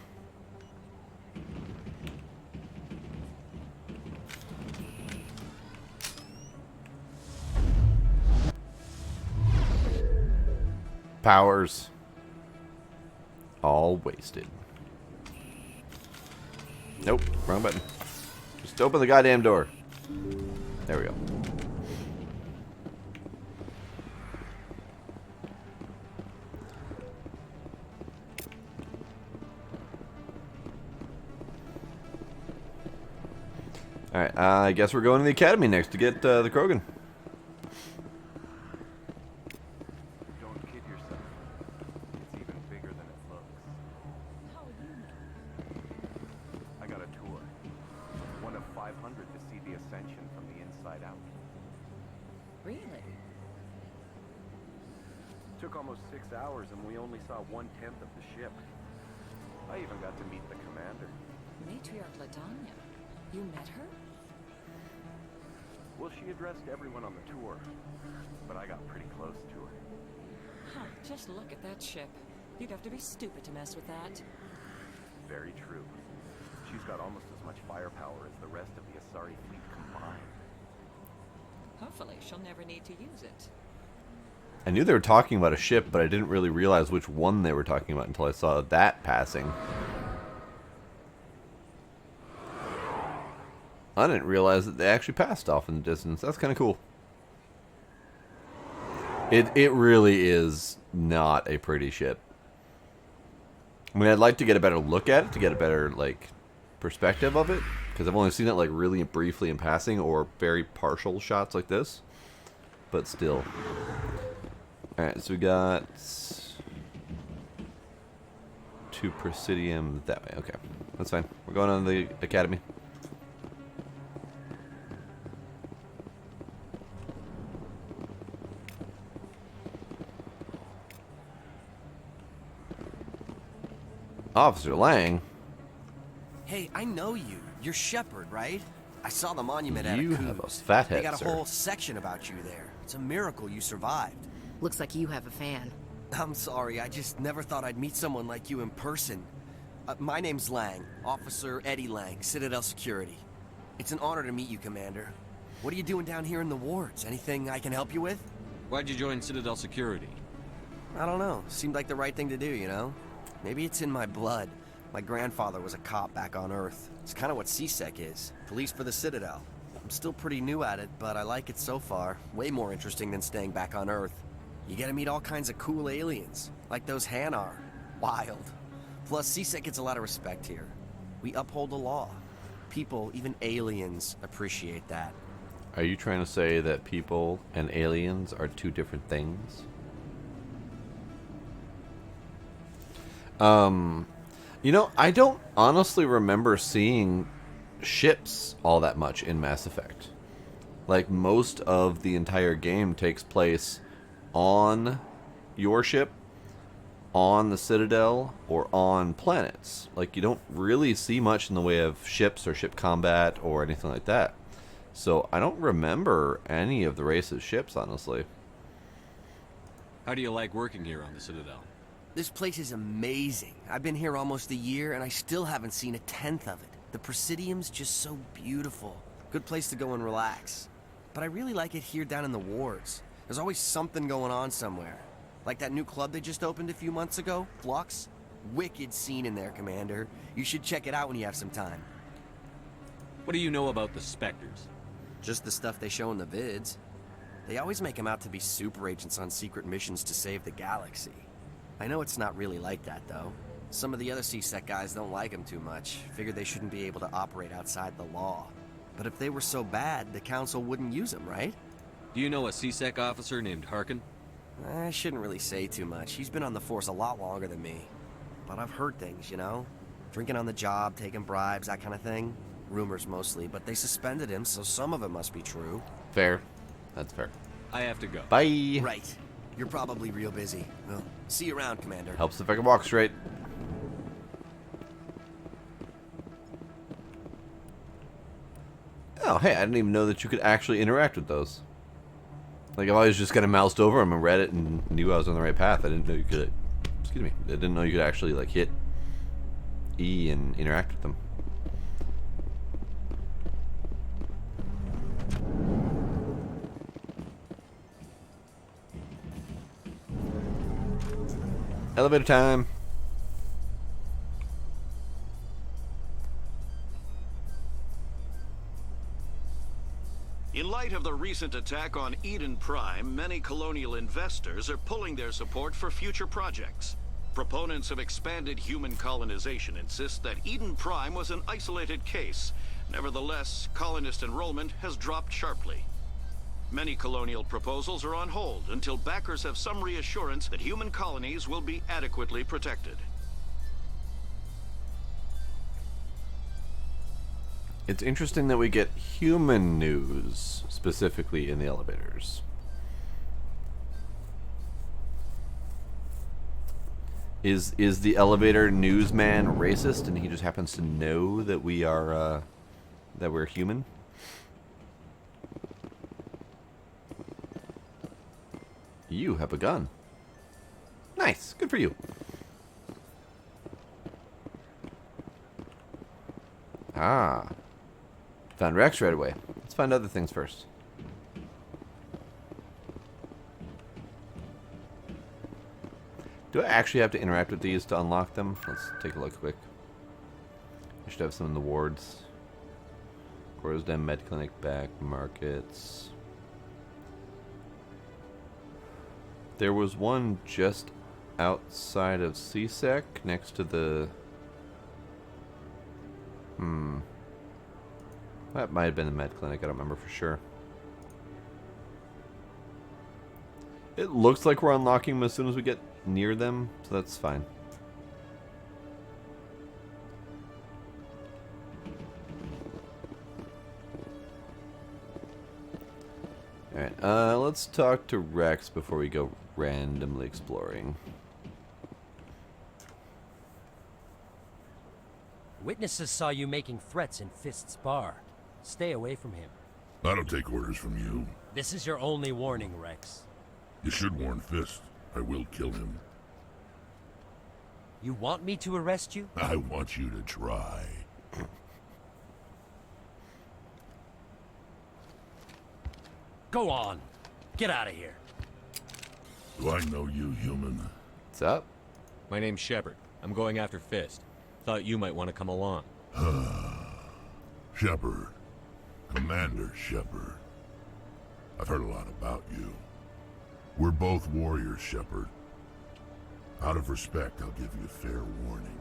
Speaker 1: Powers. All wasted. Nope. Wrong button. Just open the goddamn door. There we go. Alright, I guess we're going to the academy next to get the Krogan.
Speaker 12: Don't kid yourself. It's even bigger than it looks. I got a tour. One of 500 to see the Ascension from the inside out.
Speaker 14: Really?
Speaker 12: Took almost 6 hours and we only saw 1/10 of the ship. I even got to meet the commander.
Speaker 14: Matriarch Ladanya. You met her?
Speaker 12: Well, she addressed everyone on the tour, but I got pretty close to her.
Speaker 14: Huh, just look at that ship. You'd have to be stupid to mess with that.
Speaker 12: Very true. She's got almost as much firepower as the rest of the Asari fleet combined.
Speaker 14: Hopefully, she'll never need to use it.
Speaker 1: I knew they were talking about a ship, but I didn't really realize which one they were talking about until I saw that passing. I didn't realize that they actually passed off in the distance. That's kind of cool. It really is not a pretty ship. I mean, I'd like to get a better look at it, to get a better, like, perspective of it. Because I've only seen it, like, really briefly in passing, or very partial shots like this. But still. Alright, so we got 2 Presidium that way. Okay, that's fine. We're going on the Academy. Officer Lang?
Speaker 5: Hey, I know you. You're Shepard, right? I saw the monument at
Speaker 1: You
Speaker 5: Aku's.
Speaker 1: have a fat head,
Speaker 5: They got a
Speaker 1: sir.
Speaker 5: whole section about you there. It's a miracle you survived.
Speaker 17: Looks like you have a fan.
Speaker 5: I'm sorry, I just never thought I'd meet someone like you in person. My name's Lang, Officer Eddie Lang, Citadel Security. It's an honor to meet you, Commander. What are you doing down here in the wards? Anything I can help you with?
Speaker 2: Why'd you join Citadel Security?
Speaker 5: I don't know. Seemed like the right thing to do, you know? Maybe it's in my blood. My grandfather was a cop back on Earth. It's kind of what CSEC is. Police for the Citadel. I'm still pretty new at it, but I like it so far. Way more interesting than staying back on Earth. You get to meet all kinds of cool aliens, like those Hanar. Wild. Plus, CSEC gets a lot of respect here. We uphold the law. People, even aliens, appreciate that.
Speaker 1: Are you trying to say that people and aliens are 2 different things? You know, I don't honestly remember seeing ships all that much in Mass Effect. Like, most of the entire game takes place on your ship, on the Citadel, or on planets. Like, you don't really see much in the way of ships or ship combat or anything like that. So I don't remember any of the race's ships, honestly.
Speaker 2: How do you like working here on the Citadel?
Speaker 5: This place is amazing. I've been here almost a year, and I still haven't seen a tenth of it. The Presidium's just so beautiful. Good place to go and relax. But I really like it here down in the wards. There's always something going on somewhere. Like that new club they just opened a few months ago, Flux. Wicked scene in there, Commander. You should check it out when you have some time.
Speaker 2: What do you know about the Spectres?
Speaker 5: Just the stuff they show in the vids. They always make them out to be super agents on secret missions to save the galaxy. I know it's not really like that, though. Some of the other CSEC guys don't like them too much. Figured they shouldn't be able to operate outside the law. But if they were so bad, the Council wouldn't use them, right?
Speaker 2: Do you know a CSEC officer named Harkin?
Speaker 5: I shouldn't really say too much. He's been on the force a lot longer than me. But I've heard things, you know? Drinking on the job, taking bribes, that kind of thing. Rumors mostly, but they suspended him, so some of it must be true.
Speaker 1: Fair. That's fair.
Speaker 2: I have to go.
Speaker 1: Bye.
Speaker 5: Right. You're probably real busy. Well, see you around, Commander.
Speaker 1: Helps if I can walk straight. Oh, hey, I didn't even know that you could actually interact with those. Like, I've always just kind of moused over them and read it and knew I was on the right path. I didn't know you could... Excuse me. I didn't know you could actually, like, hit E and interact with them. Elevator time.
Speaker 16: In light of the recent attack on Eden Prime, many colonial investors are pulling their support for future projects. Proponents of expanded human colonization insist that Eden Prime was an isolated case. Nevertheless, colonist enrollment has dropped sharply. Many colonial proposals are on hold until backers have some reassurance that human colonies will be adequately protected.
Speaker 1: It's interesting that we get human news, specifically in the elevators. Is the elevator newsman racist and he just happens to know that we are, that we're human? You have a gun. Nice. Good for you. Ah. Found Rex right away. Let's find other things first. Do I actually have to interact with these to unlock them? Let's take a look quick. I should have some in the wards. Groesdam Med Clinic, back markets. There was one just outside of CSEC next to the... That might have been the med clinic, I don't remember for sure. It looks like we're unlocking them as soon as we get near them, so that's fine. Alright, let's talk to Rex before we go randomly exploring.
Speaker 3: Witnesses saw you making threats in Fist's bar. Stay away from him.
Speaker 4: I don't take orders from you.
Speaker 3: This is your only warning, Rex.
Speaker 4: You should warn Fist. I will kill him.
Speaker 3: You want me to arrest you?
Speaker 4: I want you to try.
Speaker 3: Go on. Get out of here.
Speaker 4: Do I know you, human?
Speaker 1: What's up?
Speaker 2: My name's Shepard. I'm going after Fist. Thought you might want to come along.
Speaker 4: Shepard. Commander Shepard. I've heard a lot about you. We're both warriors, Shepard. Out of respect, I'll give you a fair warning.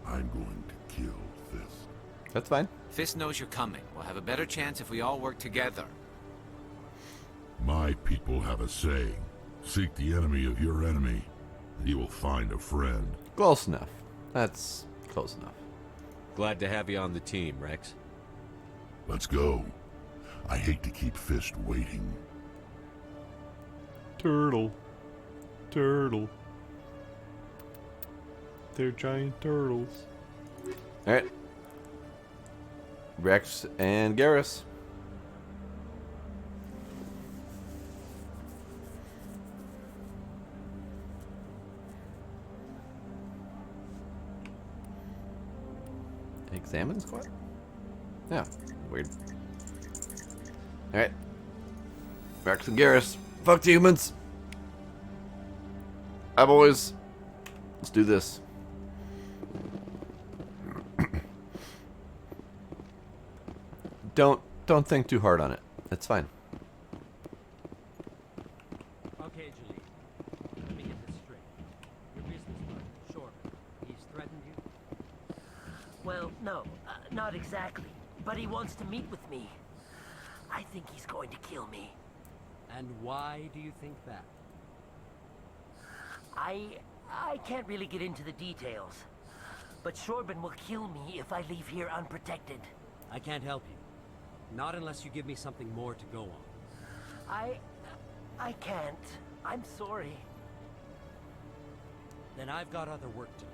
Speaker 4: I'm going to kill Fist.
Speaker 1: That's fine.
Speaker 18: Fist knows you're coming. We'll have a better chance if we all work together.
Speaker 4: My people have a saying. Seek the enemy of your enemy, and you will find a friend.
Speaker 1: Close enough. That's close enough.
Speaker 2: Glad to have you on the team, Rex.
Speaker 4: Let's go. I hate to keep Fist waiting.
Speaker 1: Turtle. Turtle. They're giant turtles. Alright. Rex and Garrus. Examine squad? Yeah, weird. Alright. Rex and Garrus. Fuck the humans. Hi, boys. Let's do this. Don't think too hard on it. It's fine.
Speaker 3: Okay, Julie. Let me get this straight. Your business partner, Shorman, he's threatened you?
Speaker 7: Well, no, not exactly. But he wants to meet with me. I think he's going to kill me.
Speaker 3: And why do you think that?
Speaker 7: I can't really get into the details. But Shorban will kill me if I leave here unprotected.
Speaker 3: I can't help you. Not unless you give me something more to go on.
Speaker 7: I can't. I'm sorry.
Speaker 3: Then I've got other work to do.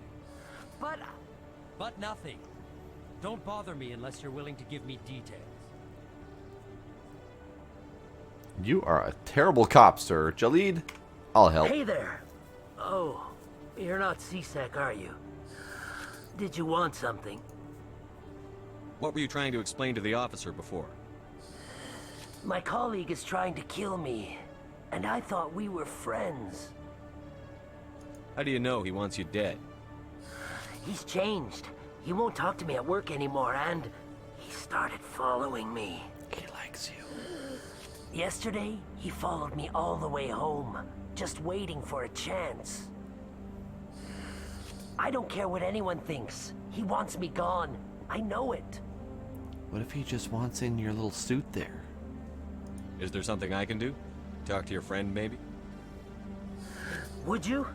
Speaker 7: But
Speaker 3: nothing. Don't bother me unless you're willing to give me details.
Speaker 1: You are a terrible cop, sir. Jalid, I'll help.
Speaker 7: Hey there. Oh, you're not C-Sec, are you? Did you want something?
Speaker 2: What were you trying to explain to the officer before?
Speaker 7: My colleague is trying to kill me, and I thought we were friends.
Speaker 2: How do you know he wants you dead?
Speaker 7: He's changed. He won't talk to me at work anymore, and he started following me.
Speaker 1: He likes you.
Speaker 7: Yesterday, he followed me all the way home, just waiting for a chance. I don't care what anyone thinks. He wants me gone. I know it.
Speaker 1: What if he just wants in your little suit there?
Speaker 2: Is there something I can do? Talk to your friend, maybe?
Speaker 7: Would you?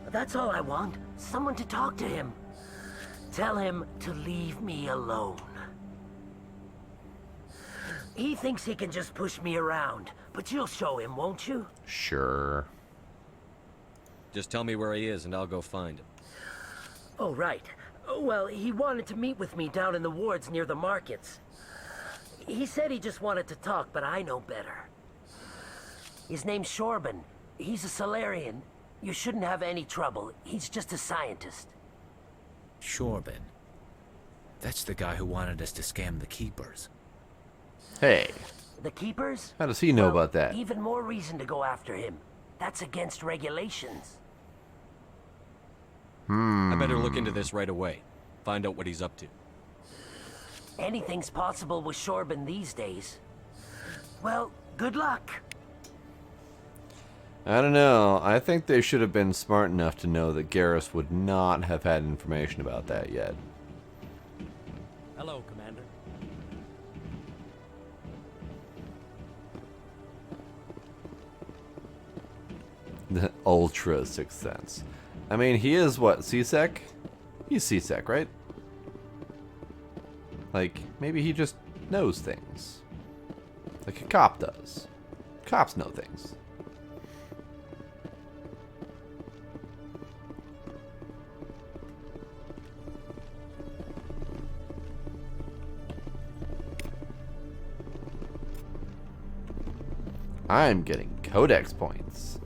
Speaker 7: That's all I want. Someone to talk to him. Tell him to leave me alone. He thinks he can just push me around, but you'll show him, won't you?
Speaker 1: Sure.
Speaker 2: Just tell me where he is and I'll go find him.
Speaker 7: Oh, right. Well, he wanted to meet with me down in the wards near the markets. He said he just wanted to talk, but I know better. His name's Shorban. He's a Solarian. You shouldn't have any trouble. He's just a scientist.
Speaker 18: Shorban. That's the guy who wanted us to scam the Keepers.
Speaker 1: Hey.
Speaker 7: The Keepers?
Speaker 1: How does he know about that?
Speaker 7: Even more reason to go after him. That's against regulations.
Speaker 2: I better look into this right away. Find out what he's up to.
Speaker 7: Anything's possible with Shorban these days. Well, good luck.
Speaker 1: I don't know. I think they should have been smart enough to know that Garrus would not have had information about that yet.
Speaker 3: Hello, Commander.
Speaker 1: The Ultra Sixth Sense. I mean, he is what, CSEC? He's CSEC, right? Like, maybe he just knows things. Like a cop does. Cops know things. I'm getting codex points.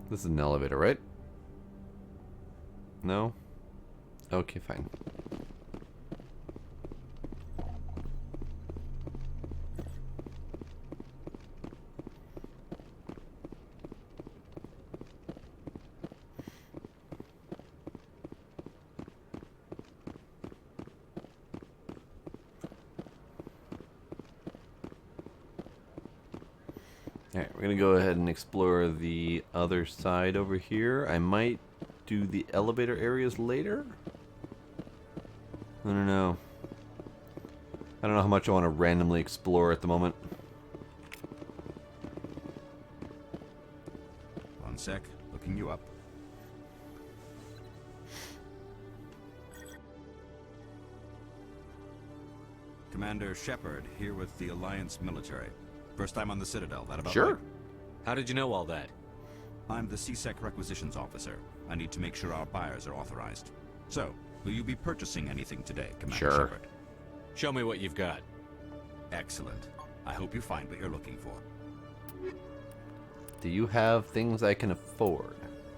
Speaker 1: This is an elevator, right? No? Okay, fine. Alright, we're gonna go ahead and explore the other side over here. I might do the elevator areas later. I don't know. I don't know how much I want to randomly explore at the moment.
Speaker 15: One sec, looking you up. Commander Shepard, here with the Alliance military. First time on the Citadel, that about
Speaker 1: Sure.
Speaker 15: right?
Speaker 2: How did you know all that?
Speaker 15: I'm the CSEC requisitions officer. I need to make sure our buyers are authorized. So, will you be purchasing anything today, Commander
Speaker 1: Sure.
Speaker 15: Shepard?
Speaker 2: Show me what you've got.
Speaker 15: Excellent. I hope you find what you're looking for.
Speaker 1: Do you have things I can afford?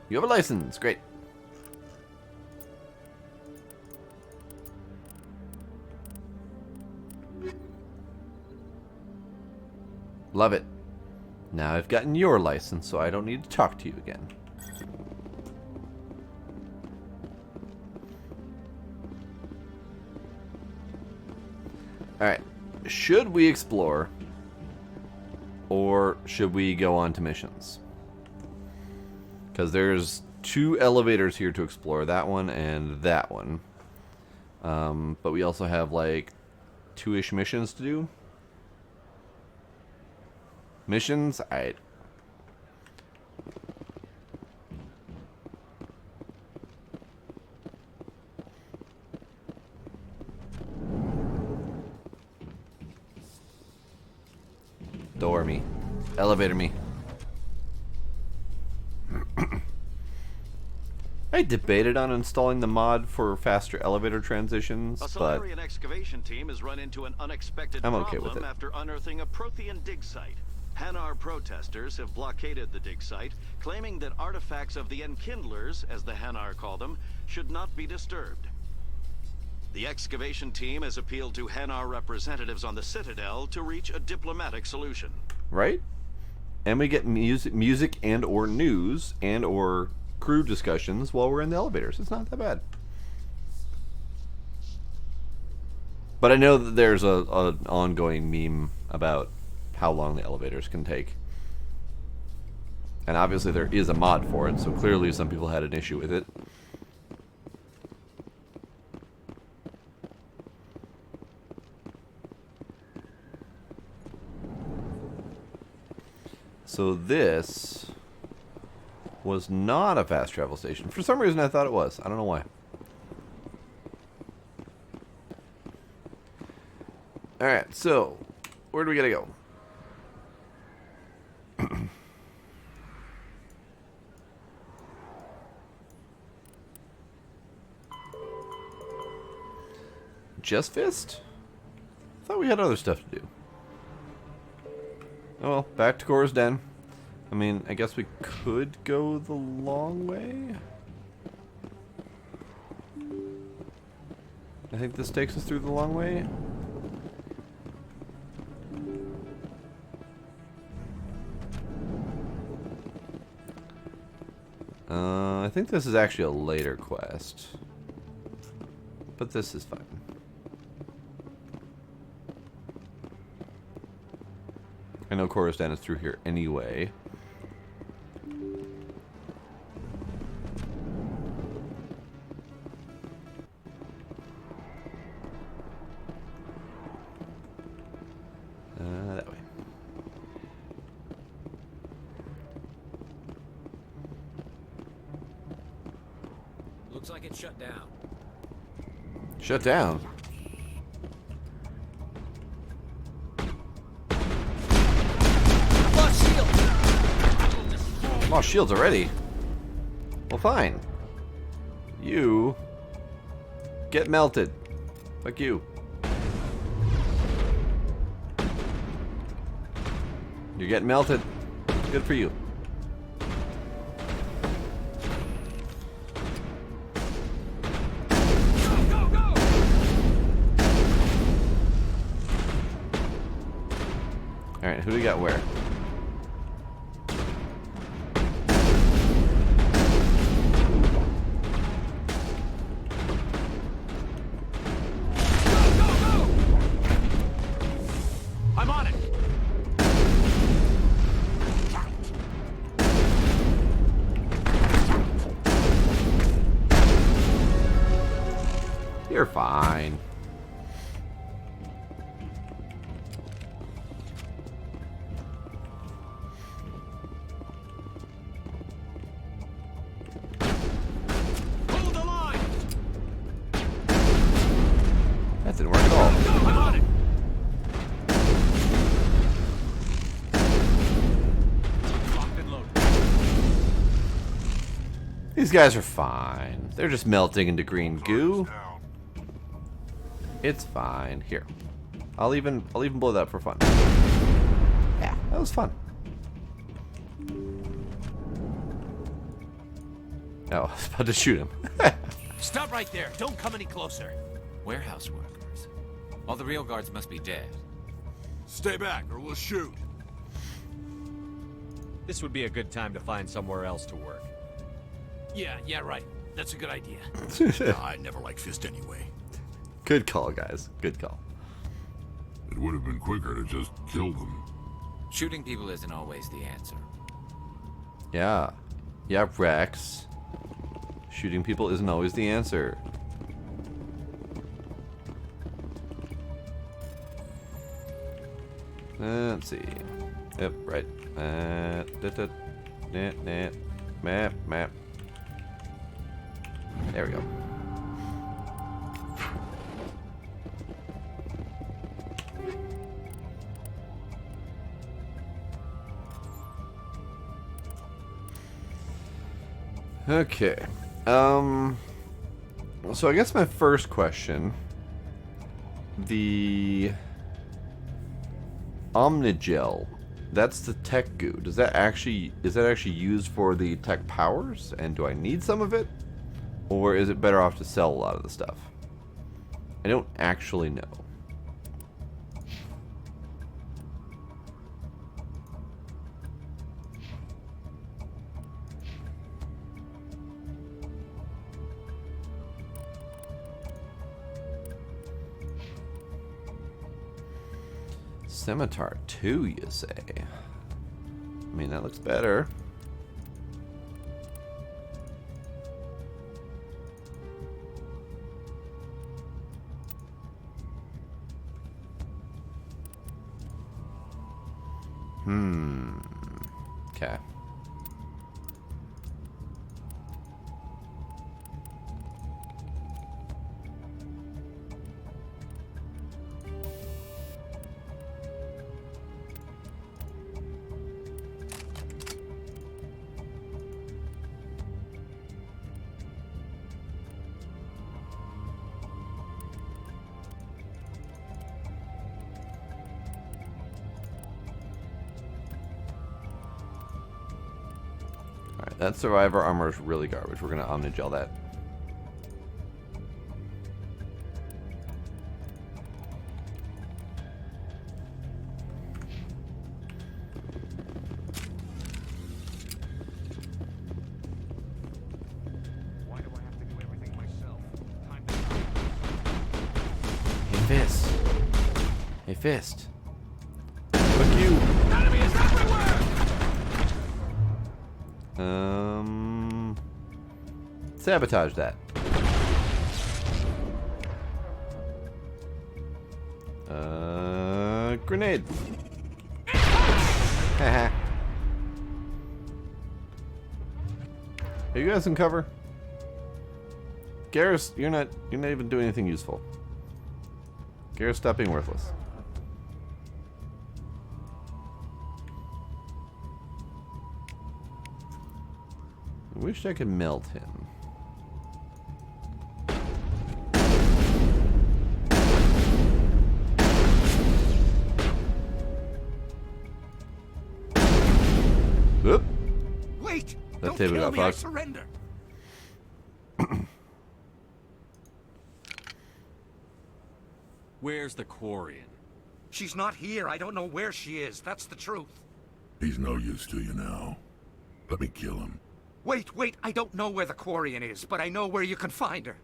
Speaker 1: You have a license. Great. Love it. Now I've gotten your license, so I don't need to talk to you again. Alright. Should we explore? Or should we go on to missions? Because there's 2 elevators here to explore. That one and that one. But we also have like 2-ish missions to do. Missions? Alright. Door me. Elevator me. I debated on installing the mod for faster elevator transitions,
Speaker 16: A
Speaker 1: but
Speaker 16: Solarian excavation team has run into an unexpected
Speaker 1: I'm
Speaker 16: problem
Speaker 1: okay with it.
Speaker 16: after unearthing a Prothean dig site. Hanar protesters have blockaded the dig site, claiming that artifacts of the Enkindlers, as the Hanar call them, should not be disturbed. The excavation team has appealed to Hanar representatives on the Citadel to reach a diplomatic solution.
Speaker 1: right? And we get music and or news and or crew discussions while we're in the elevators. It's not that bad. But I know that there's a ongoing meme about how long the elevators can take. And obviously there is a mod for it, so clearly some people had an issue with it. So this was not a fast travel station. For some reason I thought it was. I don't know why. Alright, so where do we gotta go? Just Fist? I thought we had other stuff to do. Oh well, back to Cora's Den. I mean, I guess we could go the long way. I think this takes us through the long way. I think this is actually a later quest. But this is fine. Coruscant is through here anyway. That way.
Speaker 18: Looks like it's shut down.
Speaker 1: Shut down?
Speaker 5: Lost shields!
Speaker 1: Lost shields already? Well, fine. You get melted. Fuck you. You're getting melted. Good for you. Alright, who do we got where?
Speaker 19: I'm on it.
Speaker 1: You're fine.
Speaker 19: Hold the line.
Speaker 1: That didn't work at all.
Speaker 19: I'm on it. Locked and loaded.
Speaker 1: These guys are fine. They're just melting into green goo. It's fine. Here. I'll even blow that up for fun. Yeah, that was fun. Oh, I was about to shoot him.
Speaker 19: Stop right there. Don't come any closer.
Speaker 18: Warehouse workers. All the real guards must be dead.
Speaker 4: Stay back or we'll shoot.
Speaker 2: This would be a good time to find somewhere else to work.
Speaker 19: Yeah, right. That's a good idea.
Speaker 4: I never liked Fist anyway.
Speaker 1: Good call, guys. Good call.
Speaker 4: It would have been quicker to just kill them.
Speaker 18: Shooting people isn't always the answer.
Speaker 1: Yeah. Yeah, Rex. Shooting people isn't always the answer. Let's see. Yep, right. Map. There we go. Okay. So I guess my first question, the Omnigel, that's the tech goo. Is that actually used for the tech powers? And do I need some of it? Or is it better off to sell a lot of the stuff? I don't actually know. Scimitar 2, you say? I mean, that looks better. Okay. Alright, that survivor armor is really garbage. We're gonna Omnigel that.
Speaker 19: Why do I have to do everything myself?
Speaker 1: Hey, Fist. Hey, Fist. Fuck you.
Speaker 19: Enemy is
Speaker 1: Sabotage that. Grenade. Haha. Are you guys in cover? Garrus, you're not even doing anything useful. Garrus, stop being worthless. I wish I could melt him. Oop.
Speaker 19: Wait!
Speaker 1: That
Speaker 19: Don't
Speaker 1: table
Speaker 19: kill
Speaker 1: got
Speaker 19: me, I
Speaker 1: fucked.
Speaker 19: surrender.
Speaker 2: Where's the Quarian?
Speaker 19: She's not here. I don't know where she is. That's the truth.
Speaker 4: He's no use to you now. Let me kill him.
Speaker 19: Wait. I don't know where the Quarian is, but I know where you can find her.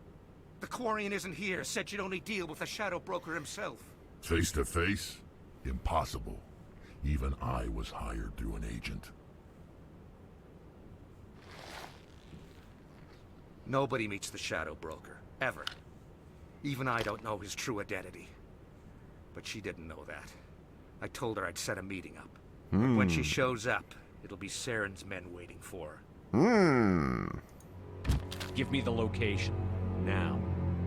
Speaker 19: The Quarian isn't here. Said she'd only deal with the Shadow Broker himself.
Speaker 4: Face to face? Impossible. Even I was hired through an agent.
Speaker 19: Nobody meets the Shadow Broker. Ever. Even I don't know his true identity. But she didn't know that. I told her I'd set a meeting up. And when she shows up, it'll be Saren's men waiting for her.
Speaker 2: Give me the location. Now.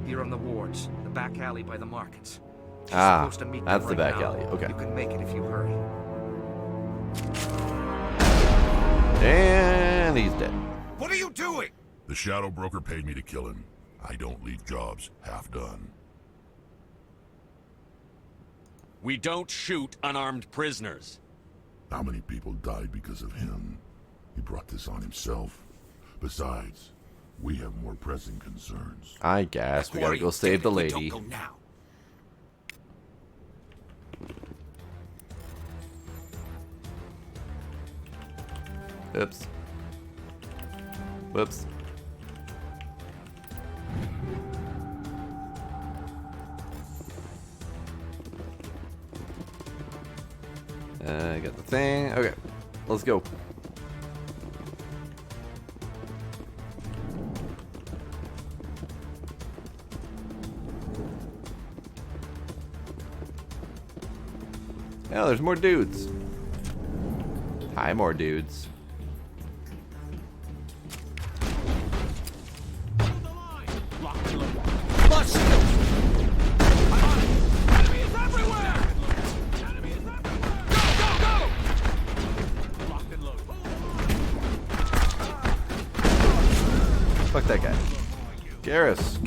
Speaker 19: Here on the wards, the back alley by the markets. She's
Speaker 1: Ah,
Speaker 19: supposed to meet
Speaker 1: that's
Speaker 19: them
Speaker 1: the
Speaker 19: right
Speaker 1: back
Speaker 19: now.
Speaker 1: alley. Okay.
Speaker 19: You can make it if you hurry.
Speaker 1: And he's dead.
Speaker 19: What are you doing?
Speaker 4: The Shadow Broker paid me to kill him. I don't leave jobs half done.
Speaker 2: We don't shoot unarmed prisoners.
Speaker 4: How many people died because of him? He brought this on himself. Besides, we have more pressing concerns.
Speaker 1: I guess we gotta go save the lady.
Speaker 19: Don't go now.
Speaker 1: Oops. Whoops. I got the thing. Okay, let's go. Oh, there's more dudes. Hi, more dudes. Fuck that guy. Garrus.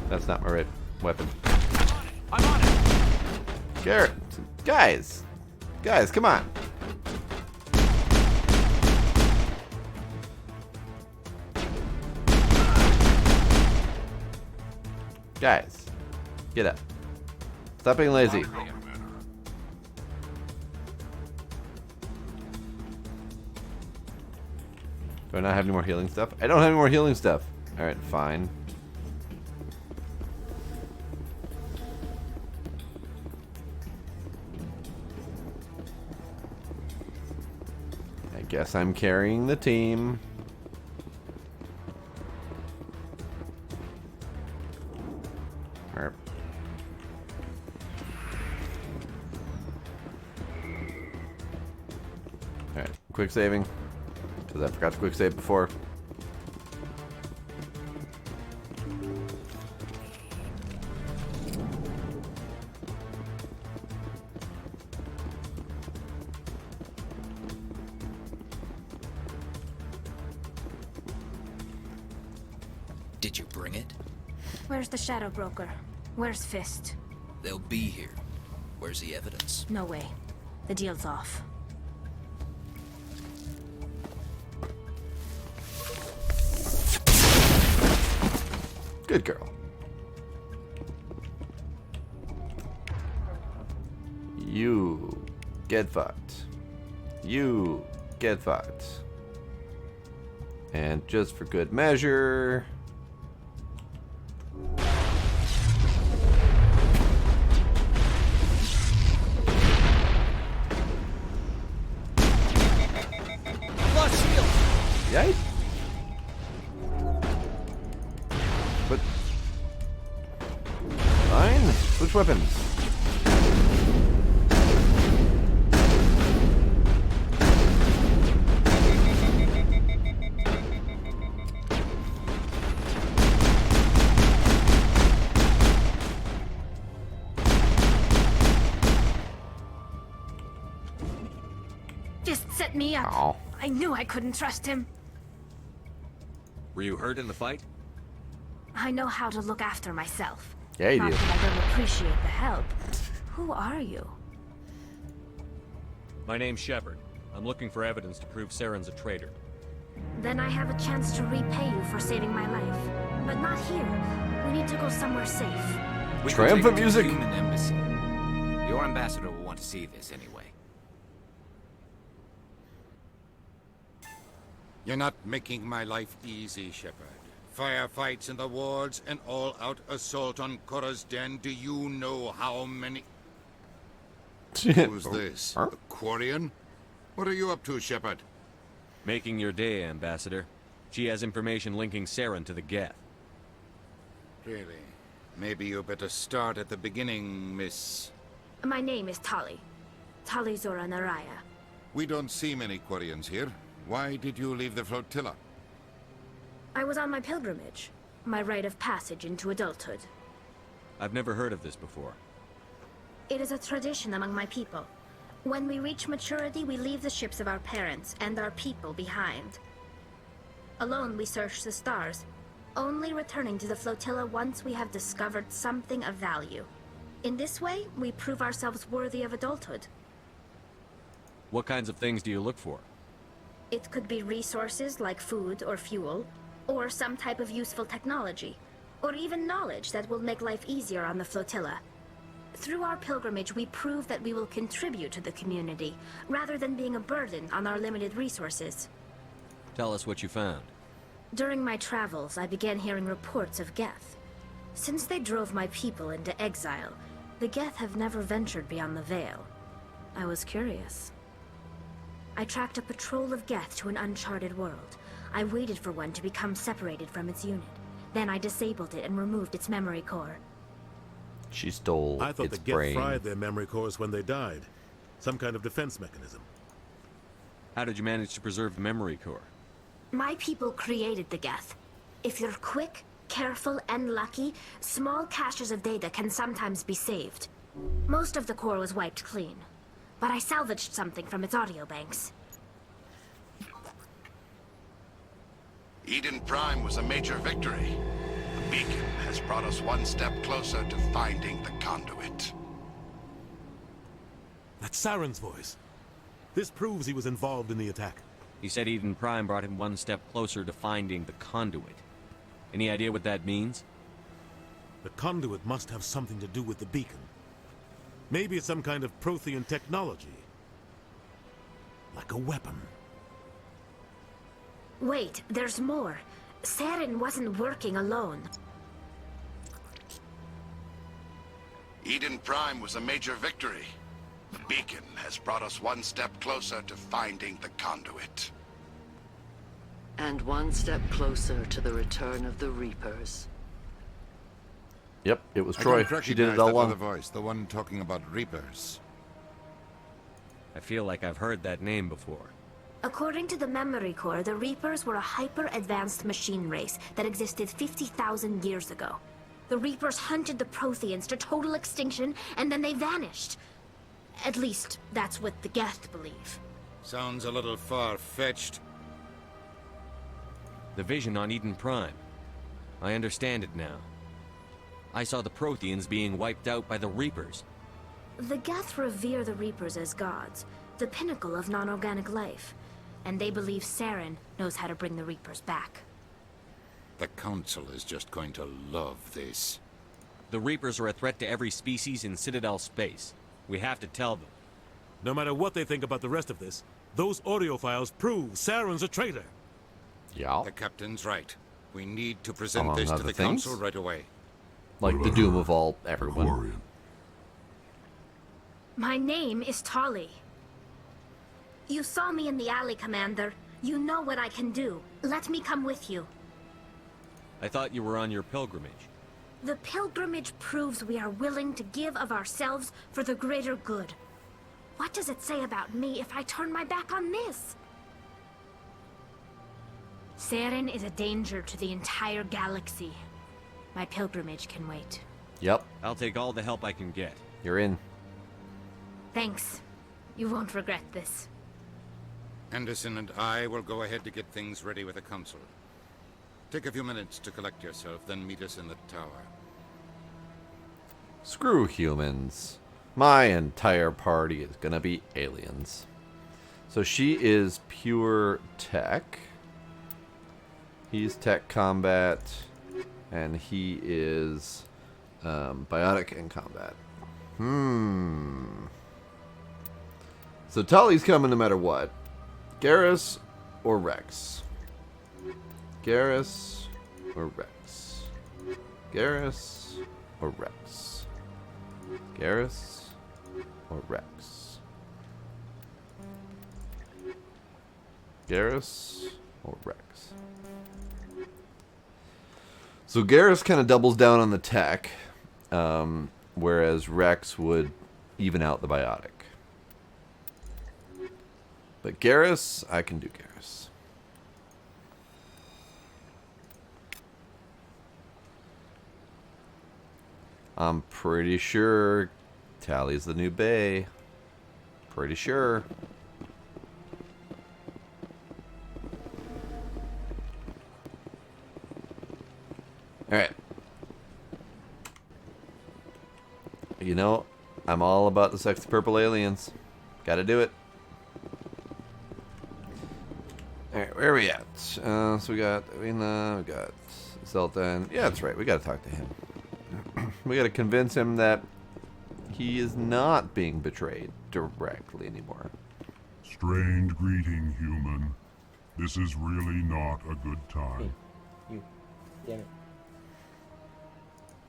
Speaker 1: That's not my right weapon.
Speaker 19: I'm on it.
Speaker 1: Garrett, guys, come on. Guys, get up. Stop being lazy. Do I not have any more healing stuff? I don't have any more healing stuff. Alright, fine. I guess I'm carrying the team. Alright. Alright, quick saving. Because I forgot to quick save before.
Speaker 18: Did you bring it?
Speaker 22: Where's the Shadow Broker? Where's Fist?
Speaker 18: They'll be here. Where's the evidence?
Speaker 22: No way. The deal's off.
Speaker 1: Good girl. You get fucked. You get fucked. And just for good measure...
Speaker 5: Lost shield!
Speaker 1: Yikes. But... Fine. Switch weapons.
Speaker 8: Just set me up.
Speaker 1: Ow.
Speaker 8: I knew I couldn't trust him.
Speaker 2: Were you hurt in the fight?
Speaker 8: I know how to look after myself.
Speaker 1: Yeah, you
Speaker 8: Not
Speaker 1: do.
Speaker 8: that I don't appreciate the help. Who are you?
Speaker 2: My name's Shepard. I'm looking for evidence to prove Saren's a traitor.
Speaker 8: Then I have a chance to repay you for saving my life. But not here. We need to go somewhere safe.
Speaker 18: We can
Speaker 1: Triumphant
Speaker 18: take it to the
Speaker 1: music.
Speaker 18: Human embassy. Your ambassador will want to see this anyway.
Speaker 20: You're not making my life easy, Shepard. Firefights in the wards, an all-out assault on Korra's den. Do you know how many...
Speaker 4: Who's this? A Quarian? What are you up to, Shepard?
Speaker 2: Making your day, Ambassador. She has information linking Saren to the Geth.
Speaker 20: Really? Maybe you better start at the beginning, Miss...
Speaker 8: My name is Tali. Tali Zora Naraya.
Speaker 4: We don't see many Quarians here. Why did you leave the flotilla?
Speaker 8: I was on my pilgrimage. My rite of passage into adulthood.
Speaker 2: I've never heard of this before.
Speaker 8: It is a tradition among my people. When we reach maturity, we leave the ships of our parents and our people behind. Alone, we search the stars, only returning to the flotilla once we have discovered something of value. In this way, we prove ourselves worthy of adulthood.
Speaker 2: What kinds of things do you look for?
Speaker 8: It could be resources like food or fuel, or some type of useful technology, or even knowledge that will make life easier on the flotilla. Through our pilgrimage, we prove that we will contribute to the community, rather than being a burden on our limited resources.
Speaker 2: Tell us what you found.
Speaker 8: During my travels, I began hearing reports of Geth. Since they drove my people into exile, the Geth have never ventured beyond the Veil. I was curious. I tracked a patrol of Geth to an uncharted world. I waited for one to become separated from its unit. Then I disabled it and removed its memory core.
Speaker 1: She stole
Speaker 21: I thought
Speaker 1: its
Speaker 21: the Geth
Speaker 1: brain.
Speaker 21: fried their memory cores when they died. Some kind of defense mechanism.
Speaker 2: How did you manage to preserve the memory core?
Speaker 8: My people created the Geth. If you're quick, careful, and lucky, small caches of data can sometimes be saved. Most of the core was wiped clean, but I salvaged something from its audio banks.
Speaker 4: Eden Prime was a major victory. The beacon has brought us one step closer to finding the conduit.
Speaker 21: That's Saren's voice. This proves he was involved in the attack.
Speaker 2: He said Eden Prime brought him one step closer to finding the conduit. Any idea what that means?
Speaker 21: The conduit must have something to do with the beacon. Maybe it's some kind of Prothean technology. Like a weapon.
Speaker 8: Wait, there's more. Saren wasn't working alone.
Speaker 4: Eden Prime was a major victory. The beacon has brought us one step closer to finding the conduit.
Speaker 24: And one step closer to the return of the Reapers.
Speaker 1: Yep, it was
Speaker 4: I
Speaker 1: Troy.
Speaker 4: don't
Speaker 1: She did
Speaker 4: recognize
Speaker 1: it all
Speaker 4: that
Speaker 1: along.
Speaker 4: other voice, the one talking about Reapers.
Speaker 2: I feel like I've heard that name before.
Speaker 8: According to the memory core, the Reapers were a hyper-advanced machine race that existed 50,000 years ago. The Reapers hunted the Protheans to total extinction, and then they vanished. At least, that's what the Geth believe.
Speaker 20: Sounds a little far-fetched.
Speaker 2: The vision on Eden Prime. I understand it now. I saw the Protheans being wiped out by the Reapers.
Speaker 8: The Geth revere the Reapers as gods, the pinnacle of non-organic life. And they believe Saren knows how to bring the Reapers back.
Speaker 20: The Council is just going to love this.
Speaker 2: The Reapers are a threat to every species in Citadel space. We have to tell them.
Speaker 21: No matter what they think about the rest of this, those audio files prove Saren's a traitor.
Speaker 1: Yeah.
Speaker 20: The captain's right. We need to present
Speaker 1: Among
Speaker 20: this to
Speaker 1: other
Speaker 20: the
Speaker 1: things.
Speaker 20: council right away.
Speaker 1: Like the doom of all everyone.
Speaker 8: My name is Tali. You saw me in the alley, Commander. You know what I can do. Let me come with you.
Speaker 2: I thought you were on your pilgrimage.
Speaker 8: The pilgrimage proves we are willing to give of ourselves for the greater good. What does it say about me if I turn my back on this? Saren is a danger to the entire galaxy. My pilgrimage can wait.
Speaker 1: Yep.
Speaker 2: I'll take all the help I can get.
Speaker 1: You're in.
Speaker 8: Thanks. You won't regret this.
Speaker 20: Anderson and I will go ahead to get things ready with the council. Take a few minutes to collect yourself, then meet us in the tower.
Speaker 1: Screw humans. My entire party is gonna be aliens. So she is pure tech. He's tech combat. And he is biotic in combat. So Tali's coming no matter what. Garrus or Rex? Garrus or Rex? Garrus or Rex? Garrus or Rex? Garrus or Rex? So Garrus kind of doubles down on the tech, whereas Rex would even out the biotic. But Garrus, I can do Garrus. I'm pretty sure Tali's the new Bay. Pretty sure. Alright. You know, I'm all about the sexy purple aliens. Gotta do it. Alright, where are we at? So we got Rina, we got Zoltan. Yeah, that's right, we gotta talk to him. We gotta convince him that he is not being betrayed directly anymore.
Speaker 6: Strange greeting, human. This is really not a good time.
Speaker 10: You. Damn it.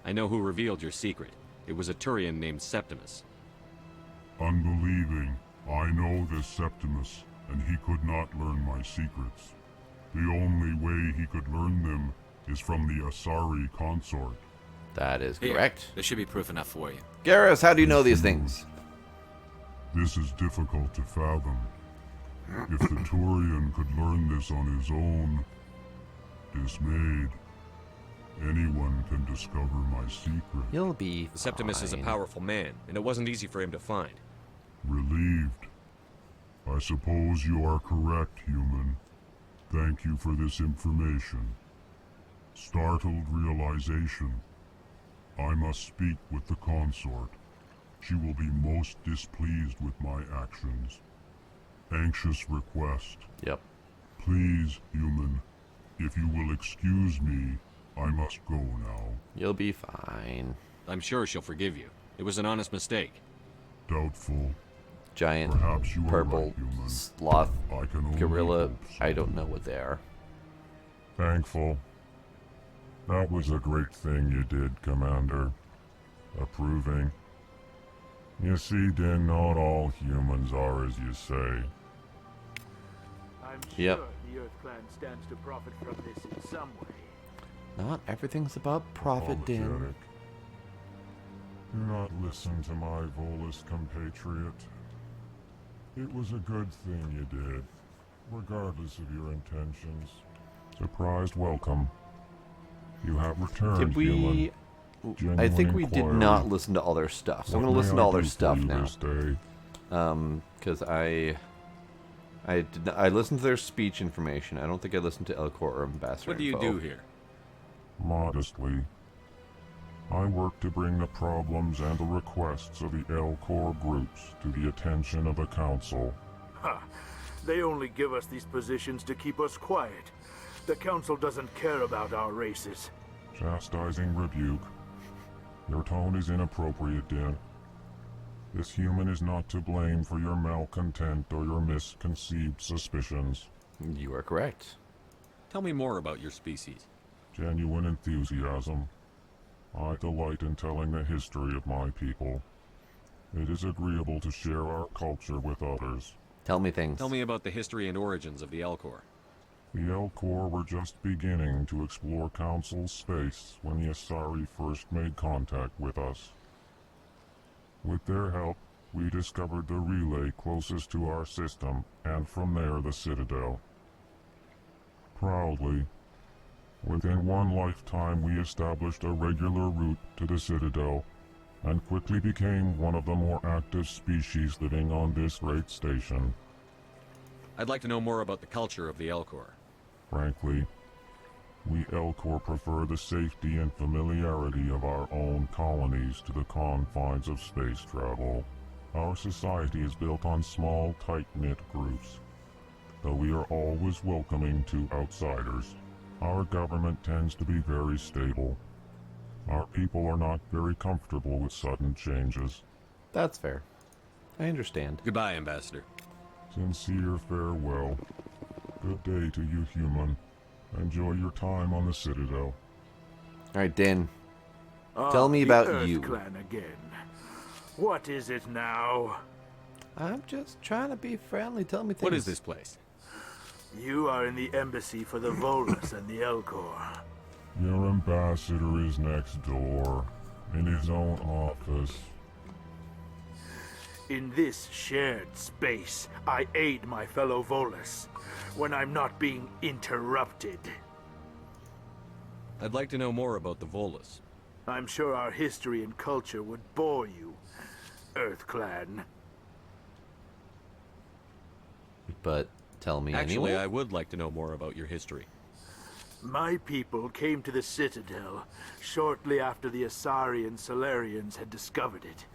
Speaker 2: I know who revealed your secret. It was a Turian named Septimus.
Speaker 6: Unbelieving. I know this Septimus, and he could not learn my secrets. The only way he could learn them is from the Asari consort.
Speaker 1: That is
Speaker 18: Here,
Speaker 1: correct.
Speaker 18: There should be proof enough for you.
Speaker 1: Garrus, how do you know these things?
Speaker 6: This is difficult to fathom. If the Turian could learn this on his own, dismayed, anyone can discover my secret.
Speaker 1: You'll be
Speaker 2: Septimus is a powerful man, and it wasn't easy for him to find.
Speaker 6: Relieved. I suppose you are correct, human. Thank you for this information. Startled realization. I must speak with the consort. She will be most displeased with my actions. Anxious request.
Speaker 1: Yep.
Speaker 6: Please, human, if you will excuse me, I must go now.
Speaker 1: You'll be fine.
Speaker 2: I'm sure she'll forgive you. It was an honest mistake.
Speaker 6: Doubtful.
Speaker 1: Giant
Speaker 6: Perhaps you are
Speaker 1: purple
Speaker 6: right, human.
Speaker 1: sloth
Speaker 6: I can only
Speaker 1: gorilla.
Speaker 6: hope so.
Speaker 1: I don't know what they are.
Speaker 6: Thankful. That was a great thing you did, Commander. Approving. You see, Din, not all humans are as you say.
Speaker 9: I'm
Speaker 1: Yep.
Speaker 9: sure the Earth Clan stands to profit from this in some way.
Speaker 1: Not everything's about profit, Din.
Speaker 6: Apologetic. Do not listen to my Volus compatriot. It was a good thing you did, regardless of your intentions. Surprised welcome. You have returned,
Speaker 1: Did we?
Speaker 6: human.
Speaker 1: I think
Speaker 6: Genuine
Speaker 1: we did
Speaker 6: inquiry.
Speaker 1: not listen to all their stuff. So I'm
Speaker 6: What
Speaker 1: gonna
Speaker 6: may
Speaker 1: listen to
Speaker 6: I
Speaker 1: all their
Speaker 6: do for
Speaker 1: stuff
Speaker 6: you
Speaker 1: now.
Speaker 6: this day?
Speaker 1: Because I listened to their speech information. I don't think I listened to Elcor or Ambassador.
Speaker 2: What do you
Speaker 1: info.
Speaker 2: do here?
Speaker 6: Modestly, I work to bring the problems and the requests of the Elcor groups to the attention of the Council.
Speaker 9: Ha! They only give us these positions to keep us quiet. The Council doesn't care about our races.
Speaker 6: Chastising rebuke. Your tone is inappropriate, Din. This human is not to blame for your malcontent or your misconceived suspicions.
Speaker 1: You are correct.
Speaker 2: Tell me more about your species.
Speaker 6: Genuine enthusiasm. I delight in telling the history of my people. It is agreeable to share our culture with others.
Speaker 1: Tell me things.
Speaker 2: Tell me about the history and origins of the Elcor.
Speaker 6: The Elcor were just beginning to explore Council space when the Asari first made contact with us. With their help, we discovered the relay closest to our system, and from there the Citadel. Proudly, within one lifetime we established a regular route to the Citadel, and quickly became one of the more active species living on this great station.
Speaker 2: I'd like to know more about the culture of the Elcor.
Speaker 6: Frankly, we Elcor prefer the safety and familiarity of our own colonies to the confines of space travel. Our society is built on small, tight-knit groups, though we are always welcoming to outsiders. Our government tends to be very stable. Our people are not very comfortable with sudden changes.
Speaker 1: That's fair. I understand.
Speaker 2: Goodbye, Ambassador.
Speaker 6: Sincere farewell. Good day to you, human. Enjoy your time on the Citadel.
Speaker 1: Alright, Dan. Tell me about
Speaker 9: the Earth
Speaker 1: you.
Speaker 9: Clan again. What is it now?
Speaker 1: I'm just trying to be friendly. Tell me things.
Speaker 2: What is this place?
Speaker 9: You are in the embassy for the Volus and the Elcor.
Speaker 6: Your ambassador is next door, in his own office.
Speaker 9: In this shared space, I aid my fellow Volus when I'm not being interrupted.
Speaker 2: I'd like to know more about the Volus.
Speaker 9: I'm sure our history and culture would bore you, Earth Clan.
Speaker 1: But tell me
Speaker 2: Actually,
Speaker 1: anyway.
Speaker 2: I would like to know more about your history.
Speaker 9: My people came to the Citadel shortly after the Asari and Solarians had discovered it.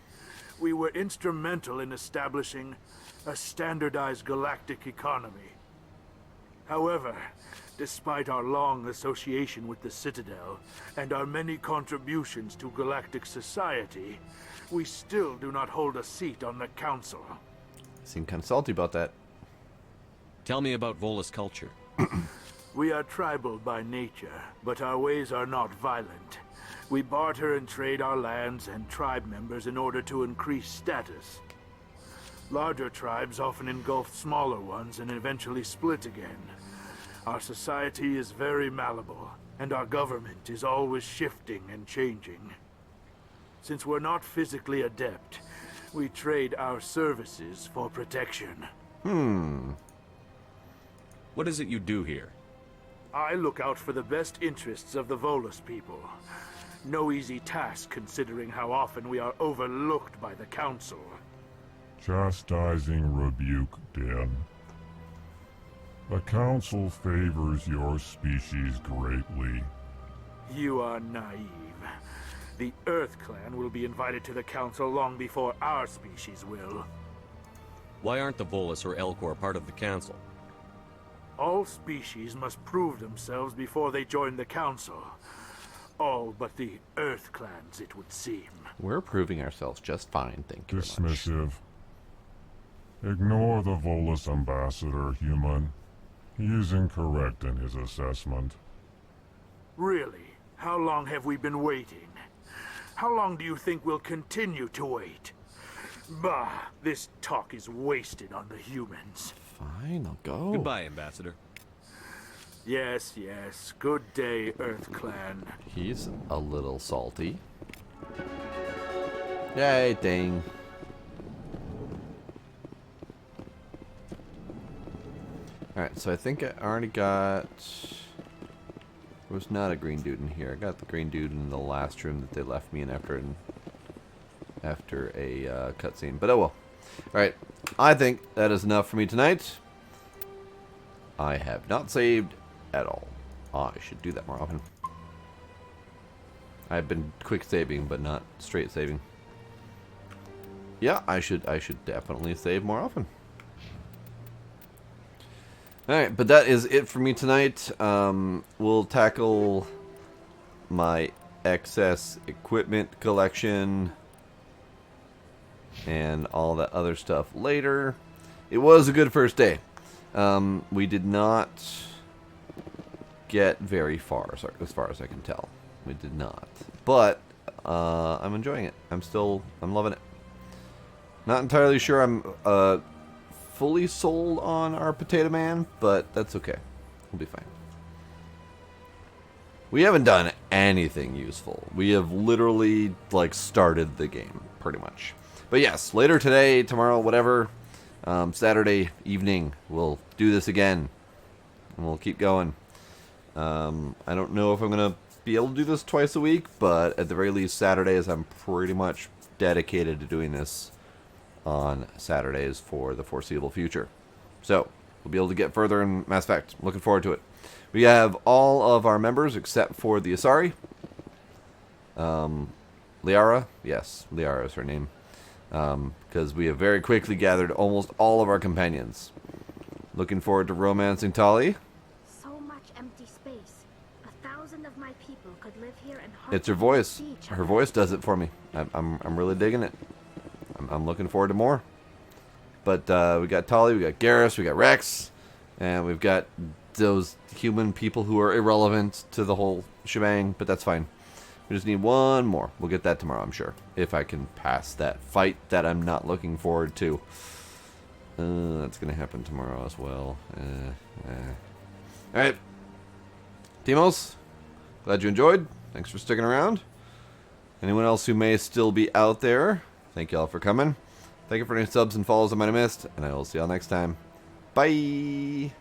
Speaker 9: We were instrumental in establishing a standardized galactic economy. However, despite our long association with the Citadel and our many contributions to galactic society, we still do not hold a seat on the Council.
Speaker 1: Seem kind of salty about that.
Speaker 2: Tell me about Volus culture.
Speaker 9: We are tribal by nature, but our ways are not violent. We barter and trade our lands and tribe members in order to increase status. Larger tribes often engulf smaller ones and eventually split again. Our society is very malleable, and our government is always shifting and changing. Since we're not physically adept, we trade our services for protection.
Speaker 2: What is it you do here?
Speaker 9: I look out for the best interests of the Volus people. No easy task considering how often we are overlooked by the Council.
Speaker 6: Chastising rebuke, Dan. The Council favors your species greatly.
Speaker 9: You are naive. The Earth Clan will be invited to the Council long before our species will.
Speaker 2: Why aren't the Volus or Elcor part of the Council?
Speaker 9: All species must prove themselves before they join the Council. All but the Earth Clans, it would seem.
Speaker 1: We're proving ourselves just fine, thank you very much.
Speaker 6: Dismissive. Ignore the Volus ambassador, human. He is incorrect in his assessment.
Speaker 9: Really? How long have we been waiting? How long do you think we'll continue to wait? Bah, this talk is wasted on the humans.
Speaker 1: Fine, I'll go.
Speaker 2: Goodbye, Ambassador.
Speaker 9: Yes, yes. Good day, Earth Clan.
Speaker 1: He's a little salty. Yay, dang. Alright, so I think I already got... There was not a green dude in here. I got the green dude in the last room that they left me in after a cutscene. But oh well. Alright, I think that is enough for me tonight. I have not saved at all. I should do that more often. I've been quick saving, but not straight saving. Yeah, I should definitely save more often. Alright, but that is it for me tonight. We'll tackle my excess equipment collection and all that other stuff later. It was a good first day. We did not get very far, as far as I can tell. We did not. But I'm enjoying it. I'm loving it. Not entirely sure I'm fully sold on our Potato Man, but that's okay. We'll be fine. We haven't done anything useful. We have literally, like, started the game, pretty much. But yes, later today, tomorrow, whatever, Saturday evening, we'll do this again. And we'll keep going. I don't know if I'm going to be able to do this twice a week, but at the very least, Saturdays, I'm pretty much dedicated to doing this on Saturdays for the foreseeable future. So, we'll be able to get further in Mass Effect. Looking forward to it. We have all of our members except for the Asari. Liara? Yes, Liara is her name. Because we have very quickly gathered almost all of our companions. Looking forward to romancing Tali.
Speaker 8: So much empty space. 1,000 of my people could live here and
Speaker 1: It's her voice. Her voice does it for me. I'm really digging it. I'm looking forward to more. But we got Tali, we got Garrus, we got Rex, and we've got those human people who are irrelevant to the whole shebang, but that's fine. We just need one more. We'll get that tomorrow, I'm sure. If I can pass that fight that I'm not looking forward to. That's going to happen tomorrow as well. Alright. Timos, glad you enjoyed. Thanks for sticking around. Anyone else who may still be out there, thank you all for coming. Thank you for any subs and follows I might have missed, and I will see y'all next time. Bye!